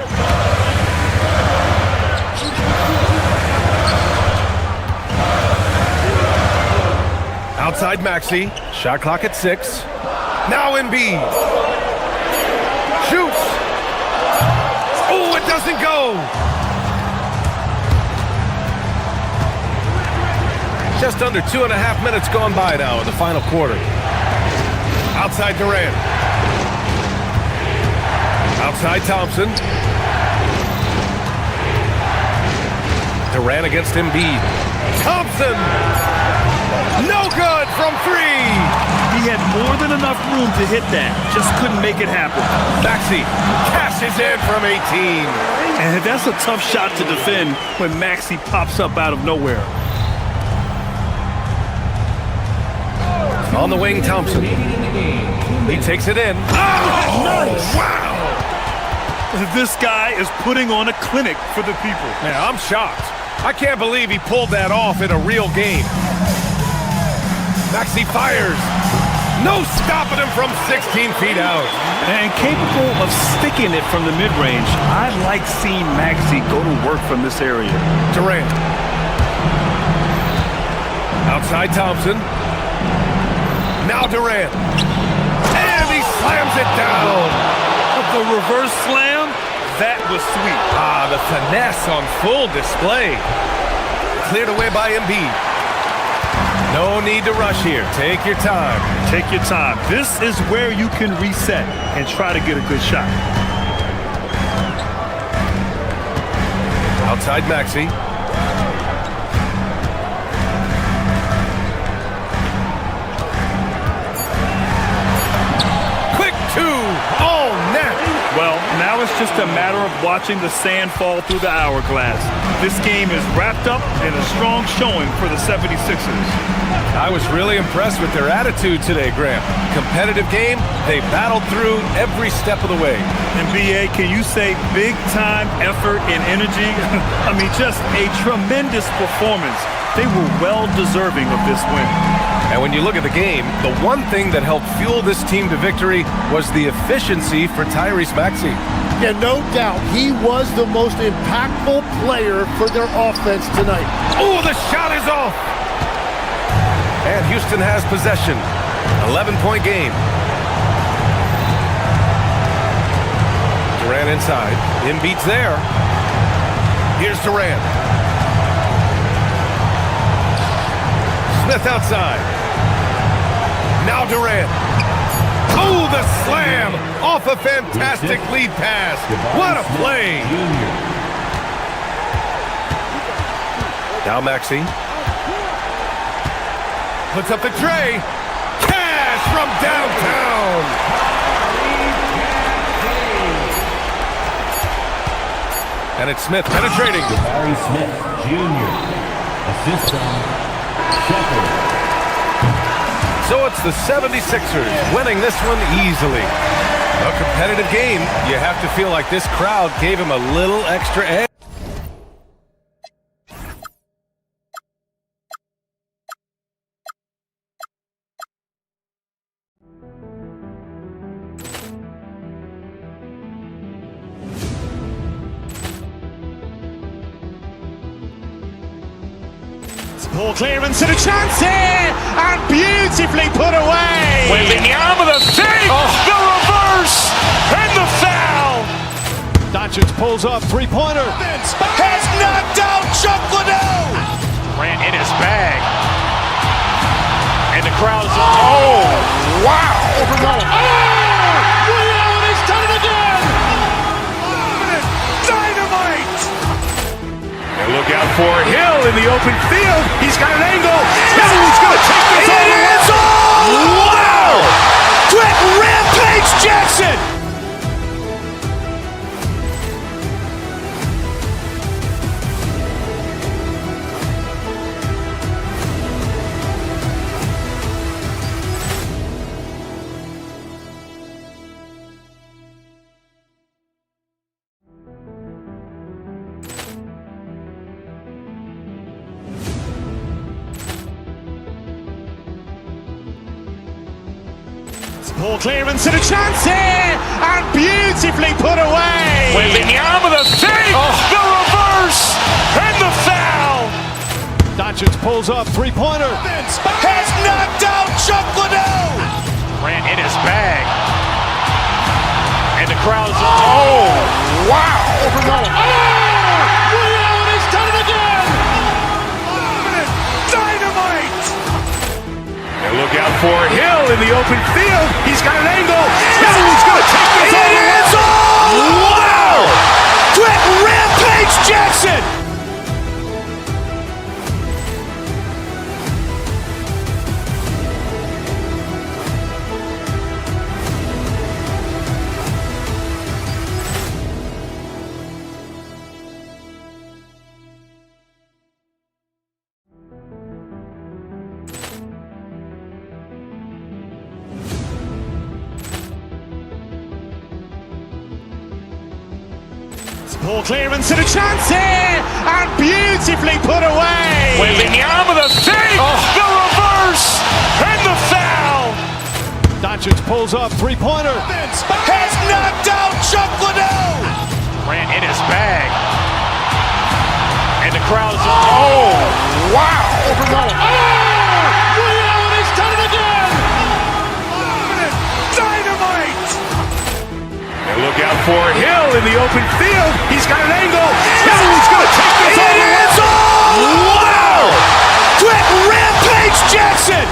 Outside Maxey. Shot clock at 6. Now Embiid. Shoots. Oh, it doesn't go. Just under 2.5 minutes gone by now in the final quarter. Outside Durant. Outside Thompson. Durant against Embiid. Thompson! No good from 3! He had more than enough room to hit that. Just couldn't make it happen. Maxey cashes in from 18. And that's a tough shot to defend when Maxey pops up out of nowhere. On the wing, Thompson. He takes it in. Oh, nice! Wow! This guy is putting on a clinic for the people. Man, I'm shocked. I can't believe he pulled that off in a real game. Maxey fires. No stopping him from 16 feet out. And capable of sticking it from the mid-range. I like seeing Maxey go to work from this area. Durant. Outside Thompson. Now Durant. And he slams it down. The reverse slam, that was sweet. Ah, the finesse on full display. Cleared away by Embiid. No need to rush here. Take your time. Take your time. This is where you can reset and try to get a good shot. Outside Maxey. Quick 2. Oh, net. Well, now it's just a matter of watching the sand fall through the hourglass. This game is wrapped up in a strong showing for the 76ers. I was really impressed with their attitude today, Graham. Competitive game, they battled through every step of the way. And BA, can you say big time effort and energy? I mean, just a tremendous performance. They were well deserving of this win. And when you look at the game, the one thing that helped fuel this team to victory was the efficiency for Tyrese Maxey. Yeah, no doubt. He was the most impactful player for their offense tonight. Oh, the shot is off! And Houston has possession. 11-point game. Durant inside. Embiid's there. Here's Durant. Smith outside. Now Durant. Oh, the slam! Off a fantastic lead pass. What a play! Now Maxey. Puts up the tray. Cash from downtown. And it's Smith penetrating. Barry Smith, Jr. Assist on Shepherd. So it's the 76ers winning this one easily. A competitive game. You have to feel like this crowd gave him a little extra edge. Poor clearance and a chance here, and beautifully put away. Wembanyama with a fake, the reverse, and the foul. Doncic pulls up, three-pointer. Has knocked out Chuck Liddell. Grant in his bag. And the crowd's, wow. He's done it again! Dynamite! And look out for Hill in the open field. He's got an angle. Hill's going to take this all the way. Wow! Quick rampage Jackson! Poor clearance and a chance here, and beautifully put away. Wembanyama with a fake, the reverse, and the foul. Doncic pulls up, three-pointer. Has knocked out Chuck Liddell. Grant in his bag. And the crowd's, wow. He's done it again! Dynamite! And look out for Hill in the open field. He's got an angle. Hill's going to take this all the way. Wow! Quick rampage Jackson! Poor clearance and a chance here, and beautifully put away. Wembanyama with a fake, the reverse, and the foul. Doncic pulls up, three-pointer. Has knocked out Chuck Liddell. Grant in his bag. And the crowd's, wow. He's done it again! Dynamite! And look out for Hill in the open field. He's got an angle. Hill's going to take this all the way. Wow! Quick rampage Jackson!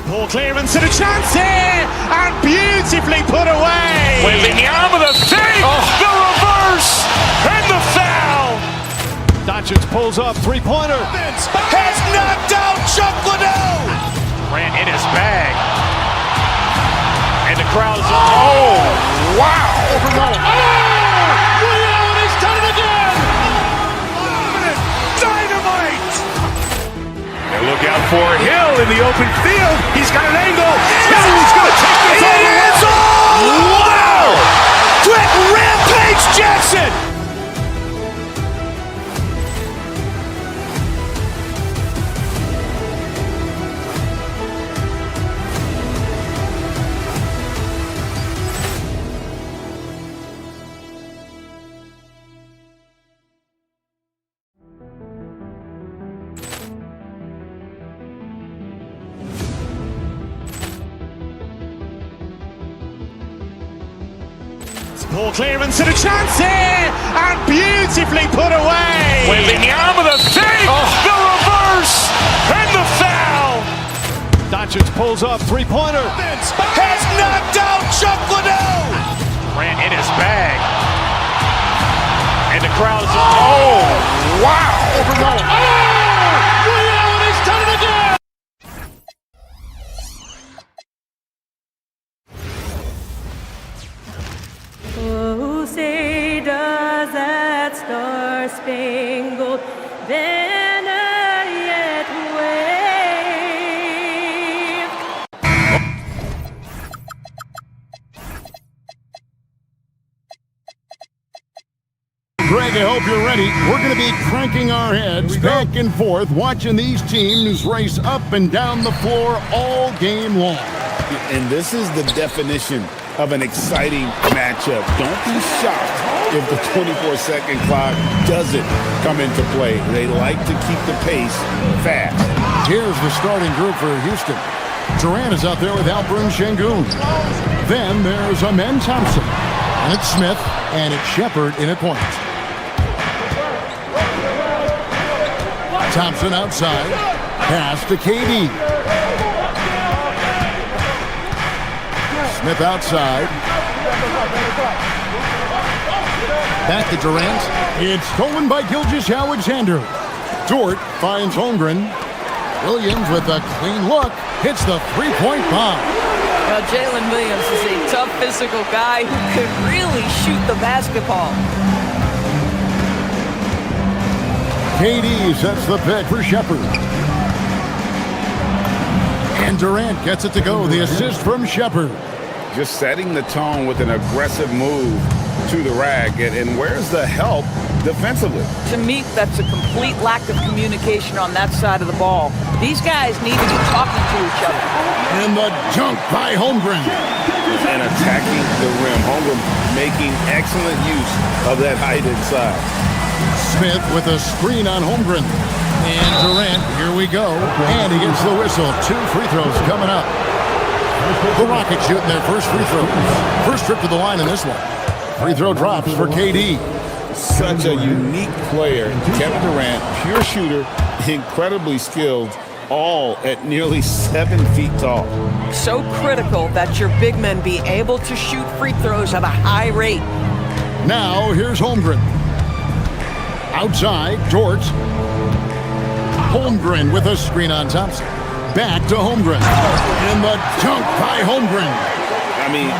Poor clearance and a chance here, and beautifully put away. Wembanyama with a fake, the reverse, and the foul. Doncic pulls up, three-pointer. Has knocked out Chuck Liddell. Grant in his bag. And the crowd's, wow. He's done it again! Dynamite! And look out for Hill in the open field. He's got an angle. Hill's going to take this all the way. Wow! Quick rampage Jackson! Poor clearance and a chance here, and beautifully put away. Wembanyama with a fake, the reverse, and the foul. Doncic pulls up, three-pointer. Has knocked out Chuck Liddell. Grant in his bag. And the crowd's, wow. He's done it again! Oh, say does that star-spangled banner yet wave I hope you're ready. We're going to be cranking our heads back and forth, watching these teams race up and down the floor all game long. And this is the definition of an exciting matchup. Don't be shocked if the 24-second clock doesn't come into play. They like to keep the pace fast. Here's the starting group for Houston. Durant is out there with Alperen Şengün. Then there's Amen Thompson. And it's Smith, and it's Shepard in at point. Thompson outside. Pass to KD. Smith outside. Back to Durant. It's stolen by Gilgeous-Alexander. Dort finds Holmgren. Williams with a clean look. Hits the three-point bomb. Now, Jalen Williams is a tough physical guy who could really shoot the basketball. KD sets the pick for Shepard. And Durant gets it to go. The assist from Shepard. Just setting the tone with an aggressive move to the rack. And where's the help defensively? To me, that's a complete lack of communication on that side of the ball. These guys need to be talking to each other. And the dunk by Holmgren. And attacking the rim. Holmgren making excellent use of that height inside. Smith with a screen on Holmgren. And Durant, here we go. And he gets the whistle. 2 free throws coming up. The Rockets shooting their first free throw. First trip to the line in this one. Free throw drops for KD. Such a unique player. Kevin Durant, pure shooter, incredibly skilled, all at nearly 7 feet tall. So critical that your big men be able to shoot free throws at a high rate. Now, here's Holmgren. Outside, Dort. Holmgren with a screen on Thompson. Back to Holmgren. And the dunk by Holmgren. I mean,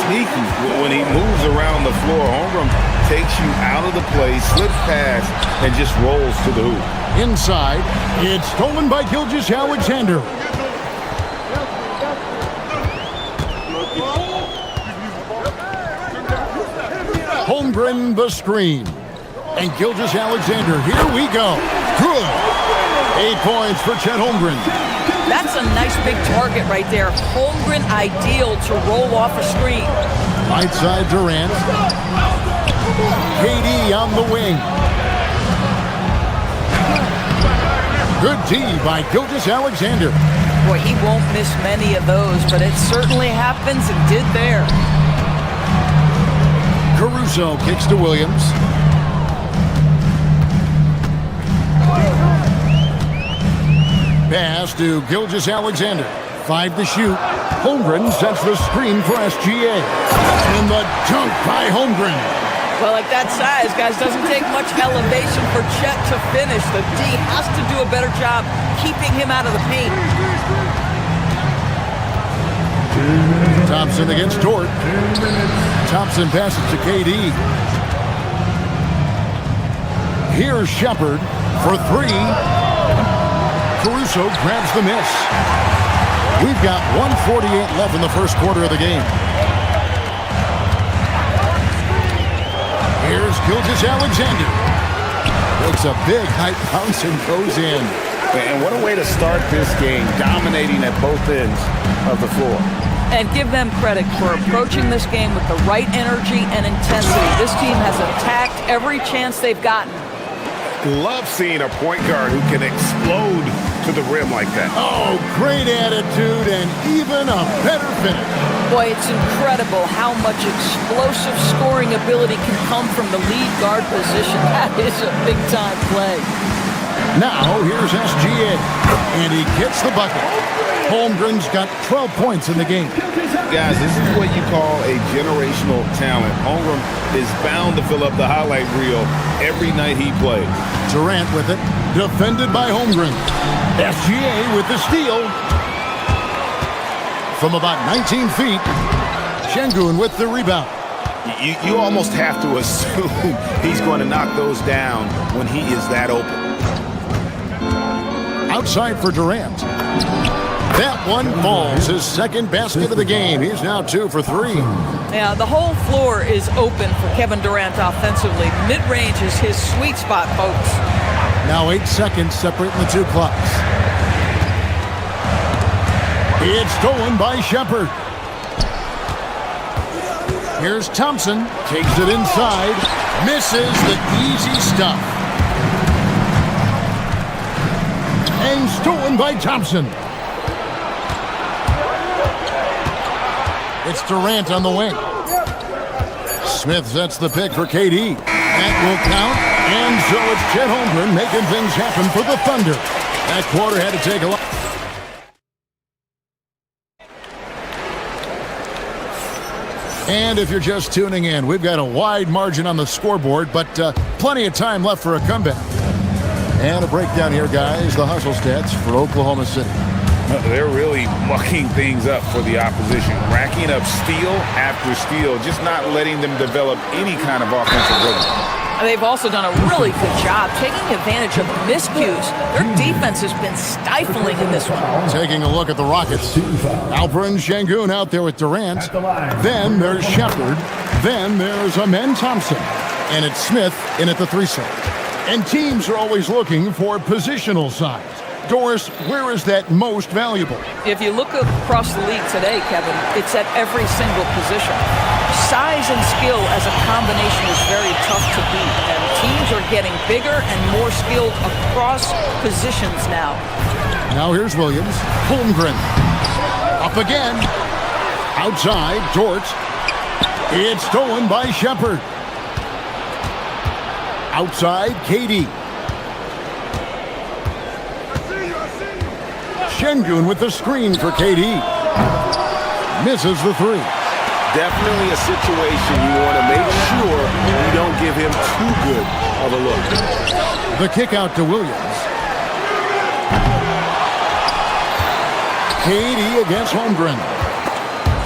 sneaky. When he moves around the floor, Holmgren takes you out of the play, slips past, and just rolls to the hoop. Inside, it's stolen by Gilgeous-Alexander. Holmgren the screen. And Gilgeous-Alexander, here we go. Good. 8 points for Chet Holmgren. That's a nice big target right there. Holmgren ideal to roll off a screen. Right side Durant. KD on the wing. Good D by Gilgeous-Alexander. Boy, he won't miss many of those, but it certainly happens and did there. Caruso kicks to Williams. Pass to Gilgeous-Alexander. 5 to shoot. Holmgren sets the screen for SGA. And the dunk by Holmgren. Well, at that size, guys, doesn't take much elevation for Chet to finish. The D has to do a better job keeping him out of the paint. Thompson against Dort. Thompson passes to KD. Here's Shepard for 3. Caruso grabs the miss. We've got 1:48 left in the first quarter of the game. Here's Gilgeous-Alexander. Makes a big height bounce and goes in. And what a way to start this game, dominating at both ends of the floor. And give them credit for approaching this game with the right energy and intensity. This team has attacked every chance they've gotten. Love seeing a point guard who can explode to the rim like that. Oh, great attitude and even a better finish. Boy, it's incredible how much explosive scoring ability can come from the lead guard position. That is a big-time play. Now, here's SGA, and he gets the bucket. Holmgren's got 12 points in the game. Guys, this is what you call a generational talent. Holmgren is bound to fill up the highlight reel every night he plays. Durant with it, defended by Holmgren. SGA with the steal. From about 19 feet, Şengün with the rebound. You almost have to assume he's going to knock those down when he is that open. Outside for Durant. That one falls. His second basket of the game. He's now 2 for 3. Yeah, the whole floor is open for Kevin Durant offensively. Mid-range is his sweet spot, folks. Now 8 seconds separating the two clocks. It's stolen by Shepard. Here's Thompson. Takes it inside. Misses the easy stuff. And stolen by Thompson. It's Durant on the wing. Smith sets the pick for KD. That will count. And so it's Chet Holmgren making things happen for the Thunder. That quarter had to take a lot. And if you're just tuning in, we've got a wide margin on the scoreboard, but plenty of time left for a comeback. And a breakdown here, guys. The hustle stats for Oklahoma City. They're really mucking things up for the opposition, racking up steal after steal, just not letting them develop any kind of offensive rhythm. They've also done a really good job taking advantage of miscues. Their defense has been stifling in this one. Taking a look at the Rockets. Alperen Şengün out there with Durant. Then there's Shepard. Then there's Amen Thompson. And it's Smith in at the 3 slot. And teams are always looking for positional size. Doris, where is that most valuable? If you look across the league today, Kevin, it's at every single position. Size and skill as a combination is very tough to beat, and teams are getting bigger and more skilled across positions now. Now here's Williams. Holmgren. Up again. Outside, Dort. It's stolen by Shepard. Outside, KD. Şengün with the screen for KD. Misses the 3. Definitely a situation you want to make sure you don't give him too good of a look. The kick out to Williams. KD against Holmgren.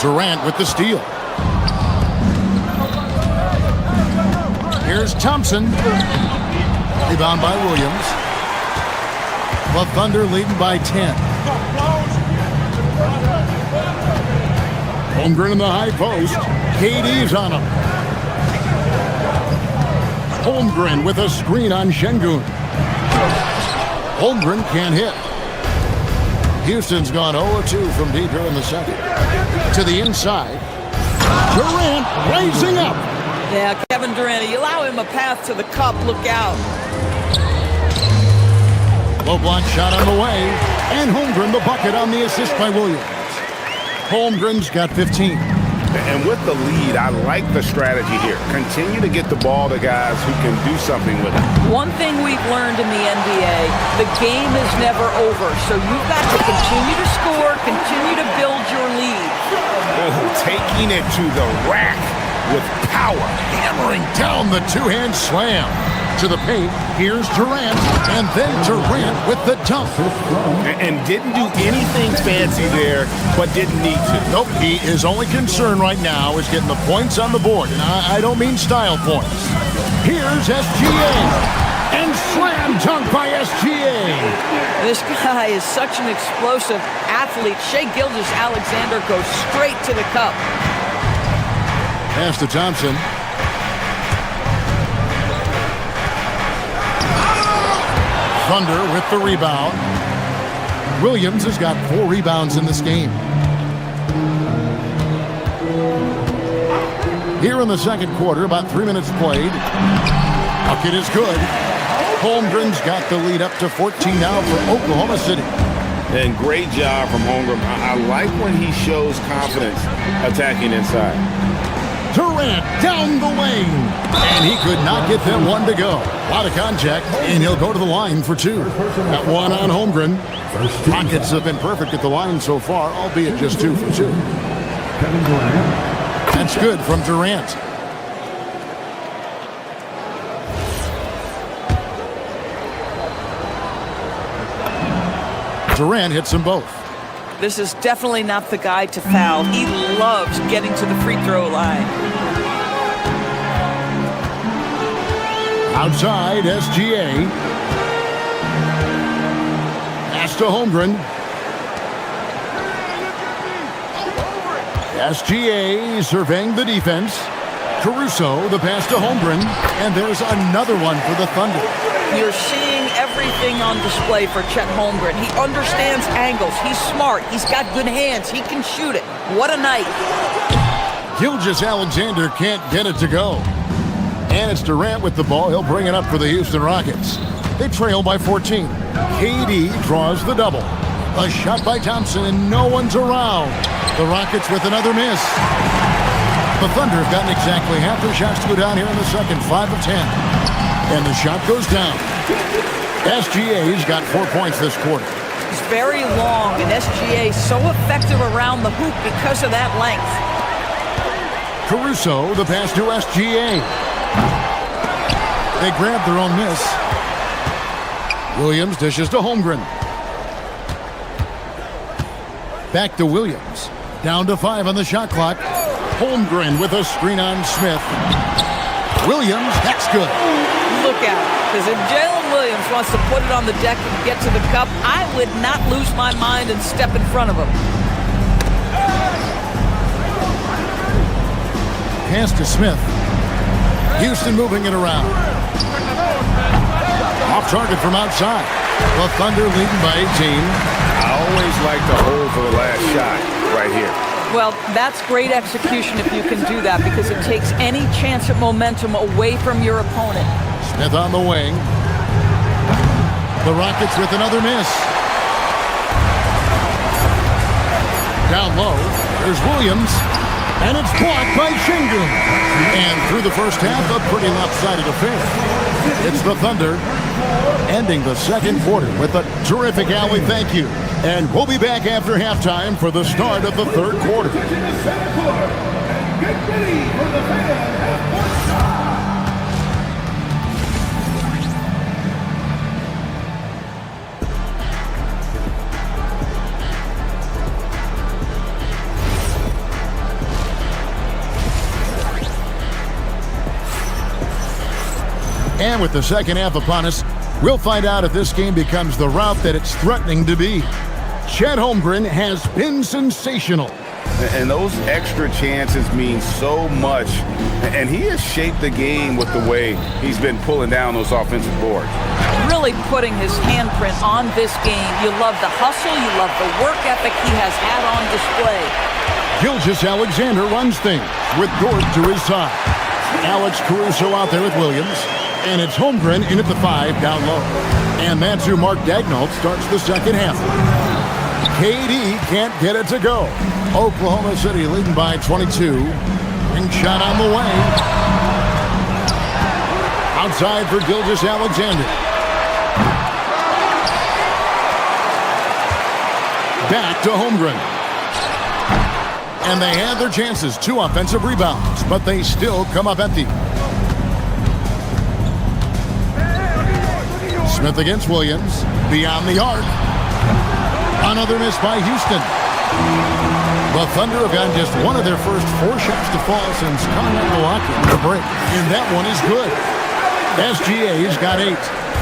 Durant with the steal. Here's Thompson. Rebound by Williams. The Thunder leading by 10. Holmgren in the high post. KD's on him. Holmgren with a screen on Şengün. Holmgren can't hit. Houston's gone 0-2 from deep here in the second. To the inside. Durant raising up. Yeah, Kevin Durant, you allow him a path to the cup, look out. Low block shot on the way. And Holmgren the bucket on the assist by Williams. Holmgren's got 15. And with the lead, I like the strategy here. Continue to get the ball to guys who can do something with it. One thing we've learned in the NBA, the game is never over. So you've got to continue to score, continue to build your lead. Taking it to the rack with power. Hammering down the two-hand slam. To the paint, here's Durant, and then Durant with the dunk. And didn't do anything fancy there, but didn't need to. Nope, his only concern right now is getting the points on the board. And I don't mean style points. Here's SGA, and slam dunk by SGA. This guy is such an explosive athlete. Shai Gilgeous-Alexander goes straight to the cup. Pass to Thompson. Thunder with the rebound. Williams has got 4 rebounds in this game. Here in the second quarter, about 3 minutes played. Bucket is good. Holmgren's got the lead up to 14 now for Oklahoma City. And great job from Holmgren. I like when he shows confidence attacking inside. Durant down the lane. And he could not get them one to go. A lot of contact, and he'll go to the line for 2. Got 1 on Holmgren. Rockets have been perfect at the line so far, albeit just 2 for 2. That's good from Durant. Durant hits them both. This is definitely not the guy to foul. He loves getting to the free throw line. Outside, SGA. Pass to Holmgren. SGA surveying the defense. Caruso, the pass to Holmgren, and there's another one for the Thunder. You're seeing everything on display for Chet Holmgren. He understands angles. He's smart. He's got good hands. He can shoot it. What a night. Gilgeous-Alexander can't get it to go. And it's Durant with the ball. He'll bring it up for the Houston Rockets. They trail by 14. KD draws the double. A shot by Thompson, and no one's around. The Rockets with another miss. The Thunder have gotten exactly half their shots to go down here in the second, 5 of 10. And the shot goes down. SGA's got 4 points this quarter. He's very long, and SGA so effective around the hoop because of that length. Caruso, the pass to SGA. They grab their own miss. Williams dishes to Holmgren. Back to Williams. Down to 5 on the shot clock. Holmgren with a screen on Smith. Williams, that's good. Look out, because if Jalen Williams wants to put it on the deck and get to the cup, I would not lose my mind and step in front of him. Pass to Smith. Houston moving it around. Off target from outside. The Thunder leading by 18. I always like to hold for the last shot right here. Well, that's great execution if you can do that, because it takes any chance of momentum away from your opponent. Smith on the wing. The Rockets with another miss. Down low, there's Williams. And it's blocked by Schengen. And through the first half, a pretty lopsided affair. It's the Thunder ending the second quarter with a terrific alley thank you. And we'll be back after halftime for the start of the third quarter. Get ready for the fan. And with the second half upon us, we'll find out if this game becomes the rout that it's threatening to be. Chet Holmgren has been sensational. And those extra chances mean so much. And he has shaped the game with the way he's been pulling down those offensive boards. Really putting his handprint on this game. You love the hustle. You love the work ethic he has had on display. Gilgeous-Alexander runs things with Dort to his side. Alex Caruso out there with Williams. And it's Holmgren in at the 5 down low. And that's who Mark Daigneault starts the second half. KD can't get it to go. Oklahoma City leading by 22. Ring shot on the way. Outside for Gilgeous-Alexander. Back to Holmgren. And they had their chances. 2 offensive rebounds, but they still come up empty. Smith against Williams. Beyond the arc. Another miss by Houston. The Thunder have gotten just one of their first 4 shots to fall since coming out of the locker room to break. And that one is good. SGA's got 8.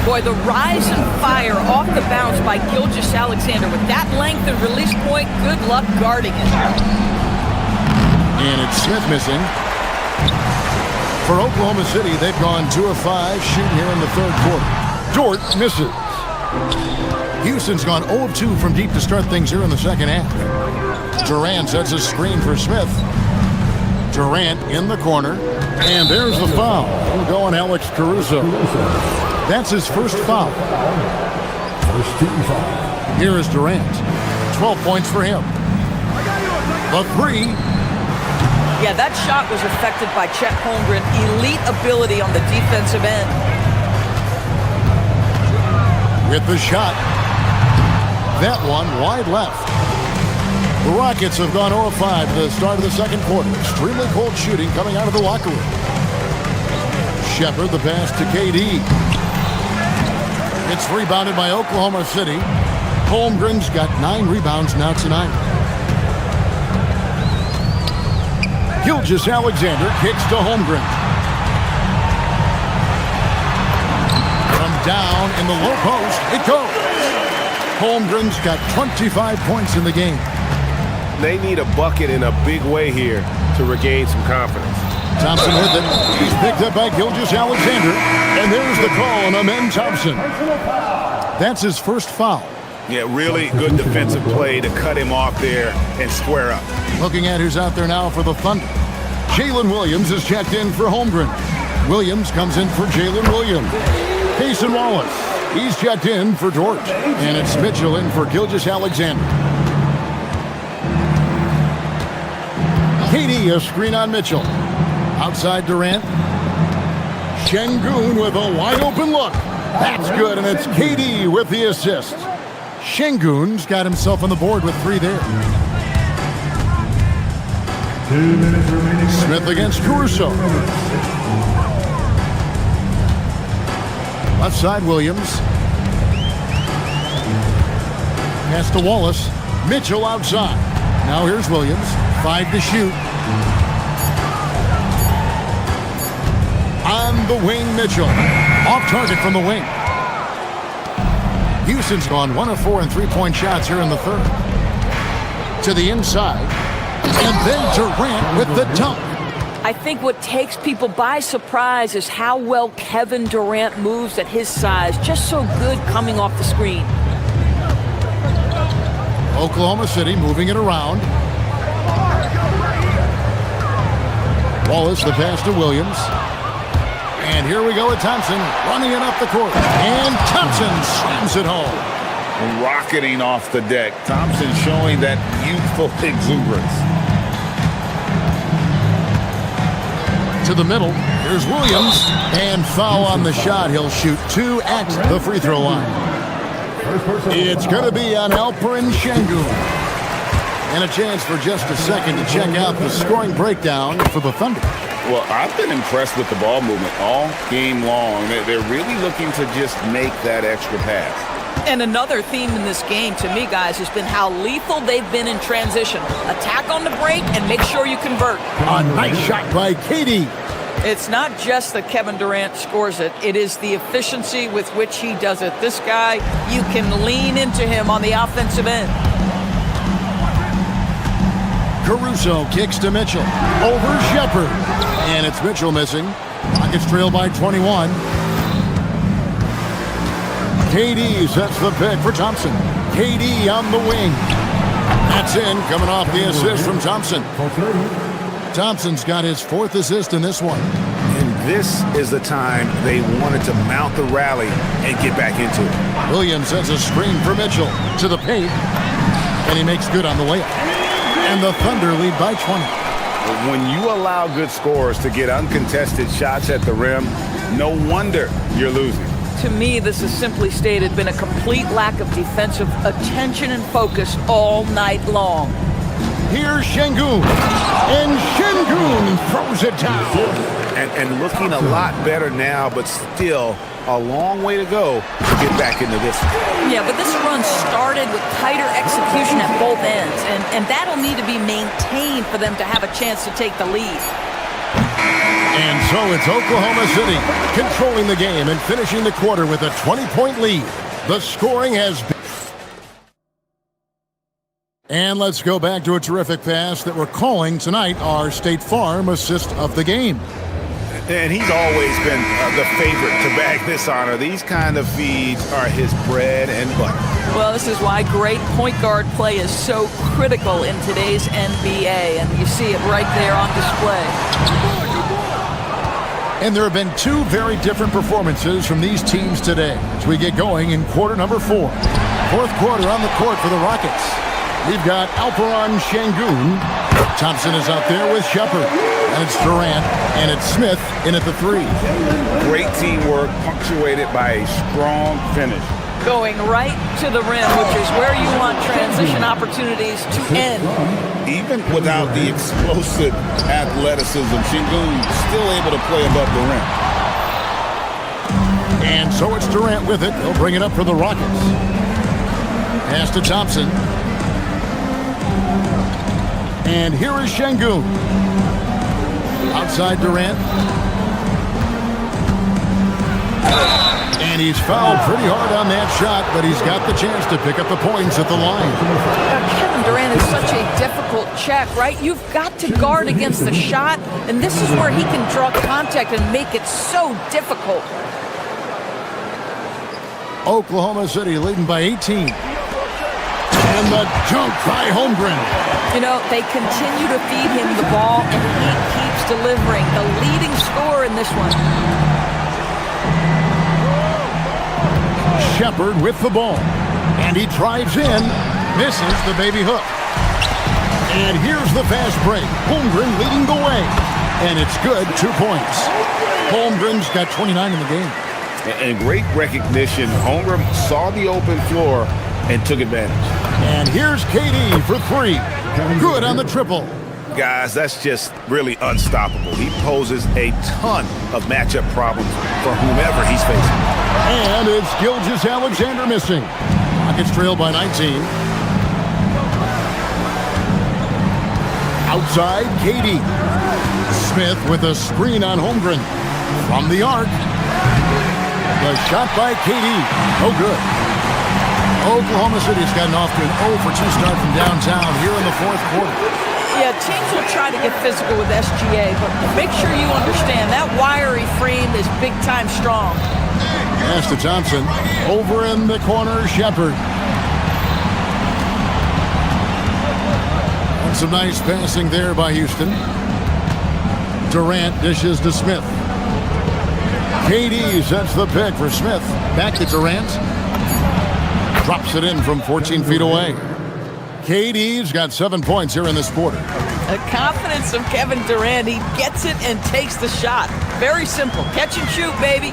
Boy, the rise and fire off the bounce by Gilgeous-Alexander. With that length and release point, good luck guarding it. And it's Smith missing. For Oklahoma City, they've gone 2 of 5 shooting here in the third quarter. Dort misses. Houston's gone 0 of 2 from deep to start things here in the second half. Durant sets a screen for Smith. Durant in the corner. And there's the foul. We'll go on Alex Caruso. That's his first foul. First team foul. Here is Durant. 12 points for him. The 3. Yeah, that shot was affected by Chet Holmgren. Elite ability on the defensive end. With the shot. That one wide left. The Rockets have gone 0 of 5 to the start of the second quarter. Extremely cold shooting coming out of the locker room. Shepard, the pass to KD. It's rebounded by Oklahoma City. Holmgren's got 9 rebounds now tonight. Gilgeous-Alexander kicks to Holmgren. From down in the low post, it goes. Holmgren's got 25 points in the game. they need a bucket in a big way here to regain some confidence. Thompson with it. He's picked up by Gilgeous-Alexander. And there's the call on Amen Thompson. That's his first foul. Yeah, really good defensive play to cut him off there and square up. Looking at who's out there now for the Thunder. Jalen Williams is checked in for Holmgren. Williams comes in for Jalen Williams. Payson Wallace, he's checked in for Dort. And it's Mitchell in for Gilgeous-Alexander. KD, a screen on Mitchell. Outside Durant. Şengün with a wide open look. That's good, and it's KD with the assist. Şengün's got himself on the board with 3 there. 2 minutes remaining. Smith against Caruso. Left side, Williams. Pass to Wallace. Mitchell outside. Now here's Williams. 5 to shoot. On the wing, Mitchell. Off target from the wing. Houston's gone 1 of 4 in three-point shots here in the third. To the inside. And then Durant with the dunk. I think what takes people by surprise is how well Kevin Durant moves at his size. Just so good coming off the screen. Oklahoma City moving it around. Wallace, the pass to Williams. And here we go with Thompson running it up the court. And Thompson slams it home. Rocketing off the deck. Thompson showing that youthful exuberance. To the middle. Here's Williams. And foul on the shot. He'll shoot 2 at the free throw line. It's going to be on Alperen Şengün. And a chance for just a second to check out the scoring breakdown for the Thunder. Well, I've been impressed with the ball movement all game long. They're really looking to just make that extra pass. And another theme in this game, to me, guys, has been how lethal they've been in transition. Attack on the break and make sure you convert. A nice shot by KD. It's not just that Kevin Durant scores it. It is the efficiency with which he does it. This guy, you can lean into him on the offensive end. Caruso kicks to Mitchell. Over Shepherd. And it's Mitchell missing. Rockets trail by 21. KD sets the pick for Thompson. KD on the wing. That's in, coming off the assist from Thompson. Thompson's got his 4th assist in this one. And this is the time they wanted to mount the rally and get back into it. Williams sets a screen for Mitchell to the paint. And he makes good on the layup. And the Thunder lead by 20. When you allow good scorers to get uncontested shots at the rim, no wonder you're losing. To me, this has simply stated been a complete lack of defensive attention and focus all night long. Here's Şengün. And Şengün throws it down. And looking a lot better now, but still a long way to go to get back into this. Yeah, but this run started with tighter execution at both ends, and that'll need to be maintained for them to have a chance to take the lead. And so it's Oklahoma City controlling the game and finishing the quarter with a 20-point lead. The scoring has been... And let's go back to a terrific pass that we're calling tonight our State Farm assist of the game. And he's always been the favorite to bag this honor. These kind of feeds are his bread and butter. Well, this is why great point guard play is so critical in today's NBA, and you see it right there on display. And there have been 2 very different performances from these teams today as we get going in quarter number 4. 4th quarter on the court for the Rockets. We've got Alperen Şengün. Thompson is out there with Shepherd. And it's Durant. And it's Smith in at the 3. Great teamwork punctuated by a strong finish. Going right to the rim, which is where you want transition opportunities to end. Even without the explosive athleticism, Şengün still able to play above the rim. And so it's Durant with it. He'll bring it up for the Rockets. Pass to Thompson. And here is Şengün. Outside Durant. And he's fouled pretty hard on that shot, but he's got the chance to pick up the points at the line. Kevin Durant is such a difficult check, right? You've got to guard against the shot, and this is where he can draw contact and make it so difficult. Oklahoma City leading by 18. And the dunk by Holmgren. You know, they continue to feed him the ball, and he keeps delivering. The leading scorer in this one. Shepard with the ball. And he drives in, misses the baby hook. And here's the fast break. Holmgren leading the way. And it's good, 2 points. Holmgren's got 29 in the game. And great recognition. Holmgren saw the open floor and took advantage. And here's KD for 3. Good on the triple. Guys, that's just really unstoppable. He poses a ton of matchup problems for whomever he's facing. And it's Gilgeous-Alexander missing. Rockets trail by 19. Outside, KD. Smith with a screen on Holmgren. From the arc. The shot by KD. No good. Oklahoma City's gotten off to an 0-for-2 start from downtown here in the fourth quarter. Yeah, teams will try to get physical with SGA, but make sure you understand that wiry frame is big-time strong. Pass to Thompson. Over in the corner, Shepard. And some nice passing there by Houston. Durant dishes to Smith. KD sets the pick for Smith. Back to Durant. Drops it in from 14 feet away. KD's got 7 points here in this quarter. The confidence of Kevin Durant. He gets it and takes the shot. Very simple. Catch and shoot, baby.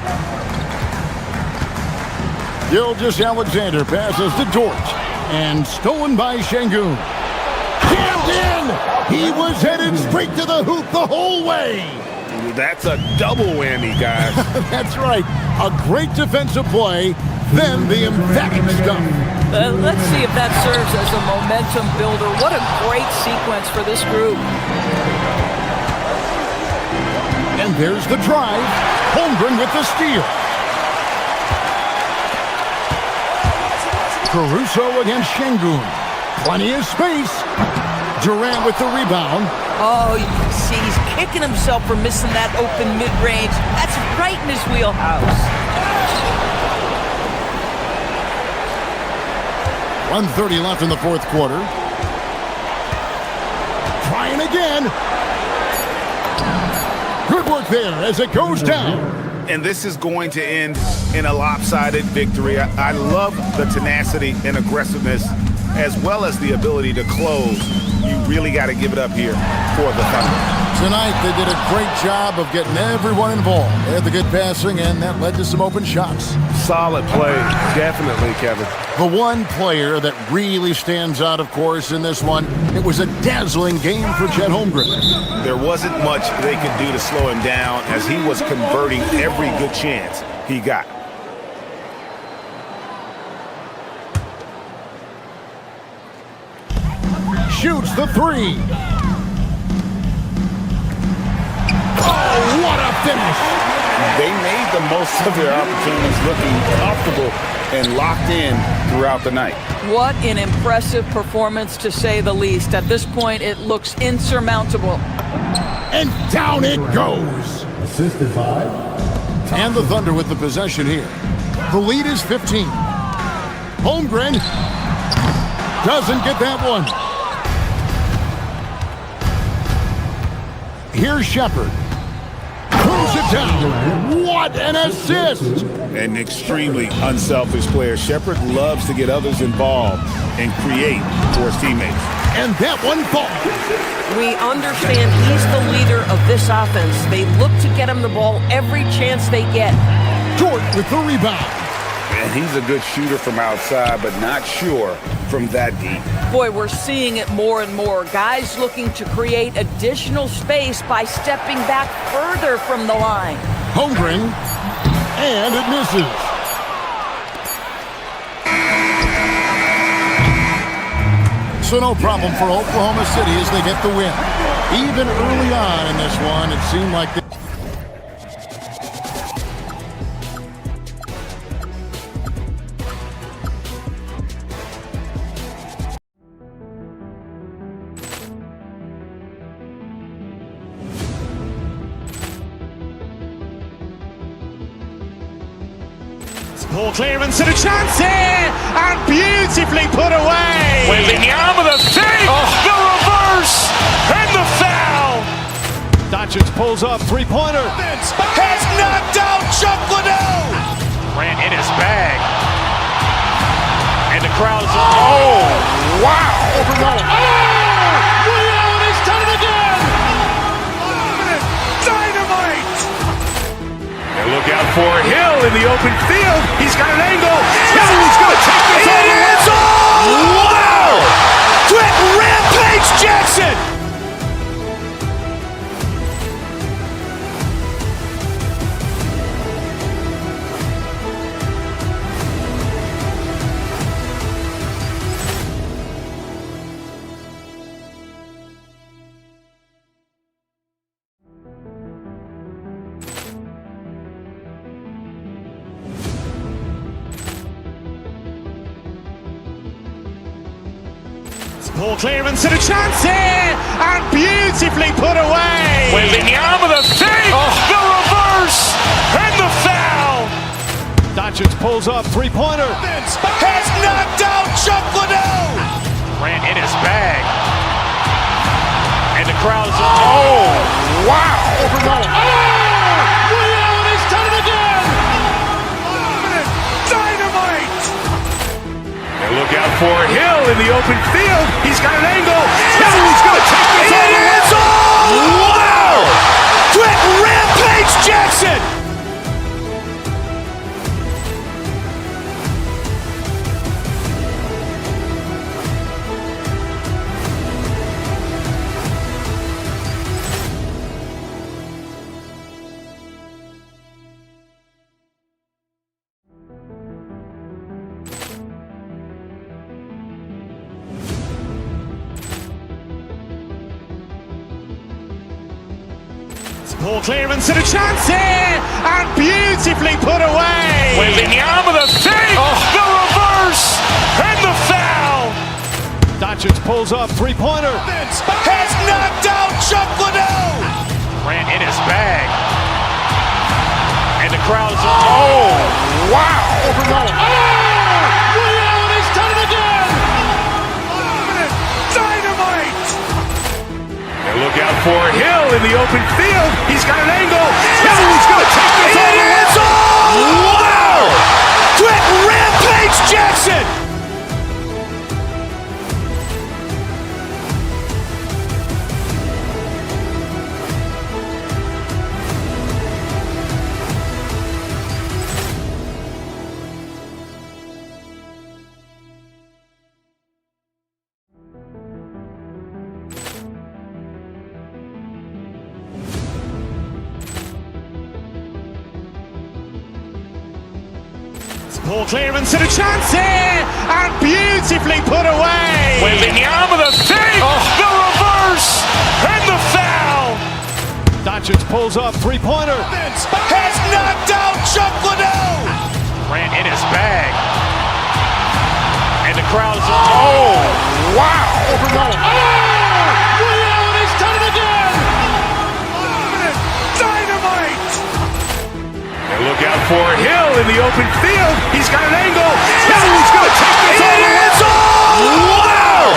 Gilgeous-Alexander passes to George. And stolen by Şengün. Jammed in! He was headed straight to the hoop the whole way. That's a double whammy, guys. That's right. A great defensive play, then the emphatic stuff. Let's see if that serves as a momentum builder. What a great sequence for this group. And there's the drive. Holmgren with the steal. Caruso against Şengün. Plenty of space. Durant with the rebound. Oh, you can see he's kicking himself for missing that open mid-range. That's right in his wheelhouse. 1:30 left in the fourth quarter. Trying again. Good work there as it goes down. And this is going to end in a lopsided victory. I love the tenacity and aggressiveness as well as the ability to close. You really got to give it up here for the Thunder. Tonight, they did a great job of getting everyone involved. They had the good passing, and that led to some open shots. Solid play, definitely, Kevin. The one player that really stands out, of course, in this one, it was a dazzling game for Chet Holmgren. There wasn't much they could do to slow him down as he was converting every good chance he got. Shoots the three. Oh, what a finish. They made the most of their opportunities, looking comfortable and locked in throughout the night. What an impressive performance, to say the least. At this point, it looks insurmountable. And down it goes. Assisted by... And the Thunder with the possession here. The lead is 15. Holmgren doesn't get that one. Here's Shepard. Pulls it down. What an assist! An extremely unselfish player. Shepard loves to get others involved and create for his teammates. And that one falls. We understand he's the leader of this offense. They look to get him the ball every chance they get. George with the rebound. And he's a good shooter from outside, but not sure from that deep. Boy, we're seeing it more and more. Guys looking to create additional space by stepping back further from the line. Holmgren, and it misses. So no problem for Oklahoma City as they get the win. Even early on in this one, it seemed like they Poor clearance and a chance here, and beautifully put away. Wembanyama with a save, the reverse, and the foul. Doncic pulls up, three-pointer. Has knocked out Chuck Liddell. Ran in his bag. And the crowd is, oh, wow. Ray Allen has done it again. Dynamite. And look out for Hill in the open field. He's got an angle. He's going to take this all the way. Wow. Quick rampage Jackson. Poor clearance and a chance here, and beautifully put away. Wembanyama with a save, the reverse, and the foul. Doncic pulls up, three-pointer. Has knocked out Chuck Liddell. Ran in his bag. And the crowd is, oh, wow. Ray Allen has done it again. Dynamite. And look out for Hill in the open field. He's got an angle. He's going to take this all the way. Wow. Quick rampage Jackson. Poor clearance and a chance here, and beautifully put away. Wembanyama with a save, the reverse, and the foul. Doncic pulls up, three-pointer. Has knocked out Chuck Liddell. Ran in his bag. And the crowd is, oh, wow. Ray Allen has done it again. Dynamite. And look out for Hill in the open field. He's got an angle. He's going to take this all the way. Wow. Quick rampage Jackson. Poor clearance and a chance here, and beautifully put away. Wembanyama with a save, the reverse, and the foul. Doncic pulls up, three-pointer. Has knocked out Chuck Liddell. Ran in his bag. And the crowd is, oh, wow. Ray Allen has done it again. Dynamite. And look out for Hill in the open field. He's got an angle. He's going to take this all the way. Wow.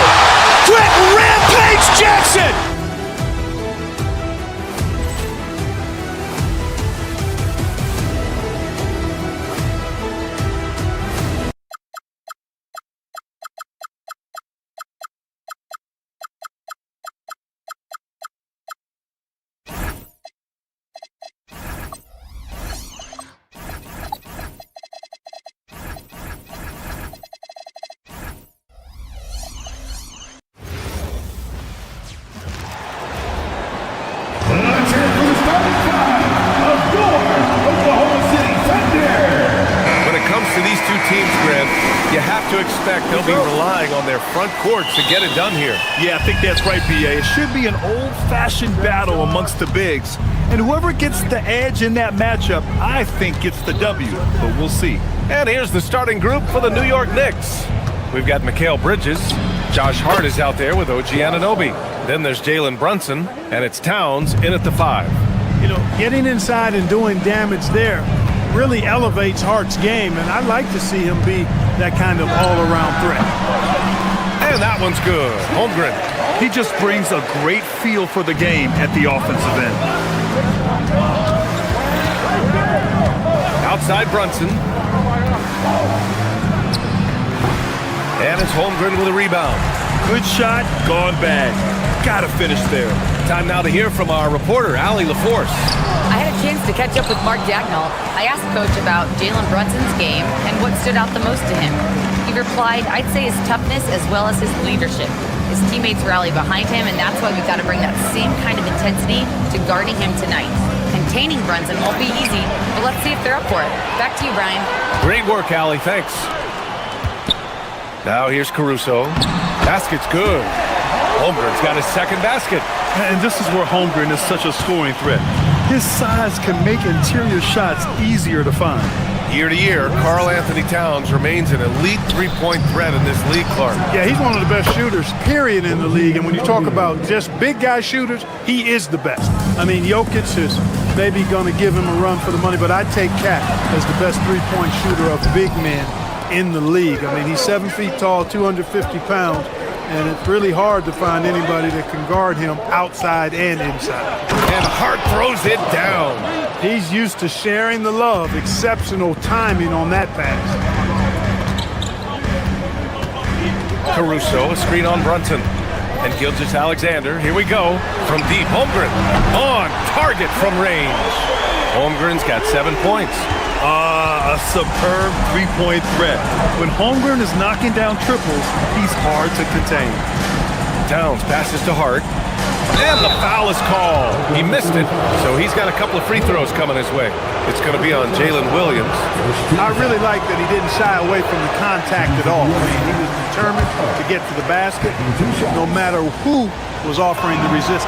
Quick rampage Jackson. You have to expect they'll be relying on their front court to get it done here. Yeah, I think that's right, B.A. It should be an old-fashioned battle amongst the bigs. And whoever gets the edge in that matchup, I think gets the W. But we'll see. And here's the starting group for the New York Knicks. We've got Mikal Bridges. Josh Hart is out there with OG Anunoby. Then there's Jalen Brunson, and it's Towns in at the 5. You know, getting inside and doing damage there. really elevates Hart's game, and I'd like to see him be that kind of all-around threat. And that one's good. Holmgren. He just brings a great feel for the game at the offensive end. Outside Brunson. And it's Holmgren with a rebound. Good shot, gone bad. Gotta finish there. Time now to hear from our reporter, Allie LaForce. I had a chance to catch up with Mark Dagnall. I asked Coach about Jalen Brunson's game and what stood out the most to him. He replied, I'd say his toughness as well as his leadership. His teammates rally behind him, and that's why we've got to bring that same kind of intensity to guarding him tonight. Containing Brunson won't be easy, but let's see if they're up for it. Back to you, Brian. Great work, Allie. Thanks. Now here's Caruso. Basket's good. Holmgren's got his second basket. And this is where Holmgren is such a scoring threat. His size can make interior shots easier to find. Year to year, Karl Anthony Towns remains an elite three-point threat in this league, Clark. Yeah, he's one of the best shooters, period, in the league. And when you talk about just big guy shooters, he is the best. I mean, Jokic is maybe going to give him a run for the money, but I take Cat as the best three-point shooter of big men in the league. I mean, he's 7 feet tall, 250 pounds, and it's really hard to find anybody that can guard him outside and inside. And Hart throws it down. He's used to sharing the love. Exceptional timing on that pass. Caruso, a screen on Brunson. And Gilgeous-Alexander, here we go. From deep, Holmgren on target from range. Holmgren's got 7 points. A superb three-point threat. When Holmgren is knocking down triples, he's hard to contain. Towns passes to Hart. And the foul is called. He missed it, so he's got a couple of free throws coming his way. It's going to be on Jalen Williams. I really like that he didn't shy away from the contact at all. I mean, he was determined to get to the basket no matter who was offering the resistance.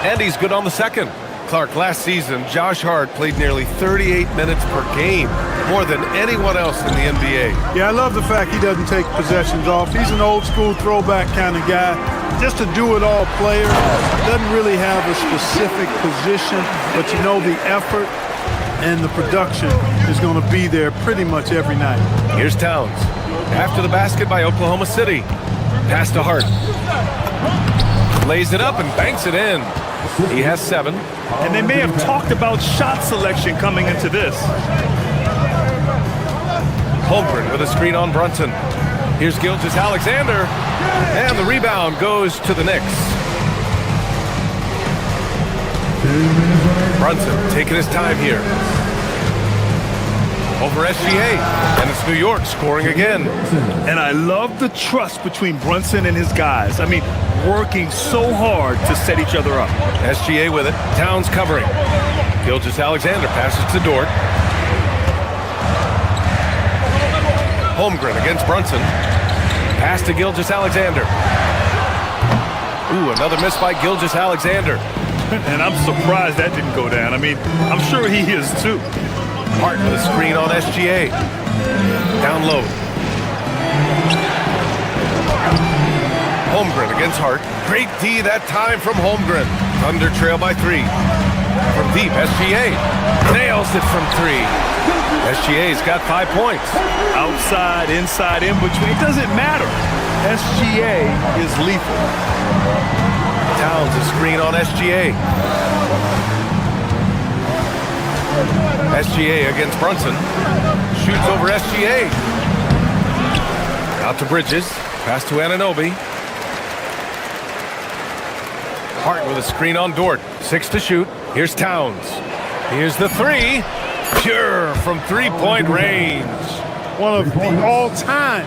And he's good on the second. Clark, last season, Josh Hart played nearly 38 minutes per game, more than anyone else in the NBA. Yeah, I love the fact he doesn't take possessions off. He's an old-school throwback kind of guy. Just a do-it-all player. Doesn't really have a specific position, but you know the effort and the production is going to be there pretty much every night. Here's Towns. After the basket by Oklahoma City. Pass to Hart. Lays it up and banks it in. He has 7. And they may have talked about shot selection coming into this. Holmgren with a screen on Brunson. Here's Gilgeous-Alexander. And the rebound goes to the Knicks. Brunson taking his time here. Over SGA. And it's New York scoring again. And I love the trust between Brunson and his guys. I mean, working so hard to set each other up. SGA with it. Towns covering. Gilgeous-Alexander passes to Dort. Holmgren against Brunson. Pass to Gilgeous-Alexander. Ooh, another miss by Gilgeous-Alexander. And I'm surprised that didn't go down. I mean, I'm sure he is too. Hart with a screen on SGA. Down low. Holmgren against Hart. Great D that time from Holmgren. Thunder trail by 3. From deep, SGA nails it from 3. SGA's got 5 points. Outside, inside, in between, it doesn't matter. SGA is lethal. Towns a screen on SGA. SGA against Brunson. Shoots over SGA. Out to Bridges. Pass to Anunoby. Hart with a screen on Dort. 6 to shoot. Here's Towns. Here's the 3. Pure from three-point range. One of the all-time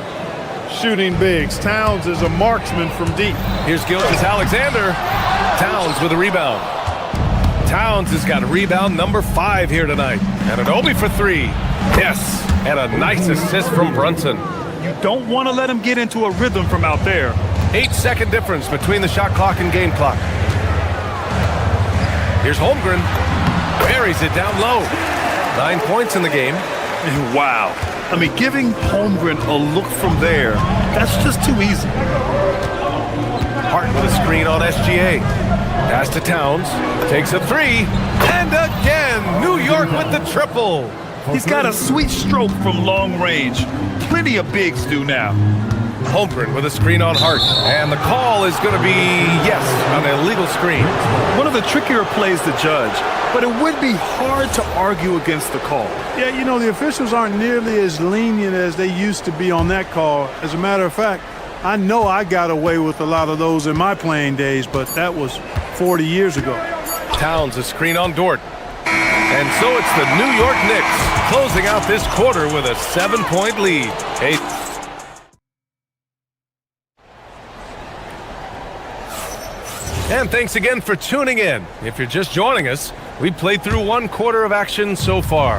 shooting bigs. Towns is a marksman from deep. Here's Gilgeous-Alexander. Towns with a rebound. Towns has got rebound number 5 here tonight. Anunoby for 3. Yes, and a nice assist from Brunson. You don't want to let him get into a rhythm from out there. 8-second difference between the shot clock and game clock. Here's Holmgren. Buries it down low. 9 points in the game. Wow. I mean, giving Holmgren a look from there, that's just too easy. Hart with a screen on SGA. Pass to Towns. Takes a 3. And again, New York with the triple. He's got a sweet stroke from long range. Plenty of bigs do now. Holmgren with a screen on Hart. And the call is going to be, yes, an illegal screen. One of the trickier plays to judge, but it would be hard to argue against the call. Yeah, you know, the officials aren't nearly as lenient as they used to be on that call. As a matter of fact, I know I got away with a lot of those in my playing days, but that was 40 years ago. Towns a screen on Dort. And so it's the New York Knicks closing out this quarter with a 7-point lead. And thanks again for tuning in. If you're just joining us, we've played through one quarter of action so far.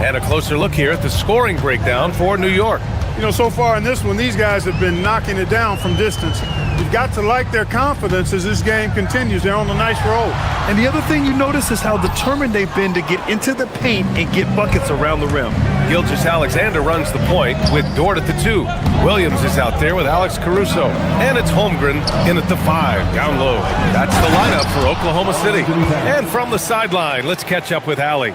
And a closer look here at the scoring breakdown for New York. You know, so far in this one, these guys have been knocking it down from distance. You've got to like their confidence as this game continues. They're on a nice roll. And the other thing you notice is how determined they've been to get into the paint and get buckets around the rim. Gilgeous-Alexander runs the point with Dort at the 2. Williams is out there with Alex Caruso. And it's Holmgren in at the 5, down low. That's the lineup for Oklahoma City. And from the sideline, let's catch up with Allie.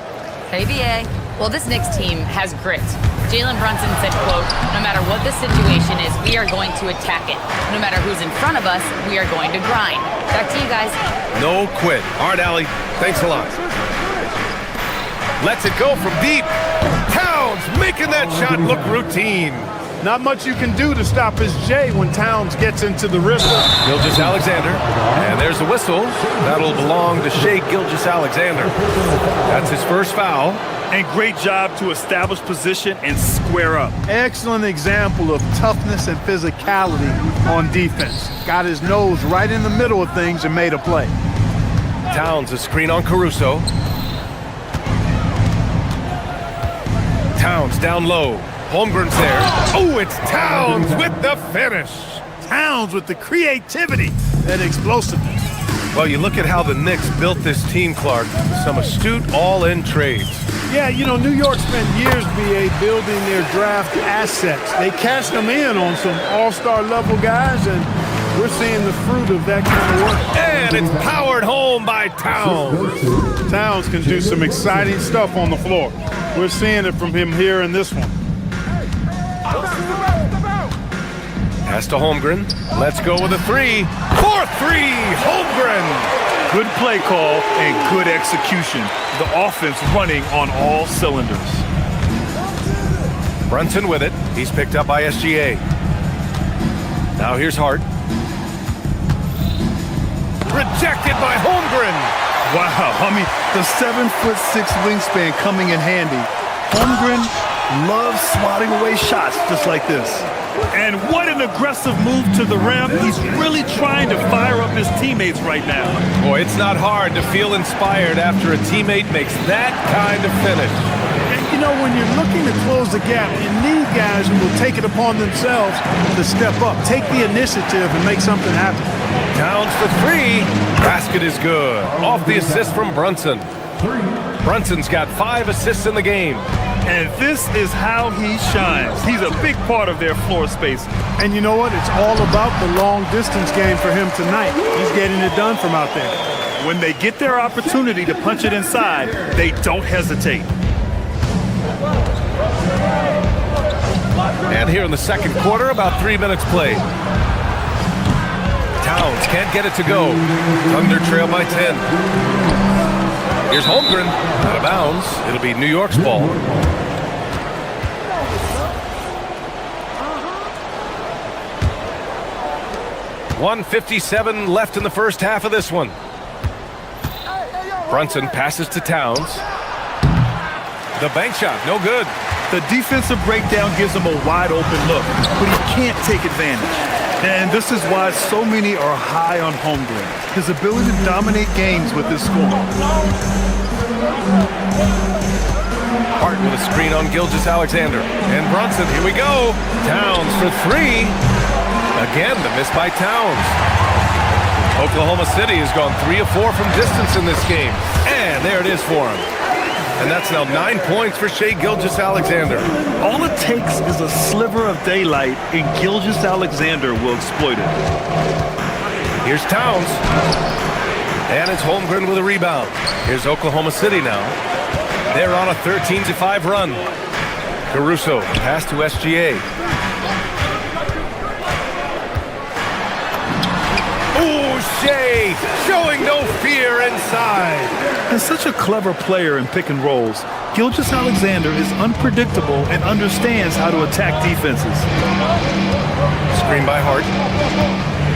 Hey, BA. Well, this Knicks team has grit. Jalen Brunson said, quote, no matter what the situation is, we are going to attack it. No matter who's in front of us, we are going to grind. Back to you guys. No quit. All right, Allie. Thanks a lot. Lets it go from deep. Towns making that shot look routine. Not much you can do to stop his J when Towns gets into the rhythm. Gilgeous-Alexander. And there's a whistle. That'll belong to Shai Gilgeous-Alexander. That's his first foul. And great job to establish position and square up. Excellent example of toughness and physicality on defense. Got his nose right in the middle of things and made a play. Towns a screen on Caruso. Towns down low. Holmgren's there. Oh, it's Towns with the finish. Towns with the creativity and explosiveness. Well, you look at how the Knicks built this team, Clark. Some astute all-in trades. Yeah, you know, New York spent years, BA, building their draft assets. They cashed them in on some all-star level guys, and we're seeing the fruit of that kind of work. And it's powered home by Towns. Towns can do some exciting stuff on the floor. We're seeing it from him here in this one. Pass to Holmgren. Let's go with a 3. 4-3, Holmgren. Good play call and good execution. The offense running on all cylinders. Brunson with it. He's picked up by SGA. Now here's Hart. Rejected by Holmgren. Wow, I mean, the 7'6" wingspan coming in handy. Holmgren loves swatting away shots just like this. And what an aggressive move to the rim. He's really trying to fire up his teammates right now. Boy, it's not hard to feel inspired after a teammate makes that kind of finish. And you know, when you're looking to close the gap, you need guys who will take it upon themselves to step up, take the initiative, and make something happen. Towns for 3. Basket is good. Off the assist from Brunson. Brunson's got 5 assists in the game. And this is how he shines. He's a big part of their floor space. And you know what? It's all about the long distance game for him tonight. He's getting it done from out there. When they get their opportunity to punch it inside, they don't hesitate. And here in the second quarter, about 3 minutes played. Towns can't get it to go. Thunder trail by 10. Here's Holmgren, out of bounds. It'll be New York's ball. .157 left in the first half of this one. Brunson passes to Towns. The bank shot, no good. The defensive breakdown gives him a wide open look, but he can't take advantage. And this is why so many are high on Holmgren. His ability to dominate games with his scoring. Hart with a screen on Gilgeous-Alexander. And Brunson, here we go. Towns for 3. Again, the miss by Towns. Oklahoma City has gone 3 of 4 from distance in this game. And there it is for him. And that's now 9 points for Shai Gilgeous-Alexander. All it takes is a sliver of daylight, and Gilgeous-Alexander will exploit it. Here's Towns. And it's Holmgren with a rebound. Here's Oklahoma City now. They're on a 13-5 run. Caruso, pass to SGA. Shea showing no fear inside. And such a clever player in pick and rolls, Gilgeous-Alexander is unpredictable and understands how to attack defenses. Screen by Hart.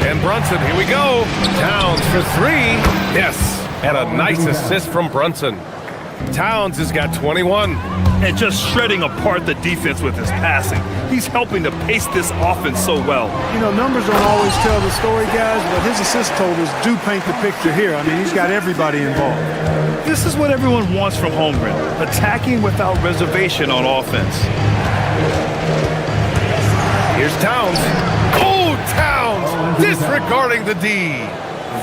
And Brunson, here we go. Towns for three. Yes, and a nice assist from Brunson. Towns has got 21. And just shredding apart the defense with his passing. He's helping to pace this offense so well. You know, numbers don't always tell the story, guys, but his assist totals do paint the picture here. I mean, he's got everybody involved. This is what everyone wants from Holmgren, attacking without reservation on offense. Here's Towns. Oh, Towns disregarding the D.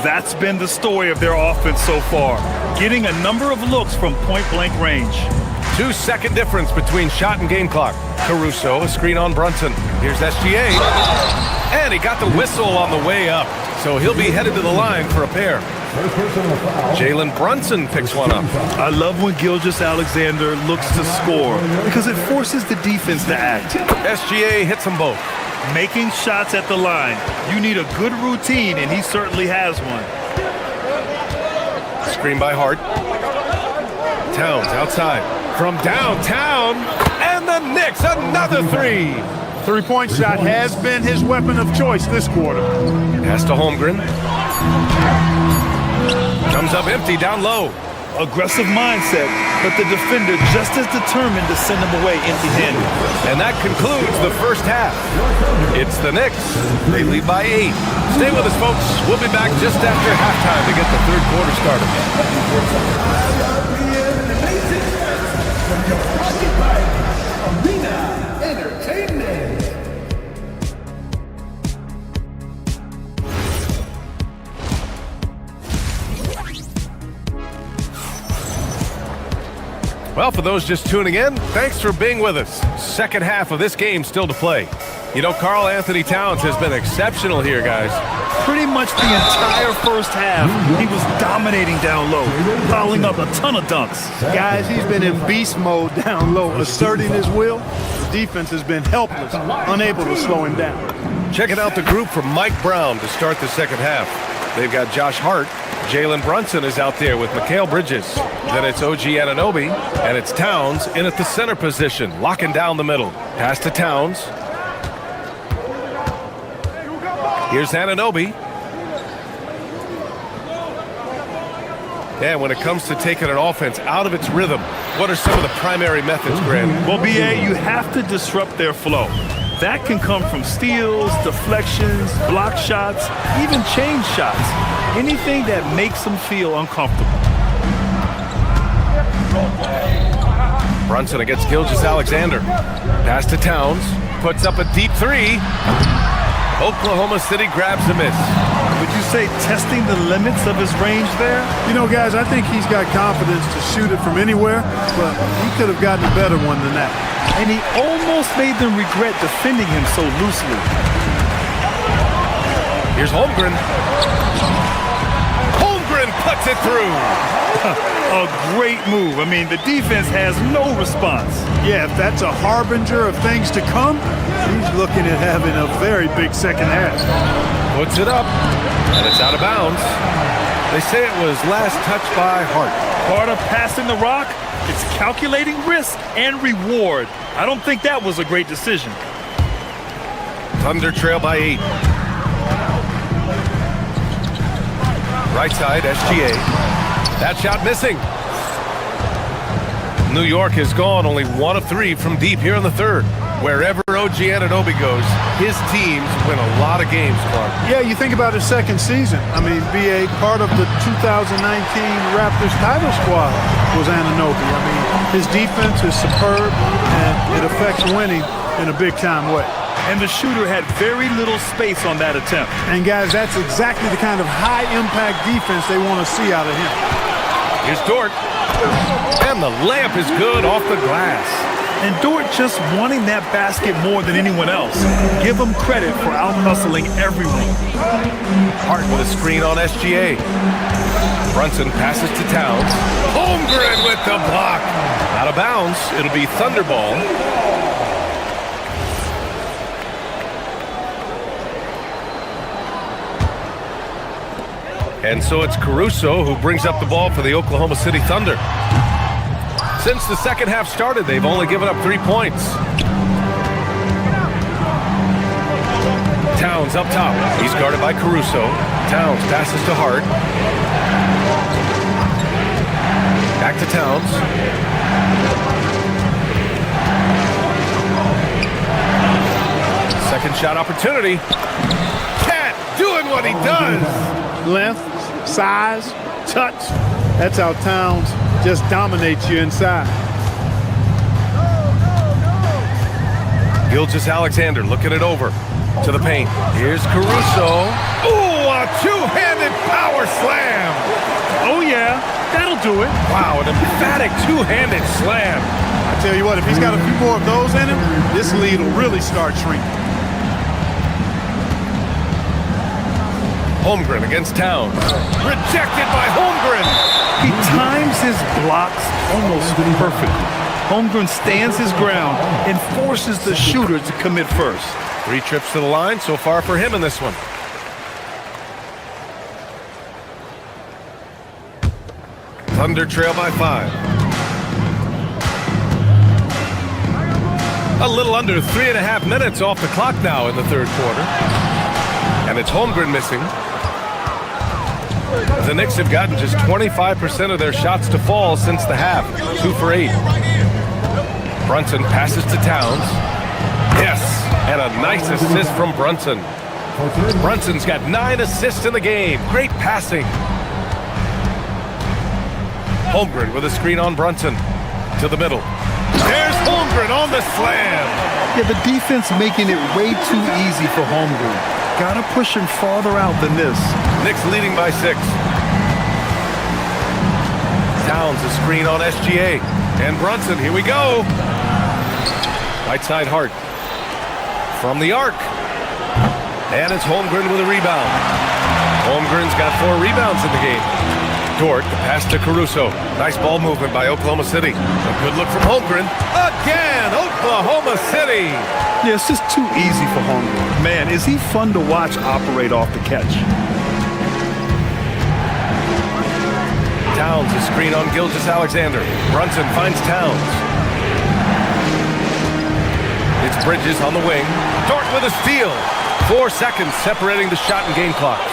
That's been the story of their offense so far, getting a number of looks from point-blank range. 2-second difference between shot and game clock. Caruso, a screen on Brunson. Here's SGA. And he got the whistle on the way up, so he'll be headed to the line for a pair. Jalen Brunson picks one up. I love when Gilgeous-Alexander looks to score because it forces the defense to act. SGA hits them both. Making shots at the line. You need a good routine, and he certainly has one. Screen by Hart. Towns outside. From downtown, and the Knicks another three. Three-point shot has been his weapon of choice this quarter. Pass to Holmgren. Comes up empty down low. Aggressive mindset, but the defender just as determined to send him away empty-handed. And that concludes the first half. It's the Knicks. They lead by 8. Stay with us, folks. We'll be back just after halftime to get the third quarter started. Well, for those just tuning in, thanks for being with us. Second half of this game still to play. You know, Karl Anthony Towns has been exceptional here, guys. Pretty much the entire first half, he was dominating down low, piling up a ton of dunks. Guys, he's been in beast mode down low, asserting his will. The defense has been helpless, unable to slow him down. Checking out the group from Mike Brown to start the second half. They've got Josh Hart. Jalen Brunson is out there with Mikal Bridges. Then it's OG Anunoby, and it's Towns in at the center position, locking down the middle. Pass to Towns. Here's Anunoby. And when it comes to taking an offense out of its rhythm, what are some of the primary methods, Grant? Well, B.A., you have to disrupt their flow. That can come from steals, deflections, block shots, even change shots. Anything that makes them feel uncomfortable. Brunson against Gilgeous-Alexander. Pass to Towns. Puts up a deep three. Oklahoma City grabs a miss. Would you say testing the limits of his range there? You know, guys, I think he's got confidence to shoot it from anywhere, but he could have gotten a better one than that. And he almost made them regret defending him so loosely. Here's Holmgren. Holmgren puts it through. A great move. I mean, the defense has no response. Yeah, if that's a harbinger of things to come, he's looking at having a very big second half. Puts it up, and it's out of bounds. They say it was last touched by Hart. Part of passing the rock, it's calculating risk and reward. I don't think that was a great decision. Thunder trail by 8. Right side, SGA. That shot missing. New York has gone only 1 of 3 from deep here in the third. Wherever OG Anunoby goes, his teams win a lot of games, Clark. Yeah, you think about his second season. I mean, BA, part of the 2019 Raptors title squad was Anunoby. I mean, his defense is superb, and it affects winning in a big-time way. And the shooter had very little space on that attempt. And, guys, that's exactly the kind of high-impact defense they want to see out of him. Here's Dort. And the layup is good off the glass. And Dort just wanting that basket more than anyone else. Give him credit for out-hustling everyone. Hart with a screen on SGA. Brunson passes to Towns. Holmgren with the block. Out of bounds. It'll be Thunderball. And so it's Caruso who brings up the ball for the Oklahoma City Thunder. Since the second half started, they've only given up 3 points. Towns up top. He's guarded by Caruso. Towns passes to Hart. Back to Towns. Second shot opportunity. Cat doing what he does. Length, size, touch. That's how Towns just dominates you inside. Gilgeous-Alexander looking it over to the paint. Here's Caruso. Ooh, a two-handed power slam. Oh, yeah, that'll do it. Wow, an emphatic two-handed slam. I tell you what, if he's got a few more of those in him, this lead will really start shrinking. Holmgren against Towns. Rejected by Holmgren. He times his blocks almost perfectly. Holmgren stands his ground and forces the shooter to commit first. 3 trips to the line so far for him in this one. Thunder trail by 5. A little under 3.5 minutes off the clock now in the third quarter. And it's Holmgren missing. The Knicks have gotten just 25% of their shots to fall since the half. 2 for 8. Brunson passes to Towns. Yes, and a nice assist from Brunson. Brunson's got 9 assists in the game. Great passing. Holmgren with a screen on Brunson. To the middle. There's Holmgren on the slam. Yeah, the defense making it way too easy for Holmgren. Gotta push him farther out than this. Knicks leading by 6. Towns a screen on SGA. And Brunson, here we go. Right side Hart. From the arc. And it's Holmgren with a rebound. Holmgren's got 4 rebounds in the game. Dort, the pass to Caruso. Nice ball movement by Oklahoma City. A good look from Holmgren. Again, Oklahoma City. Yeah, it's just too easy for Holmgren. Man, is he fun to watch operate off the catch. Towns a screen on Gilgeous-Alexander. Brunson finds Towns. It's Bridges on the wing. Dort with a steal. 4 seconds separating the shot and game clocks.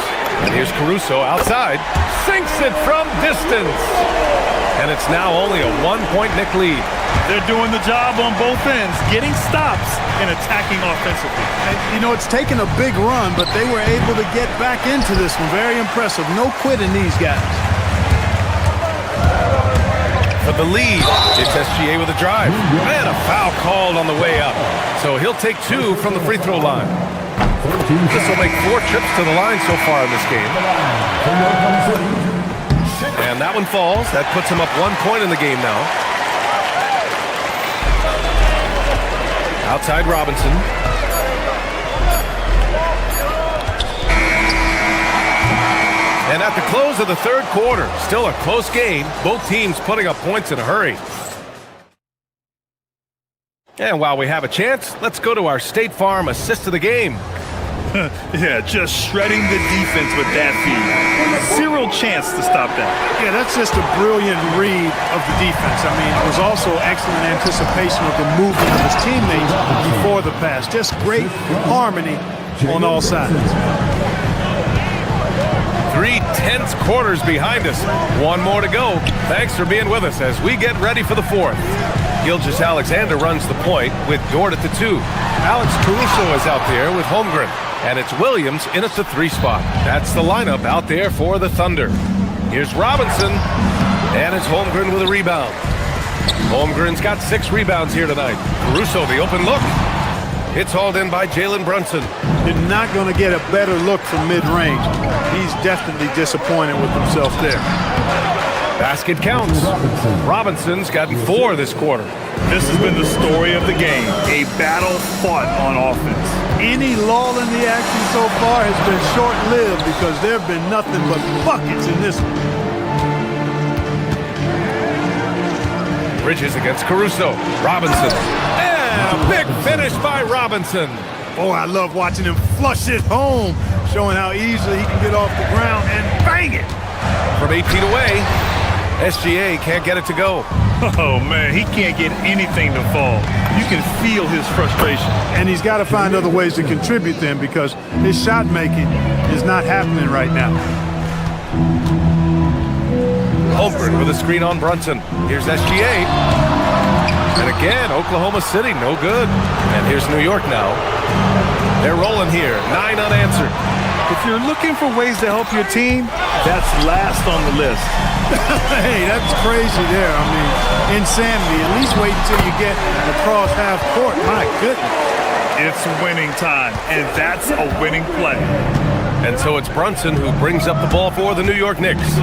And here's Caruso outside. Sinks it from distance. And it's now only a 1-point Knick lead. They're doing the job on both ends, getting stops and attacking offensively. And, you know, it's taken a big run, but they were able to get back into this one. Very impressive. No quitting these guys. For the lead, it's SGA with a drive. And a foul called on the way up. So he'll take 2 from the free throw line. This will make 4 trips to the line so far in this game. And that one falls. That puts him up 1 point in the game now. Outside Robinson. And at the close of the third quarter, still a close game. Both teams putting up points in a hurry. And while we have a chance, let's go to our State Farm assist of the game. Yeah, just shredding the defense with that feed. Zero chance to stop that. Yeah, that's just a brilliant read of the defense. I mean, it was also excellent anticipation of the movement of his teammates before the pass. Just great harmony on all sides. 3 tense quarters behind us. 1 more to go. Thanks for being with us as we get ready for the 4th. Gilgeous-Alexander runs the point with Dort at the 2. Alex Caruso is out there with Holmgren. And it's Williams in at the 3 spot. That's the lineup out there for the Thunder. Here's Robinson. And it's Holmgren with a rebound. Holmgren's got 6 rebounds here tonight. Caruso, the open look. It's hauled in by Jalen Brunson. You're not going to get a better look from mid-range. He's definitely disappointed with himself there. Basket counts. Robinson's gotten 4 this quarter. This has been the story of the game. A battle fought on offense. Any lull in the action so far has been short-lived because there have been nothing but buckets in this one. Bridges against Caruso. Robinson. And a big finish by Robinson. Oh, I love watching him flush it home, showing how easily he can get off the ground and bang it. From 8 feet away, SGA can't get it to go. Oh, man, he can't get anything to fall. You can feel his frustration. And he's got to find other ways to contribute then, because his shot making is not happening right now. Holmgren with a screen on Brunson. Here's SGA. And again, Oklahoma City, no good. And here's New York now. They're rolling here, 9 unanswered. If you're looking for ways to help your team, that's last on the list. Hey, that's crazy there. I mean, insanity. At least wait until you get across half court. My goodness. It's winning time, and that's a winning play. And so it's Brunson who brings up the ball for the New York Knicks.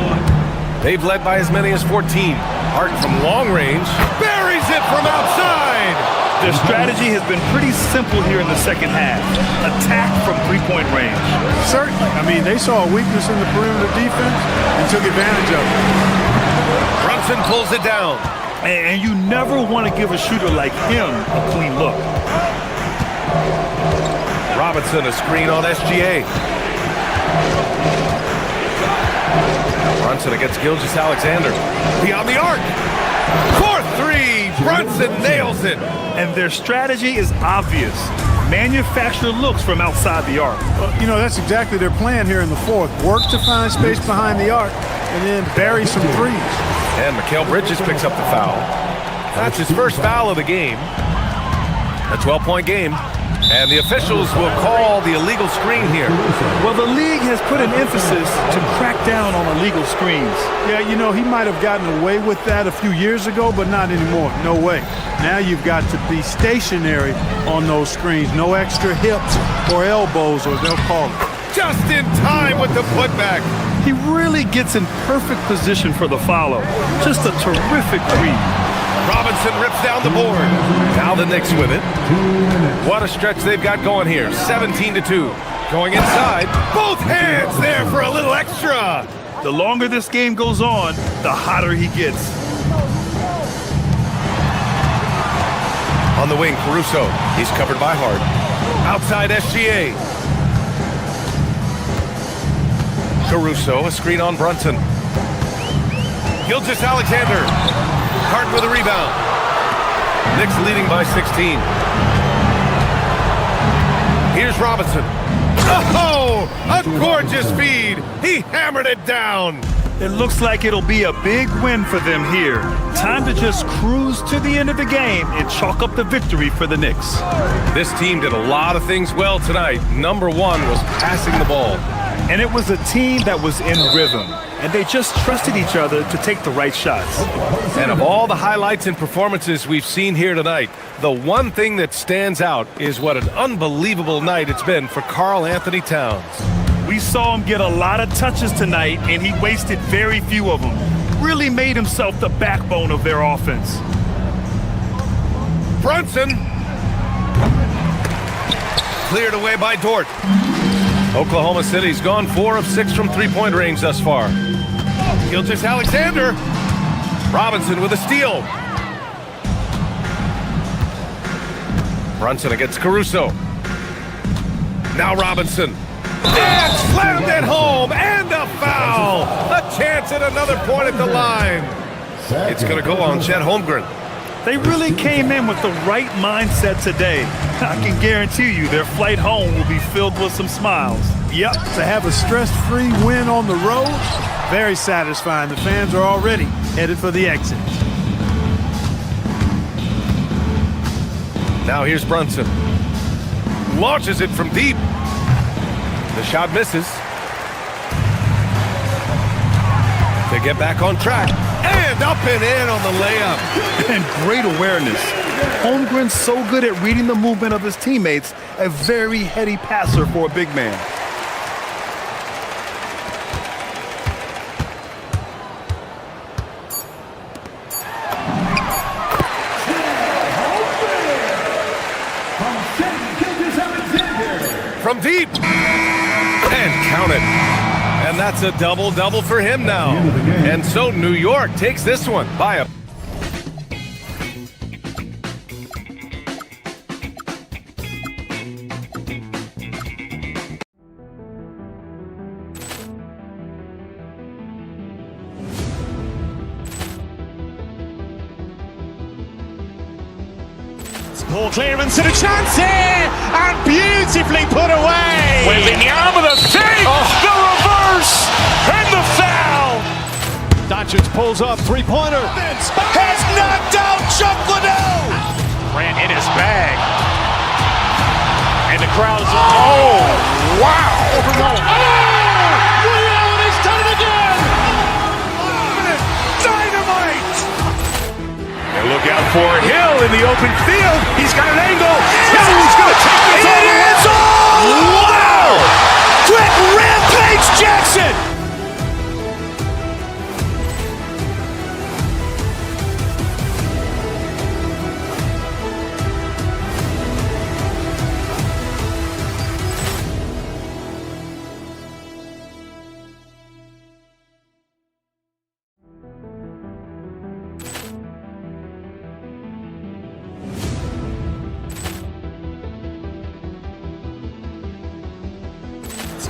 They've led by as many as 14. Hart from long range buries it from outside. Their strategy has been pretty simple here in the second half. Attack from three-point range. Certainly. I mean, they saw a weakness in the perimeter defense and took advantage of it. Brunson pulls it down. And you never want to give a shooter like him a clean look. Robinson, a screen on SGA. Brunson against Gilgeous-Alexander. Beyond the arc. 4-3. Brunson nails it. And their strategy is obvious. Manufacture looks from outside the arc. Well, you know, that's exactly their plan here in the fourth. Work to find space behind the arc and then bury some threes. And Mikal Bridges picks up the foul. That's his first foul of the game. A 12-point game. And the officials will call the illegal screen here. Well, the league has put an emphasis to crack down on illegal screens. Yeah, you know, he might have gotten away with that a few years ago, but not anymore. No way. Now you've got to be stationary on those screens. No extra hips or elbows, or they'll call it. Just in time with the putback. He really gets in perfect position for the follow. Just a terrific read. Robinson rips down the board. Now the Knicks with it. What a stretch they've got going here. 17-2. Going inside. Both hands there for a little extra. The longer this game goes on, the hotter he gets. On the wing, Caruso. He's covered by Hart. Outside SGA. Caruso, a screen on Brunson. Gilgeous-Alexander. Hart with a rebound. Knicks leading by 16. Here's Robinson. Oh, a gorgeous feed. He hammered it down. It looks like it'll be a big win for them here. Time to just cruise to the end of the game and chalk up the victory for the Knicks. This team did a lot of things well tonight. Number one was passing the ball. And it was a team that was in rhythm. And they just trusted each other to take the right shots. And of all the highlights and performances we've seen here tonight, the one thing that stands out is what an unbelievable night it's been for Karl Anthony Towns. We saw him get a lot of touches tonight, and he wasted very few of them. Really made himself the backbone of their offense. Brunson. Cleared away by Dort. Oklahoma City's gone 4 of 6 from three-point range thus far. Gilgeous-Alexander. Robinson with a steal. Brunson against Caruso. Now Robinson. And slammed it home, and a foul. A chance at another point at the line. It's going to go on Chet Holmgren. They really came in with the right mindset today. I can guarantee you their flight home will be filled with some smiles. Yep, to have a stress-free win on the road, very satisfying. The fans are already headed for the exit. Now here's Brunson. Launches it from deep. The shot misses. To get back on track. And up and in on the layup. And great awareness. Holmgren's so good at reading the movement of his teammates, a very heady passer for a big man. From deep. And count it. And that's a double-double for him now. And so New York takes this one by a Poor clearance and a chance here, and beautifully put away. Waving the arm of the fake, the reverse, and the foul. Doncic pulls up, three-pointer. Has knocked out Chuck Liddell. Ran in his bag. And the crowd is... Oh, wow. He's done it again. Dynamite. And look out for Hill in the open field. He's got an angle. He's going to take this all the way. Wow. Quick rampage Jackson.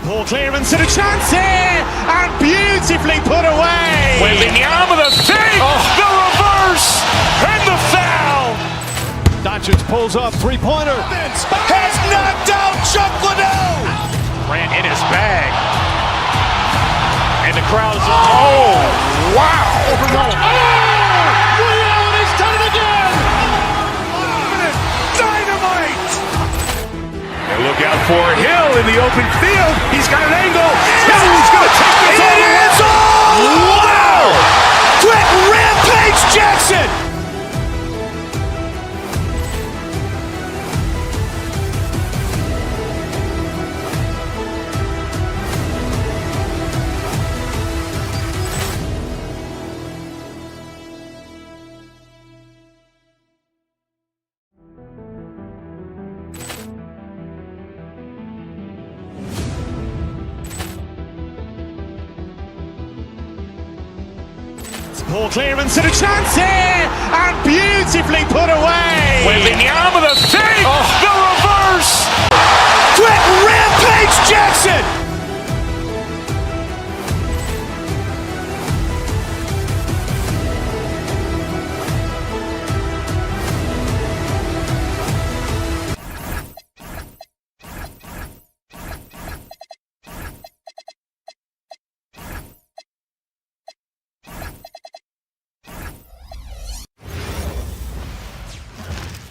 Poor clearance and a chance here, and beautifully put away. Waving the arm of the fake, the reverse, and the foul. Doncic pulls up, three-pointer. Has knocked out Chuck Liddell. Ran in his bag. And the crowd is... Oh, wow. He's done it again. Dynamite. And look out for Hill in the open field. He's got an angle. He's going to take this all the way. Wow. Quick rampage Jackson. Poor clearance and a chance here, and beautifully put away. Waving the arm of the fake, the reverse. Quick rampage Jackson.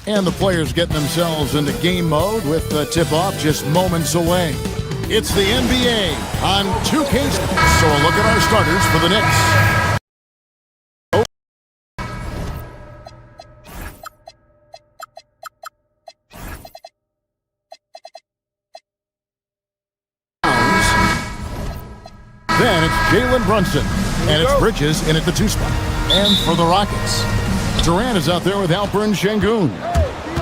And the players getting themselves into game mode with the tip-off just moments away. It's the NBA on 2K. So a look at our starters for the Knicks. Then it's Jalen Brunson, and it's Bridges in at the 2 spot. And for the Rockets, Durant is out there with Alperen Şengün.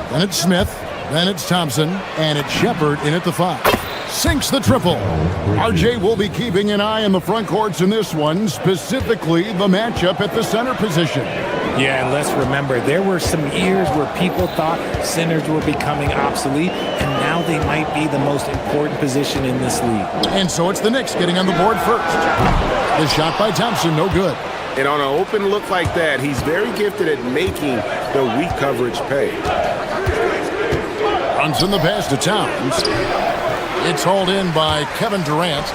Then it's Smith, then it's Thompson, and it's Shepard in at the 5. Sinks the triple. RJ will be keeping an eye on the front courts in this one, specifically the matchup at the center position. Yeah, and let's remember, there were some years where people thought centers were becoming obsolete, and now they might be the most important position in this league. And so it's the Knicks getting on the board first. The shot by Thompson, no good. And on an open look like that, he's very gifted at making the weak coverage pay. Brunson the pass to Towns. It's hauled in by Kevin Durant.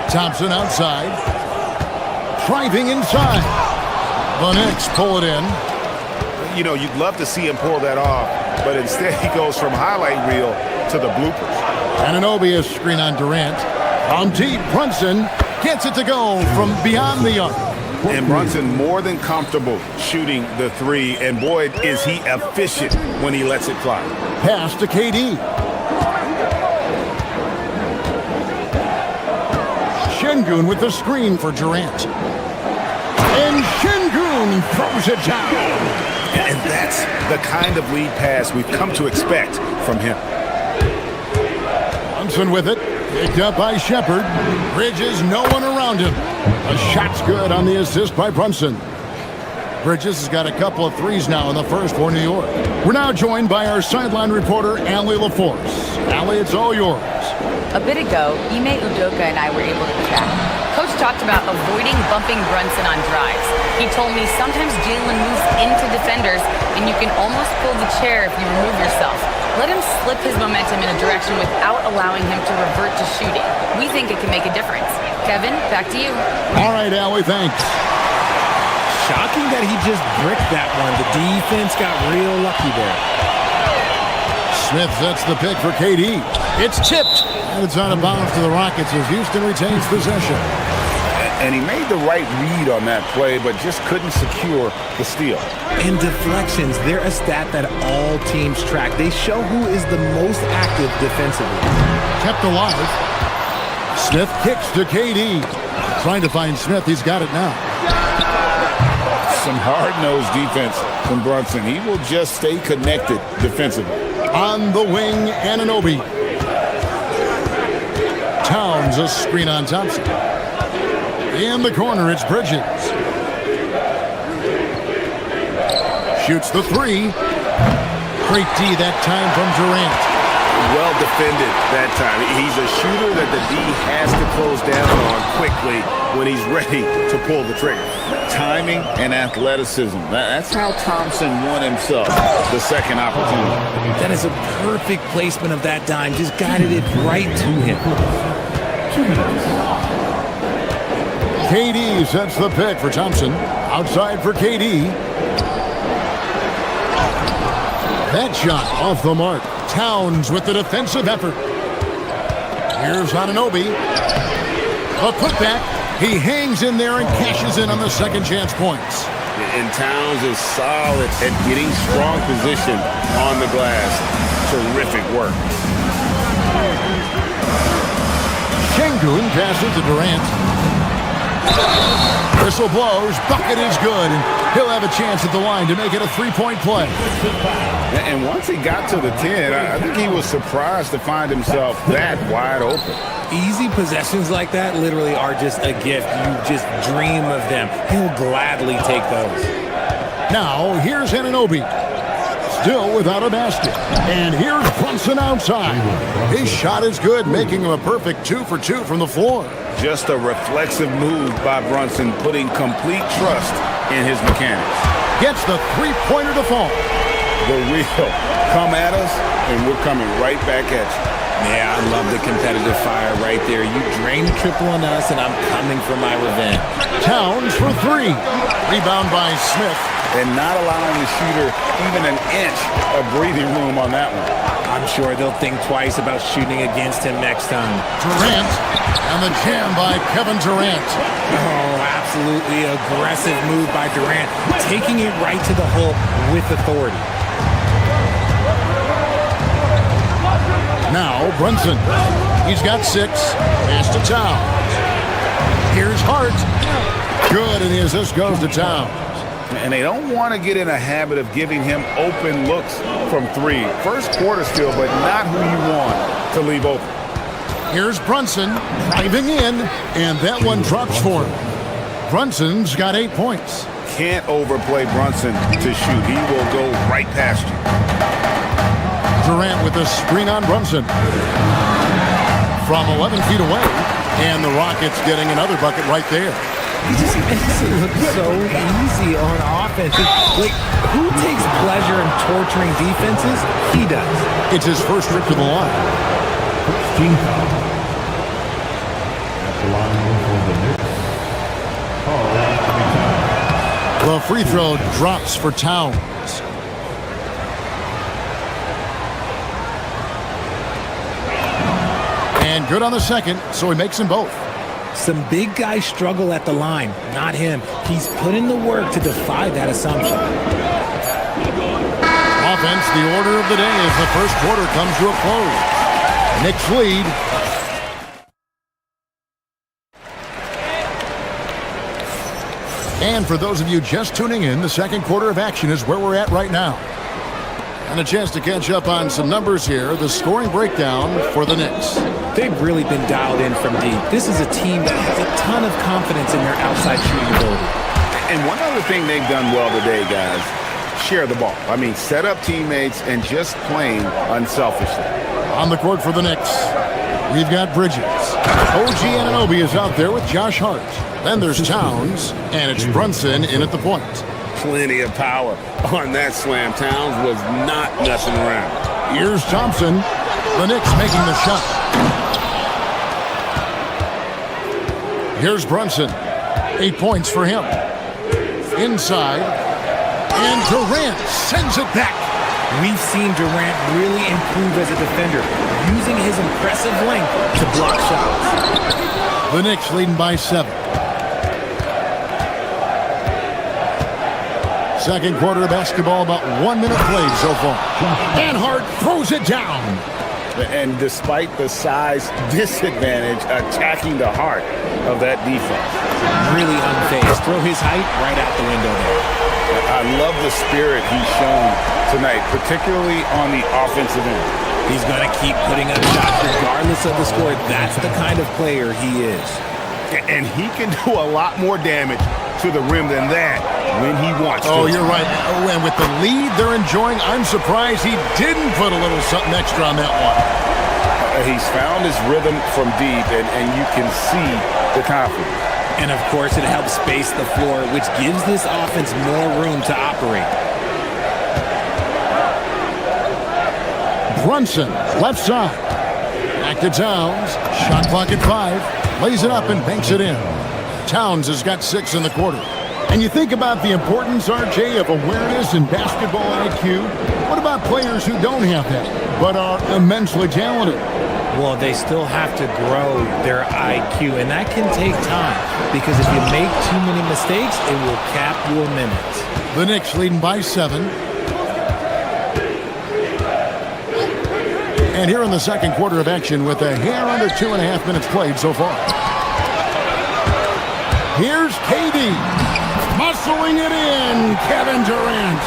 Thompson outside. Driving inside. The Knicks pull it in. You know, you'd love to see him pull that off, but instead he goes from highlight reel to the bloopers. Anunoby a screen on Durant. On deep, Brunson gets it to go from beyond the arc. And Brunson more than comfortable shooting the 3, and boy, is he efficient when he lets it fly. Pass to KD. Şengün with the screen for Durant. And Şengün throws it down. And that's the kind of lead pass we've come to expect from him. Brunson with it. Picked up by Shepard. Bridges, no one around him. A shot's good on the assist by Brunson. Bridges has got a couple of threes now in the first for New York. We're now joined by our sideline reporter, Allie LaForce. Allie, it's all yours. Cavs. A bit ago, Ime Udoka and I were able to chat. Coach talked about avoiding bumping Brunson on drives. He told me sometimes Jalen moves into defenders and you can almost pull the chair if you remove yourself. Let him slip his momentum in a direction without allowing him to revert to shooting. We think it can make a difference. Kevin, back to you. All right, Allie, thanks. Shocking that he just bricked that one. The defense got real lucky there. Smith sets the pick for KD. It's tipped. And it's out of bounds to the Rockets as Houston retains possession. And he made the right read on that play, but just couldn't secure the steal. And deflections, they're a stat that all teams track. They show who is the most active defensively. Kept alive. Smith kicks to KD. Trying to find Smith. He's got it now. Some hard-nosed defense from Brunson. He will just stay connected defensively. On the wing, Anunoby. Towns a screen on Thompson. In the corner, it's Bridges. Shoots the three. Great D that time from Durant. Well defended that time. He's a shooter that the D has to close down on quickly when he's ready to pull the trigger. Timing and athleticism. That's how Thompson won himself the second opportunity. That is a perfect placement of that dime. Just guided it right to him. KD sets the pick for Thompson. Outside for KD. That shot off the mark. Towns with the defensive effort. Here's Anunoby. A putback. He hangs in there and cashes in on the second chance points. And Towns is solid at getting strong position on the glass. Terrific work. Şengün passes to Durant. Whistle blows. Bucket is good. And he'll have a chance at the line to make it a three-point play. And once he got to the 10, I think he was surprised to find himself that wide open. Easy possessions like that literally are just a gift. You just dream of them. He'll gladly take those. Now, here's Anunoby. Still without a basket. And here's Brunson outside. His shot is good, making him a perfect 2 for 2 from the floor. Just a reflexive move by Brunson, putting complete trust in his mechanics. Gets the three-pointer to fall. The real come at us, and we're coming right back at you. Yeah, I love the competitive fire right there. You drain the triple on us, and I'm coming for my revenge. Towns for three. Rebound by Smith. And not allowing the shooter even an inch of breathing room on that one. I'm sure they'll think twice about shooting against him next time. Durant, and the jam by Kevin Durant. Oh, absolutely aggressive move by Durant, taking it right to the hole with authority. Now Brunson. He's got 6. Pass to Towns. Here's Hart. Good, and the assist goes to Towns. And they don't want to get in a habit of giving him open looks from 3. First quarter still, but not who you want to leave open. Here's Brunson driving in, and that one drops for him. Brunson's got 8 points. Can't overplay Brunson to shoot. He will go right past you. Durant with a screen on Brunson. From 11 feet away, and the Rockets getting another bucket right there. He just makes it look so easy on offense. Like, who takes pleasure in torturing defenses? He does. It's his first trip to the line. 16 foul. At the line for the Knicks. The free throw drops for Towns. And good on the second, so he makes them both. Some big guys struggle at the line, not him. He's put in the work to defy that assumption. Offense, the order of the day as the first quarter comes to a close. Knicks lead. And for those of you just tuning in, the second quarter of action is where we're at right now. And a chance to catch up on some numbers here. The scoring breakdown for the Knicks. They've really been dialed in from deep. This is a team that has a ton of confidence in their outside shooting ability. And one other thing they've done well today, guys, share the ball. I mean, set up teammates and just playing unselfishly. On the court for the Knicks, We've got Bridges. OG Anunoby is out there with Josh Hart. Then there's Towns, and it's Brunson in at the point. Plenty of power on that slam. Towns was not messing around. Here's Thompson. The Knicks making the shot. Here's Brunson. 8 points for him. Inside. And Durant sends it back. We've seen Durant really improve as a defender, using his impressive length to block shots. The Knicks leading by 7. Second quarter of basketball, about 1 minute played so far. And Hart throws it down. And despite the size disadvantage, attacking the heart of that defense. Really unfazed. Throw his height right out the window there. I love the spirit he's shown tonight, particularly on the offensive end. He's going to keep putting up shots regardless of the score. That's the kind of player he is. And he can do a lot more damage to the rim than that when he wants to. Oh, you're right. Oh, and with the lead they're enjoying, I'm surprised he didn't put a little something extra on that one. He's found his rhythm from deep, and you can see the confidence. And, of course, it helps space the floor, which gives this offense more room to operate. Brunson, left side. Back to Towns. Shot clock at 5. Lays it up and banks it in. Towns has got 6 in the quarter. And you think about the importance, RJ, of awareness and basketball IQ. What about players who don't have that, but are immensely talented? Well, they still have to grow their IQ, and that can take time because if you make too many mistakes, it will cap your minutes. The Knicks leading by 7. And here in the second quarter of action with a hair under 2.5 minutes played so far. Here's KD. Muscling it in, Kevin Durant.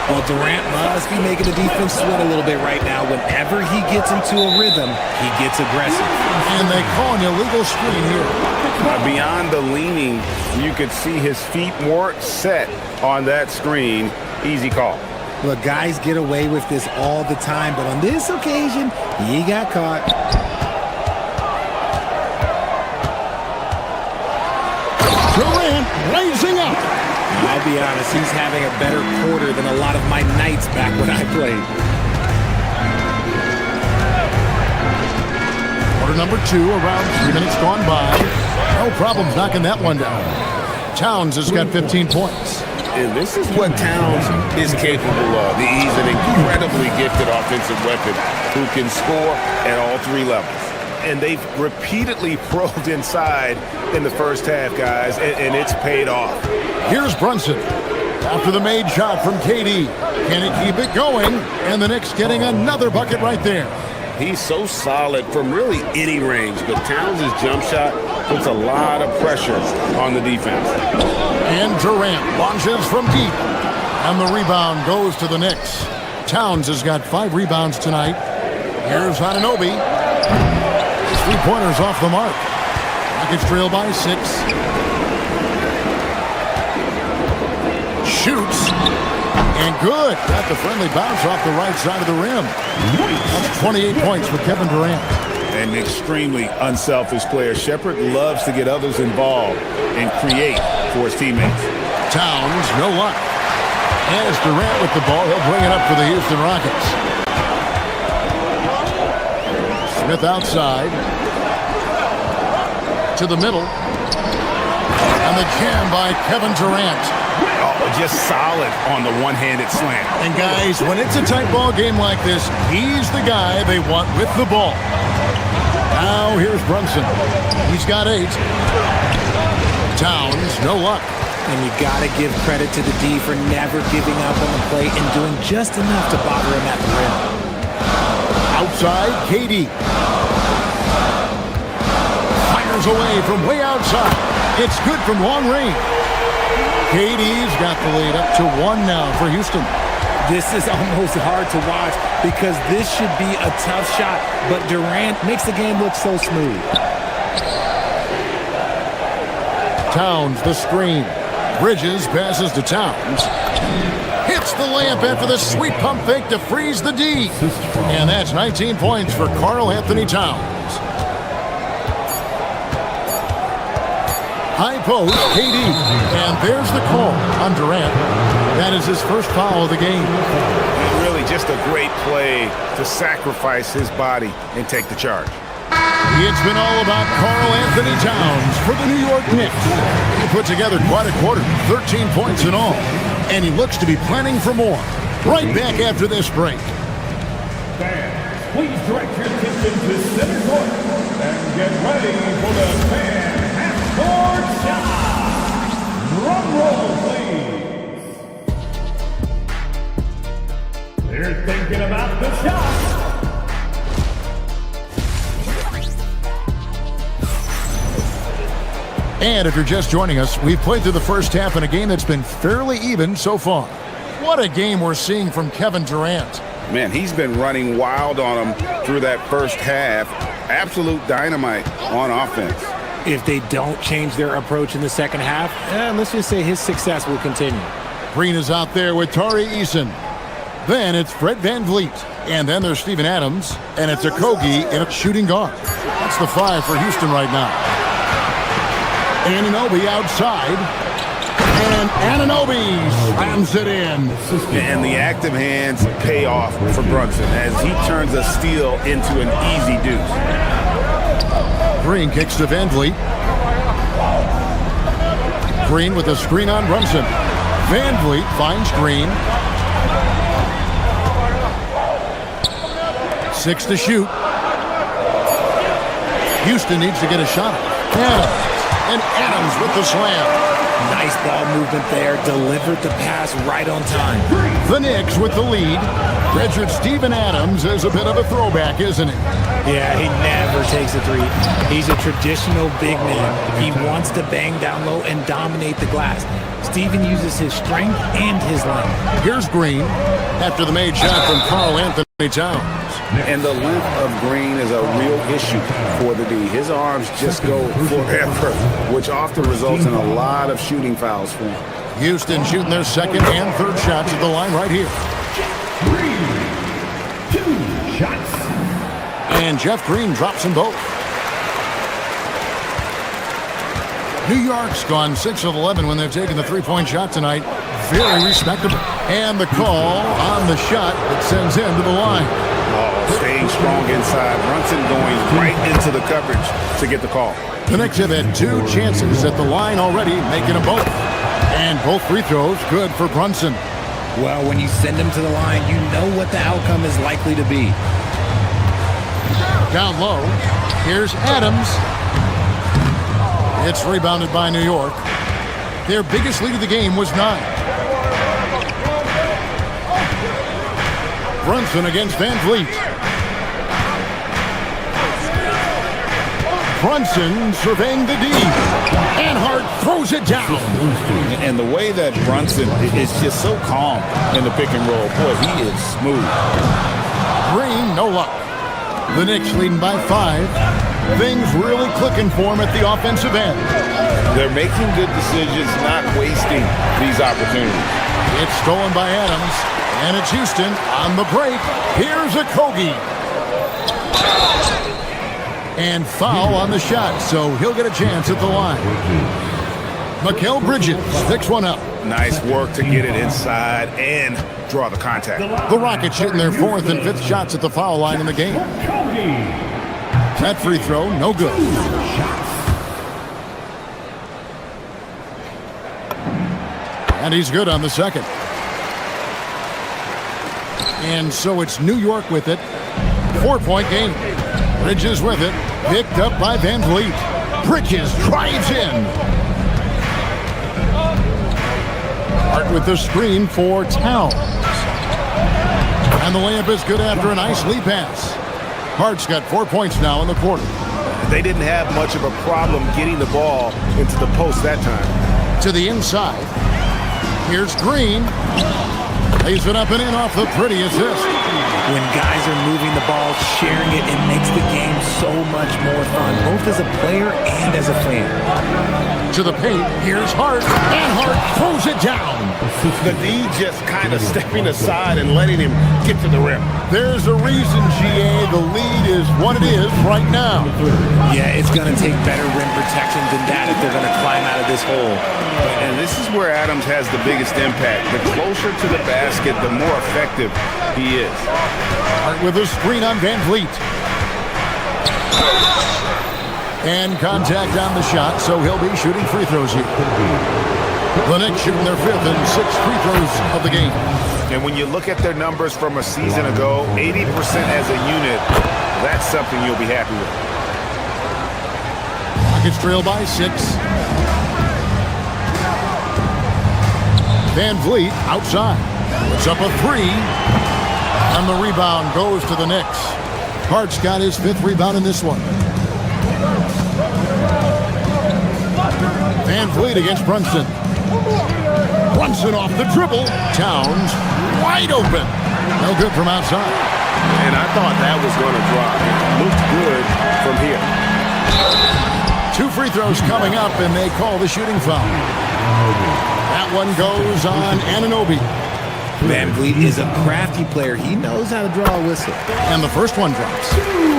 Well, Durant must be making the defense sweat a little bit right now. Whenever he gets into a rhythm, he gets aggressive. And they call an illegal screen here. Beyond the leaning, you could see his feet more set on that screen. Easy call. Look, guys get away with this all the time, but on this occasion, he got caught. Durant raising up. I'll be honest, he's having a better quarter than a lot of my nights back when I played. Quarter number 2, around 3 minutes gone by. No problems knocking that one down. Towns has got 15 points. And this is what Towns is capable of. He's an incredibly gifted offensive weapon who can score at all 3 levels. And they've repeatedly probed inside in the first half, guys, and it's paid off. Here's Brunson. After the made shot from KD. Can he keep it going? And the Knicks getting another bucket right there. He's so solid from really any range, but Towns' jump shot puts a lot of pressure on the defense. And Durant launches from deep. And the rebound goes to the Knicks. Towns has got 5 rebounds tonight. Here's Anunoby. 3-pointers off the mark. Rockets trail by 6. Shoots. And good. Got the friendly bounce off the right side of the rim. That's 28 points for Kevin Durant. An extremely unselfish player. Shepherd loves to get others involved and create for his teammates. Towns, no luck. As Durant with the ball, he'll bring it up for the Houston Rockets. Smith outside. To the middle. And the jam by Kevin Durant. Oh, just solid on the one-handed slam. And guys, when it's a tight ball game like this, he's the guy they want with the ball. Now here's Brunson. He's got 8. Towns, no luck. And you got to give credit to the D for never giving up on the play and doing just enough to bother him at the rim. Outside, KD. Fires away from way outside. It's good from long range. KD's got the lead up to 1 now for Houston. This is almost hard to watch because this should be a tough shot, but Durant makes the game look so smooth. Towns, the screen. Bridges passes to Towns. Hits the layup after the sweet pump fake to freeze the D. And that's 19 points for Karl Anthony Towns. High post, KD. And there's the call on Durant. That is his first foul of the game. Really just a great play to sacrifice his body and take the charge. It's been all about Karl Anthony Towns for the New York Knicks. He put together quite a quarter, 13 points in all. And he looks to be planning for more. Right back after this break. Fans, please direct your attention to center court and get ready for the fan half-court shot. Drum roll, please. They're thinking about the shot. And if you're just joining us, we've played through the first half in a game that's been fairly even so far. What a game we're seeing from Kevin Durant. Man, he's been running wild on him through that first half. Absolute dynamite on offense. If they don't change their approach in the second half, let's just say his success will continue. Green is out there with Tari Eason. Then it's Fred VanVleet. And then there's Steven Adams. And it's Okogie in a shooting guard. That's the 5 for Houston right now. Anunoby outside. And Anunoby slams it in. And the active hands pay off for Brunson as he turns a steal into an easy deuce. Green kicks to VanVleet. Green with a screen on Brunson. VanVleet finds Green. 6 to shoot. Houston needs to get a shot. And Adams with the slam. Nice ball movement there. Delivered the pass right on time. The Knicks with the lead. Redshirt Steven Adams is a bit of a throwback, isn't he? Yeah, he never takes a three. He's a traditional big man. He wants to bang down low and dominate the glass. Steven uses his strength and his length. Here's Green after the made shot from Karl Anthony Towns. And the length of Green is a real issue for the D. His arms just go forever, which often results in a lot of shooting fouls for him. Houston shooting their second and third shots at the line right here. 3, 2 shots. And Jeff Green drops them both. New York's gone 6 of 11 when they've taken the three-point shot tonight. Very respectable. And the call on the shot that sends him to the line. Staying strong inside. Brunson going right into the coverage to get the call. The Knicks have had 2 chances at the line already, making them both. And both free throws good for Brunson. Well, when you send him to the line, you know what the outcome is likely to be. Down low, here's Adams. It's rebounded by New York. Their biggest lead of the game was 9. Brunson against VanVleet. Brunson surveying the D. And Hart throws it down. And the way that Brunson is just so calm in the pick and roll. Boy, he is smooth. Green, no luck. The Knicks leading by 5. Things really clicking for him at the offensive end. They're making good decisions, not wasting these opportunities. It's stolen by Adams. And it's Houston on the break. Here's Okogie. And foul on the shot, so he'll get a chance at the line. Mikal Bridges picks one up. Nice work to get it inside and draw the contact. The Rockets shooting their 4th and 5th shots at the foul line in the game. That free throw, no good. And he's good on the second. And so it's New York with it. 4-point game. Bridges with it. Picked up by VanVleet. Bridges drives in. Hart with the screen for Towns. And the layup is good after a nice lead pass. Hart's got 4 points now in the quarter. They didn't have much of a problem getting the ball into the post that time. To the inside. Here's Green. Lays it up and in off the pretty assist. When guys are moving the ball, sharing it, it makes the game so much more fun, both as a player and as a fan. To the paint, here's Hart, and Hart throws it down. The D just kind of stepping aside and letting him get to the rim. There's a reason, GA, the lead is what it is right now. Yeah, it's going to take better rim protection than that if they're going to climb out of this hole. And this is where Adams has the biggest impact. The closer to the basket, the more effective he is. Hart with a screen on Van Vliet. And contact on the shot, so he'll be shooting free throws here. The Knicks shooting their 5th and 6th free throws of the game. And when you look at their numbers from a season ago, 80% as a unit, that's something you'll be happy with. Rockets trail by 6. Van Vliet outside. It's up a 3. And the rebound goes to the Knicks. Hart's got his 5th rebound in this one. Van Vliet against Brunson. Brunson off the dribble. Towns wide open. No good from outside. And I thought that was going to drop. It looked good from here. 2 free throws coming up, and they call the shooting foul. That one goes on Anunoby. Van Vliet is a crafty player. He knows how to draw a whistle. And the first one drops.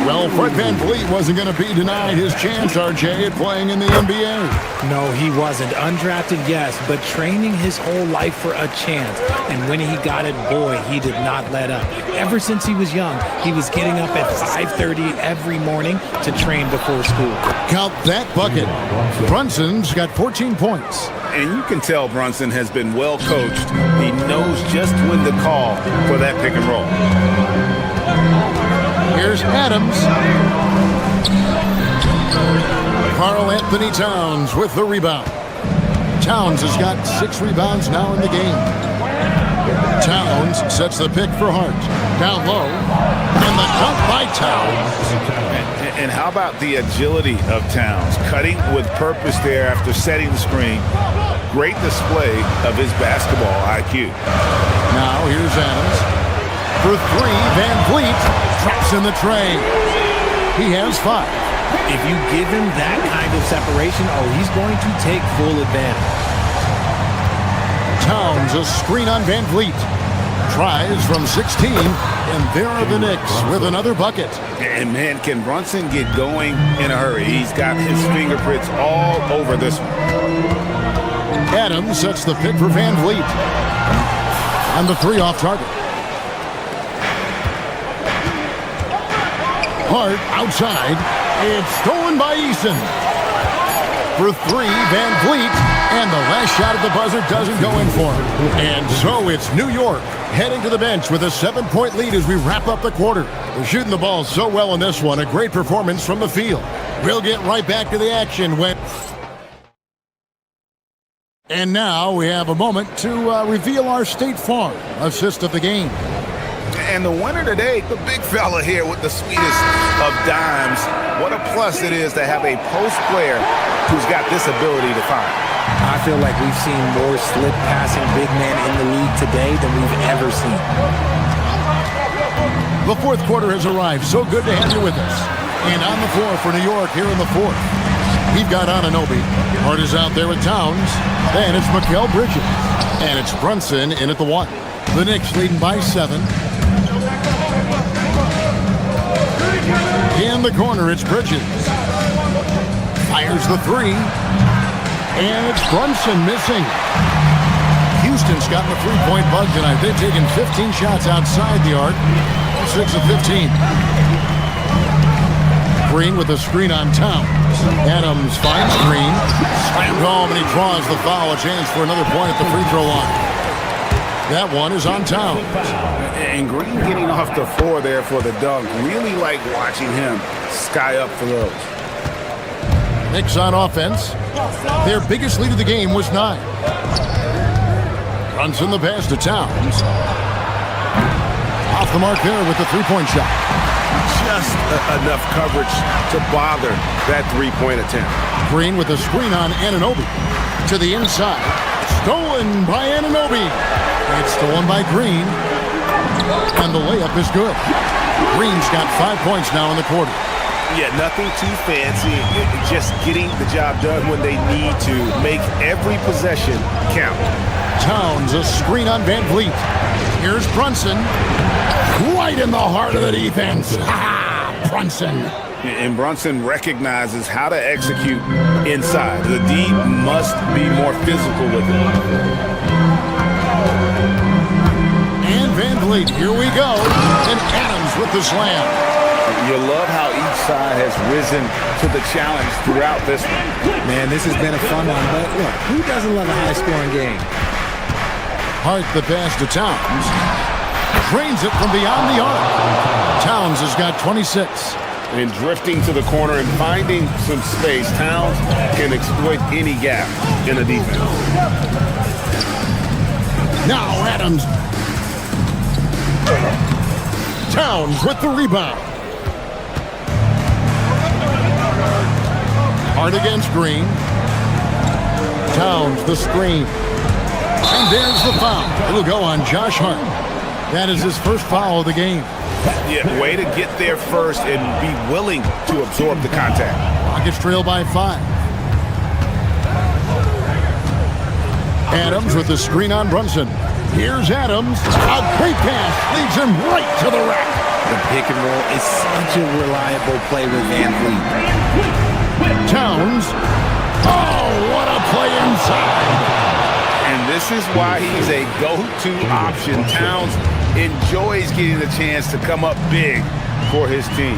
Well, Fred Van Vliet wasn't going to be denied his chance, RJ, at playing in the NBA. No, he wasn't. Undrafted, yes, but training his whole life for a chance. And when he got it, boy, he did not let up. Ever since he was young, he was getting up at 5:30 every morning to train before school. Count that bucket. Brunson's got 14 points. And you can tell Brunson has been well coached. He knows just when to call for that pick and roll. Here's Adams. Karl Anthony Towns with the rebound. Towns has got 6 rebounds now in the game. Towns sets the pick for Hart. Down low. And the dunk by Towns. And how about the agility of Towns? Cutting with purpose there after setting the screen. Great display of his basketball IQ. Now here's Adams. For 3, Van Vliet traps in the tray. He has 5. If you give him that kind of separation, he's going to take full advantage. Towns, a screen on Van Vliet. Tries from 16, and there are the Knicks with another bucket. And man, can Brunson get going in a hurry? He's got his fingerprints all over this one. Adams sets the pick for Van Vliet. And the 3 off target. Hart outside. It's stolen by Eason. For 3, Van Vliet. And the last shot at the buzzer doesn't go in for him. And so it's New York heading to the bench with a 7-point lead as we wrap up the quarter. They're shooting the ball so well in this one. A great performance from the field. We'll get right back to the action when... And now we have a moment to reveal our State Farm assist of the game. And the winner today, the big fella here with the sweetest of dimes. What a plus it is to have a post player who's got this ability to find. I feel like we've seen more slip passing big men in the league today than we've ever seen. The 4th quarter has arrived. So good to have you with us. And on the floor for New York here in the 4th. We've got Anunoby. Hart is out there with Towns. Then it's Mikal Bridges. And it's Brunson in at the 1. The Knicks leading by 7. In the corner, it's Bridges. Fires the 3. And it's Brunson missing. Houston's gotten the 3-point bug tonight. They've taken 15 shots outside the arc. 6 of 15. Green with a screen on Towns. Adams finds Green. Slammed home, and he draws the foul. A chance for another point at the free throw line. That one is on Towns. And Green getting off the floor there for the dunk. Really like watching him sky up for those. Knicks on offense. Their biggest lead of the game was 9. Brunson the pass to Towns. Off the mark there with the 3-point shot. Just enough coverage to bother that 3-point attempt. Green with a screen on Anunoby. To the inside. Stolen by Anunoby. It's stolen by Green. And the layup is good. Green's got 5 points now in the quarter. Yeah, nothing too fancy. Just getting the job done when they need to. Make every possession count. Towns, a screen on Van Vliet. Here's Brunson. Right in the heart of the defense. Ha! Brunson. And Brunson recognizes how to execute inside. The D must be more physical with it. And Van Vliet, here we go. And Adams with the slam. You love how each side has risen to the challenge throughout this one. Man, this has been a fun one, but look, who doesn't love a high-scoring game? Hart the pass to Towns. Drains it from beyond the arc. Towns has got 26. And drifting to the corner and finding some space, Towns can exploit any gap in the defense. Now Adams. Towns with the rebound. Hart against Green. Towns the screen. And there's the foul. It'll go on Josh Hart. That is his first foul of the game. Yeah, way to get there first and be willing to absorb the contact. Rockets trail by 5. Adams with the screen on Brunson. Here's Adams. A great pass leads him right to the rack. The pick and roll is such a reliable play with Van Vliet. Towns. Oh, what a play inside. And this is why he's a go-to option. Towns enjoys getting the chance to come up big for his team.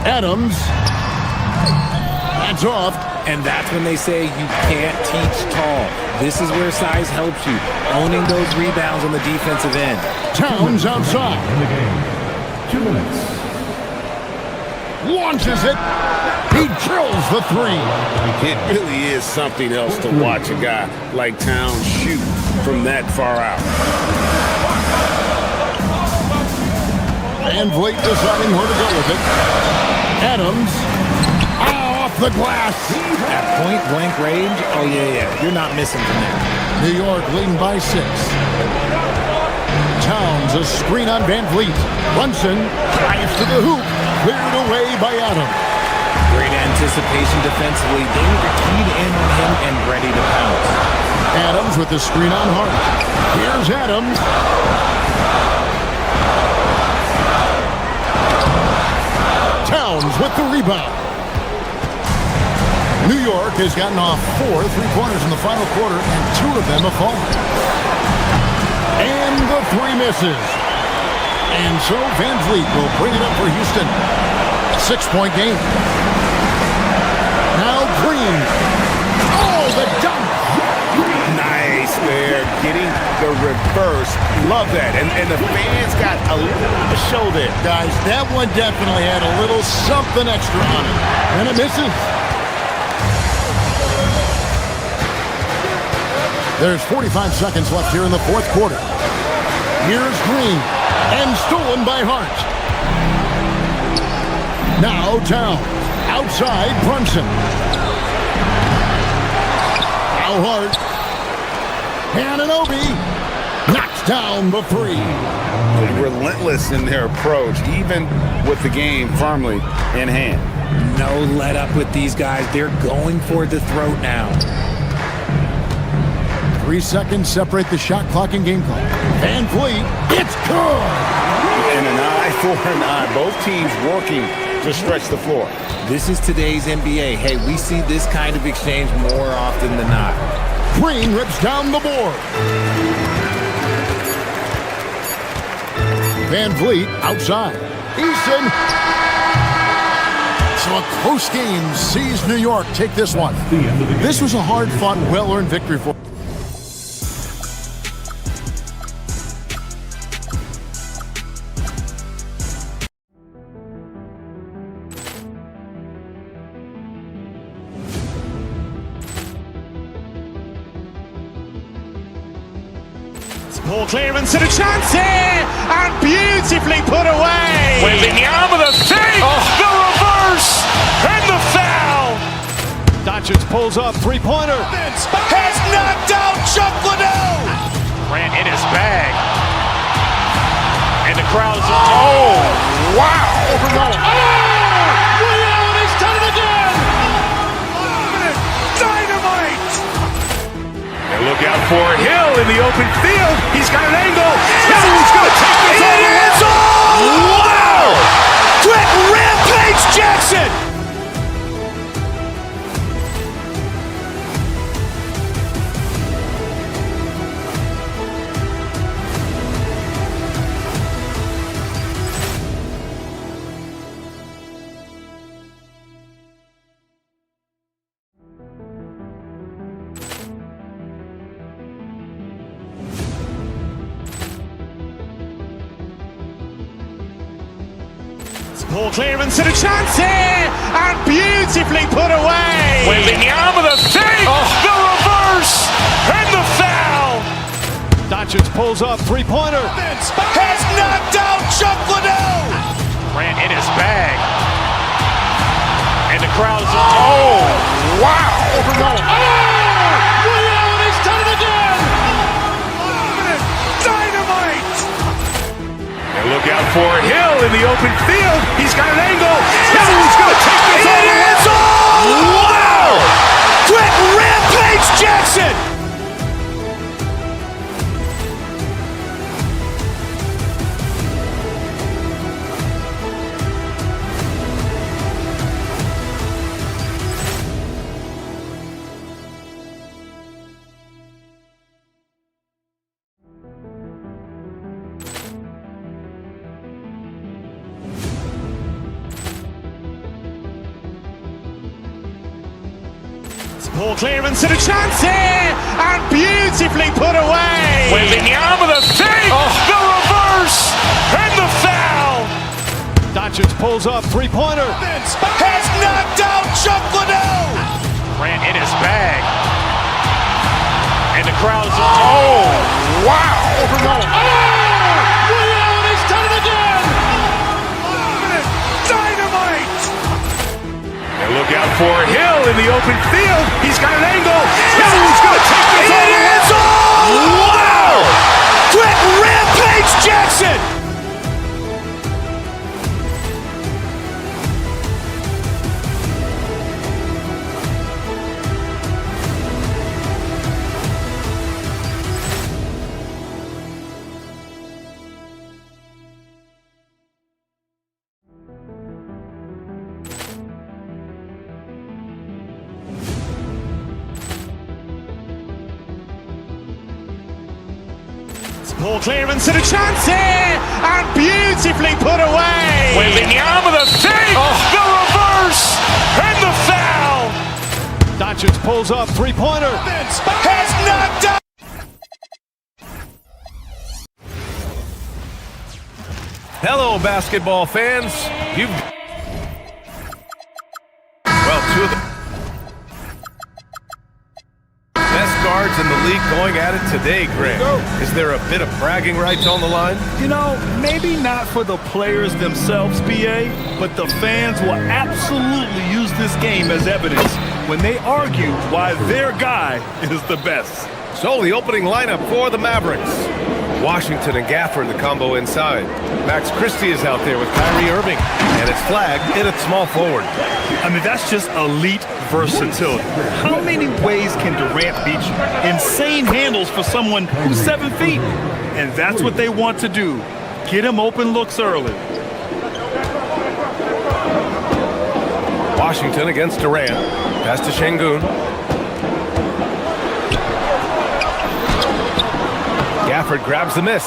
Adams. That's off. And that's when they say you can't teach tall. This is where size helps you. Owning those rebounds on the defensive end. Towns outside. In the game, 2 minutes. Launches it. He drills the 3. It really is something else to watch a guy like Towns shoot from that far out. Van Vliet deciding where to go with it. Adams. Off the glass. At point-blank range, oh, yeah. You're not missing from there. New York leading by 6. Towns, a screen on Van Vliet. Brunson drives to the hoop. Cleared away by Adams. Great anticipation defensively. They were keyed in on him and ready to pounce. Adams with the screen on Hart. Here's Adams. Towns with the rebound. New York has gotten off 4 3-pointers in the final quarter, and 2 of them have fallen. And the 3 misses. And so Van Vliet will bring it up for Houston. 6-point game. Now Green. Oh, the dunk. Nice there, getting the reverse. Love that. And the fans got a little show there. Guys, that one definitely had a little something extra on it. And it misses. There's 45 seconds left here in the 4th quarter. Here's Green. And stolen by Hart. Now Towns. Outside Brunson. Now Hart. Anunoby knocks down the 3. Relentless in their approach, even with the game firmly in hand. No let up with these guys. They're going for the throat now. 3 seconds separate the shot clock and game clock. Van Vliet, it's good! And an eye for an eye. Both teams working to stretch the floor. This is today's NBA. Hey, we see this kind of exchange more often than not. Green rips down the board. Van Vliet outside. Easton. So a close game sees New York take this one. This was a hard-fought, well-earned victory for Poor clearance and a chance here, and beautifully put away. Wembanyama with a three, the reverse, and the foul. Doncic pulls up, 3-pointer. Has knocked out Chuck Liddell. Grant in his bag. And the crowd's, oh, wow. He's done it again! Dynamite! And look out for Hill in the open field. He's got an angle. Hill is going to take this all the way. Wow! Quick rampage Jackson! Ball clearance and a chance here, and beautifully put away. Wembanyama the fake, the reverse, and the foul. Doncic pulls up, three-pointer. Has knocked out Chuck Liddell. Ran in his bag, and the crowd's, oh, wow. He's done it again! Dynamite! And look out for Hill in the open field. He's got an angle. Hill is going to take this all the way. Wow! Quick rampage Jackson! Ball clearance and a chance here, and beautifully put away. Wembanyama the fake, the reverse, and the foul. Doncic pulls up, three-pointer. Has knocked out Chuck Liddell. Ran in his bag, and the crowd's, oh, wow. He's done it again! Dynamite! And look out for Hill in the open field. He's got an angle. Hill is going to take this all the way. Wow! Quick rampage Jackson! Ball clearance and a chance here, and beautifully put away. Wembanyama the fake, the reverse, and the foul. Doncic pulls up, three-pointer. Has knocked out. Hello, basketball fans. Well, two of the best guards in the league going at it today, Grant. Is there a bit of bragging rights on the line? You know, maybe not for the players themselves, BA, but the fans will absolutely use this game as evidence when they argue why their guy is the best. So the opening lineup for the Mavericks. Washington and Gafford, the combo inside. Max Christie is out there with Kyrie Irving, and it's flagged in at small forward. I mean, that's just elite versatility. How many ways can Durant beat you? Insane handles for someone who's 7 feet. And that's what they want to do. Get him open looks early. Washington against Durant. Pass to Şengün. Gafford grabs the miss.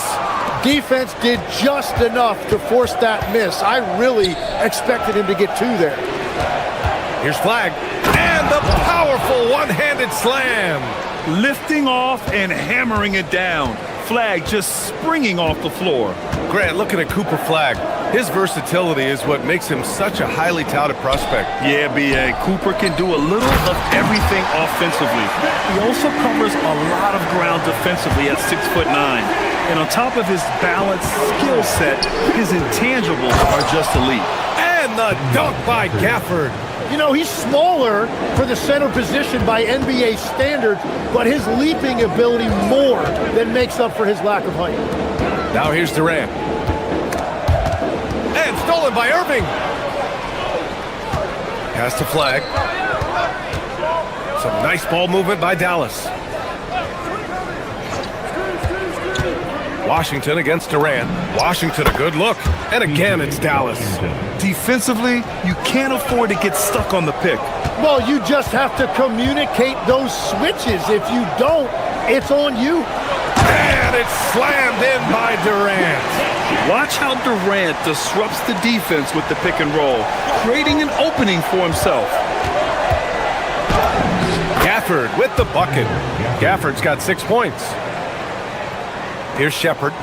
Defense did just enough to force that miss. I really expected him to get two there. Here's Flag. And the powerful one-handed slam. Lifting off and hammering it down. Flag just springing off the floor. Grant, looking at Cooper Flag. His versatility is what makes him such a highly touted prospect. Yeah, B.A. Cooper can do a little of everything offensively. He also covers a lot of ground defensively at 6'9". And on top of his balanced skill set, his intangibles are just elite. And the dunk by Gafford. You know, he's smaller for the center position by NBA standards, but his leaping ability more than makes up for his lack of height. Now here's Durant. And stolen by Irving. Pass to Flag. Some nice ball movement by Dallas. Washington against Durant. Washington, a good look. And again, it's Dallas. Defensively, you can't afford to get stuck on the pick. Well, you just have to communicate those switches. If you don't, it's on you. And it's slammed in by Durant. Watch how Durant disrupts the defense with the pick and roll, creating an opening for himself. Gafford with the bucket. Gafford's got 6 points. Here's Shepard.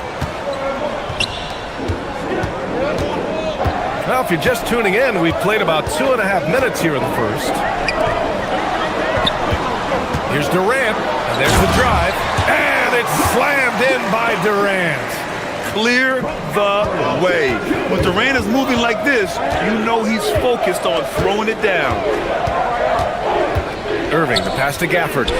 Well, if you're just tuning in, we've played about 2.5 minutes here in the first. Here's Durant, and there's the drive, and it's slammed in by Durant. Clear the way. When Durant is moving like this, you know he's focused on throwing it down. Irving, the pass to Gafford.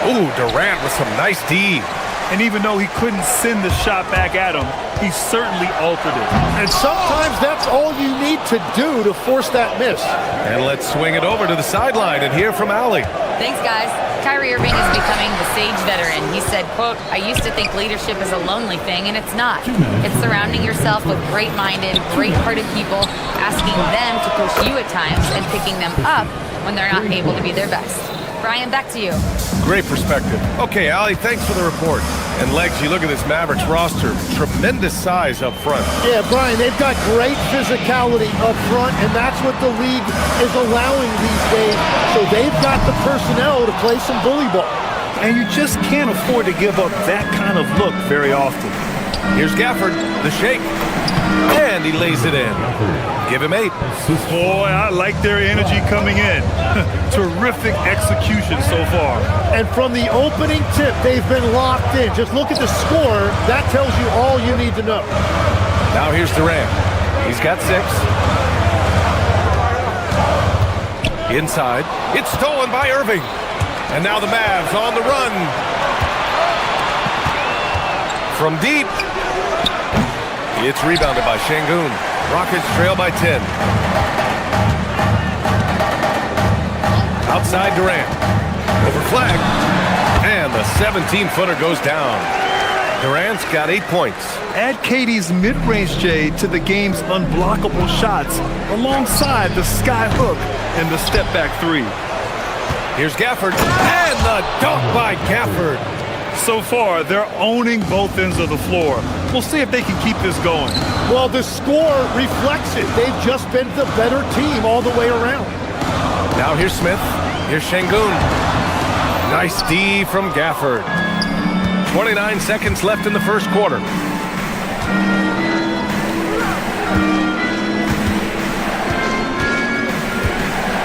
Ooh, Durant with some nice D. And even though he couldn't send the shot back at him, he certainly altered it. And sometimes that's all you need to do to force that miss. And let's swing it over to the sideline and hear from Allie. Thanks, guys. Kyrie Irving is becoming the sage veteran. He said, quote, "I used to think leadership is a lonely thing, and it's not. It's surrounding yourself with great-minded, great-hearted people, asking them to push you at times and picking them up when they're not able to be their best." Brian, back to you. Great perspective. Okay, Allie, thanks for the report. And Legs, you look at this Mavericks roster, tremendous size up front. Yeah, Brian, they've got great physicality up front, and that's what the league is allowing these days. So they've got the personnel to play some bully ball. And you just can't afford to give up that kind of look very often. Here's Gafford, the shake. And he lays it in. Give him 8. Boy, I like their energy coming in. Terrific execution so far. And from the opening tip, they've been locked in. Just look at the score. That tells you all you need to know. Now here's Durant. He's got 6. Inside. It's stolen by Irving. And now the Mavs on the run. From deep. It's rebounded by Şengün. Rockets trail by 10. Outside Durant. Over Flag. And the 17-footer goes down. Durant's got 8 points. Add KD's mid-range J to the game's unblockable shots alongside the sky hook and the step-back 3. Here's Gafford. And the dunk by Gafford. So far, they're owning both ends of the floor. We'll see if they can keep this going. Well, the score reflects it. They've just been the better team all the way around. Now here's Smith. Here's Şengün. Nice D from Gafford. 29 seconds left in the first quarter.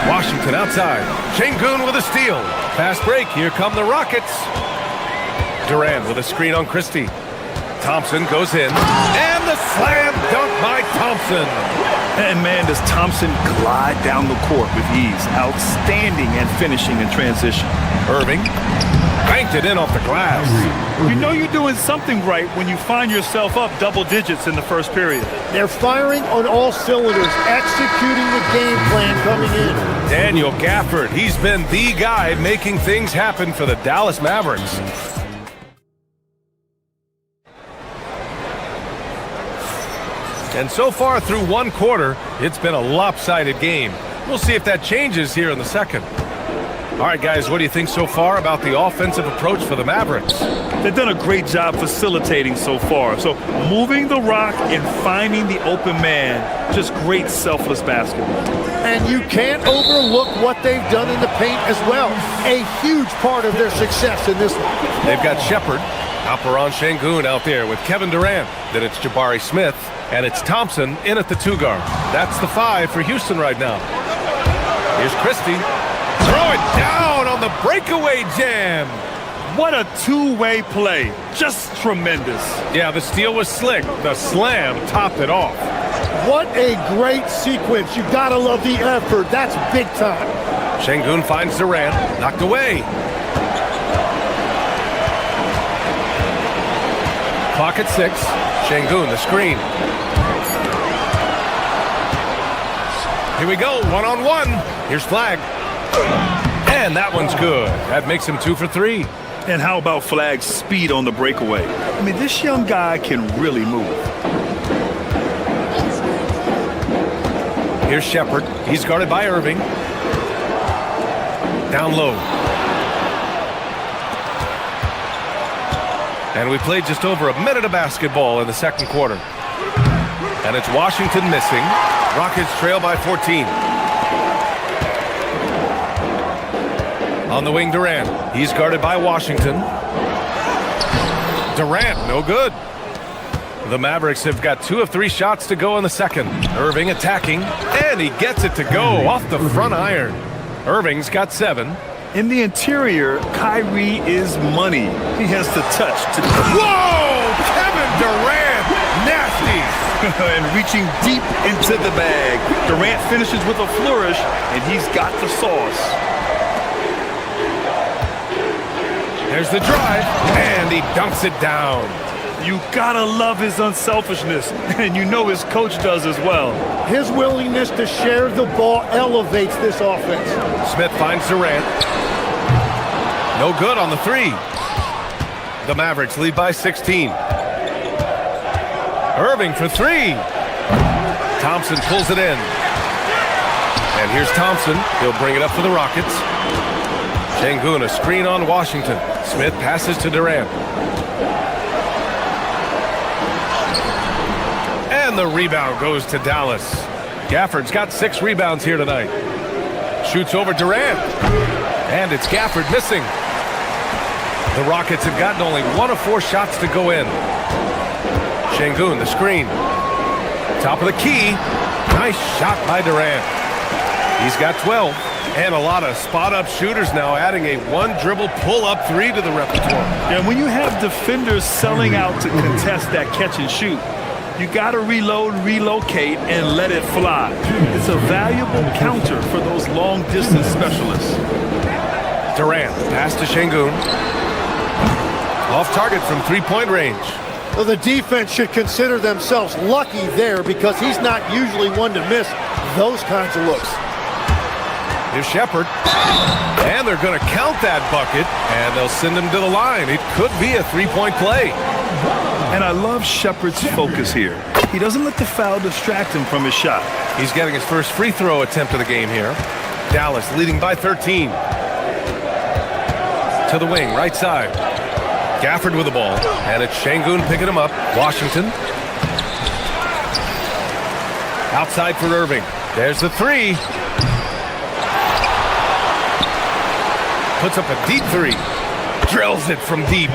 Washington outside. Şengün with a steal. Fast break. Here come the Rockets. Durant with a screen on Christie. Thompson goes in. And the slam dunk by Thompson. And man, does Thompson glide down the court with ease. Outstanding at finishing in transition. Irving banked it in off the glass. You know you're doing something right when you find yourself up double digits in the first period. They're firing on all cylinders, executing the game plan coming in. Daniel Gafford, he's been the guy making things happen for the Dallas Mavericks. And so far through one quarter, it's been a lopsided game. We'll see if that changes here in the second. All right, guys, what do you think so far about the offensive approach for the Mavericks? They've done a great job facilitating so far. So moving the rock and finding the open man, just great selfless basketball. And you can't overlook what they've done in the paint as well. A huge part of their success in this one. They've got Shepard, Alperen Şengün out there with Kevin Durant. Then it's Jabari Smith, and it's Thompson in at the 2 guard. That's the 5 for Houston right now. Here's Christie. Throw it down on the breakaway jam. What a two-way play. Just tremendous. Yeah, the steal was slick. The slam topped it off. What a great sequence. You gotta love the effort. That's big time. Şengün finds Durant. Knocked away. Clock at 6. Şengün, the screen. Here we go, one-on-one. Here's Flag. And that one's good. That makes him 2 for 3. And how about Flag's speed on the breakaway? I mean, this young guy can really move. Here's Shepard. He's guarded by Irving. Down low. And we played just over a minute of basketball in the second quarter. And it's Washington missing. Rockets trail by 14. On the wing, Durant. He's guarded by Washington. Durant, no good. The Mavericks have got 2 of 3 shots to go in the second. Irving attacking, and he gets it to go off the front iron. Irving's got 7. In the interior, Kyrie is money. He has the touch to... Whoa! Kevin Durant! Nasty! And reaching deep into the bag. Durant finishes with a flourish, and he's got the sauce. There's the drive, and he dunks it down. You gotta love his unselfishness, and you know his coach does as well. His willingness to share the ball elevates this offense. Smith finds Durant. No good on the 3. The Mavericks lead by 16. Irving for 3. Thompson pulls it in. And here's Thompson. He'll bring it up for the Rockets. Şengün, a screen on Washington. Smith passes to Durant. And the rebound goes to Dallas. Gafford's got 6 rebounds here tonight. Shoots over Durant. And it's Gafford missing. The Rockets have gotten only 1 of 4 shots to go in. Şengün, the screen. Top of the key. Nice shot by Durant. He's got 12. And a lot of spot-up shooters now, adding a 1-dribble pull-up 3 to the repertoire. And when you have defenders selling out to contest that catch and shoot, you got to reload, relocate, and let it fly. It's a valuable counter for those long-distance specialists. Durant, pass to Şengün. Off target from 3-point range. Well, the defense should consider themselves lucky there because he's not usually one to miss those kinds of looks. Here's Shepard. And they're going to count that bucket, and they'll send him to the line. It could be a 3-point play. And I love Shepard's focus here. He doesn't let the foul distract him from his shot. He's getting his first free throw attempt of the game here. Dallas leading by 13. To the wing, right side. Gafford with the ball, and it's Şengün picking him up. Washington. Outside for Irving. There's the 3. Puts up a deep 3. Drills it from deep.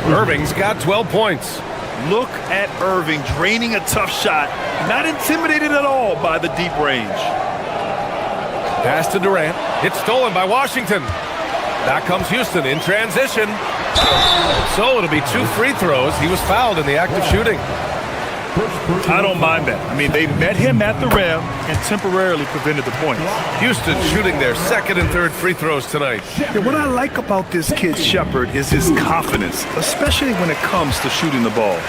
Irving's got 12 points. Look at Irving draining a tough shot. Not intimidated at all by the deep range. Pass to Durant. It's stolen by Washington. Back comes Houston in transition. So it'll be 2 free throws. He was fouled in the act of shooting. I don't mind that. I mean, they met him at the rim and temporarily prevented the points. Houston shooting their 2nd and 3rd free throws tonight. Yeah, what I like about this kid, Shepard, is his confidence, especially when it comes to shooting the ball.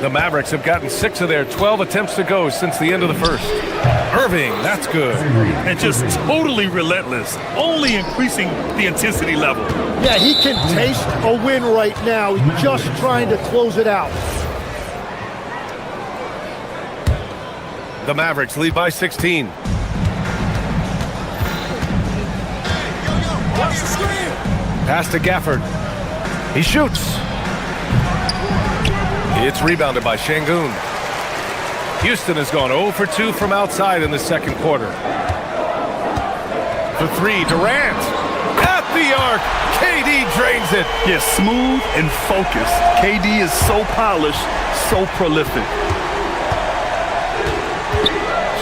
The Mavericks have gotten 6 of their 12 attempts to go since the end of the first. Irving, that's good. And just totally relentless, only increasing the intensity level. Yeah, he can taste a win right now. He's just trying to close it out. The Mavericks lead by 16. Pass to Gafford. He shoots. It's rebounded by Şengün. Houston has gone 0 for 2 from outside in the second quarter. For 3, Durant. At the arc. KD drains it. Yes, smooth and focused. KD is so polished, so prolific.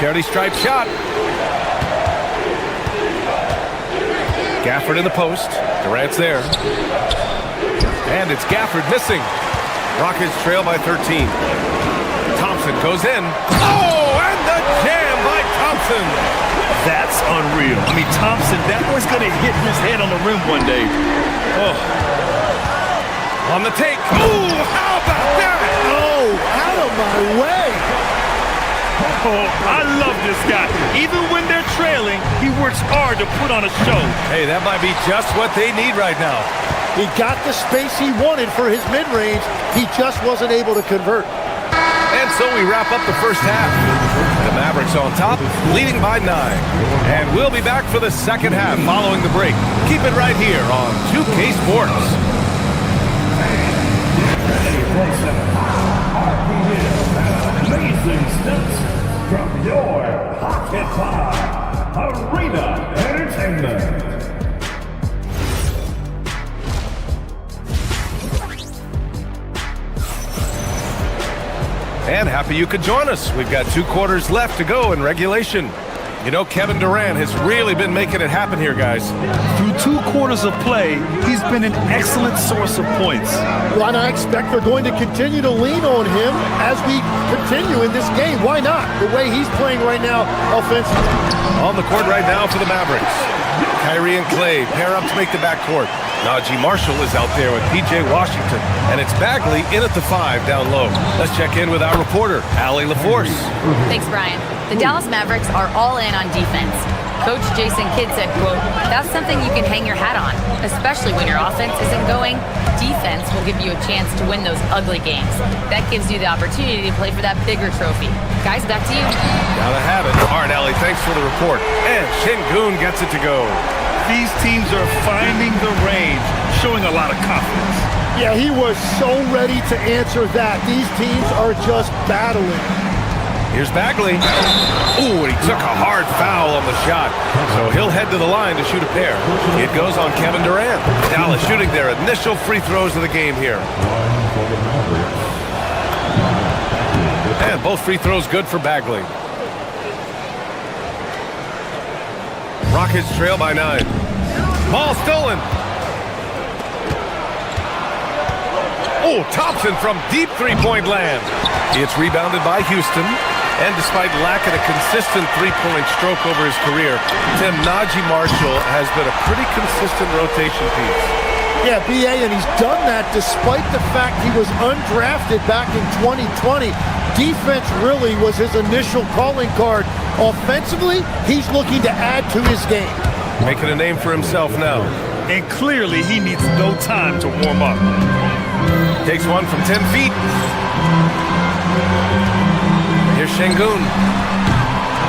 Charity stripe shot. Gafford in the post. Durant's there. And it's Gafford missing. Rockets trail by 13. Thompson goes in. Oh, and the jam by Thompson. That's unreal. I mean, Thompson, that was going to hit his head on the rim one day. Oh. On the take. Ooh, how about that? Oh, out of my way. Oh, I love this guy. Even when they're trailing, he works hard to put on a show. Hey, that might be just what they need right now. He got the space he wanted for his mid-range. He just wasn't able to convert. And so we wrap up the first half. The Mavericks on top, leading by 9. And we'll be back for the second half following the break. Keep it right here on 2K Sports. Amazing steps from your Pocket Pod Arena Entertainment. And happy you could join us. We've got 2 quarters left to go in regulation. You know, Kevin Durant has really been making it happen here, guys. Through 2 quarters of play, he's been an excellent source of points. Well, and I expect they're going to continue to lean on him as we continue in this game. Why not? The way he's playing right now offensively. On the court right now for the Mavericks. Kyrie and Clay pair up to make the backcourt. Najee Marshall is out there with P.J. Washington. And it's Bagley in at the 5 down low. Let's check in with our reporter, Allie LaForce. Thanks, Brian. The Dallas Mavericks are all in on defense. Coach Jason Kidd said, quote, "That's something you can hang your hat on, especially when your offense isn't going. Defense will give you a chance to win those ugly games. That gives you the opportunity to play for that bigger trophy." Guys, back to you. Gotta have it. All right, Allie, thanks for the report. And Şengün gets it to go. These teams are finding the range, showing a lot of confidence. Yeah, he was so ready to answer that. These teams are just battling. Here's Bagley. Ooh, and he took a hard foul on the shot. So he'll head to the line to shoot a pair. It goes on Kevin Durant. Dallas shooting their initial free throws of the game here. And both free throws good for Bagley. Rockets trail by 9. Ball stolen. Oh, Thompson from deep three-point land. It's rebounded by Houston. And despite lacking a consistent three-point stroke over his career, Tim, Najee Marshall has been a pretty consistent rotation piece. Yeah, B.A., and he's done that despite the fact he was undrafted back in 2020. Defense really was his initial calling card. Offensively, he's looking to add to his game. Making a name for himself now. And clearly he needs no time to warm up. Takes one from 10 feet. Here's Şengün.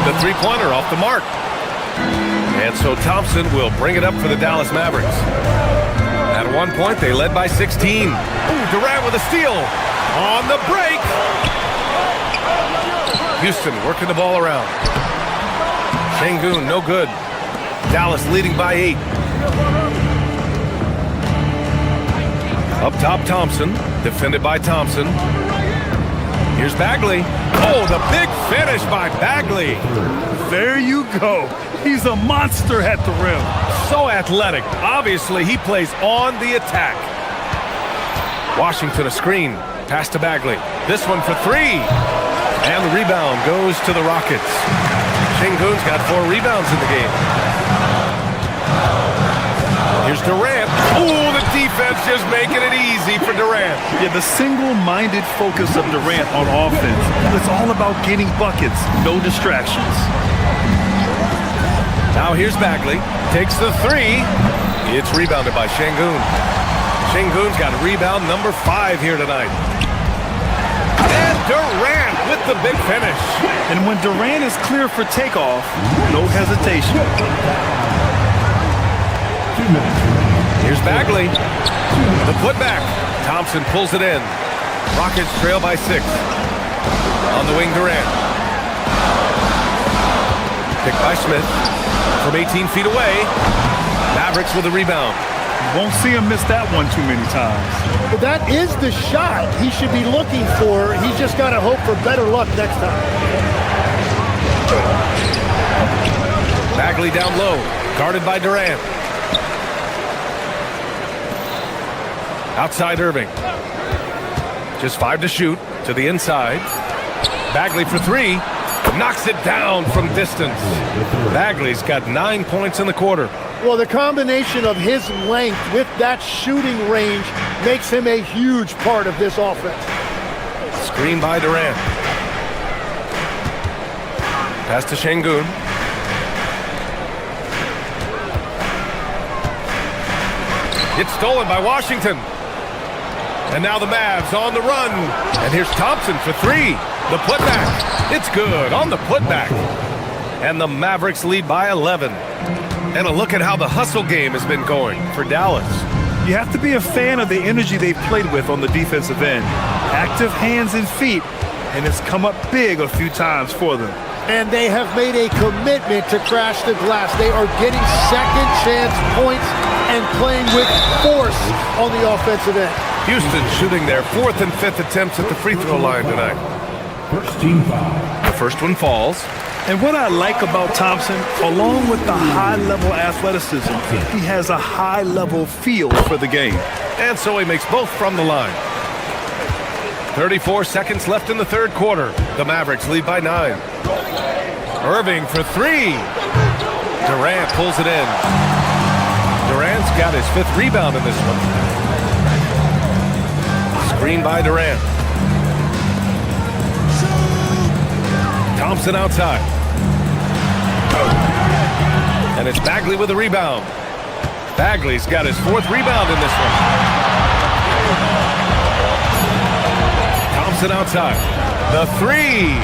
The three-pointer off the mark. And so Thompson will bring it up for the Dallas Mavericks. At one point, they led by 16. Ooh, Durant with a steal. On the break. Houston working the ball around. Şengün, no good. Dallas leading by 8. Up top, Thompson. Defended by Thompson. Here's Bagley. Oh, the big finish by Bagley. There you go. He's a monster at the rim. So athletic. Obviously, he plays on the attack. Washington a screen. Pass to Bagley. This one for 3. And the rebound goes to the Rockets. Şengün's got 4 rebounds in the game. Here's Durant. Ooh, the defense just making it easy for Durant. Yeah, the single-minded focus of Durant on offense. It's all about getting buckets, no distractions. Now here's Bagley. Takes the 3. It's rebounded by Şengün. Şengün's got rebound number 5 here tonight. And Durant with the big finish. And when Durant is clear for takeoff, no hesitation. Here's Bagley. The putback. Thompson pulls it in. Rockets trail by 6. On the wing, Durant. Picked by Smith. From 18 feet away. Mavericks with a rebound. Won't see him miss that one too many times. But that is the shot he should be looking for. He's just got to hope for better luck next time. Bagley down low. Guarded by Durant. Outside Irving. Just 5 to shoot. To the inside. Bagley for 3. Knocks it down from distance. Bagley's got 9 points in the quarter. Well, the combination of his length with that shooting range makes him a huge part of this offense. Screen by Durant. Pass to Şengün. It's stolen by Washington. And now the Mavs on the run. And here's Thompson for three. The putback. It's good on the putback. And the Mavericks lead by 11. And a look at how the hustle game has been going for Dallas. You have to be a fan of the energy they've played with on the defensive end. Active hands and feet, and it's come up big a few times for them. And they have made a commitment to crash the glass. They are getting second chance points and playing with force on the offensive end. Houston shooting their fourth and fifth attempts at the free throw line tonight. First team foul. The first one falls. And what I like about Thompson, along with the high-level athleticism, he has a high-level feel for the game. And so he makes both from the line. 34 seconds left in the third quarter. The Mavericks lead by 9. Irving for three. Durant pulls it in. Durant's got his fifth rebound in this one. Screen by Durant. Thompson outside. And it's Bagley with a rebound. Bagley's got his fourth rebound in this one. Thompson outside. The three.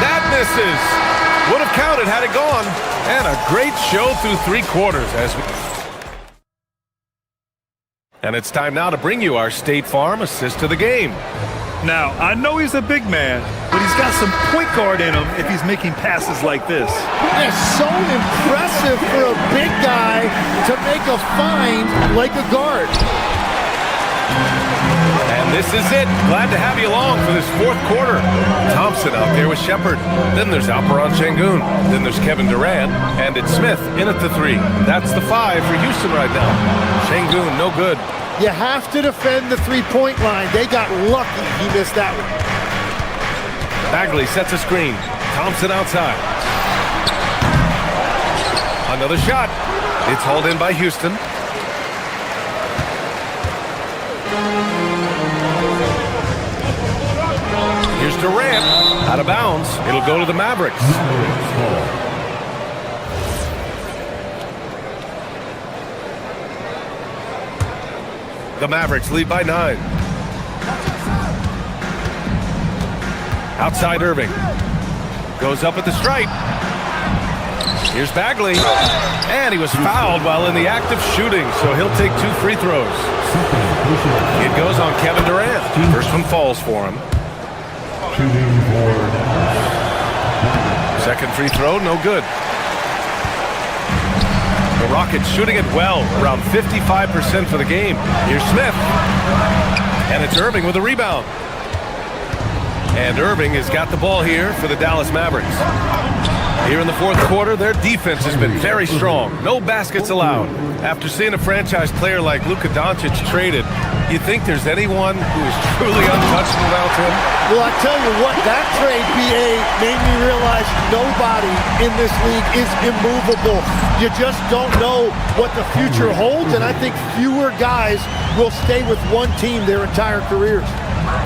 That misses. Would have counted had it gone. And a great show through three quarters. And it's time now to bring you our State Farm assist of the game. Now, I know he's a big man, but he's got some point guard in him if he's making passes like this. It's so impressive for a big guy to make a find like a guard. And this is it. Glad to have you along for this fourth quarter. Thompson out there with Shepard. Then there's Alperen Şengün. Then there's Kevin Durant. And it's Smith in at the three. That's the 5 for Houston right now. Şengün, no good. You have to defend the three-point line. They got lucky he missed that one. Bagley sets a screen. Thompson outside. Another shot. It's hauled in by Houston. Here's Durant. Out of bounds. It'll go to the Mavericks. The Mavericks lead by 9. Outside Irving. Goes up at the stripe. Here's Bagley. And he was fouled while in the act of shooting, so he'll take 2 free throws. It goes on Kevin Durant. First one falls for him. Second free throw, no good. The Rockets shooting it well, around 55% for the game. Here's Smith. And it's Irving with a rebound. And Irving has got the ball here for the Dallas Mavericks. Here in the fourth quarter, their defense has been very strong. No baskets allowed. After seeing a franchise player like Luka Doncic traded, you think there's anyone who is truly untouchable out him? Well, I tell you what, that trade, BA, made me realize nobody in this league is immovable. You just don't know what the future holds, and I think fewer guys will stay with one team their entire careers.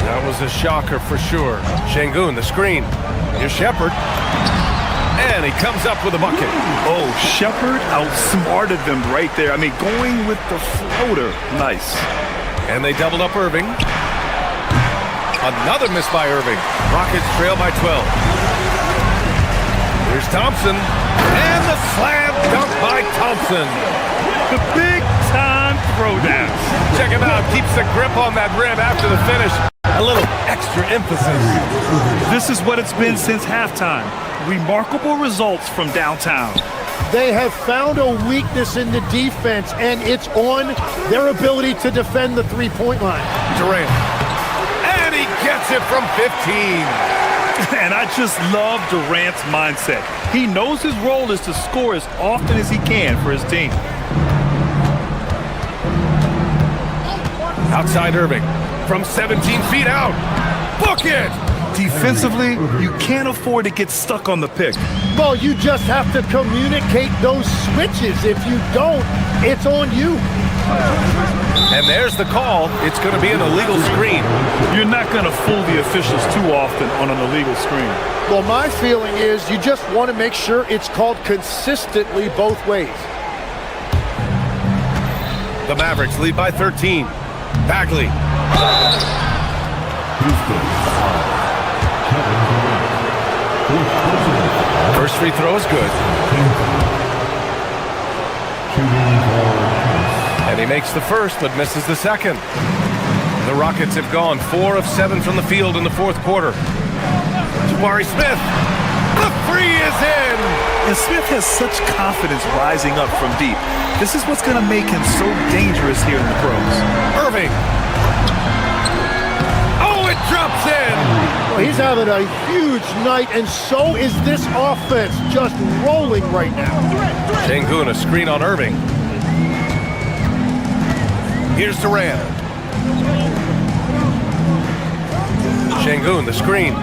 That was a shocker for sure. Şengün, the screen. Here's Shepard. And he comes up with a bucket. Oh, Shepard outsmarted them right there. I mean, going with the floater. Nice. And they doubled up Irving. Another miss by Irving. Rockets trail by 12. Here's Thompson. And the slam dunk by Thompson. The big-time throwdown. Check him out. Keeps the grip on that rim after the finish. A little extra emphasis. This is what it's been since halftime. Remarkable results from downtown. They have found a weakness in the defense, and it's on their ability to defend the three-point line. Durant. And he gets it from 15. And I just love Durant's mindset. He knows his role is to score as often as he can for his team. Outside Irving. From 17 feet out. Book it! Defensively, you can't afford to get stuck on the pick. Well, you just have to communicate those switches. If you don't, it's on you. And there's the call. It's going to be an illegal screen. You're not going to fool the officials too often on an illegal screen. Well, my feeling is you just want to make sure it's called consistently both ways. The Mavericks lead by 13. Bagley. First free throw is good. And he makes the first, but misses the second. The Rockets have gone 4 of 7 from the field in the fourth quarter. Jabari Smith. The three is in. And Smith has such confidence rising up from deep. This is what's going to make him so dangerous here in the pros. Irving. Oh, it drops in. Well, he's having a huge night, and so is this offense, just rolling right now. Sengun, a screen on Irving. Here's Durant. Sengun, the screen.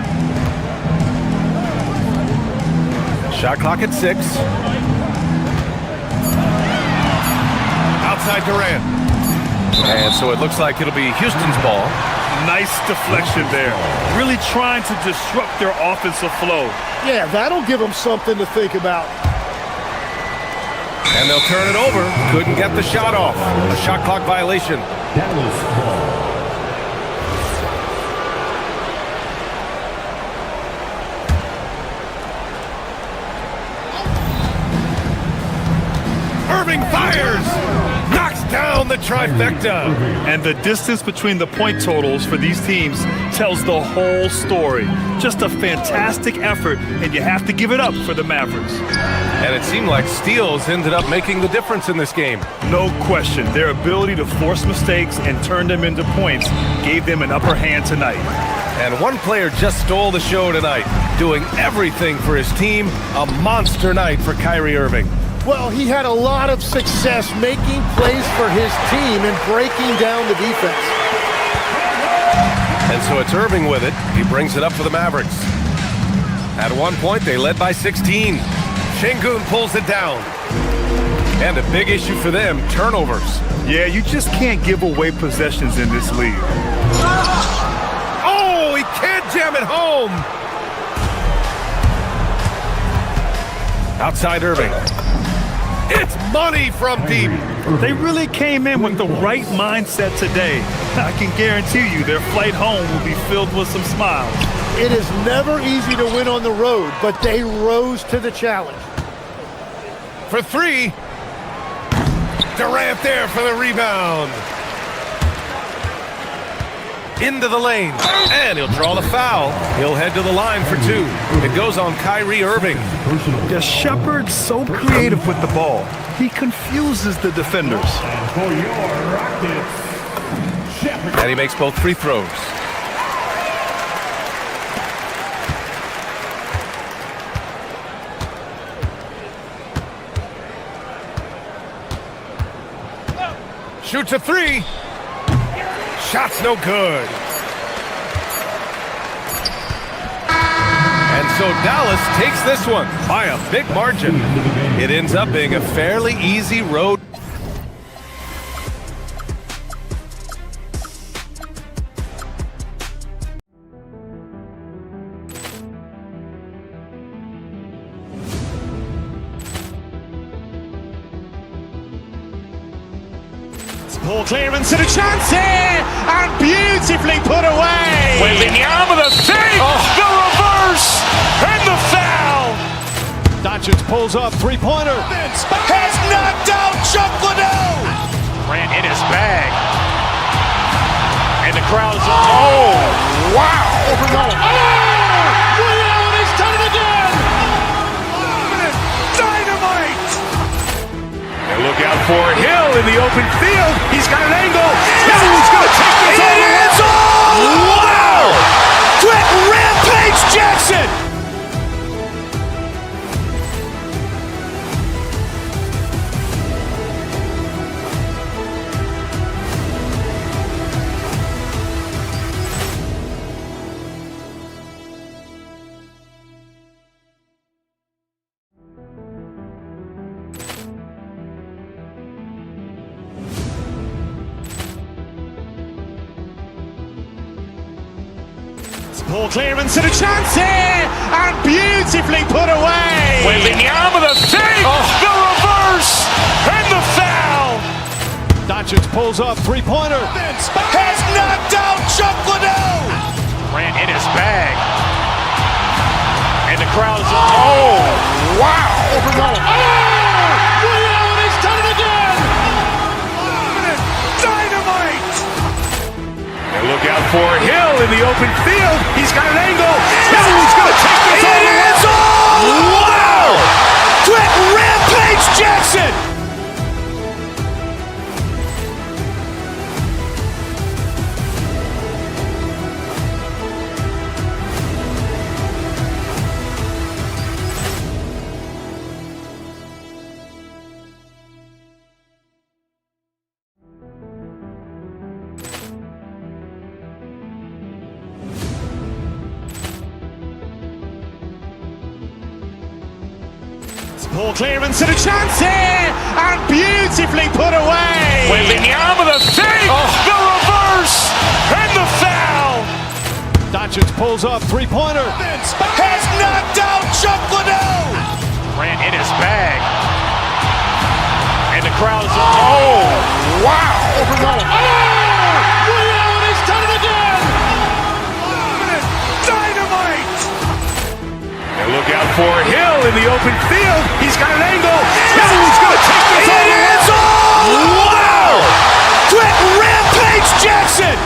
Shot clock at 6. Outside Durant. And so it looks like it'll be Houston's ball. Nice deflection there. Really trying to disrupt their offensive flow. Yeah, that'll give them something to think about. And they'll turn it over. Couldn't get the shot off. A shot clock violation. Irving fires! Knocks down the trifecta! And the distance between the point totals for these teams tells the whole story. Just a fantastic effort, and you have to give it up for the Mavericks. And it seemed like steals ended up making the difference in this game. No question. Their ability to force mistakes and turn them into points gave them an upper hand tonight. And one player just stole the show tonight, doing everything for his team. A monster night for Kyrie Irving. Well, he had a lot of success making plays for his team and breaking down the defense. And so it's Irving with it. He brings it up for the Mavericks. At one point, they led by 16. Sengun pulls it down. And a big issue for them, turnovers. Yeah, you just can't give away possessions in this league. Oh, he can't jam it home. Outside Irving. It's money from deep. They really came in with the right mindset today. I can guarantee you their flight home will be filled with some smiles. It is never easy to win on the road, but they rose to the challenge. For 3. Durant there for the rebound. Into the lane. And he'll draw the foul. He'll head to the line for 2. It goes on Kyrie Irving. Yeah, Shepard's so creative with the ball. He confuses the defenders. And he makes both free throws. Shoots a 3. Shot's no good. And so Dallas takes this one by a big margin. It ends up being a fairly easy road. Poor clearance and a chance here, and beautifully put away. Wembanyama the save, the reverse, and the foul. Doncic pulls up, three-pointer. Has knocked out Chuck Liddell. Ran in his bag, and the crowd is oh wow! He's done it again. Dynamite. And look out for Hill in the open field. He's got an angle. Hill's going to take this all the way. Wow! Quick Rampage Jackson. Ball clearance and a chance here, and beautifully put away. Wembanyama the fake, the reverse, and the foul. Doncic pulls up, three-pointer. Has knocked out Chuck Liddell. Ran in his bag. And the crowd is, oh, wow. Overrun. He's done it again. Dynamite. And look out for Hill in the open field. He's got an angle. He's going to take this all the way. Wow. Quick Rampage Jackson. Ball clearance and a chance here, and beautifully put away. Wembanyama the fake, the reverse, and the foul. Doncic pulls up, three-pointer. Has knocked out Chuck Liddell. Ran in his bag. And the crowd is, oh, wow. Overrun. He's done it again. Dynamite. And look out for Hill in the open field. He's got an angle. He's going to take this all the way. Wow. Quick Rampage Jackson.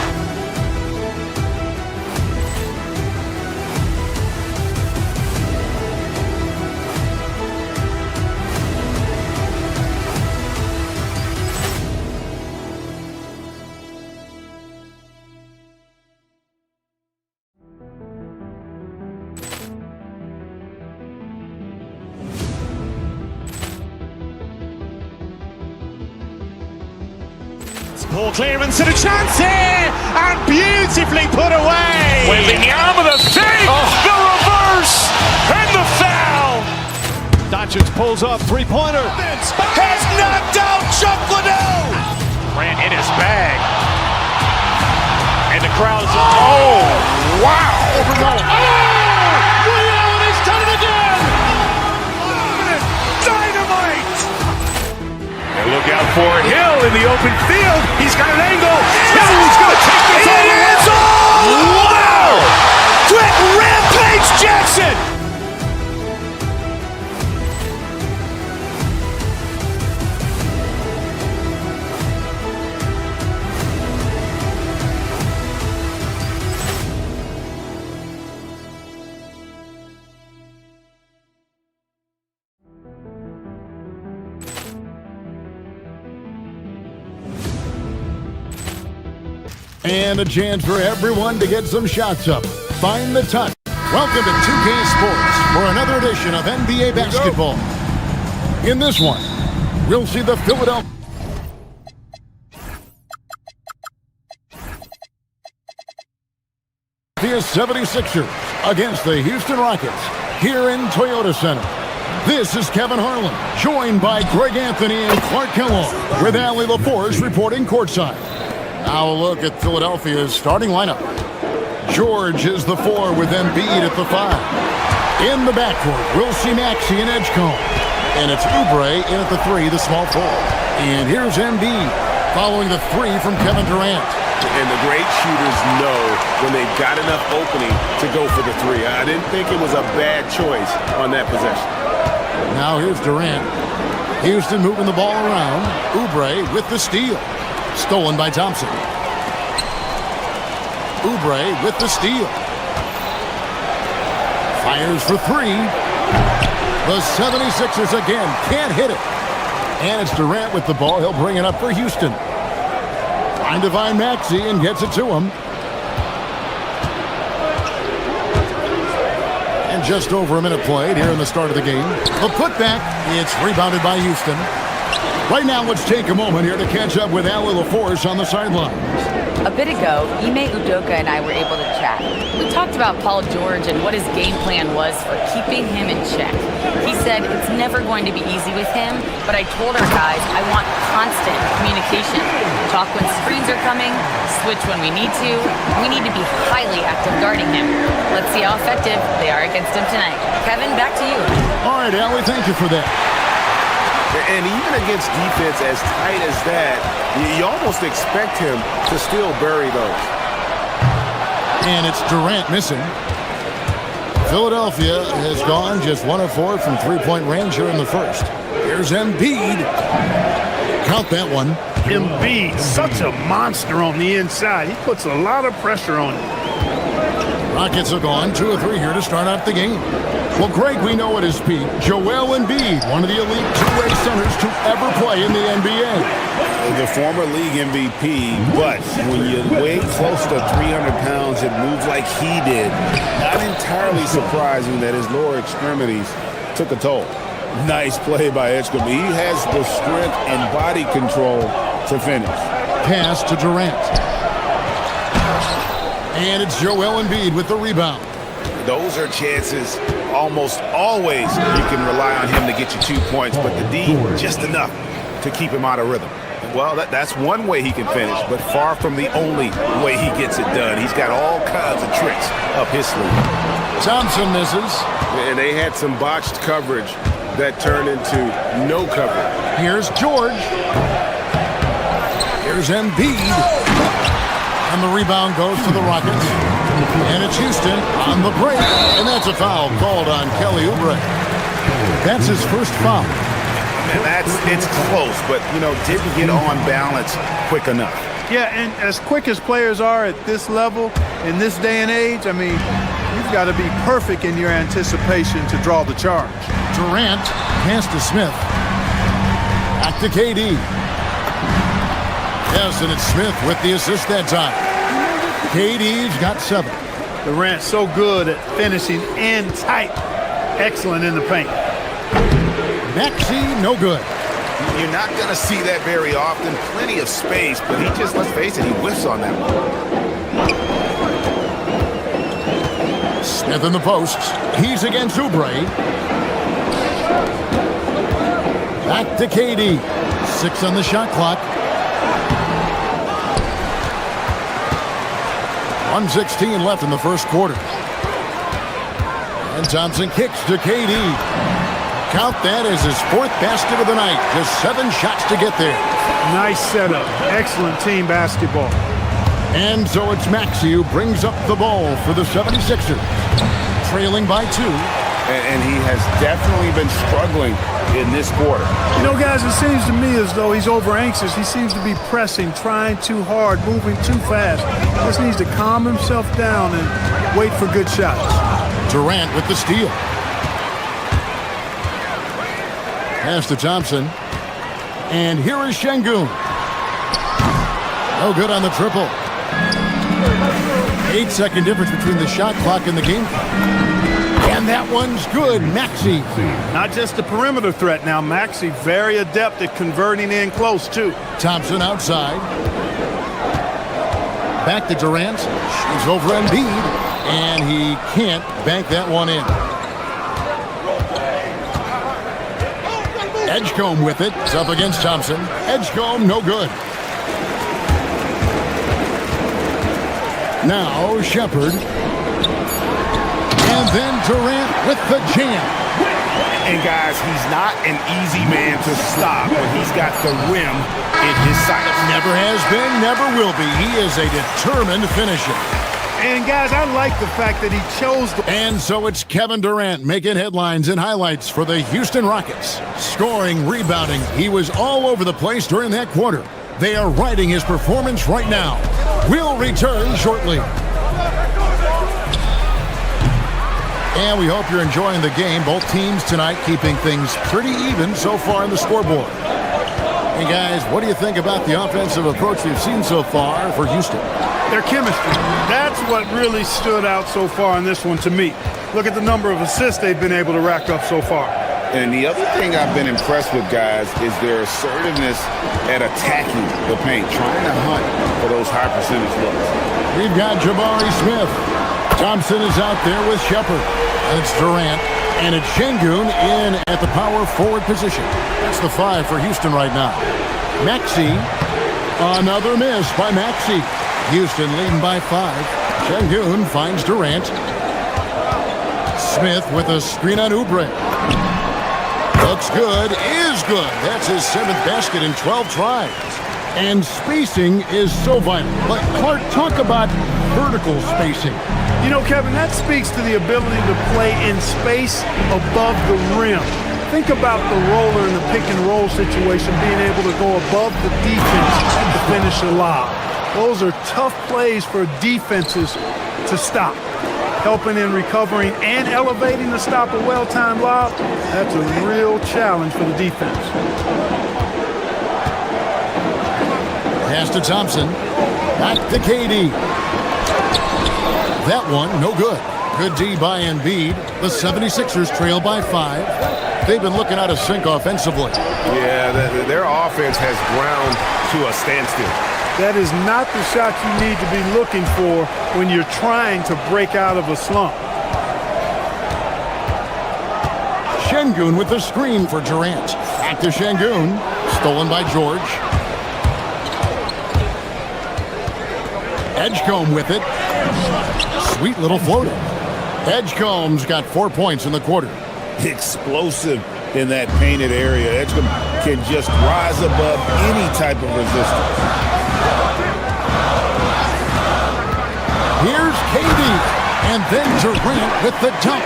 Ball clearance and a chance here, and beautifully put away. Wembanyama the fake, the reverse, and the foul. Doncic pulls up, three-pointer. Has knocked out Chuck Liddell. Ran in his bag. And the crowd is, oh, wow. Overrun. He's done it again. Dynamite. And look out for Hill in the open field. He's got an angle. He's going to take this all the way. Wow. Quick Rampage Jackson. And a chance for everyone to get some shots up. Find the touch. Welcome to 2K Sports for another edition of NBA basketball. In this one, we'll see the Philadelphia 76ers against the Houston Rockets here in Toyota Center. This is Kevin Harlan, joined by Greg Anthony and Clark Kellogg, with Allie LaForce reporting courtside. Now a look at Philadelphia's starting lineup. George is the 4 with Embiid at the 5. In the backcourt, we'll see Maxey and Edgecombe. And it's Oubre in at the 3, the small forward. And here's Embiid, following the 3 from Kevin Durant. And the great shooters know when they've got enough opening to go for the 3. I didn't think it was a bad choice on that possession. Now here's Durant. Houston moving the ball around. Oubre with the steal. Stolen by Thompson. Oubre with the steal. Fires for 3. The 76ers again can't hit it. And it's Durant with the ball. He'll bring it up for Houston. Trying to find Maxey and gets it to him. And just over a minute played here in the start of the game. The putback. It's rebounded by Houston. Right now, let's take a moment here to catch up with Allie LaForce on the sidelines. A bit ago, Ime Udoka and I were able to chat. We talked about Paul George and what his game plan was for keeping him in check. He said it's never going to be easy with him, but I told our guys I want constant communication. Talk when screens are coming, switch when we need to. We need to be highly active guarding him. Let's see how effective they are against him tonight. Kevin, back to you. All right, Allie, thank you for that. And even against defense as tight as that, you almost expect him to still bury those. And it's Durant missing. Philadelphia has gone just 1 of 4 from three-point range here in the first. Here's Embiid. Count that one. Embiid, such a monster on the inside. He puts a lot of pressure on him. Rockets have gone 2 of 3 here to start out the game. Well, Greg, we know at his peak, Joel Embiid, one of the elite two-way centers to ever play in the NBA. The former league MVP, but when you weigh close to 300 pounds and move like he did, not entirely surprising that his lower extremities took a toll. Nice play by Edgecombe. He has the strength and body control to finish. Pass to Durant. And it's Joel Embiid with the rebound. Those are chances almost always you can rely on him to get you 2 points, but the D, just enough to keep him out of rhythm. Well, that's one way he can finish, but far from the only way he gets it done. He's got all kinds of tricks up his sleeve. Thompson misses. And they had some botched coverage that turned into no coverage. Here's George. Here's Embiid. And the rebound goes to the Rockets. And it's Houston on the break. And that's a foul called on Kelly Oubre. That's his first foul. And it's close, but, didn't get on balance quick enough. Yeah, and as quick as players are at this level, in this day and age, I mean, you've got to be perfect in your anticipation to draw the charge. Durant, pass to Smith. Back to KD. Yes, and it's Smith with the assist that time. KD's got 7. Durant so good at finishing in tight. Excellent in the paint. Maxey, no good. You're not going to see that very often. Plenty of space, but he just, let's face it, he whiffs on that one. Smith in the posts. He's against Oubre. Back to KD. 6 on the shot clock. 1:16 left in the first quarter. And Thompson kicks to KD. Count that as his 4th basket of the night. Just 7 shots to get there. Nice setup. Excellent team basketball. And so it's Maxey who brings up the ball for the 76ers. Trailing by 2. And he has definitely been struggling in this quarter. Guys, it seems to me as though he's over anxious. He seems to be pressing, trying too hard, moving too fast. Just needs to calm himself down and wait for good shots. Durant with the steal. Pass to Thompson. And here is Şengün. No good on the triple. 8-second difference between the shot clock and the game clock. And that one's good. Maxey. Not just a perimeter threat now. Maxey very adept at converting in close, too. Thompson outside. Back to Durant. Shoots over Embiid. And he can't bank that one in. Edgecombe with it. It's up against Thompson. Edgecombe, no good. Now Shepherd. And then Durant with the jam. And guys, he's not an easy man to stop, but he's got the rim in his sights. Never has been, never will be. He is a determined finisher. And guys, I like the fact that he chose the... And so it's Kevin Durant making headlines and highlights for the Houston Rockets. Scoring, rebounding, he was all over the place during that quarter. They are riding his performance right now. We'll return shortly. And we hope you're enjoying the game. Both teams tonight keeping things pretty even so far on the scoreboard. Hey guys, what do you think about the offensive approach we've seen so far for Houston? Their chemistry. That's what really stood out so far in this one to me. Look at the number of assists they've been able to rack up so far. And the other thing I've been impressed with, guys, is their assertiveness at attacking the paint, trying to hunt for those high percentage looks. We've got Jabari Smith. Thompson is out there with Shepard. And it's Durant. And it's Şengün in at the power forward position. That's the 5 for Houston right now. Maxey. Another miss by Maxey. Houston leading by 5. Şengün finds Durant. Smith with a screen on Oubre. Looks good, is good. That's his 7th basket in 12 tries. And spacing is so vital. But Clark, talk about vertical spacing. You know, Kevin, that speaks to the ability to play in space above the rim. Think about the roller in the pick and roll situation, being able to go above the defense to finish a lob. Those are tough plays for defenses to stop. Helping in recovering and elevating to stop a well-timed lob, that's a real challenge for the defense. Pass to Thompson. Back to KD. That one, no good. Good D by Embiid. The 76ers trail by 5. They've been looking out of sync offensively. Yeah, their offense has ground to a standstill. That is not the shot you need to be looking for when you're trying to break out of a slump. Şengün with the screen for Durant. Back to Şengün. Stolen by George. Edgecombe with it. Sweet little floater. Edgecombe's got 4 points in the quarter. Explosive in that painted area. Edgecombe can just rise above any type of resistance. Here's KD, and then Durant with the dunk.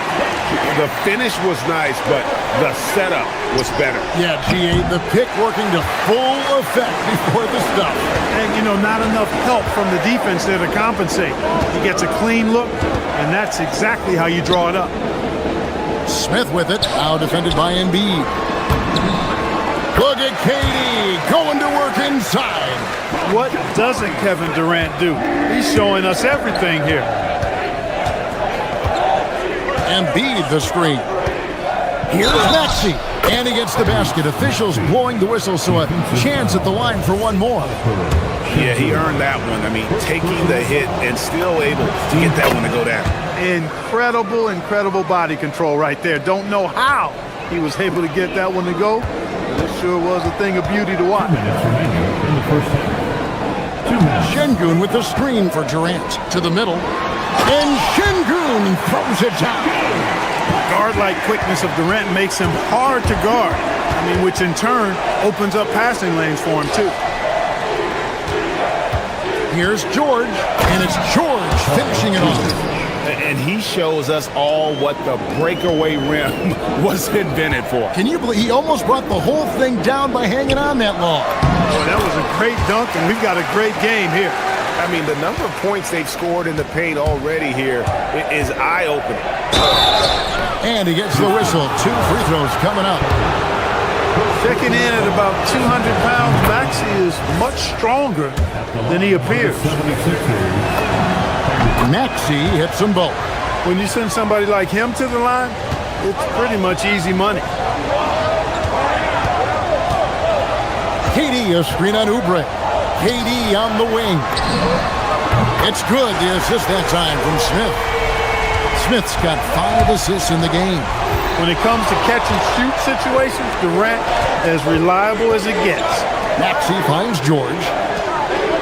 The finish was nice, but the setup was better. Yeah, G8, the pick working to full effect before the stuff. And, you know, not enough help from the defense there to compensate. He gets a clean look, and that's exactly how you draw it up. Smith with it, now defended by Embiid. Look at KD going to work inside. What doesn't Kevin Durant do? He's showing us everything here. Embiid the screen. Here's Maxey, and he gets the basket. Officials blowing the whistle, so a chance at the line for one more. Yeah, he earned that one. I mean, taking the hit and still able to get that one to go down. Incredible body control right there. Don't know how he was able to get that one to go. It sure was a thing of beauty to watch. Şengün with the screen for Durant to the middle. And Şengün throws it down. Guard-like quickness of Durant makes him hard to guard. I mean, which in turn opens up passing lanes for him, too. Here's George, and it's George finishing it off. And he shows us all what the breakaway rim was invented for. Can you believe he almost brought the whole thing down by hanging on that long? Boy, that was a great dunk, and we've got a great game here. I mean, the number of points they've scored in the paint already here is eye-opening. And he gets the whistle. 2 free throws coming up. Checking in at about 200 pounds, Maxey is much stronger than he appears. Maxey hits them both. When you send somebody like him to the line, it's pretty much easy money. KD a screen on Oubre. KD on the wing. It's good, the assist that time from Smith. Smith's got 5 assists in the game. When it comes to catch and shoot situations, Durant as reliable as it gets. Maxey finds George.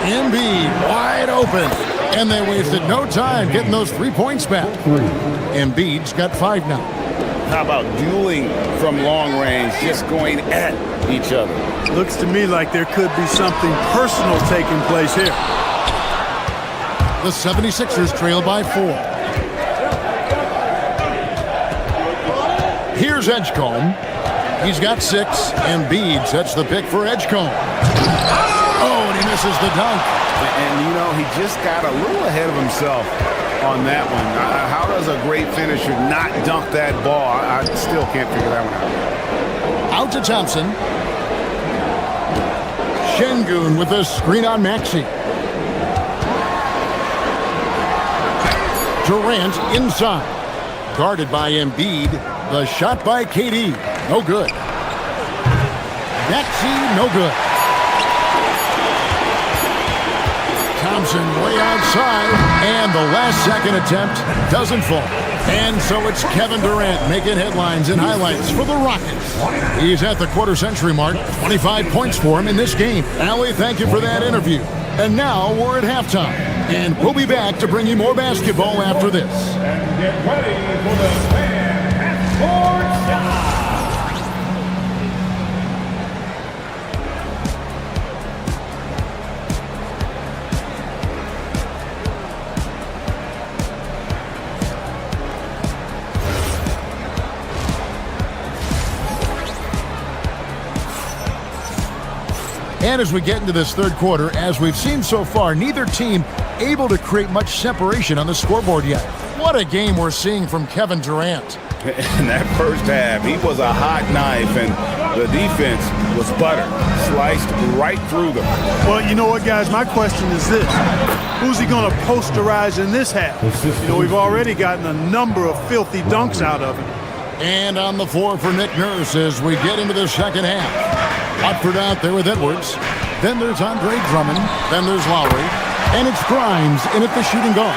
Embiid wide open. And they wasted no time getting those 3 points back. Embiid's got 5 now. How about dueling from long range, just going at each other? Looks to me like there could be something personal taking place here. The 76ers trail by 4. Here's Edgecombe. He's got 6. Embiid sets the pick for Edgecombe. Oh, and he misses the dunk. And, you know, he just got a little ahead of himself on that one. How does a great finisher not dunk that ball? I still can't figure that one out. Out to Thompson. Şengün with a screen on Maxey. Durant inside. Guarded by Embiid. The shot by KD. No good. Nexie, no good. Thompson way outside, and the last-second attempt doesn't fall. And so it's Kevin Durant making headlines and highlights for the Rockets. He's at the quarter-century mark, 25 points for him in this game. Allie, thank you for that interview. And now we're at halftime, and we'll be back to bring you more basketball after this. And get ready for the fan half-court shot. And as we get into this third quarter, as we've seen so far, neither team able to create much separation on the scoreboard yet. What a game we're seeing from Kevin Durant. In that first half, he was a hot knife, and the defense was butter, sliced right through them. Well, you know what, guys? My question is this. Who's he going to posterize in this half? You know, we've already gotten a number of filthy dunks out of him. And on the floor for Nick Nurse as we get into the second half. Watford out there with Edwards. Then there's Andre Drummond. Then there's Lowry. And it's Grimes in at the shooting guard.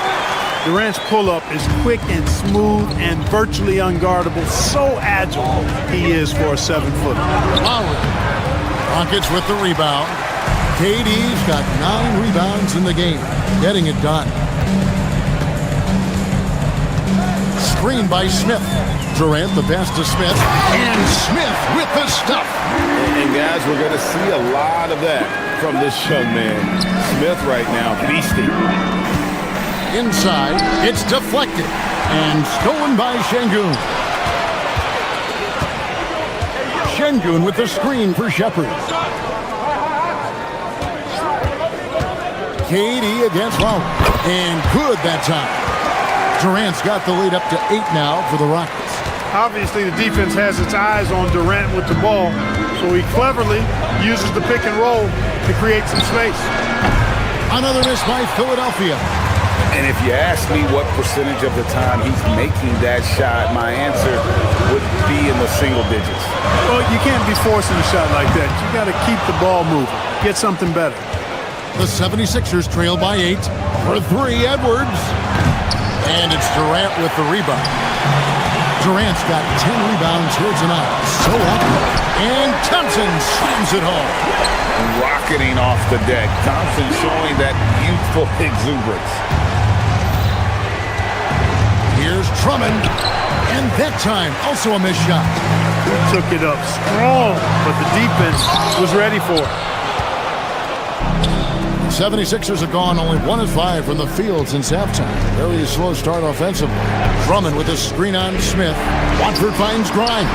Durant's pull-up is quick and smooth and virtually unguardable. So agile he is for a 7-footer. Lowry. Rockets with the rebound. KD's got 9 rebounds in the game. Getting it done. Screen by Smith. Durant the pass to Smith. And Smith with the stuff. And guys, we're going to see a lot of that from this young man. Smith right now, beasting. Inside, it's deflected and stolen by Şengün. Şengün with the screen for Shepherd. KD against Lowry. And good that time. Durant's got the lead up to 8 now for the Rockets. Obviously, the defense has its eyes on Durant with the ball, so he cleverly uses the pick and roll to create some space. Another miss by Philadelphia. And if you ask me what percentage of the time he's making that shot, my answer would be in the single digits. Well, you can't be forcing a shot like that. You got to keep the ball moving. Get something better. The 76ers trail by 8. For 3, Edwards. And it's Durant with the rebound. Durant's got 10 rebounds here tonight. So accurate. And Thompson slams it home. Rocketing off the deck. Thompson showing that youthful exuberance. Here's Drummond. And that time, also a missed shot. He took it up strong, but the defense was ready for it. 76ers have gone only 1 of 5 from the field since halftime. Very slow start offensively. Drummond with a screen on Smith. Watford finds Grimes.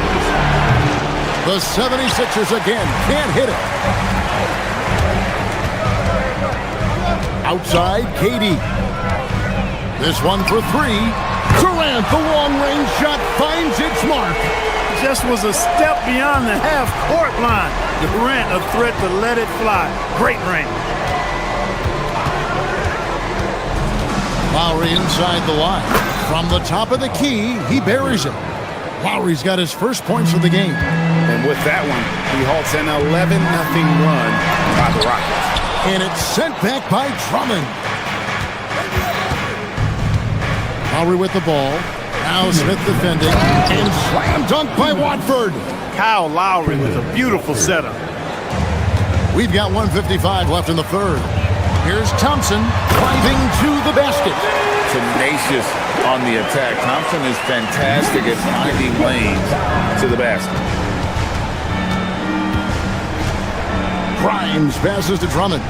The 76ers again can't hit it. Outside, KD. This one for 3. Durant, the long-range shot, finds its mark. Just was a step beyond the half-court line. Durant a threat to let it fly. Great range. Lowry inside the line. From the top of the key, he buries it. Lowry's got his first points of the game. And with that one, he halts an 11-0 run by the Rockets. And it's sent back by Drummond. Lowry with the ball. Now Smith defending. And slam dunk by Watford. Kyle Lowry with a beautiful setup. We've got 1:55 left in the third. Here's Thompson driving to the basket. Tenacious on the attack. Thompson is fantastic at finding lanes to the basket. Grimes passes to Drummond.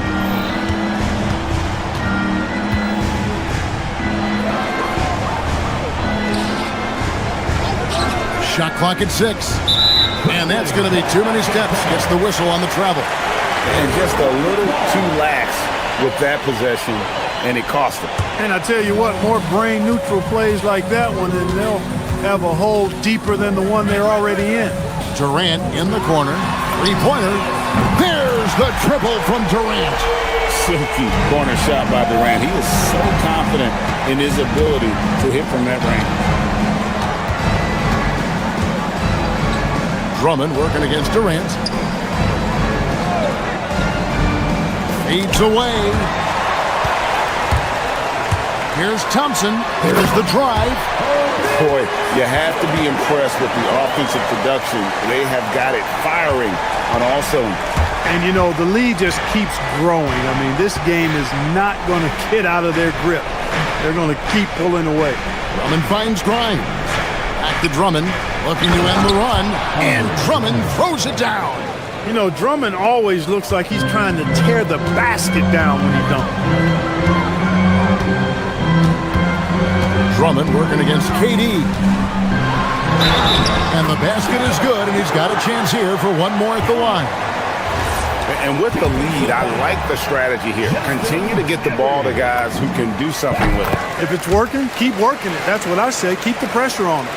Shot clock at 6. And that's going to be too many steps. Gets the whistle on the travel. And just a little too lax with that possession, and it cost him. And I tell you what, more brain-neutral plays like that one, and they'll have a hole deeper than the one they're already in. Durant in the corner. Three-pointer. There's the triple from Durant. Silky corner shot by Durant. He is so confident in his ability to hit from that range. Drummond working against Durant. Feeds away. Here's Thompson. There's the drive. Boy, you have to be impressed with the offensive production. They have got it firing on all cylinders. And, you know, the lead just keeps growing. I mean, this game is not going to get out of their grip. They're going to keep pulling away. Drummond finds Grimes. Back to Drummond, looking to end the run, and Drummond throws it down. You know, Drummond always looks like he's trying to tear the basket down when he dunks. Drummond working against KD. And the basket is good, and he's got a chance here for one more at the line. And with the lead, I like the strategy here. Continue to get the ball to guys who can do something with it. If it's working, keep working it. That's what I say. Keep the pressure on it.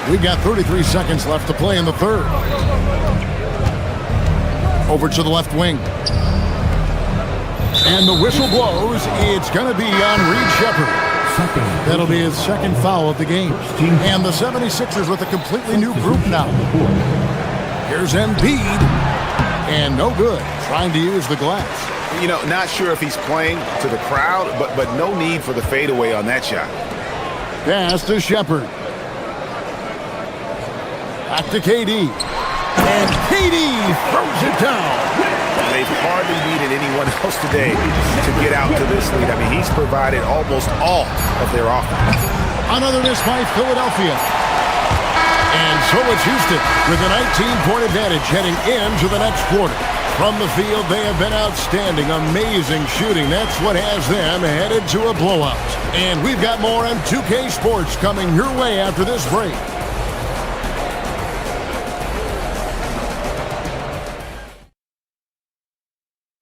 We've got 33 seconds left to play in the third. Over to the left wing. And the whistle blows. It's going to be on Reed Shepherd. That'll be his second foul of the game. And the 76ers with a completely new group now. Here's Embiid. And no good, trying to use the glass. You know, not sure if he's playing to the crowd, but no need for the fadeaway on that shot. Pass to Shepherd. Back to KD. And KD throws it down. They've hardly needed anyone else today to get out to this lead. I mean, he's provided almost all of their offense. Another miss by Philadelphia. And so it's Houston with a 19-point advantage heading into the next quarter. From the field, they have been outstanding, amazing shooting. That's what has them headed to a blowout. And we've got more on 2K Sports coming your way after this break.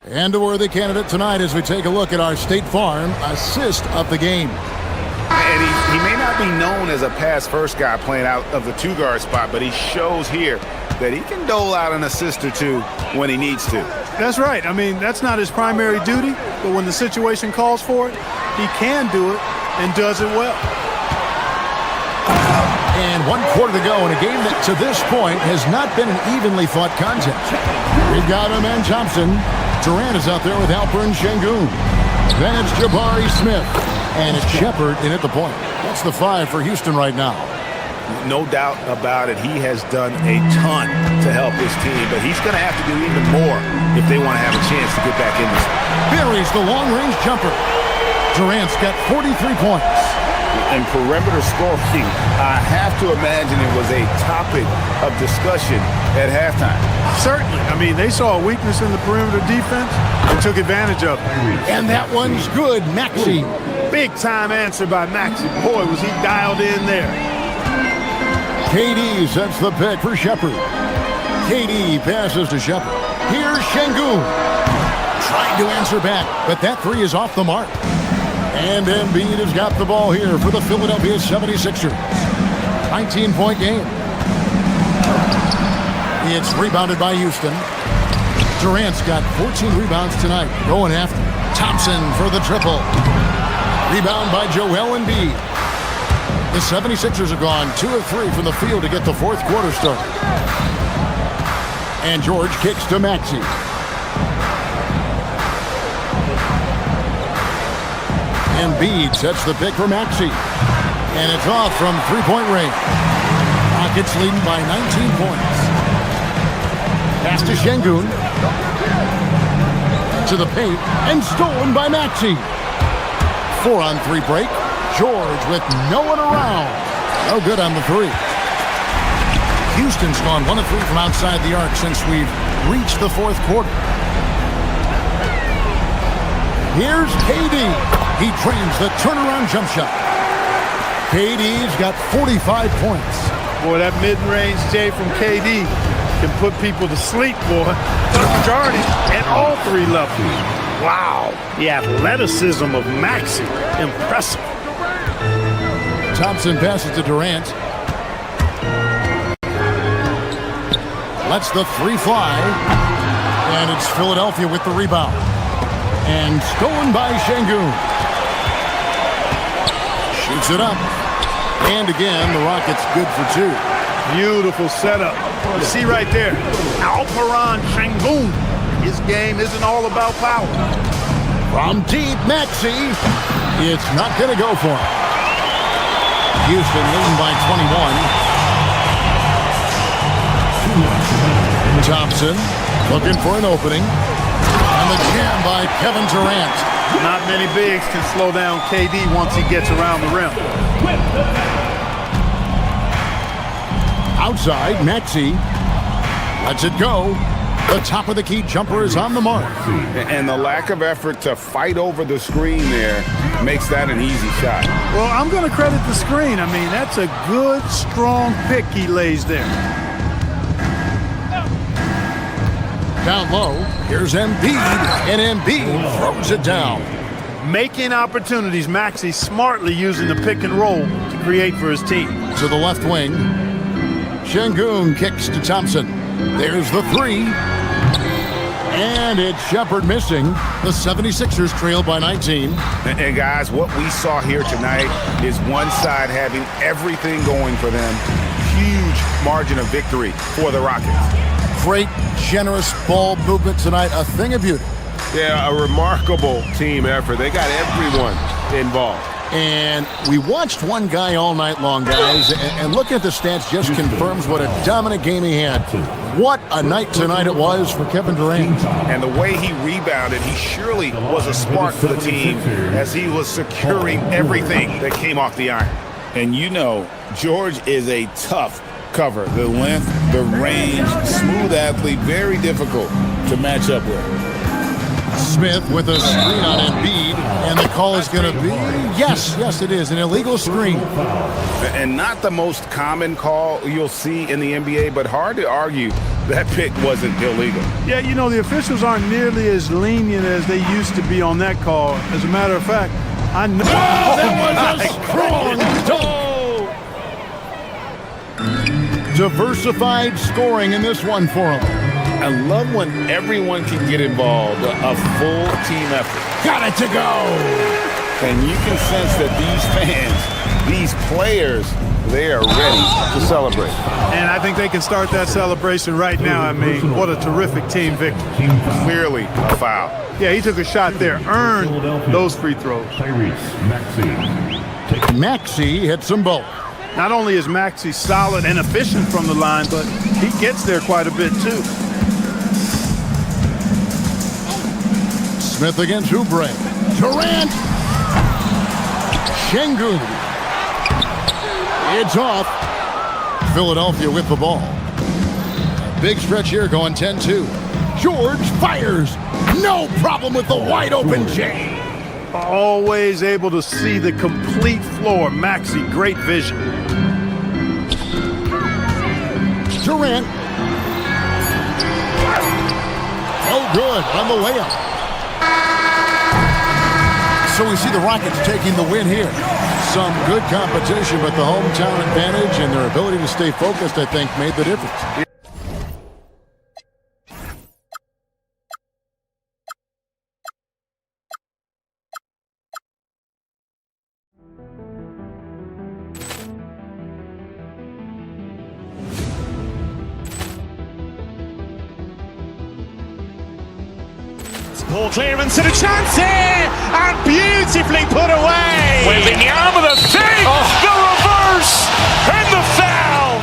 And a worthy candidate tonight as we take a look at our State Farm assist of the game. And he may not be known as a pass-first guy playing out of the two-guard spot, but he shows here that he can dole out an assist or two when he needs to. That's right. I mean, that's not his primary duty, but when the situation calls for it, he can do it and does it well. And 1 quarter to go in a game that to this point has not been an evenly fought contest. We've got him and Thompson. Durant is out there with Alperen Şengün. Then it's Jabari Smith. And it's Shepherd in at the point. That's the 5 for Houston right now. No doubt about it. He has done a ton to help his team, but he's going to have to do even more if they want to have a chance to get back in this. Buries the long-range jumper. Durant's got 43 points. And perimeter scoring, I have to imagine it was a topic of discussion at halftime. Certainly. I mean, they saw a weakness in the perimeter defense and took advantage of it. And that one's good. Maxey. Big time answer by Maxey. Boy, was he dialed in there. KD sets the pick for Shepherd. KD passes to Shepherd. Here's Şengün. Trying to answer back, but that 3 is off the mark. And Embiid has got the ball here for the Philadelphia 76ers. 19-point game. It's rebounded by Houston. Durant's got 14 rebounds tonight. Going after Thompson for the triple. Rebound by Joel Embiid. The 76ers have gone 2 of 3 from the field to get the fourth quarter started. And George kicks to Maxey. Embiid sets the pick for Maxey. And it's off from three-point range. Rockets leading by 19 points. Pass to Şengün. To the paint. And stolen by Maxey. 4-on-3 break. George with no one around. No good on the 3. Houston's gone 1 of 3 from outside the arc since we've reached the fourth quarter. Here's KD. He trains the turnaround jump shot. KD's got 45 points. Boy, that mid-range J from KD can put people to sleep, boy. Majority at all 3 levels. Wow. The athleticism of Maxey. Impressive. Thompson passes to Durant. Lets the 3 fly. And it's Philadelphia with the rebound. And stolen by Şengün. Shoots it up. And again, the Rockets good for 2. Beautiful setup. You see right there, Alperon Şengün. His game isn't all about power. From deep, Maxey. It's not going to go for him. Houston leading by 21. Thompson looking for an opening. And the jam by Kevin Durant. Not many bigs can slow down KD once he gets around the rim. Outside, Maxey lets it go. The top of the key jumper is on the mark. And the lack of effort to fight over the screen there makes that an easy shot. Well, I'm going to credit the screen. I mean, that's a good, strong pick he lays there. Down low, here's Embiid, and Embiid throws it down. Making opportunities, Maxey smartly using the pick and roll to create for his team. To the left wing, Şengün kicks to Thompson. There's the three. And it's Shepherd missing. The 76ers trail by 19. And guys, what we saw here tonight is one side having everything going for them. Huge margin of victory for the Rockets. Great, generous ball movement tonight. A thing of beauty. Yeah, a remarkable team effort. They got everyone involved. And we watched one guy all night long, guys, and looking at the stats just confirms what a dominant game he had. What a night tonight it was for Kevin Durant. And the way he rebounded, he surely was a spark for the team as he was securing everything that came off the iron. And you know, George is a tough cover. The length, the range, smooth athlete, very difficult to match up with. Smith with a screen on Embiid, and the call is going to be, yes, it is, an illegal screen. And not the most common call you'll see in the NBA, but hard to argue that pick wasn't illegal. Yeah, you know, the officials aren't nearly as lenient as they used to be on that call. As a matter of fact, I know. That was a strong dunk. Diversified scoring in this one for him. I love when everyone can get involved, a full team effort. Got it to go! And you can sense that these fans, these players, they are ready to celebrate. And I think they can start that celebration right now. I mean, what a terrific team victory. Clearly a foul. Yeah, he took a shot there, earned those free throws. Maxey hits them both. Not only is Maxey solid and efficient from the line, but he gets there quite a bit too. Smith against Oubre. Durant. Şengün. It's off. Philadelphia with the ball. Big stretch here going 10-2. George fires. No problem with the wide open J. Always able to see the complete floor. Maxey, great vision. Durant. Oh, good on the layup. So we see the Rockets taking the win here. Some good competition, but the hometown advantage and their ability to stay focused, I think, made the difference. Ball clearance and a chance here, and beautifully put away. With the arm of the thing, the reverse, and the foul.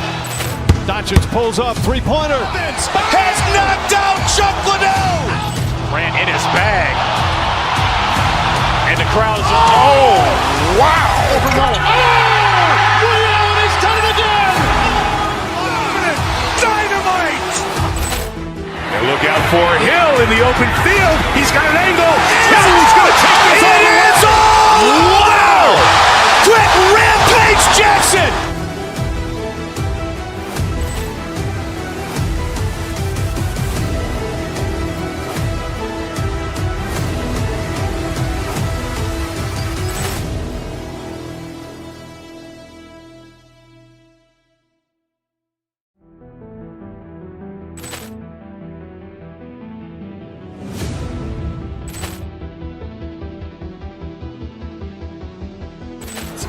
Doncic pulls up, three-pointer. Has knocked out Chuck Liddell. Ran in his bag. And the crowd is, oh, wow. Leon has done it again. Dynamite. And look out for Hill in the open field. He's got an angle. Hill's going to take this all the way. Wow! Quick Rampage Jackson.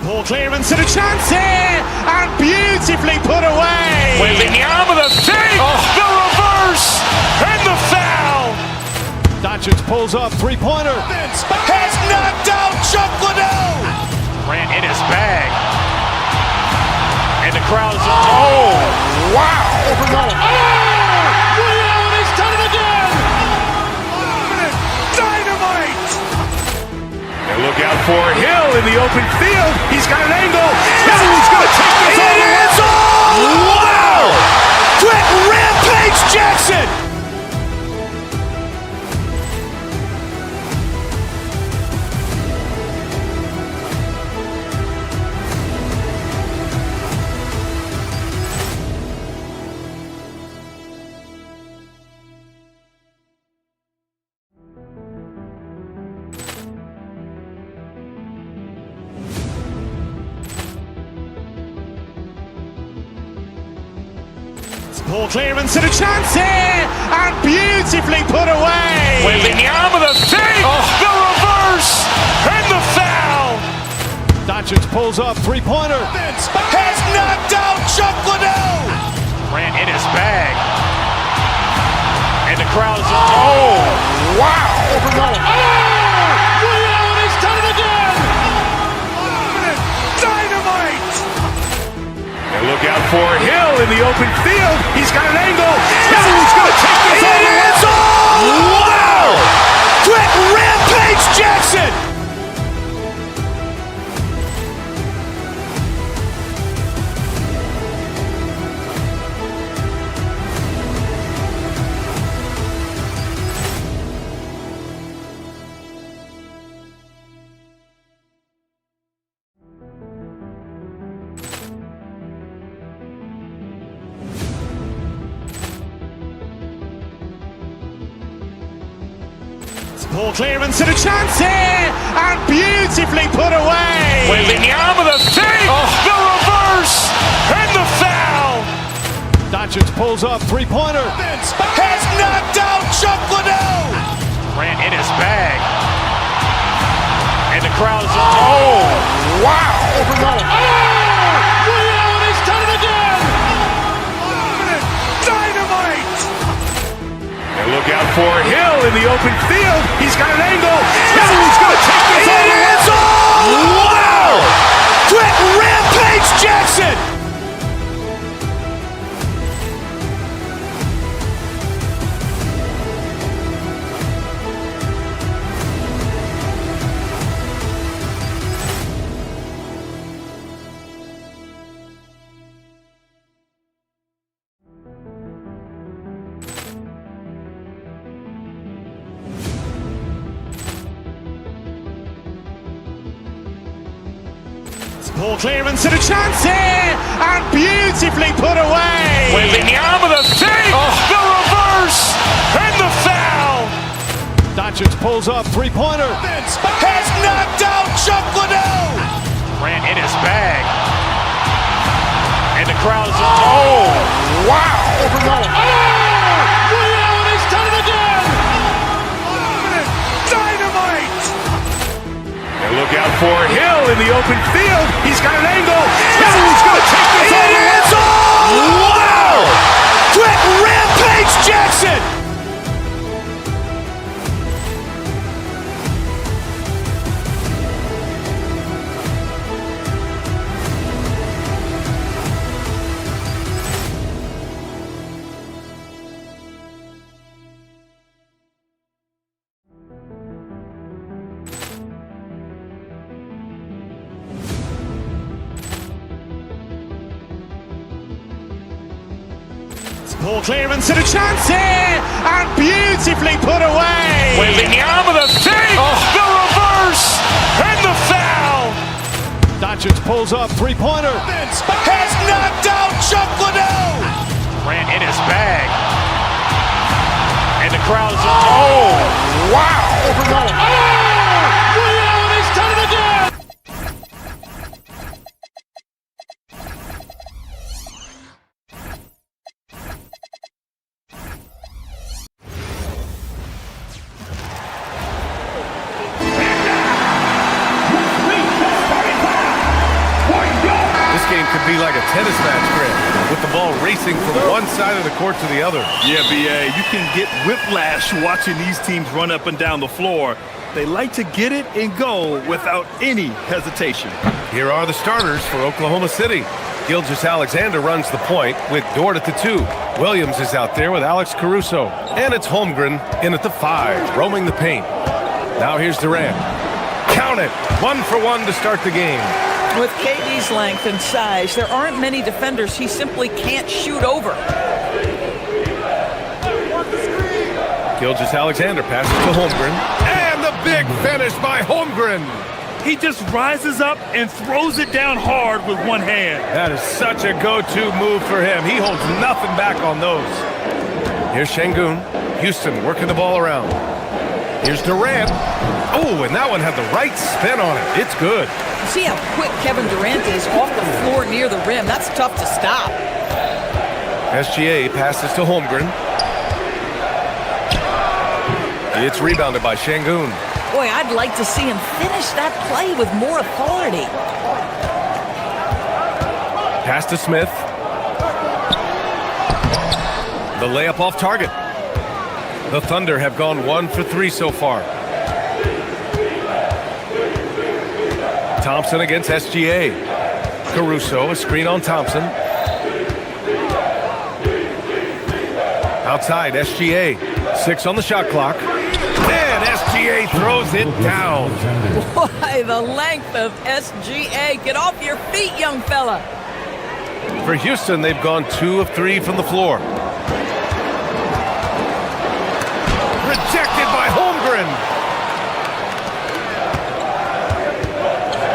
Ball clearance and a chance here, and beautifully put away. Wembanyama the fake, the reverse, and the foul. Doncic pulls up, three-pointer. Has knocked out Chuck Liddell. Grant in his bag. And the crowd's wow. Williams has done it again. Dynamite. And look out for Hill in the open field. He's got an angle. Hill's going to take this all the way. Wow. Quick rampage Jackson. Ball clearance and a chance here, and beautifully put away. Wembanyama the fake, the reverse, and the foul. Doncic pulls up, three-pointer. Has knocked out Chuck Liddell. Grant in his bag. And the crowd's wow. Williams has done it again. Dynamite. And look out for Hill in the open field. He's got an angle. Hill's going to take this all the way. Wow. Quick rampage Jackson. Ball clearance and a chance here, and beautifully put away. Wembanyama the fake, the reverse, and the foul. Doncic pulls up, three-pointer. Has knocked out Chuck Liddell. Grant in his bag. And the crowd's wow. Williams has done it again. Dynamite. And look out for Hill in the open field. He's got an angle. Hill's going to take this all the way. Wow. Quick rampage Jackson. Ball clearance and a chance here, and beautifully put away. Wembanyama the fake, the reverse, and the foul. Doncic pulls up, three-pointer. Has knocked out Chuck Liddell. Grant in his bag. And the crowd's wow. Williams has done it again. Dynamite. And look out for Hill in the open field. He's got an angle. Hill's going to take this all the way. Wow. Quick rampage Jackson. Ball clearance and a chance here, and beautifully put away. Wembanyama the fake, the reverse, and the foul. Doncic pulls up, three-pointer. Has knocked out Chuck Liddell. Grant in his bag. And the crowd's wow. Williams has done it again. be like a tennis match, Grant, with the ball racing from one side of the court to the other. Yeah, B.A., you can get whiplash watching these teams run up and down the floor. They like to get it and go without any hesitation. Here are the starters for Oklahoma City. Gilgeous-Alexander runs the point with Dort at the 2. Williams is out there with Alex Caruso. And it's Holmgren in at the 5, roaming the paint. Now here's Durant. Count it! 1 for 1 to start the game. With KD's length and size, there aren't many defenders he simply can't shoot over. Gilgeous-Alexander passes to Holmgren. And the big finish by Holmgren. He just rises up and throws it down hard with one hand. That is such a go-to move for him. He holds nothing back on those. Here's Şengün. Houston working the ball around. Here's Durant. Oh, and that one had the right spin on it. It's good. See how quick Kevin Durant is off the floor near the rim. That's tough to stop. SGA passes to Holmgren. It's rebounded by Şengün. Boy, I'd like to see him finish that play with more authority. Pass to Smith. The layup off target. The Thunder have gone 1 for 3 so far. Thompson against SGA. Caruso, a screen on Thompson. Outside, SGA. 6 on the shot clock. And SGA throws it down. Boy, the length of SGA. Get off your feet, young fella. For Houston, they've gone 2 of 3 from the floor. Rejected by Holmgren.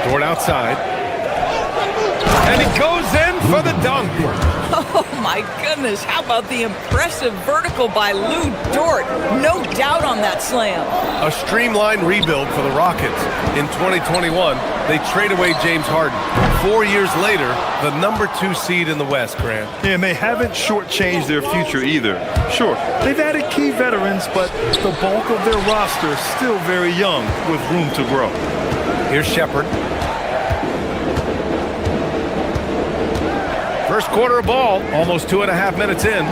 Dort outside. And he goes in for the dunk. Oh, my goodness. How about the impressive vertical by Lou Dort? No doubt on that slam. A streamlined rebuild for the Rockets. In 2021, they trade away James Harden. 4 years later, the number 2 seed in the West, Grant. Yeah, and they haven't shortchanged their future either. Sure, they've added key veterans, but the bulk of their roster is still very young with room to grow. Here's Shepherd. First quarter of ball, almost 2.5 minutes in.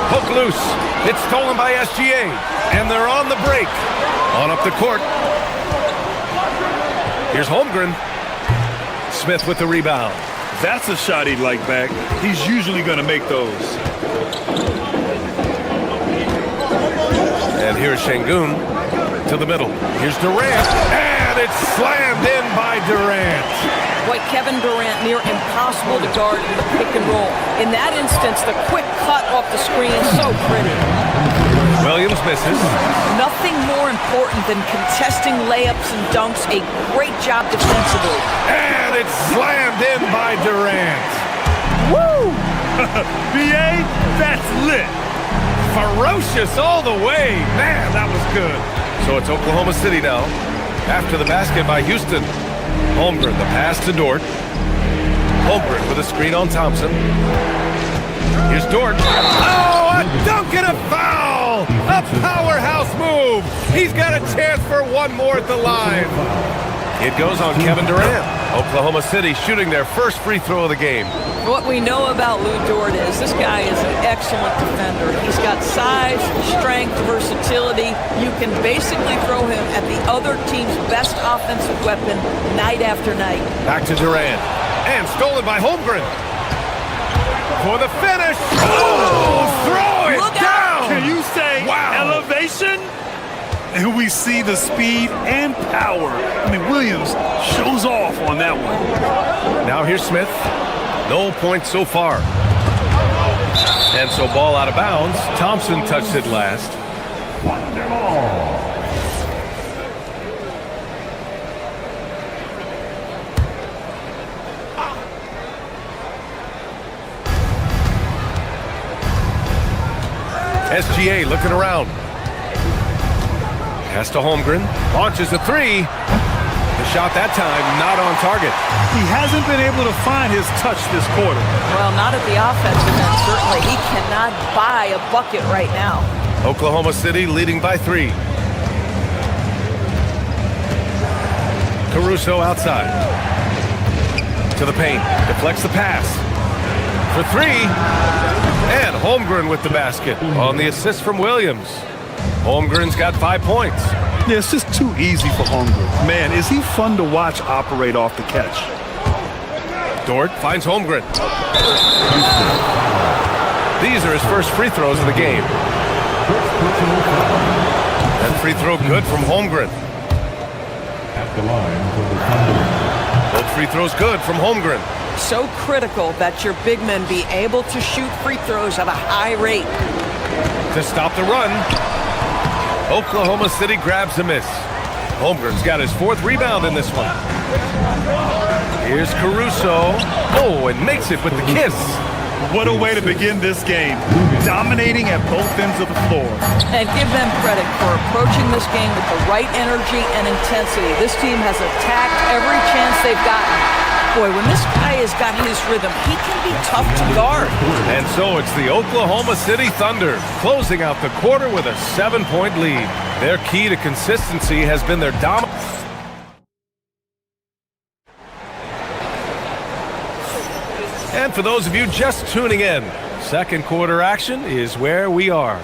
Hook loose. It's stolen by SGA. And they're on the break. On up the court. Here's Holmgren. Smith with the rebound. That's a shot he'd like back. He's usually going to make those. And here's Şengün to the middle. Here's Durant. And it's slammed in by Durant. Boy, Kevin Durant near impossible to guard in the pick and roll. In that instance, the quick cut off the screen, so pretty. Williams misses. Nothing more important than contesting layups and dunks. A great job defensively. And it's slammed in by Durant. Woo! B.A., that's lit. Ferocious all the way. Man, that was good. So it's Oklahoma City now. After the basket by Houston. Holmgren, the pass to Dort. Holmgren with a screen on Thompson. Here's Dort. Oh, a dunk and a foul! A powerhouse move! He's got a chance for one more at the line. It goes on Kevin Durant. Oklahoma City shooting their first free throw of the game. What we know about Lou Dort is this guy is an excellent defender. He's got size, strength, versatility. You can basically throw him at the other team's best offensive weapon night after night. Back to Durant. And stolen by Holmgren. For the finish. Oh, throw it Look down. out. Can you say elevation? And we see the speed and power. I mean, Williams shows off on that one. Now here's Smith. No points so far. And so ball out of bounds. Thompson touched it last. SGA looking around. Pass to Holmgren. Launches a 3. The shot that time not on target. He hasn't been able to find his touch this quarter. Well, not at the offensive end, certainly. He cannot buy a bucket right now. Oklahoma City leading by 3. Caruso outside. To the paint. Deflects the pass. For three. And Holmgren with the basket on the assist from Williams. Holmgren's got 5 points. Yeah, it's just too easy for Holmgren. Man, is he fun to watch operate off the catch. Dort finds Holmgren. These are his first free throws of the game. That free throw good from Holmgren. Both free throws good from Holmgren. So critical that your big men be able to shoot free throws at a high rate. To stop the run, Oklahoma City grabs a miss. Holmgren's got his 4th rebound in this one. Here's Caruso. Oh, and makes it with the kiss. What a way to begin this game. Dominating at both ends of the floor. And give them credit for approaching this game with the right energy and intensity. This team has attacked every chance they've gotten. Boy, when this guy has got his rhythm, he can be tough to guard. And so it's the Oklahoma City Thunder closing out the quarter with a 7-point lead. Their key to consistency has been their dominance. And for those of you just tuning in, second quarter action is where we are.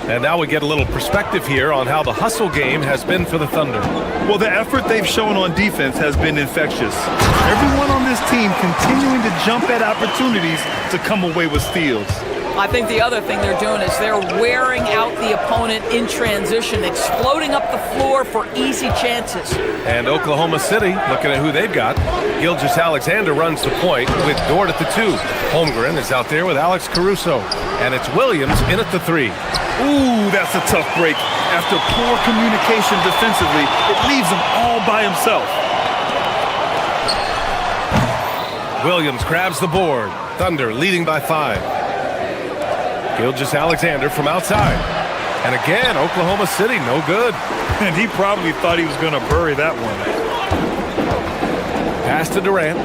And now we get a little perspective here on how the hustle game has been for the Thunder. Well, the effort they've shown on defense has been infectious. Everyone on this team continuing to jump at opportunities to come away with steals. I think the other thing they're doing is they're wearing out the opponent in transition, exploding up the floor for easy chances. And Oklahoma City, looking at who they've got, Gilgeous-Alexander runs the point with Dort at the 2. Holmgren is out there with Alex Caruso. And it's Williams in at the 3. Ooh, that's a tough break. After poor communication defensively, it leaves him all by himself. Williams grabs the board. Thunder leading by 5. Gilgeous-Alexander from outside. And again, Oklahoma City, no good. And he probably thought he was going to bury that one. Pass to Durant.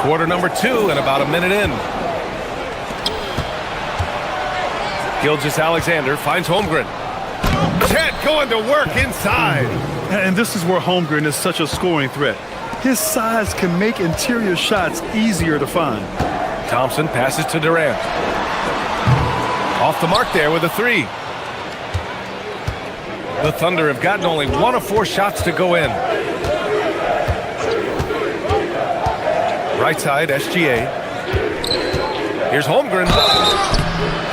Quarter number 2 and about a minute in. Gilgeous-Alexander finds Holmgren. Chet going to work inside. And this is where Holmgren is such a scoring threat. His size can make interior shots easier to find. Thompson passes to Durant. Off the mark there with a 3. The Thunder have gotten only 1 of 4 shots to go in. Right side, SGA. Here's Holmgren.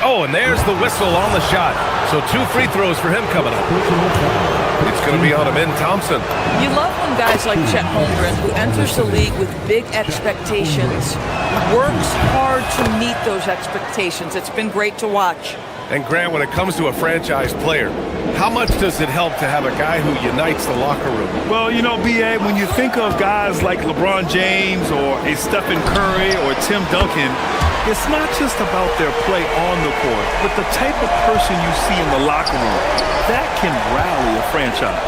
Oh, and there's the whistle on the shot. So 2 free throws for him coming up. It's going to be on Ben Thompson. You love when guys like Chet Holmgren, who enters the league with big expectations, works hard to meet those expectations. It's been great to watch. And Grant, when it comes to a franchise player, how much does it help to have a guy who unites the locker room? Well, you know, B.A., when you think of guys like LeBron James or a Stephen Curry or Tim Duncan, it's not just about their play on the court, but the type of person you see in the locker room. That can rally a franchise.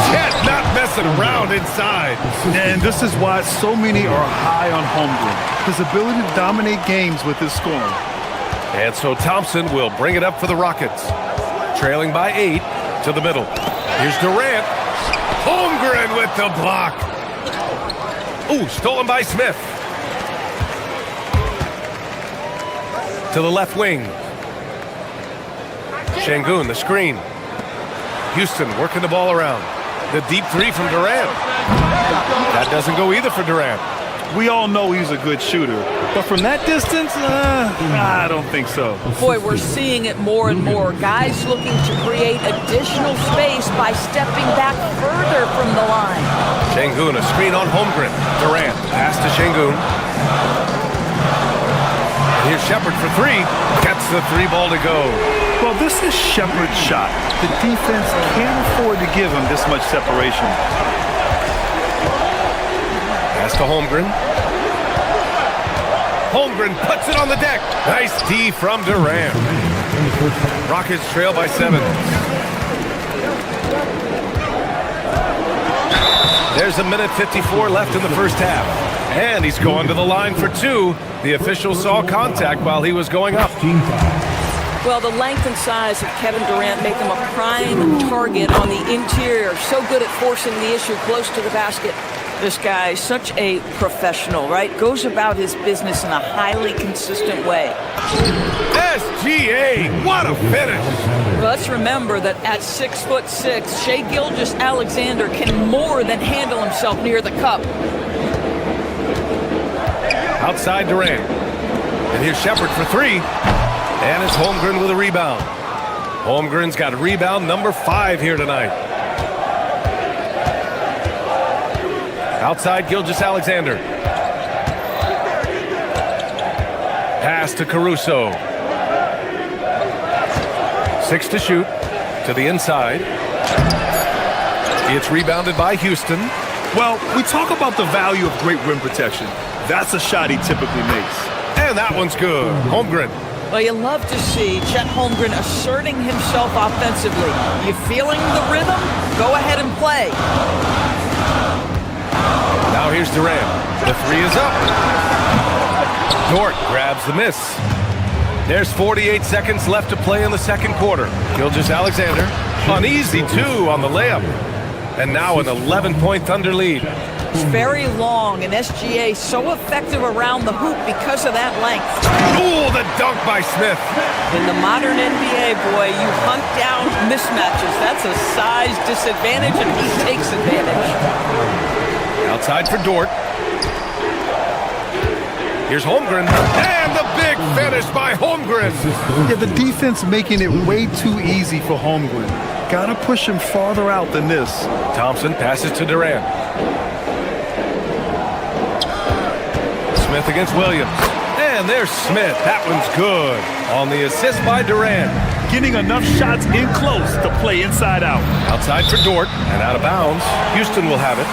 Chet not messing around inside. And this is why so many are high on Holmgren. His ability to dominate games with his scoring. And so Thompson will bring it up for the Rockets. Trailing by 8 to the middle. Here's Durant. Holmgren with the block. Ooh, stolen by Smith. To the left wing. Şengün, the screen. Houston working the ball around. The deep 3 from Durant. That doesn't go either for Durant. We all know he's a good shooter, but from that distance, I don't think so. Boy, we're seeing it more and more. Guys looking to create additional space by stepping back further from the line. Şengün, a screen on Holmgren. Durant, pass to Şengün. Here's Shepard for 3. Gets the 3 ball to go. Well, this is Shepard's shot. The defense can't afford to give him this much separation. Pass to Holmgren. Holmgren puts it on the deck. Nice D from Durant. Rockets trail by 7. There's a minute 54 left in the first half. And he's going to the line for 2. The official saw contact while he was going up. Well, the length and size of Kevin Durant make him a prime target on the interior. So good at forcing the issue close to the basket. This guy is such a professional, right? Goes about his business in a highly consistent way. SGA, what a finish! Let's remember that at 6'6", Shai Gilgeous-Alexander can more than handle himself near the cup. Outside Durant. And here's Shepard for three. And it's Holmgren with a rebound. Holmgren's got rebound number 5 here tonight. Outside Gilgeous-Alexander. Pass to Caruso. 6 to shoot. To the inside. It's rebounded by Houston. Well, we talk about the value of great rim protection. That's a shot he typically makes. And that one's good. Holmgren. Well, you love to see Chet Holmgren asserting himself offensively. You feeling the rhythm? Go ahead and play. Now here's Durant. The 3 is up. Dort grabs the miss. There's 48 seconds left to play in the second quarter. Gilgeous-Alexander, an easy 2 on the layup. And now an 11-point Thunder lead. It's very long, and SGA so effective around the hoop because of that length. Ooh, the dunk by Smith. In the modern NBA, boy, you hunt down mismatches. That's a size disadvantage, and he takes advantage. Outside for Dort. Here's Holmgren. And the big finish by Holmgren. Yeah, the defense making it way too easy for Holmgren. Gotta push him farther out than this. Thompson passes to Durant. Smith against Williams. And there's Smith. That one's good. On the assist by Durant. Getting enough shots in close to play inside out. Outside for Dort and out of bounds. Houston will have it.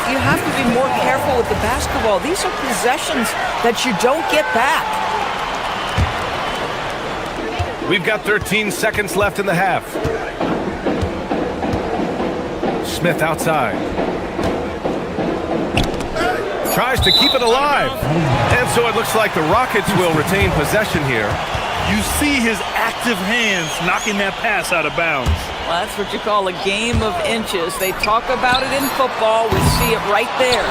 You have to be more careful with the basketball. These are possessions that you don't get back. We've got 13 seconds left in the half. Smith outside. Tries to keep it alive. And so it looks like the Rockets will retain possession here. You see his active hands knocking that pass out of bounds. Well, that's what you call a game of inches. They talk about it in football. We see it right there.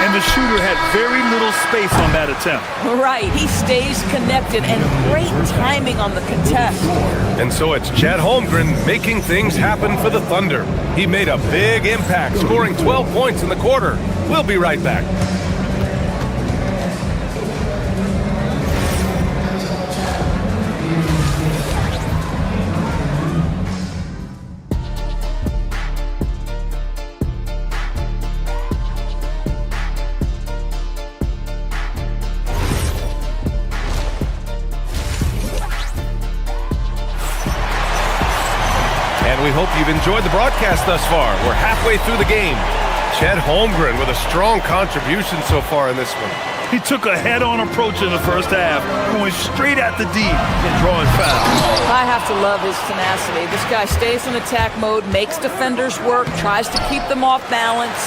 And the shooter had very little space on that attempt. Right. He stays connected, and great timing on the contest. And so it's Chet Holmgren making things happen for the Thunder. He made a big impact, scoring 12 points in the quarter. We'll be right back. We hope you've enjoyed the broadcast thus far. We're halfway through the game. Chet Holmgren with a strong contribution so far in this one. He took a head-on approach in the first half, going straight at the D and drawing fouls. I have to love his tenacity. This guy stays in attack mode, makes defenders work, tries to keep them off balance.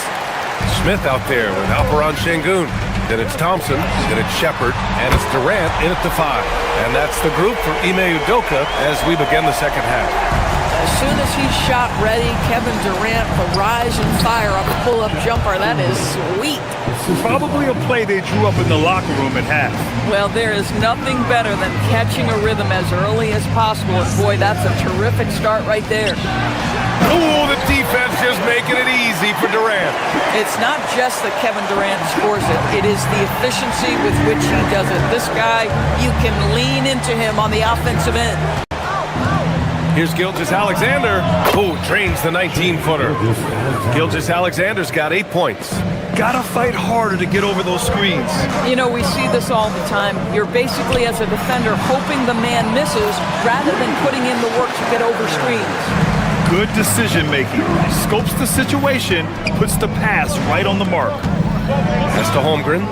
Smith out there with Alperon Şengün. Then it's Thompson, then it's Shepard, and it's Durant in at the 5. And that's the group for Ime Udoka as we begin the second half. As soon as he's shot ready, Kevin Durant, the rise and fire on the pull-up jumper. That is sweet. Probably a play they drew up in the locker room at half. Well, there is nothing better than catching a rhythm as early as possible. And boy, that's a terrific start right there. Oh, the defense just making it easy for Durant. It's not just that Kevin Durant scores it. It is the efficiency with which he does it. This guy, you can lean into him on the offensive end. Here's Gilgeous-Alexander, who drains the 19-footer. Gilgeous-Alexander's got 8 points. Gotta fight harder to get over those screens. You know, we see this all the time. You're basically, as a defender, hoping the man misses rather than putting in the work to get over screens. Good decision-making. Scopes the situation, puts the pass right on the mark. That's to Holmgren.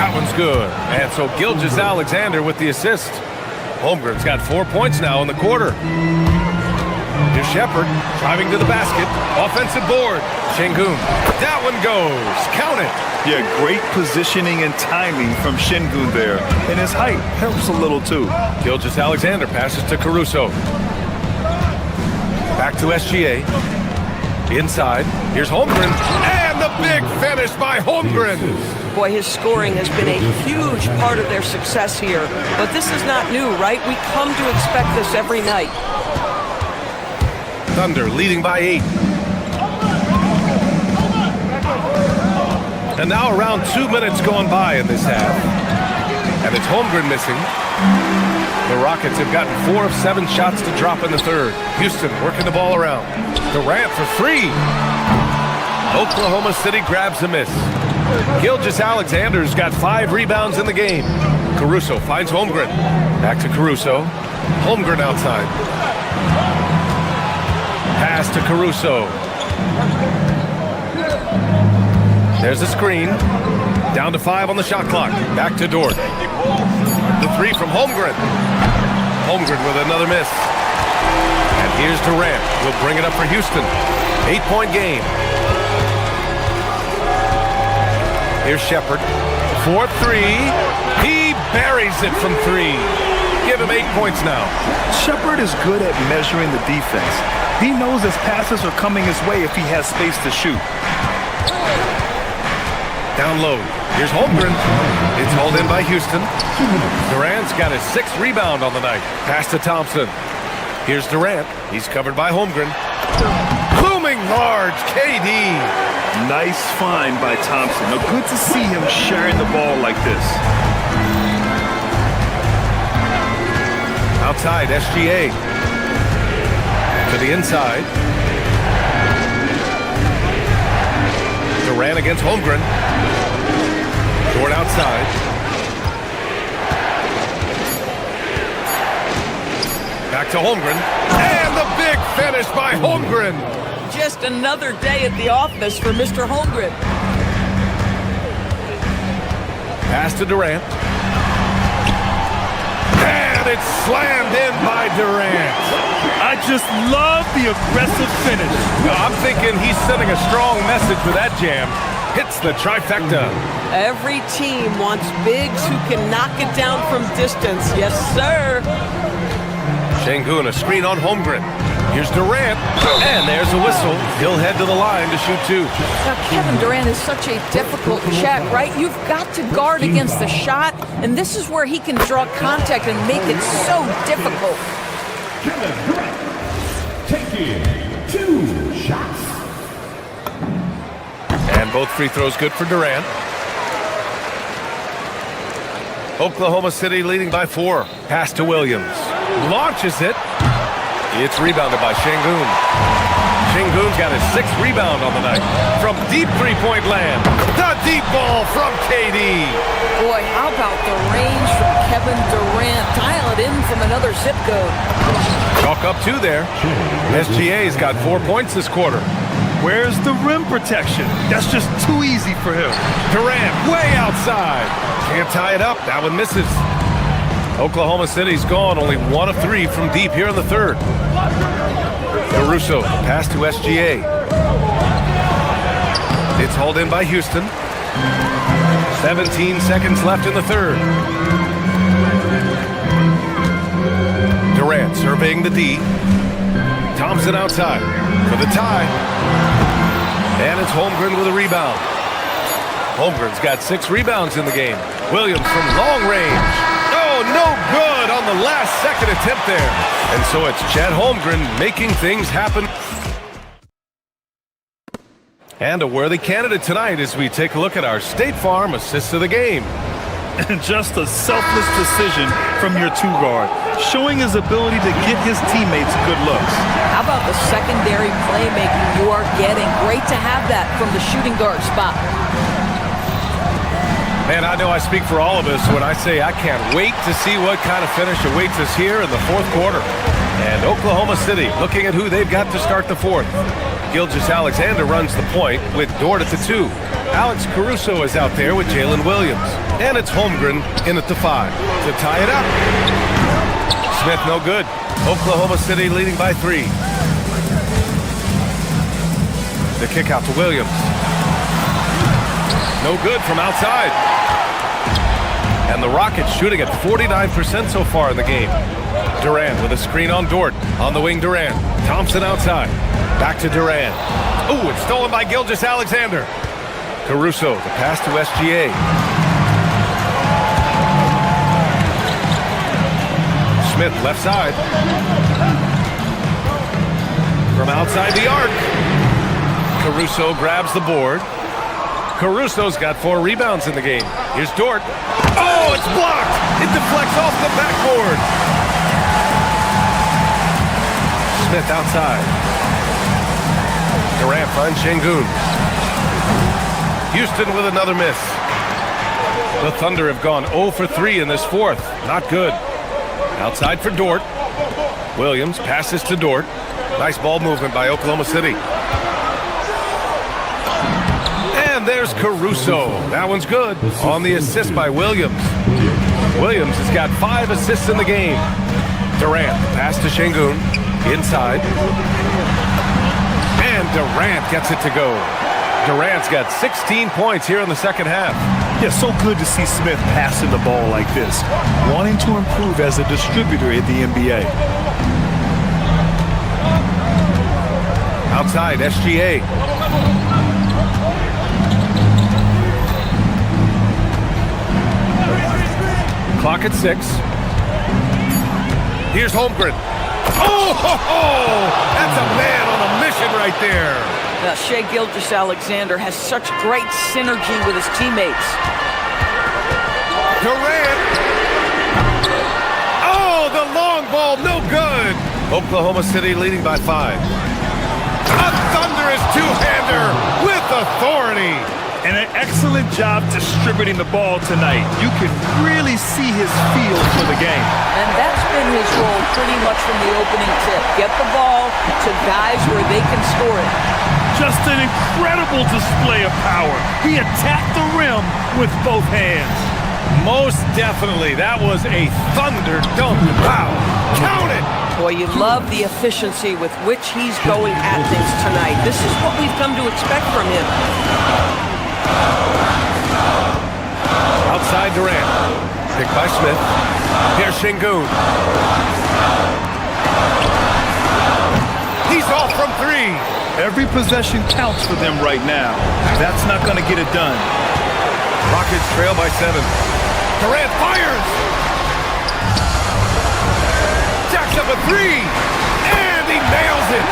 That one's good. And so Gilgeous-Alexander with the assist. Holmgren's got 4 points now in the quarter. Here's Shepard driving to the basket. Offensive board. Şengün. That one goes. Count it. Yeah, great positioning and timing from Şengün there. And his height helps a little too. Gilgeous-Alexander passes to Caruso. Back to SGA. Inside. Here's Holmgren. And the big finish by Holmgren. Boy, his scoring has been a huge part of their success here. But this is not new, right? We come to expect this every night. Thunder leading by 8. And now around 2 minutes going by in this half. And it's Holmgren missing. The Rockets have gotten 4 of 7 shots to drop in the third. Houston working the ball around. Durant for 3. Oklahoma City grabs a miss. Gilgeous-Alexander's got 5 rebounds in the game. Caruso finds Holmgren. Back to Caruso. Holmgren outside. Pass to Caruso. There's a screen. Down to 5 on the shot clock. Back to Dort. The 3 from Holmgren. Holmgren with another miss. And here's Durant. Will bring it up for Houston. 8-point game. Here's Shepard. 4-3. He buries it from 3. Give him 8 points now. Shepard is good at measuring the defense. He knows his passes are coming his way if he has space to shoot. Down low. Here's Holmgren. It's hauled in by Houston. Durant's got his 6th rebound on the night. Pass to Thompson. Here's Durant. He's covered by Holmgren. Booming large, KD. Nice find by Thompson. Now, good to see him sharing the ball like this. Outside, SGA. To the inside. Durant against Holmgren. Dort outside. Back to Holmgren. And the big finish by Holmgren. Just another day at the office for Mr. Holmgren. Pass to Durant. And it's slammed in by Durant. I just love the aggressive finish. No, I'm thinking he's sending a strong message with that jam. Hits the trifecta. Every team wants bigs who can knock it down from distance. Yes, sir. Şengün, a screen on Holmgren. Here's Durant, and there's a whistle. He'll head to the line to shoot 2. Now, Kevin Durant is such a difficult check, right? You've got to guard against the shot, and this is where he can draw contact and make it so difficult. Kevin Durant taking 2 shots. And both free throws good for Durant. Oklahoma City leading by 4. Pass to Williams. Launches it. It's rebounded by Şengün. Şengün's got his 6th rebound on the night. From deep three-point land. The deep ball from KD. Boy, how about the range from Kevin Durant? Dial it in from another zip code. Chalk up 2 there. SGA's got 4 points this quarter. Where's the rim protection? That's just too easy for him. Durant way outside. Can't tie it up. That one misses. Oklahoma City's gone only 1 of 3 from deep here in the third. Caruso, pass to SGA. It's hauled in by Houston. 17 seconds left in the third. Durant surveying the D. Thompson outside for the tie. And it's Holmgren with a rebound. Holmgren's got 6 rebounds in the game. Williams from long range. Oh, no good on the last second attempt there. And so it's Chet Holmgren making things happen. And a worthy candidate tonight as we take a look at our State Farm assist of the game. And just a selfless decision from your 2 guard, showing his ability to get his teammates good looks. How about the secondary playmaking you are getting? Great to have that from the shooting guard spot. Man, I know I speak for all of us when I say I can't wait to see what kind of finish awaits us here in the 4th quarter. And Oklahoma City looking at who they've got to start the 4th. Gilgeous-Alexander runs the point with Dort at the 2. Alex Caruso is out there with Jalen Williams. And it's Holmgren in at the 5 to tie it up. Smith no good. Oklahoma City leading by 3. The kick out to Williams. No good from outside. And the Rockets shooting at 49% so far in the game. Durant with a screen on Dort. On the wing, Durant. Thompson outside. Back to Durant. Ooh, it's stolen by Gilgeous-Alexander. Caruso, the pass to SGA. Smith, left side. From outside the arc. Caruso grabs the board. Caruso's got 4 rebounds in the game. Here's Dort. Oh, it's blocked! It deflects off the backboard. Smith outside. Durant finds Şengün. Houston with another miss. The Thunder have gone 0 for 3 in this fourth. Not good. Outside for Dort. Williams passes to Dort. Nice ball movement by Oklahoma City. And there's Caruso. That one's good. On the assist by Williams. Williams has got 5 assists in the game. Durant, pass to Şengün. Inside. And Durant gets it to go. Durant's got 16 points here in the second half. Yeah, so good to see Smith passing the ball like this. Wanting to improve as a distributor in the NBA. Outside, SGA. Clock at 6. Here's Holmgren. Oh, ho, ho! That's a man on a mission right there. Now, Shai Gilgeous-Alexander has such great synergy with his teammates. Durant. Oh, the long ball, no good. Oklahoma City leading by 5. A thunderous two-hander with authority. And an excellent job distributing the ball tonight. You can really see his feel for the game. And that's been his role pretty much from the opening tip. Get the ball to guys where they can score it. Just an incredible display of power. He attacked the rim with both hands. Most definitely. That was a thunder dunk. Wow. Count it. Boy, you love the efficiency with which he's going at things tonight. This is what we've come to expect from him. Outside Durant. Picked by Smith. Here's Şengün. He's off from 3. Every possession counts for them right now. That's not going to get it done. Rockets trail by 7. Durant fires. Jacks up a 3. And he nails it.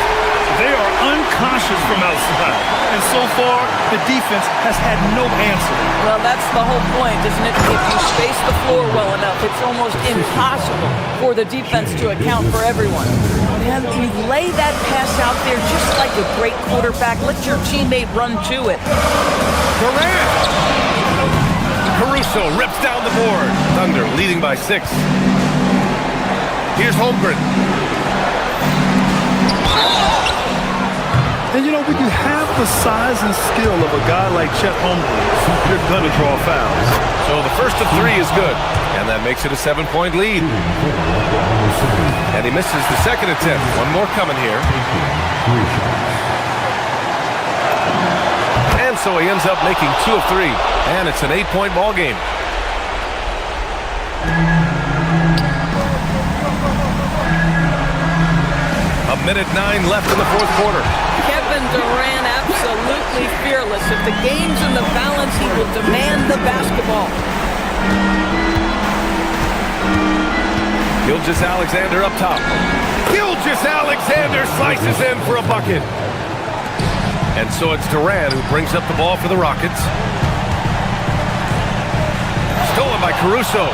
They are unconscious from outside. And so far, the defense has had no answer. Well, that's the whole point, isn't it? If you space the floor well enough, it's almost impossible for the defense to account for everyone. And you lay that pass out there just like a great quarterback. Let your teammate run to it. Durant! Caruso rips down the board. Thunder leading by 6. Here's Holmgren. And you know, when you have the size and skill of a guy like Chet Holmgren, you're going to draw fouls. So the first of 3 is good. And that makes it a 7-point lead. And he misses the second attempt. One more coming here. And so he ends up making 2 of 3. And it's an 8-point ball game. A minute 9 left in the fourth quarter. Kevin Durant absolutely fearless. If the game's in the balance, he will demand the basketball. Gilgeous-Alexander up top. Gilgeous-Alexander slices in for a bucket. And so it's Durant who brings up the ball for the Rockets. Stolen by Caruso.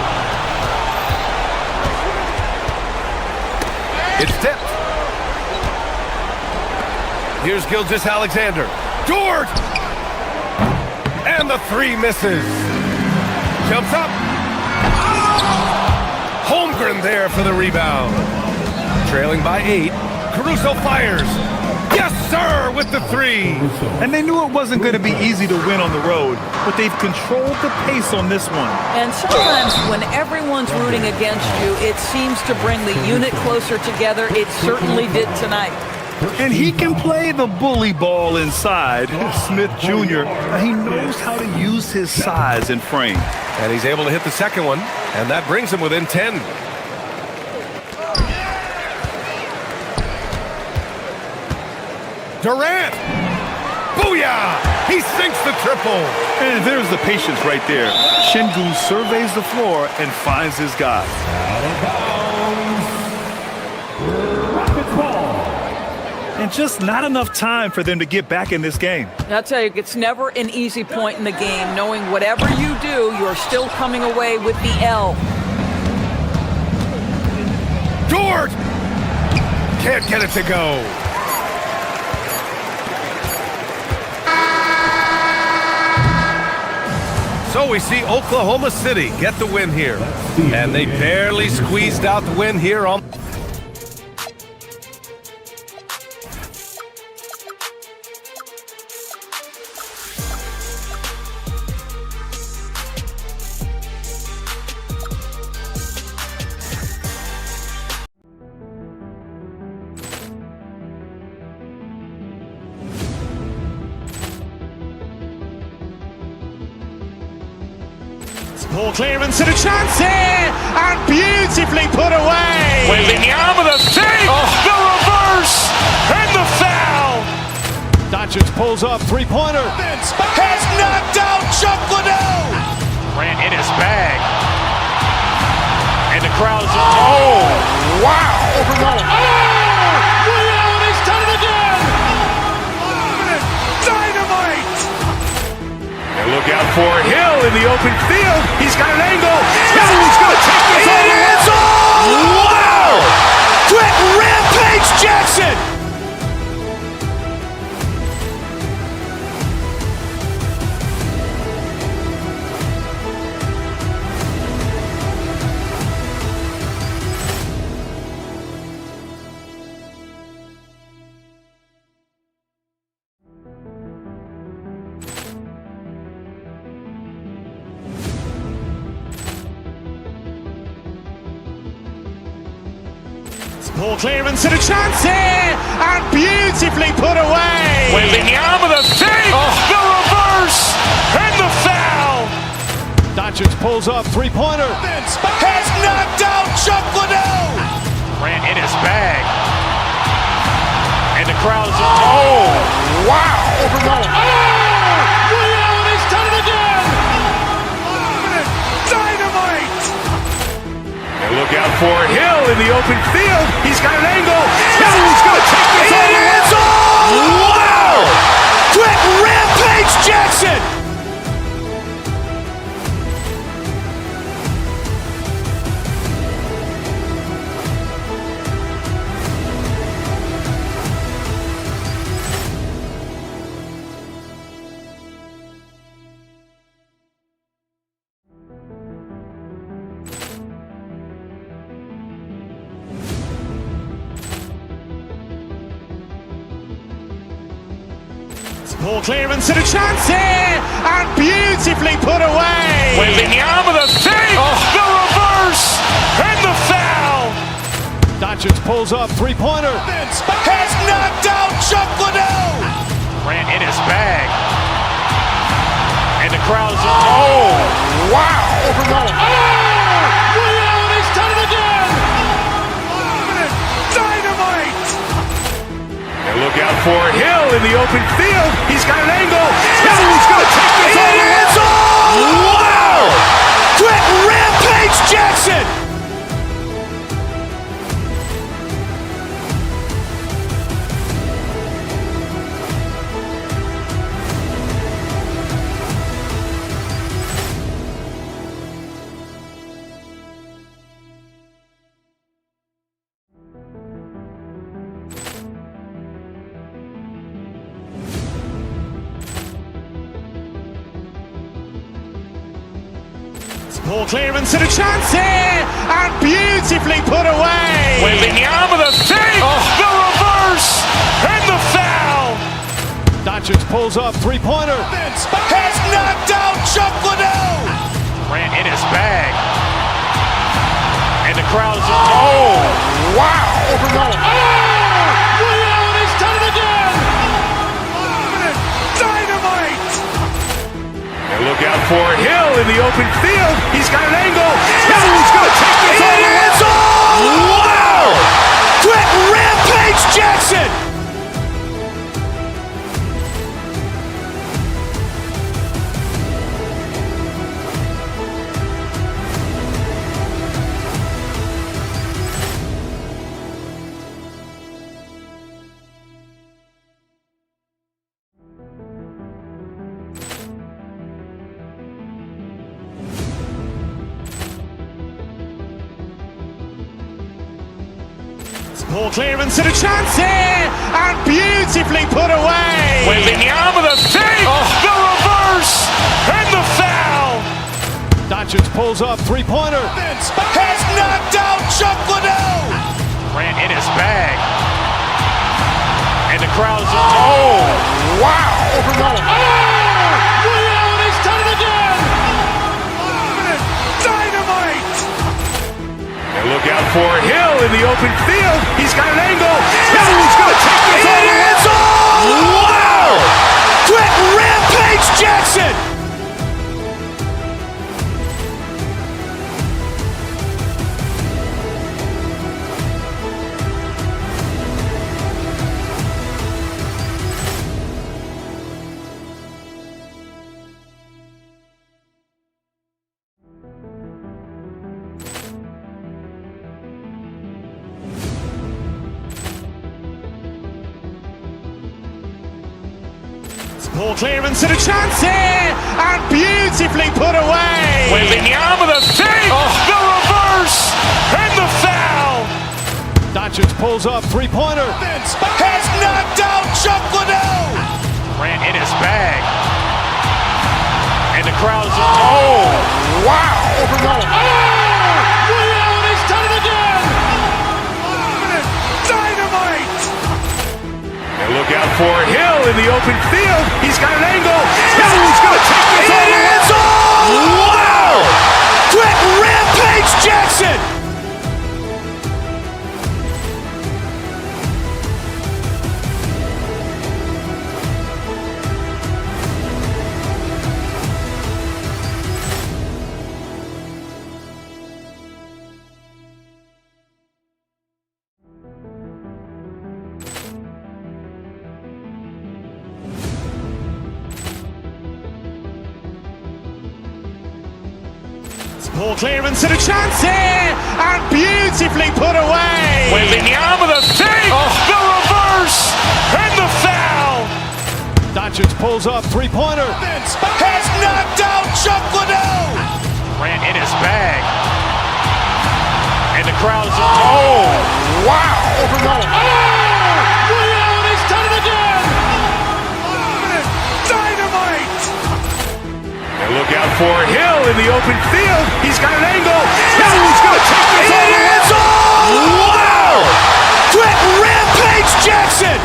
It's tipped. Here's Gilgeous-Alexander. Dort! And the 3 misses. Jumps up. Holmgren there for the rebound. Trailing by 8. Caruso fires. Yes, sir, with the 3. And they knew it wasn't going to be easy to win on the road, but they've controlled the pace on this one. And sometimes when everyone's rooting against you, it seems to bring the unit closer together. It certainly did tonight. And he can play the bully ball inside. Smith Jr., he knows how to use his size and frame. And he's able to hit the second one, and that brings him within 10. Durant! Booyah! He sinks the triple. And there's the patience right there. Şengün surveys the floor and finds his guy. And just not enough time for them to get back in this game. I'll tell you, it's never an easy point in the game, knowing whatever you do, you're still coming away with the L. Dort! Can't get it to go. So we see Oklahoma City get the win here. And they barely squeezed out the win here on... Poor clearance and a chance here, and beautifully put away. Waving the arm of the thing, the reverse, and the foul. Doncic pulls up, three-pointer. Has knocked out Chuck Liddell. Grant in his bag. And the crowd's oh, wow. He's done it again. Dynamite. And look out for Hill in the open field. He's got an angle. Hill's going to take this all the way. Wow! Quick rampage Jackson. Poor clearance and a chance here, and beautifully put away. Waving the arm of the thing, the reverse, and the foul. Doncic pulls up, three-pointer. Has knocked out Chuck Liddell. Grant in his bag. And the crowd's oh, wow. He's done it again. Dynamite. And look out for Hill in the open field. He's got an angle. Hill's going to take this all the way. Wow! Quick rampage Jackson. Poor clearance and a chance here, and beautifully put away. Waving the arm of the thing, the reverse, and the foul. Doncic pulls up, three-pointer. Has knocked out Chuck Liddell. Grant in his bag. And the crowd's oh, wow. He's done it again. Dynamite. And look out for Hill in the open field. He's got an angle. Hill's going to take this all the way. Wow! Quick rampage Jackson. Poor clearance and a chance here, and beautifully put away. Waving the arm of the thing, the reverse, and the foul. Doncic pulls up, three-pointer. Has knocked out Chuck Liddell. Grant in his bag. And the crowd's oh, wow. He's Look out for Hill in the open field. He's got an angle. Hill's going to take this all the way. Wow! Quick rampage Jackson! Poor clearance and a chance here, and beautifully put away. Wembanyama the fake, the reverse, and the foul. Doncic pulls up, three-pointer. Has knocked out Chuck Liddell. Grant in his bag. And the crowd's wow. He's done it again. Dynamite. And look out for Hill in the open field. He's got an angle. Hill's going to take this all the way. Wow! Quick rampage Jackson! Poor clearance and a chance here, and beautifully put away. Wembanyama the fake, the reverse, and the foul. Doncic pulls up, three-pointer. Has knocked out Chuck Liddell. Grant in his bag. And the crowd's wow. He's done it again. Dynamite. And look out for Hill in the open field. He's got an angle. Hill's going to take this all the way. Wow! Quick rampage Jackson! Poor clearance and a chance here, and beautifully put away. Wembanyama the fake, the reverse, and the foul. Doncic pulls up, three-pointer. Has knocked out Chuck Liddell. Grant in his bag. And the crowd's wow. He's done it again. Dynamite. And look out for Hill in the open field. He's got an angle. Hill's going to take this all the way. Wow! Quick rampage Jackson!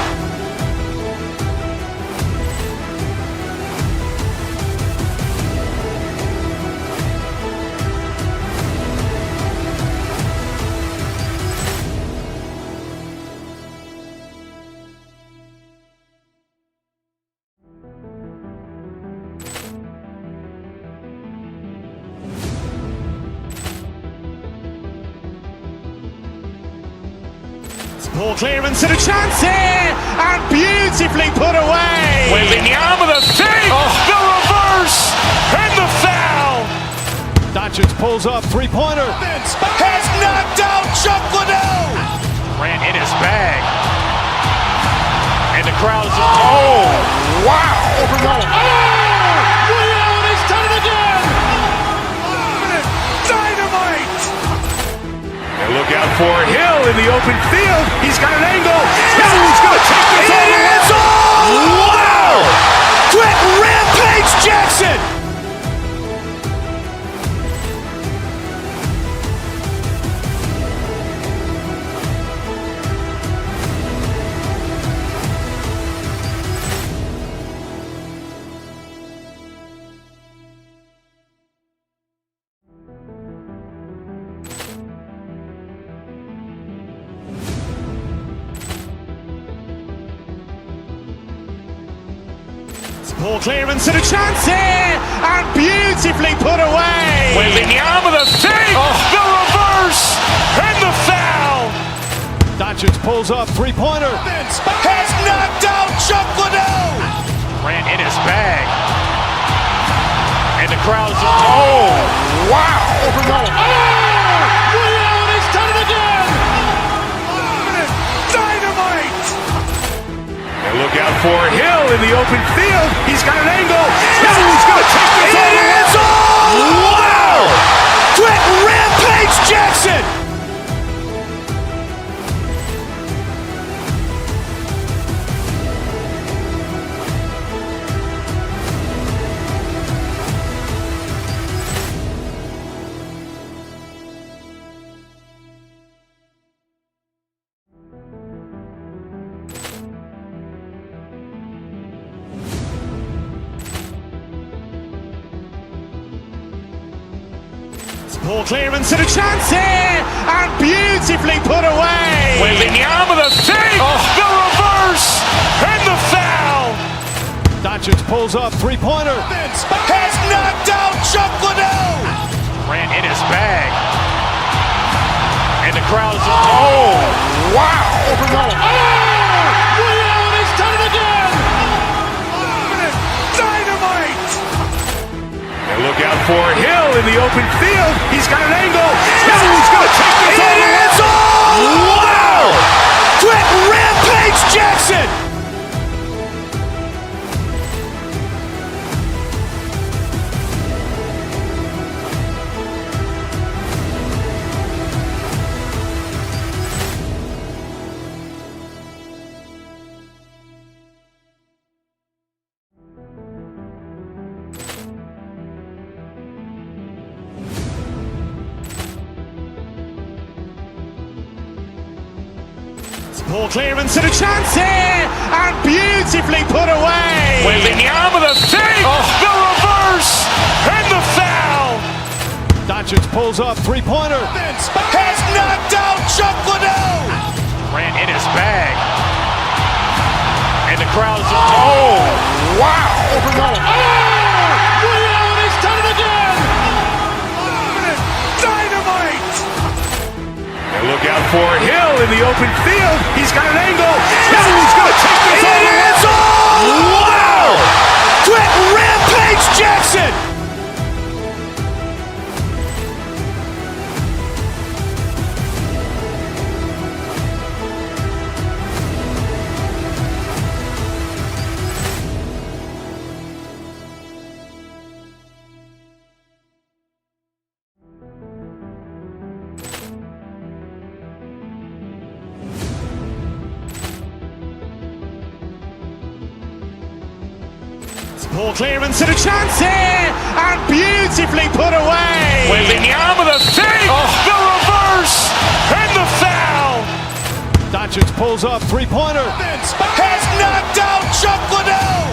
Poor clearance and a chance here, and beautifully put away. Wembanyama the fake, the reverse, and the foul. Doncic pulls up, three-pointer. Has knocked out Chuck Liddell. Grant in his bag. And the crowd's wow. He's done it again. Dynamite. And look out for Hill in the open field. He's got an angle. Hill's going to take this all the way. Wow! Quick rampage Jackson! Ball clearance and a chance here, and beautifully put away. Wembanyama with a three, the reverse, and the foul. Doncic pulls up, three-pointer. Has knocked out Chuck Liddell. Ran in his bag. And the crowd's, oh, wow. He's done it again! Dynamite. And look out for Hill in the open field. He's got an angle. He's going to take this all the way. Wow! Quick Rampage Jackson. Ball clearance and a chance here, and beautifully put away. Wembanyama with a three, the reverse, and the foul. Doncic pulls up, three-pointer. Has knocked out Chuck Liddell. Ran in his bag. And the crowd's, oh, wow. He's done it again! Dynamite. And look out for Hill in the open field. He's got an angle. He's going to take this all the way. Wow! Quick Rampage Jackson. Ball clearance and a chance here, and beautifully put away. Wembanyama with a three, the reverse, and the foul. Doncic pulls up, three-pointer. Has knocked out Chuck Liddell. Ran in his bag. And the crowd's, oh, wow. He's done it again! Dynamite. And look out for Hill in the open field. He's got an angle. He's going to take this all the way. Wow! Quick Rampage Jackson. Ball clearance and a chance here, and beautifully put away. Wembanyama with a three, the reverse, and the foul. Doncic pulls up, three-pointer. Has knocked out Chuck Liddell.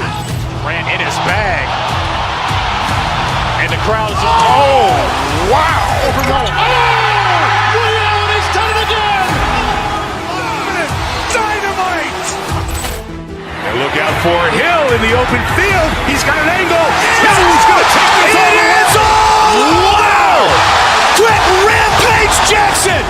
Ran in his bag. And the crowd's, oh, wow. He's done it again! Dynamite. And look out for Hill in the open field. He's got an angle. He's going to take this all the way. Wow! Quick Rampage Jackson.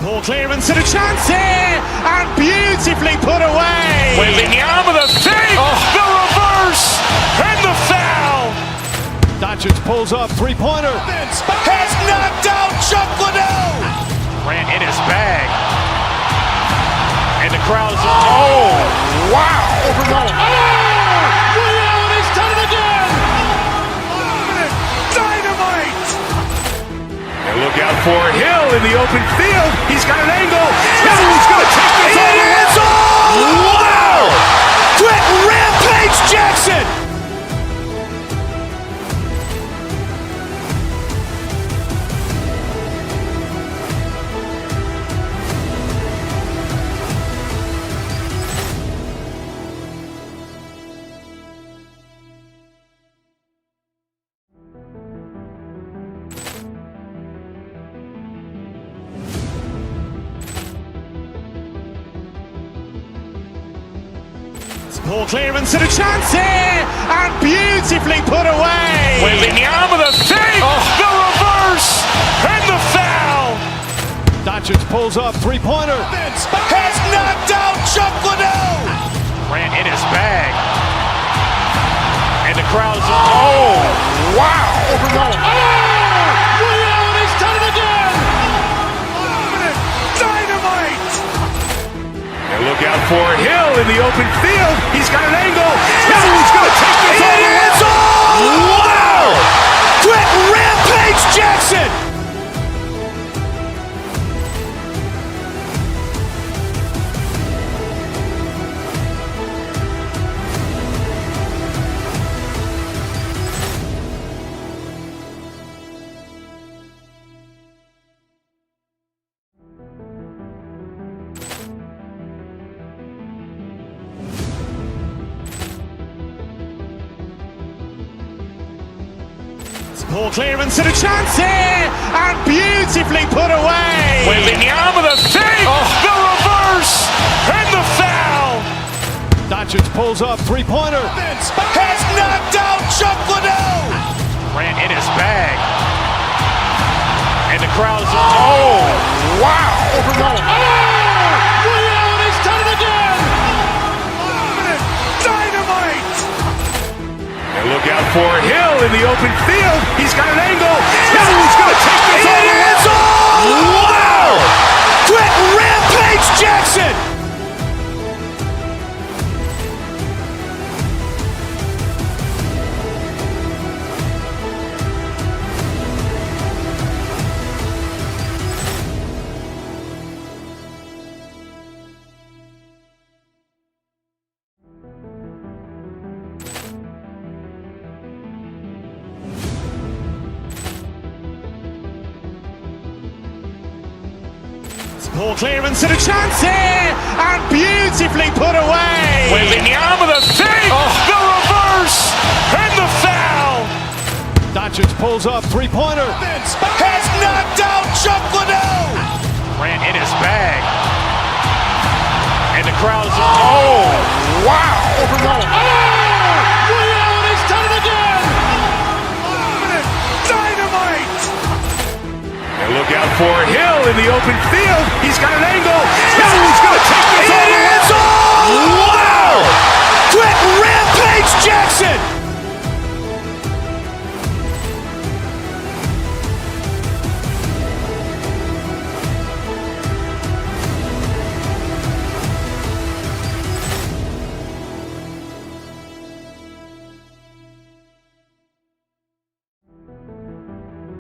Ball clearance and a chance here, and beautifully put away. Wembanyama with a three, the reverse, and the foul. Doncic pulls up, three-pointer. Has knocked out Chuck Liddell. Ran in his bag. And the crowd's, oh, wow. He's done it again! Dynamite. And look out for Hill in the open field. He's got an angle. He's going to take this all the way. Wow! Quick Rampage Jackson. Poor clearance and a chance here, and beautifully put away. With the arm of the fake, the reverse, and the foul. Doncic pulls up, three-pointer. Has knocked out Chuck Liddell. Grant in his bag. And the crowd is, oh, wow. Ray Allen has done it again. Dynamite. And look out for Hill in the open field. He's got an angle. He's going to take this all the way. Wow. Quick rampage Jackson. Poor clearance and a chance here, and beautifully put away. With the arm of the fake, the reverse, and the foul. Doncic pulls up, three-pointer. Has knocked out Chuck Liddell. Grant in his bag. And the crowd is, oh, wow. Ray Allen has done it again. Dynamite. And look out for Hill in the open field. He's got an angle. He's going to take this all the way. Wow! Quick rampage Jackson. Poor clearance and a chance here, and beautifully put away. With the arm of the fake, the reverse, and the foul. Doncic pulls up, three-pointer. Has knocked out Chuck Liddell. Grant in his bag. And the crowd is, oh, wow. Ray Allen has done it again. Dynamite. And look out for Hill in the open field. He's got an angle. He's going to take this all the way. Wow! Quick rampage Jackson.